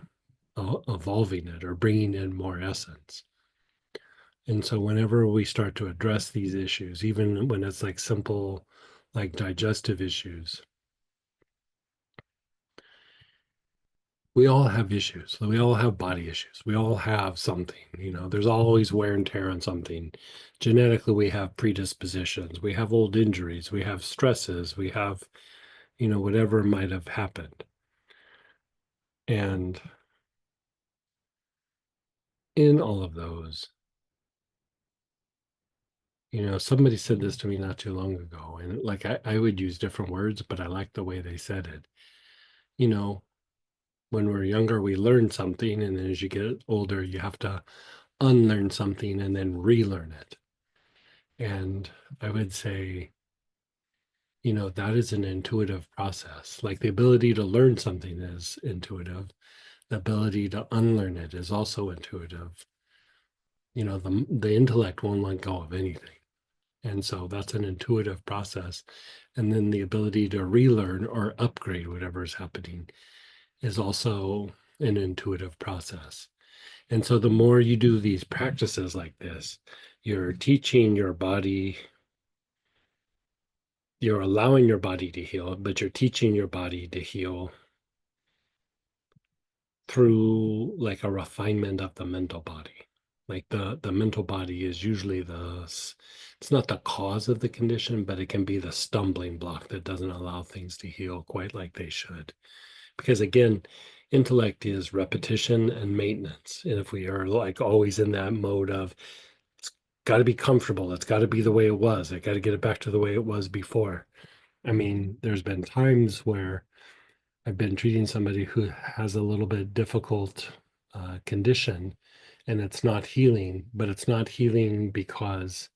evolving it or bringing in more essence. And so, whenever we start to address these issues, even when it's like simple, like digestive issues, we all have issues. We all have body issues. We all have something, you know, there's always wear and tear on something. Genetically, we have predispositions, we have old injuries, we have stresses, we have, you know, whatever might have happened. And in all of those, you know, somebody said this to me not too long ago, and like I would use different words, but I like the way they said it. You know, when we're younger, we learn something, and then as you get older, you have to unlearn something and then relearn it. And I would say, you know, that is an intuitive process. Like the ability to learn something is intuitive, the ability to unlearn it is also intuitive. You know, the intellect won't let go of anything. And so that's an intuitive process. And then the ability to relearn or upgrade whatever is happening is also an intuitive process. And so the more you do these practices like this, you're teaching your body, you're allowing your body to heal, but you're teaching your body to heal through like a refinement of the mental body. Like the mental body is usually it's not the cause of the condition, but it can be the stumbling block that doesn't allow things to heal quite like they should. Because again, intellect is repetition and maintenance. And if we are like always in that mode of it's got to be comfortable, it's got to be the way it was, I got to get it back to the way it was before. I mean, there's been times where I've been treating somebody who has a little bit difficult condition and it's not healing, but it's not healing because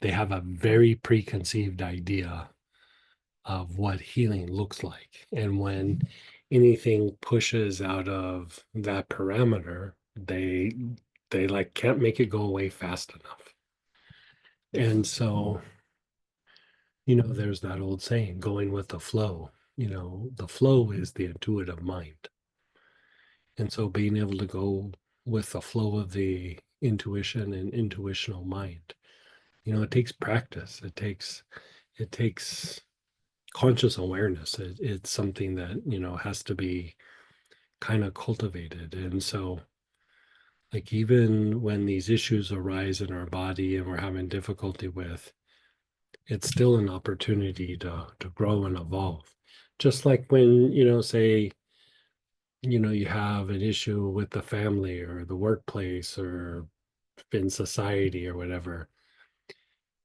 they have a very preconceived idea of what healing looks like. And when anything pushes out of that parameter, they like can't make it go away fast enough. And so, you know, there's that old saying, going with the flow. You know, the flow is the intuitive mind. And so being able to go with the flow of the intuition and intuitional mind, you know, it takes practice. It takes conscious awareness. It's something that, you know, has to be kind of cultivated. And so like even when these issues arise in our body and we're having difficulty with, it's still an opportunity to grow and evolve. Just like when, you know, say, you know, you have an issue with the family or the workplace or in society or whatever.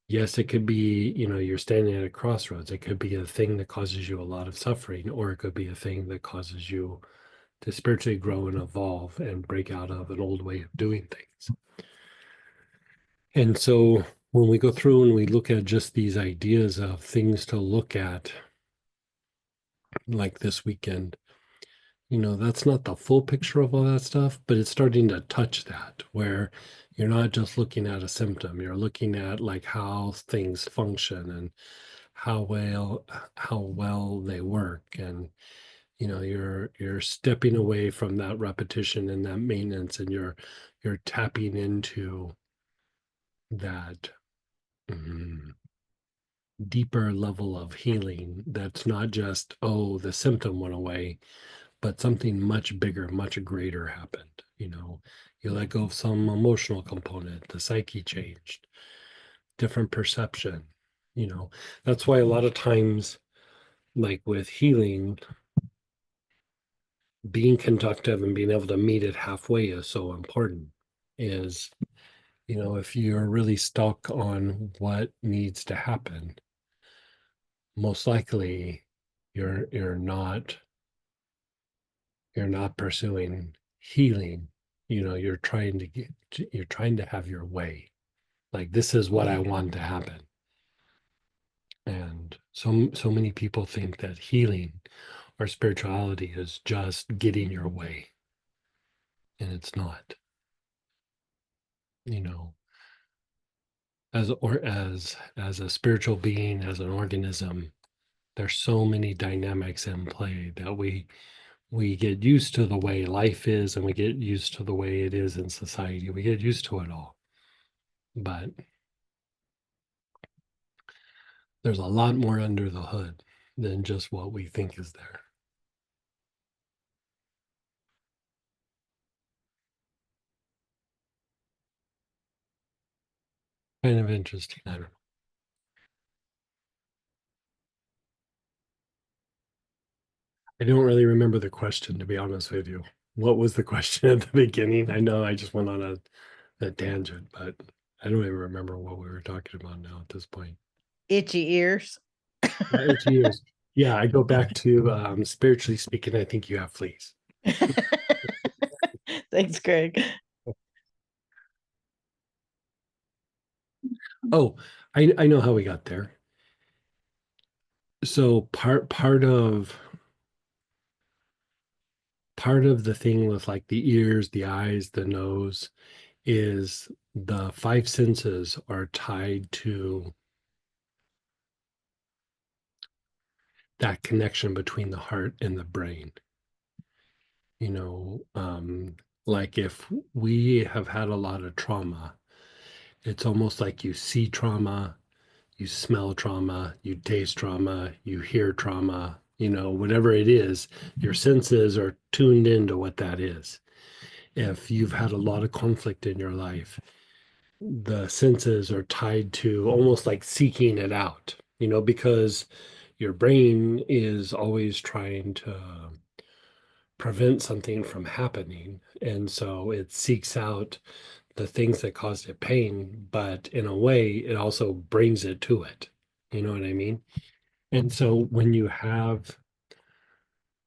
Yes, it could be, you know, you're standing at a crossroads. It could be a thing that causes you a lot of suffering, or it could be a thing that causes you to spiritually grow and evolve and break out of an old way of doing things. And so when we go through and we look at just these ideas of things to look at, like this weekend, you know, that's not the full picture of all that stuff, but it's starting to touch that where you're not just looking at a symptom, you're looking at like how things function and how well they work. And you know, you're stepping away from that repetition and that maintenance, and you're tapping into that deeper level of healing that's not just, oh, the symptom went away, but something much bigger, much greater happened. You let go of some emotional component, the psyche changed, different perception. That's why a lot of times, like with healing, being conductive and being able to meet it halfway is so important. Is, if you're really stuck on what needs to happen, most likely you're not pursuing healing. You're trying to have your way. Like, this is what I want to happen. And so many people think that healing or spirituality is just getting your way. And it's not. As a spiritual being, as an organism, there's so many dynamics in play that we get used to the way life is, and we get used to the way it is in society. We get used to it all. But there's a lot more under the hood than just what we think is there. Kind of interesting. I don't know. I don't really remember the question, to be honest with you. What was the question at the beginning? I know I just went on a tangent, but I don't even remember what we were talking about now at this point. Itchy ears. Itchy ears. Yeah, I go back to spiritually speaking, I think you have fleas. Thanks, Greg. Oh, I know how we got there. So part of the thing with like the ears, the eyes, the nose is the five senses are tied to that connection between the heart and the brain. Like if we have had a lot of trauma, it's almost like you see trauma, you smell trauma, you taste trauma, you hear trauma, whatever it is, your senses are tuned into what that is. If you've had a lot of conflict in your life, the senses are tied to almost like seeking it out, because your brain is always trying to prevent something from happening. And so it seeks out the things that caused it pain, but in a way, it also brings it to it. You know what I mean? And so when you have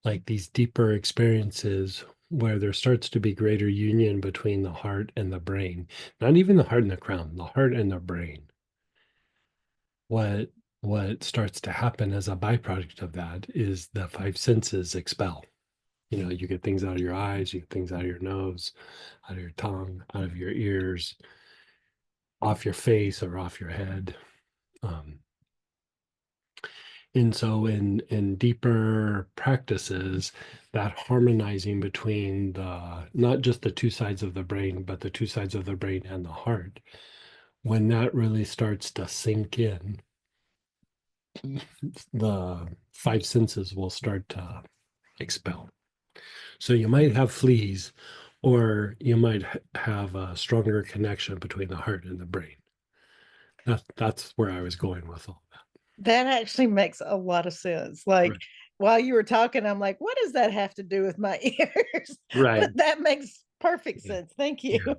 like these deeper experiences where there starts to be greater union between the heart and the brain, not even the heart and the crown, the heart and the brain, what starts to happen as a byproduct of that is the five senses expel. You get things out of your eyes, you get things out of your nose, out of your tongue, out of your ears, off your face or off your head. And so in deeper practices, that harmonizing between not just the two sides of the brain, but the two sides of the brain and the heart, when that really starts to sink in, the five senses will start to expel. So you might have fleas, or you might have a stronger connection between the heart and the brain. That's where I was going with all that. That actually makes a lot of sense. Like, Right. while you were talking, I'm like, what does that have to do with my ears? Right. But that makes perfect Yeah. sense. Thank you. Yeah.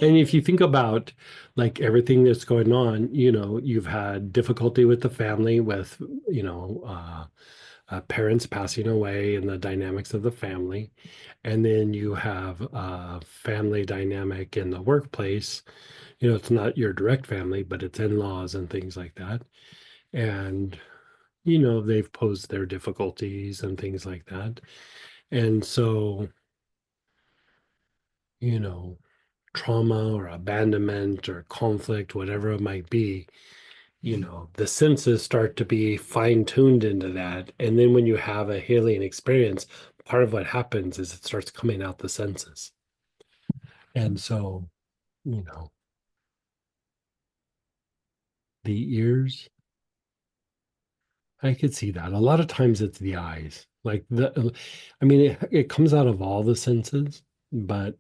And if you think about like everything that's going on, you've had difficulty with the family, with, parents passing away and the dynamics of the family. And then you have a family dynamic in the workplace. It's not your direct family, but it's in-laws and things like that. And, they've posed their difficulties and things like that. And so, trauma or abandonment or conflict, whatever it might be, the senses start to be fine-tuned into that. And then when you have a healing experience, part of what happens is it starts coming out the senses. And so, the ears I could see that. A lot of times it's the eyes. Like I mean, it comes out of all the senses, but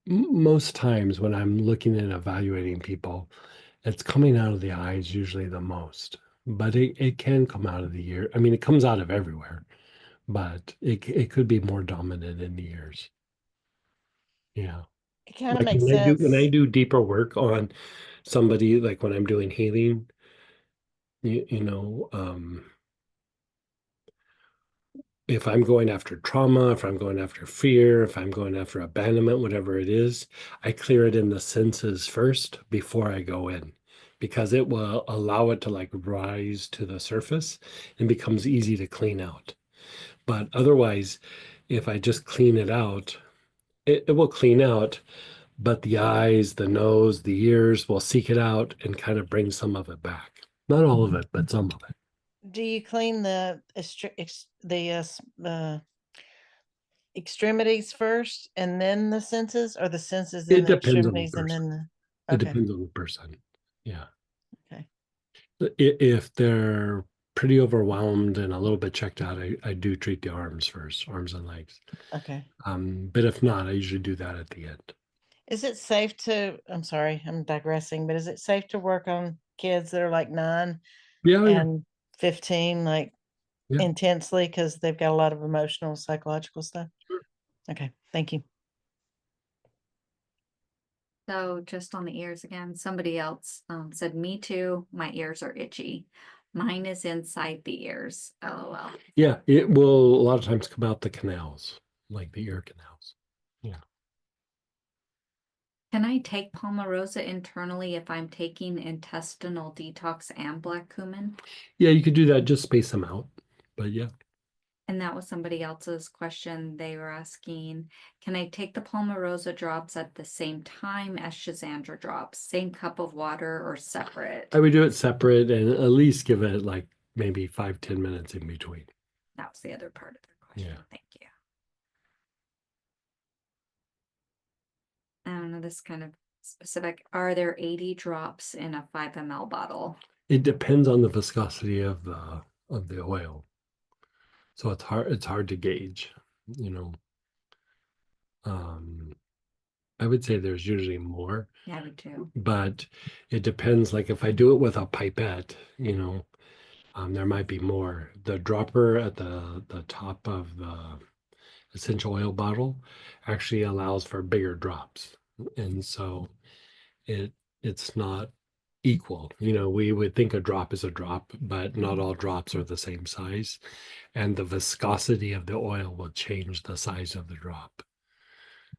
most times when I'm looking and evaluating people, it's coming out of the eyes usually the most. But it can come out of the ear. I mean, it comes out of everywhere, but it could be more dominant in the ears. Yeah. It kind of Like makes when I sense. do deeper work on somebody, like when I'm doing healing, you know, if I'm going after trauma, if I'm going after fear, if I'm going after abandonment, whatever it is, I clear it in the senses first before I go in, because it will allow it to like rise to the surface and becomes easy to clean out. But otherwise, if I just clean it out, it will clean out, but the eyes, the nose, the ears will seek it out and kind of bring some of it back. Not all of it, but some of it. Do you clean the extremities first and then the senses, or the senses then It the depends on the extremities and person. then the It okay. depends on the person. Yeah. Okay. If they're pretty overwhelmed and a little bit checked out, I do treat the arms first, arms and legs. Okay. But if not, I usually do that at the end. Is it safe to, I'm sorry, I'm digressing, but is it safe to work on kids that are like 9 Yeah, yeah, and 15, like yeah. intensely because they've got a lot of emotional, psychological stuff? Okay. Thank you. So just on the ears again, somebody else said, me too, my ears are itchy. Mine is inside the ears, LOL. Yeah, it will a lot of times come out the canals, like the ear canals. Yeah. Can I take Palmarosa internally if I'm taking intestinal detox and black cumin? Yeah, you could do that, just space them out. But yeah. And that was somebody else's question. They were asking, can I take the Palmarosa drops at the same time as Shazandra drops? Same cup of water or separate? I would do it separate and at least give it like maybe 5-10 minutes in between. That was the other part of their question. Yeah. Thank you. I don't know, this is kind of specific. Are there 80 drops in a 5 ml bottle? It depends on the viscosity of the oil. So it's hard to gauge, you know. I would say there's usually more, Yeah, I would too. but it depends. Like if I do it with a pipette, there might be more. The dropper at the top of the essential oil bottle actually allows for bigger drops. And so it's not equal. We would think a drop is a drop, but not all drops are the same size. And the viscosity of the oil will change the size of the drop.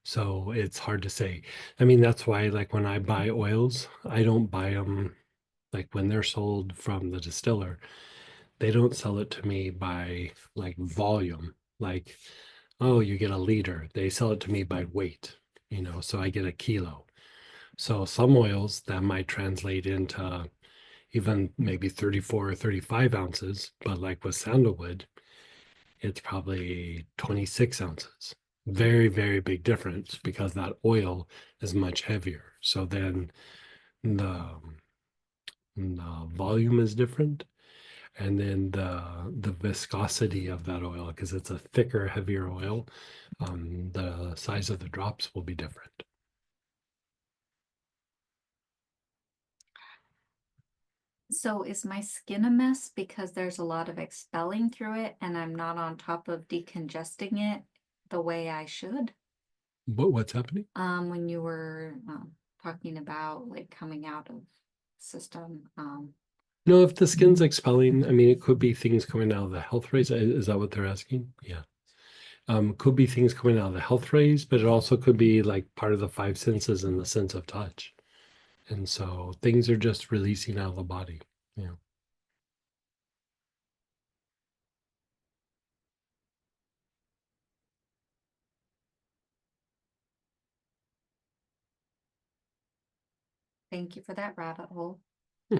So it's hard to say. I mean, that's why, like, when I buy oils, I don't buy them like when they're sold from the distiller, they don't sell it to me by like volume, like, oh, you get a liter. They sell it to me by weight, so I get a kilo. So some oils that might translate into even maybe 34 or 35 ounces, but like with sandalwood, it's probably 26 ounces. Very, very big difference because that oil is much heavier. So then the volume is different. And then the viscosity of that oil, because it's a thicker, heavier oil, the size of the drops will be different. So is my skin a mess because there's a lot of expelling through it and I'm not on top of decongesting it the way I should? What's happening? When you were talking about like coming out of system, No, if the skin's expelling, I mean, it could be things coming out of the health rays. Is that what they're asking? Yeah. Could be things coming out of the health rays, but it also could be like part of the five senses and the sense of touch. And so things are just releasing out of the body. Yeah. thank you for that rabbit hole. I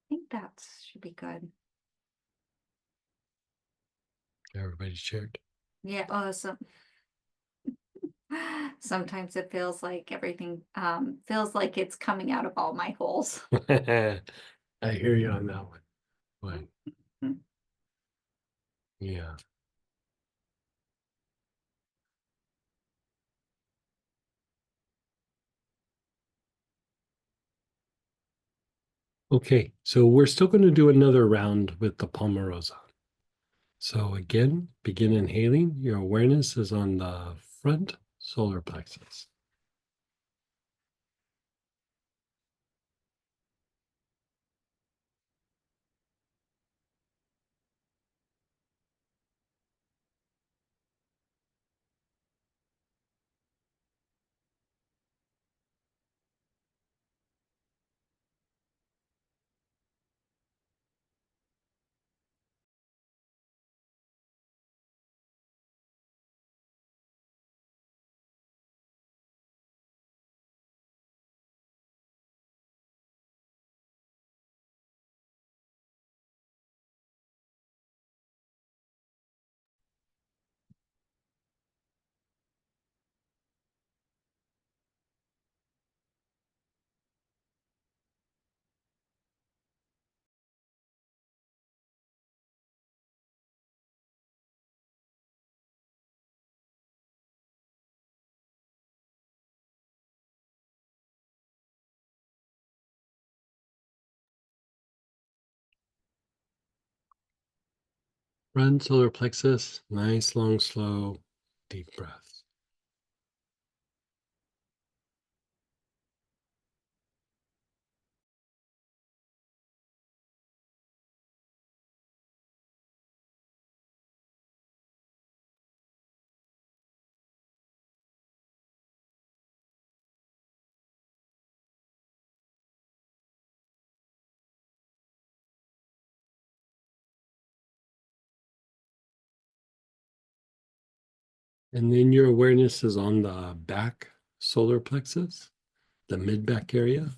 think that should be good. Everybody's shared. Yeah, oh, so Sometimes it feels like everything feels like it's coming out of all my holes. I hear you on that one. But Mm. yeah. Okay, so we're still going to do another round with the Palmarosa. So again, begin inhaling. Your awareness is on the front solar plexus. Front solar plexus, nice, long, slow, deep breaths. And then your awareness is on the back solar plexus, the mid back area.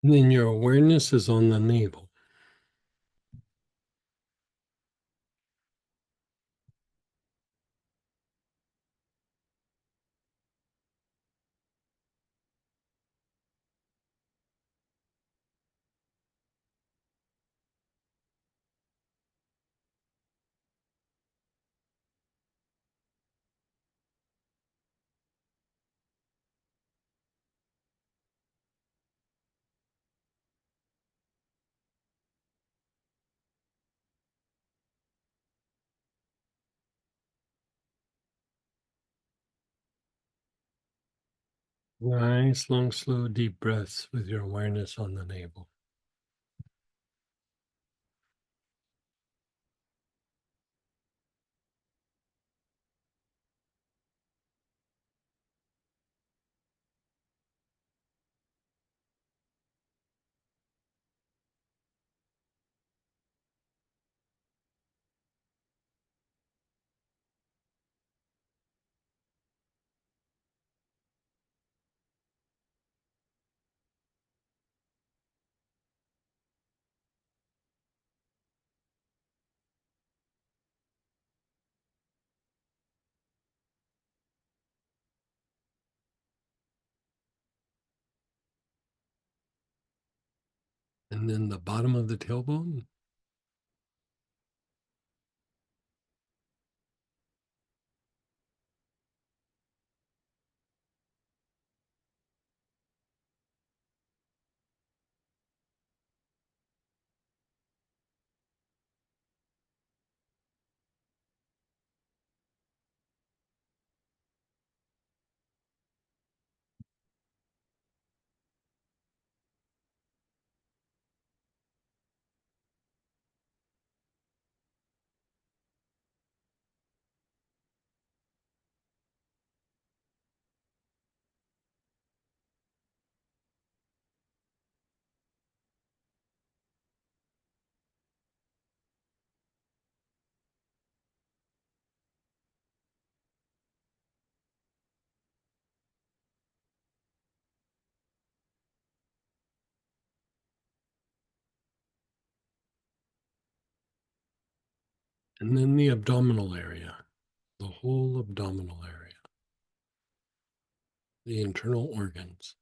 And then your awareness is on the navel. Nice, long, slow, deep breaths with your awareness on the navel. And then the bottom of the tailbone. And then the abdominal area, the whole abdominal area, the internal organs.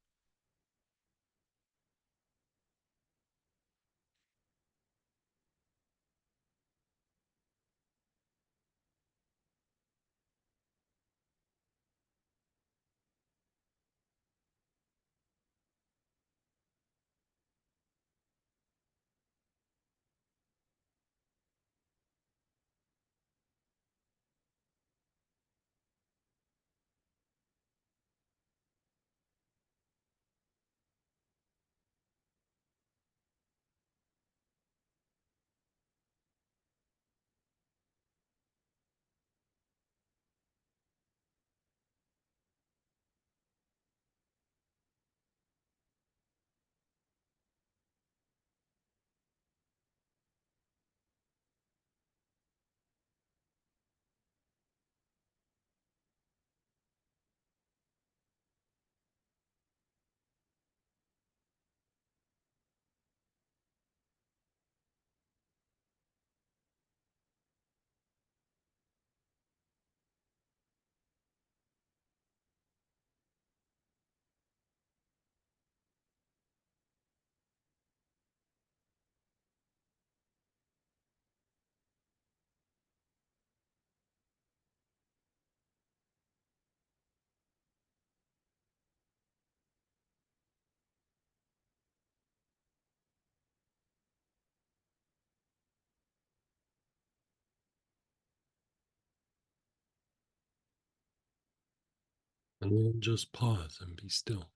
And then just pause and be still.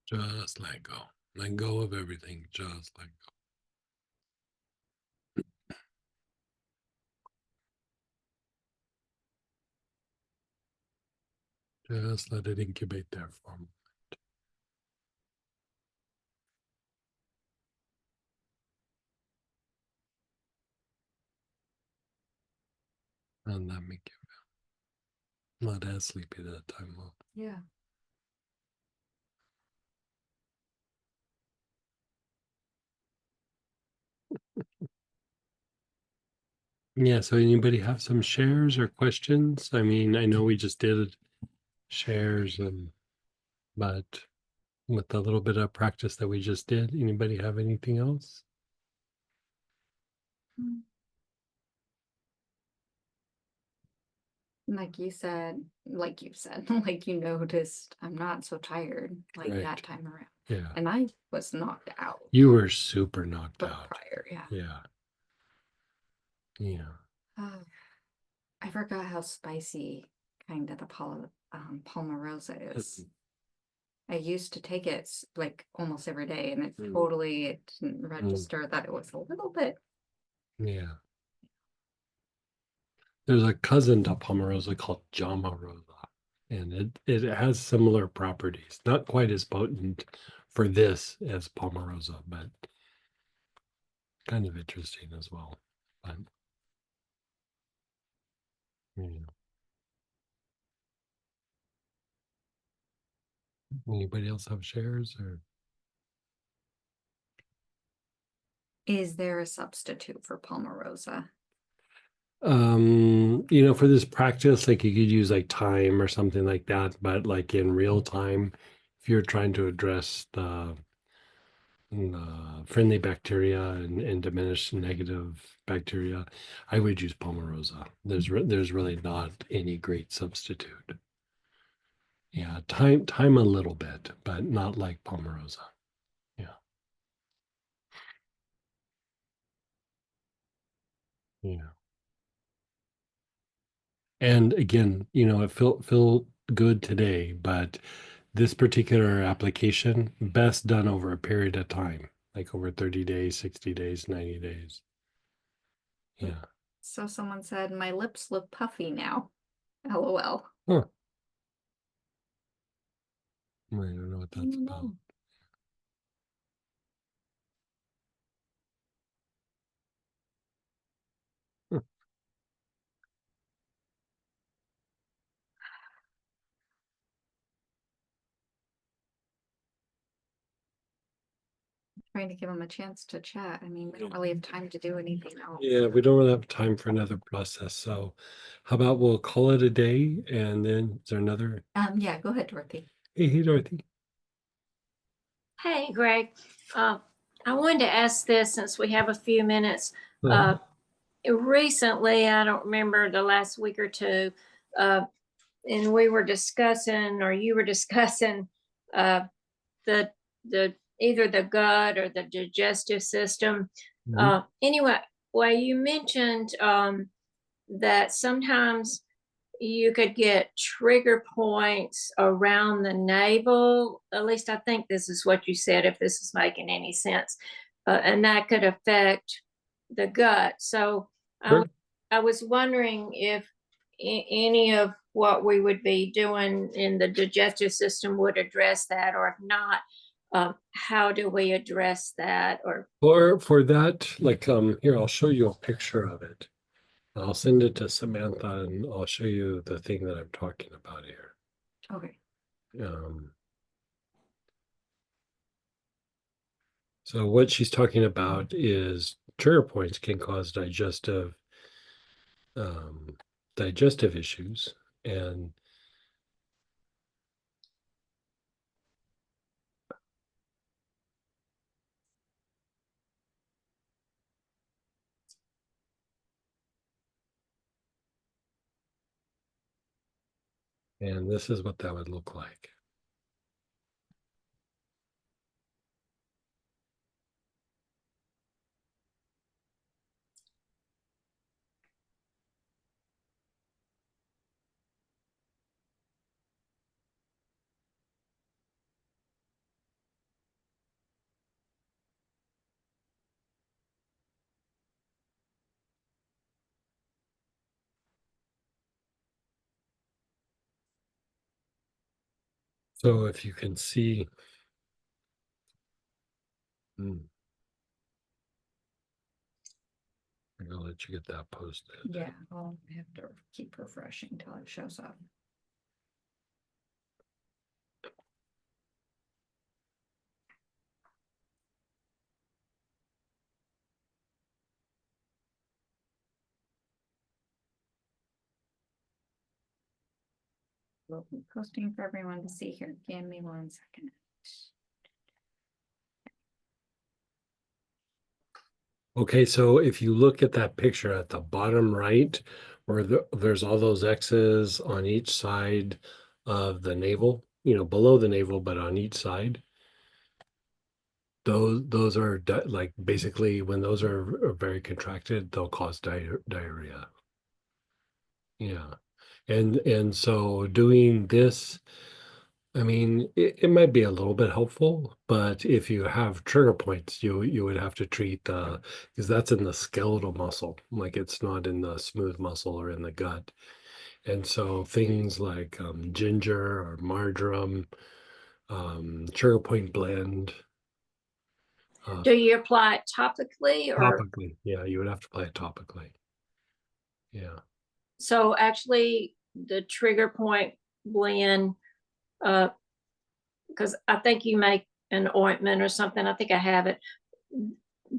Just let go. Let go of everything. Just let go. Just let it incubate there for a moment. And that make you not as sleepy that time. Well, Yeah. yeah, so anybody have some shares or questions? I mean, I know we just did shares but with the little bit of practice that we just did, anybody have anything else? Mm. Like you said, like like you noticed, I'm not so tired like Right. that time around. Yeah. And I was knocked out. You were super knocked But out. prior, yeah. Yeah. Yeah. Oh, I forgot how spicy kind of the Palmarosa is. I used to take it like almost every day, and it didn't register that it was a little bit. Yeah. There's a cousin to Pomerosa called Jamarosa, and it has similar properties. Not quite as potent for this as Pomerosa, but kind of interesting as well. But yeah. Anybody else have shares or? Is there a substitute for Palmarosa? For this practice, like you could use like time or something like that, but like in real time, if you're trying to address the friendly bacteria and diminish negative bacteria, I would use Pomerosa. There's really not any great substitute. Yeah, time a little bit, but not like Pomerosa. Yeah. Yeah. And again, it feel good today, but this particular application best done over a period of time, like over 30 days, 60 days, 90 days. Yeah. So someone said my lips look puffy now. LOL. Huh. I don't know what that's about. know. Huh. Trying to give them a chance to chat. I mean, we don't really have time to do anything else. Yeah, we don't really have time for another process. So how about we'll call it a day and then is there another? Yeah, go ahead, Dorothy. Hey, Dorothy. Hey, Greg. I wanted to ask this since we have a few minutes. Uh-huh. Recently, I don't remember the last week or two, and we were discussing, or you were discussing, the either the gut or the digestive system. Mhm. Anyway, well, you mentioned that sometimes you could get trigger points around the navel. At least I think this is what you said, if this is making any sense. And that could affect the gut. So Sure. I was wondering if any of what we would be doing in the digestive system would address that, or if not, how do we address that? Or For that, like here, I'll show you a picture of it. I'll send it to Samantha and I'll show you the thing that I'm talking about here. Okay. So what she's talking about is trigger points can cause digestive issues, and this is what that would look like. So if you can see, I'm gonna let you get that posted. Yeah, I'll have to keep refreshing till it shows up. We'll be posting for everyone to see here. Give me 1 second. Okay, so if you look at that picture at the bottom right, where there's all those X's on each side of the navel, below the navel, but on each side, those are like basically when those are very contracted, they'll cause diarrhea. Yeah, and so doing this, I mean, it might be a little bit helpful, but if you have trigger points, you would have to treat because that's in the skeletal muscle, like it's not in the smooth muscle or in the gut. And so things like ginger or marjoram, trigger point blend, Do you apply it topically or? topically. Yeah, you would have to apply it topically. Yeah. So actually the trigger point blend, because I think you make an ointment or something. I think I have it.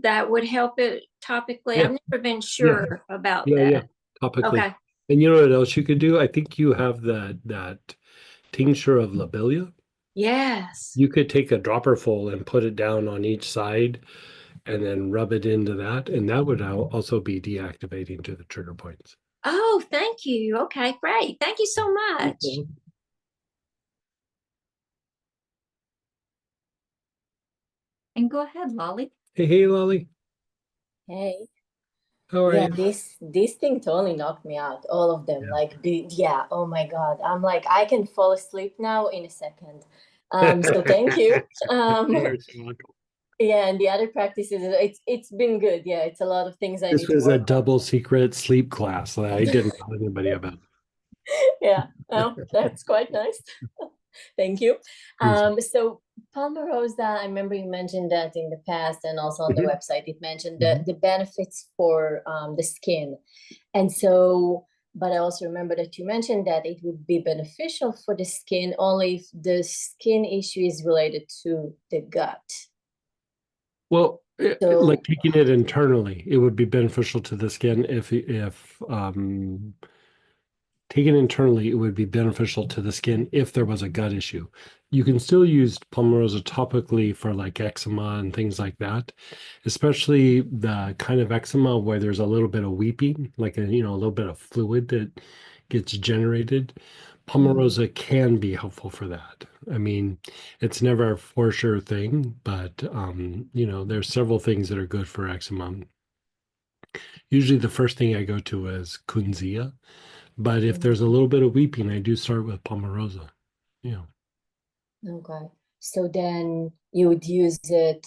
That would help it topically. Yeah. I've never been sure about Yeah, that. topically. Okay. And you know what else you could do? I think you have that tincture of lobelia. Yes. You could take a dropper full and put it down on each side and then rub it into that. And that would also be deactivating to the trigger points. Oh, thank you. Okay, great. Thank you so much. And go ahead, Lolly. Hey, Lolly. Hey. How are Yeah, you? this thing totally knocked me out. All of them. Yeah, oh my God. I'm like, I can fall asleep now in a second. So thank you. Yeah, and the other practices, it's been good. Yeah, it's a lot of things I This need to was a work on. double secret sleep class that I didn't tell anybody about. Yeah, oh, that's quite nice. Thank you. So Palmarosa, I remember you mentioned that in the past, and also on the website, it mentioned the benefits for the skin. And so, but I also remember that you mentioned that it would be beneficial for the skin only if the skin issue is related to the gut. Well, So, like taking it internally, it would be beneficial to the skin if taken internally, it would be beneficial to the skin if there was a gut issue. You can still use Palmarosa topically for like eczema and things like that, especially the kind of eczema where there's a little bit of weeping, like a little bit of fluid that gets generated. Palmarosa can be helpful for that. I mean, it's never a for sure thing, but there's several things that are good for eczema. Usually the first thing I go to is Kunzia. But if there's a little bit of weeping, I do start with Palmarosa. Yeah. okay. So then you would use it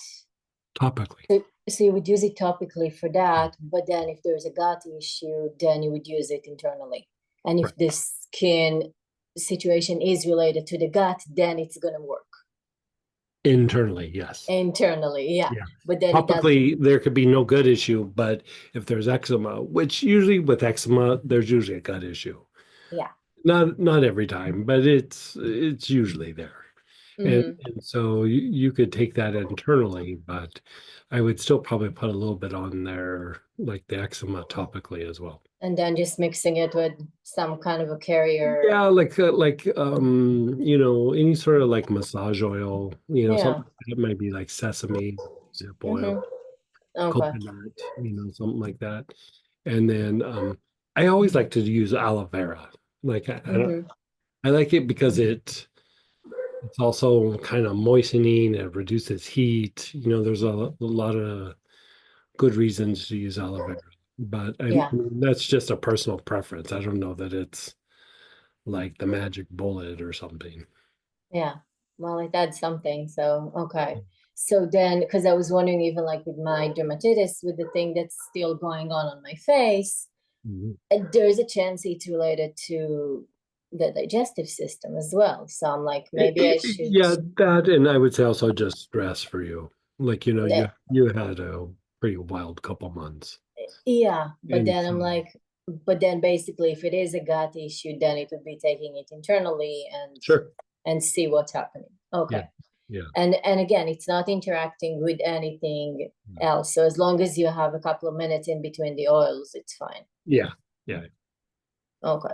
Topically. so you would use it topically for that, but then if there's a gut issue, then you would use it internally. And if the skin situation is related to the gut, then it's gonna work. Internally, yes. Internally, yeah. But then topically, there could be no gut issue, but if there's eczema, which usually with eczema, there's usually a gut issue. Yeah. Not every time, but it's usually there. And so you could take that internally, but I would still probably put a little bit on there, like the eczema topically as well. And then just mixing it with some kind of a carrier. Yeah, like any sort of like massage oil, something that might be like sesame, zip oil, coconut, something like that. And then I always like to use aloe vera. Like I like it because it's also kind of moistening, it reduces heat. There's a lot of good reasons to use aloe vera. But that's just a personal preference. I don't know that it's like the magic bullet or something. Yeah. Well, it adds something. So, okay. So then, because I was wondering, even like with my dermatitis, with the thing that's still going on my face, there's a chance it's related to the digestive system as well. So I'm like, maybe I should. Yeah, that, and I would say also just stress for you. Like, you know, Yeah, you had a pretty wild couple months. yeah, but And then so, I'm like, but then basically, if it is a gut issue, then it would be taking it internally sure. and see what's happening. Okay. Yeah. And again, it's not interacting with anything else. So as long as you have a couple of minutes in between the oils, it's fine. Yeah. Yeah. Okay.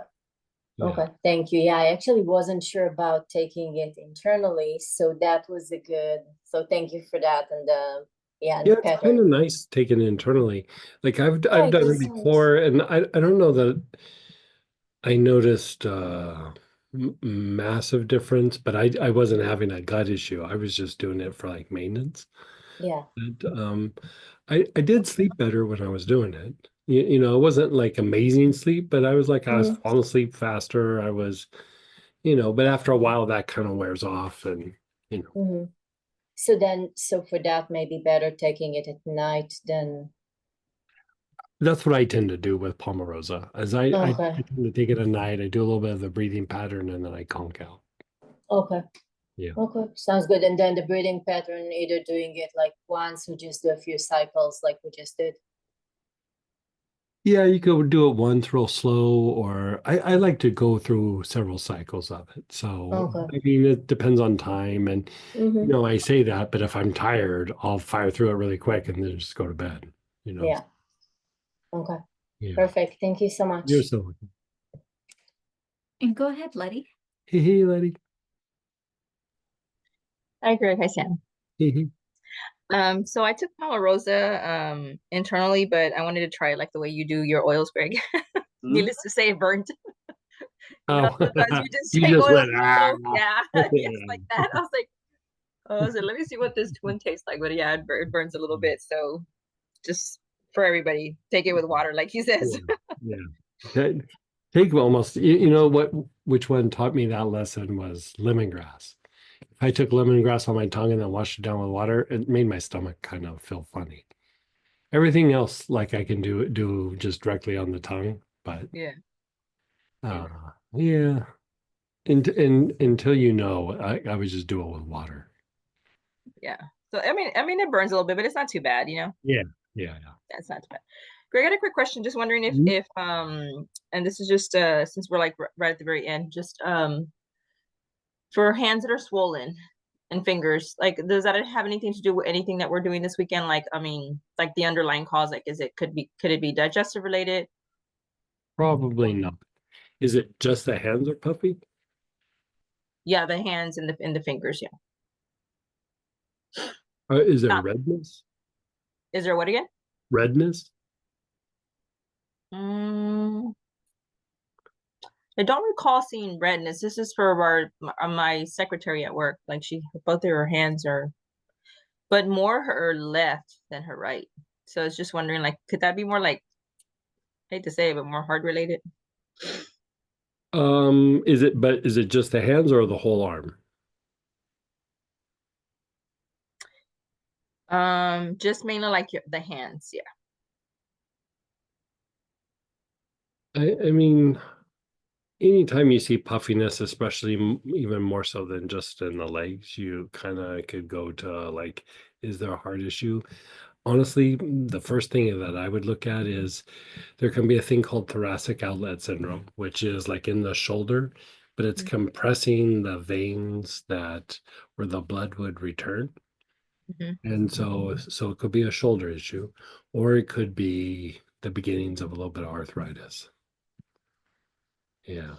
Yeah. Okay. Thank you. Yeah, I actually wasn't sure about taking it internally, so that was a good. So thank you for that. And yeah, and Yeah, the it's kind pattern. of nice taking it internally. Like I've Yeah, done it it is nice. before, and I don't know that I noticed massive difference, but I wasn't having a gut issue. I was just doing it for like maintenance. Yeah. And I did sleep better when I was doing it. You know, it wasn't like amazing sleep, but I was like I was Mhm. falling asleep faster. I was, you know, but after a while that kind of wears off, and you know. Hmm. So then, so for that, maybe better taking it at night than. That's what I tend to do with Palmarosa. As I Okay. tend to take it at night, I do a little bit of the breathing pattern and then I conk out. Okay. Yeah. Okay. Sounds good. And then the breathing pattern, either doing it like once or just do a few cycles like we just did. Yeah, you could do it once real slow, or I like to go through several cycles of it. So, Okay. I mean, it depends on time. And, you Mm-hmm. know, I say that, but if I'm tired, I'll fire through it really quick and then just go to bed, you know. Yeah. Okay. Yeah. Perfect. Thank you so You're much. so welcome. And go ahead, Letty. Hey, Letty. Hi, Greg. Hi, Sam. Hey. So I took Palmarosa internally, but I wanted to try it like the way you do your oils, Greg. Needless to say, it burned. Oh, Sometimes you just you take just oils went, and ah. go, yeah, yes, like that. I was like, let me see what this one tastes like. But yeah, it burns a little bit. So just for everybody, take it with water, like he says. Yeah. Take almost, you know what, which one taught me that lesson was lemongrass. If I took lemongrass on my tongue and then washed it down with water, it made my stomach kind of feel funny. Everything else, like I can do just directly on the tongue, but Yeah. yeah. Until you know, I would just do it with water. Yeah. So I mean, it burns a little bit, but it's not too bad, you know. Yeah. Yeah. That's not too bad. Greg, I got a quick question. Just wondering if Mhm. and this is just since we're like right at the very end, just for hands that are swollen and fingers, like does that have anything to do with anything that we're doing this weekend? Like, I mean, like the underlying cause, like could it be digestive related? Probably not. Is it just the hands are puffy? Yeah, the hands and the fingers, yeah. Is there redness? Is there what again? Redness? Mm, I don't recall seeing redness. This is for my secretary at work. Like both of her hands are, but more her left than her right. So I was just wondering, like, could that be more like, I hate to say it, but more heart related? Is it just the hands or the whole arm? Just mainly like the hands, yeah. I mean, anytime you see puffiness, especially even more so than just in the legs, you kind of could go to like, is there a heart issue? Honestly, the first thing that I would look at is there can be a thing called thoracic outlet syndrome, which is like in the shoulder, but it's compressing the veins that where the blood would return. And so it could be a shoulder issue, or it could be the beginnings of a little bit of arthritis. Yeah.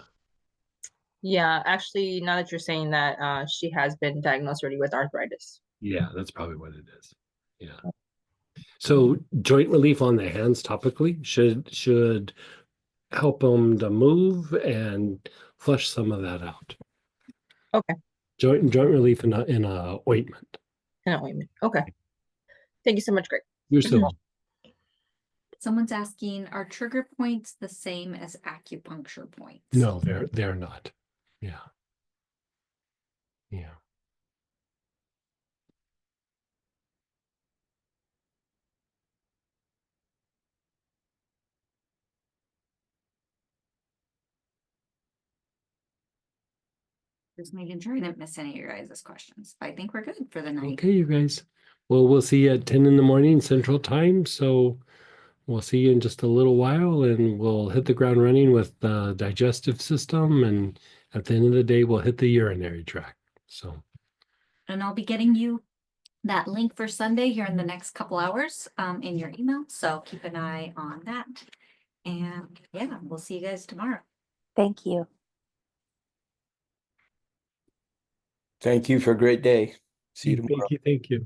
Yeah, actually, now that you're saying that, she has been diagnosed already with arthritis. Yeah, that's probably what it is. Yeah. So joint relief on the hands topically should help them to move and flush some of that out. Okay. Joint relief in a ointment. An ointment. Okay. Thank you so much, Greg. You're so welcome. Someone's asking, are trigger points the same as acupuncture points? No, they're not. Yeah. Yeah. Just making sure I didn't miss any of your guys' questions. I think we're good for the night. Okay, you guys. Well, we'll see you at 10 in the morning Central Time. So we'll see you in just a little while, and we'll hit the ground running with the digestive system. And at the end of the day, we'll hit the urinary tract. So, And I'll be getting you that link for Sunday here in the next couple hours in your email. So keep an eye on that. And yeah, we'll see you guys tomorrow. Thank you. Thank you for a great day. See you tomorrow. thank you.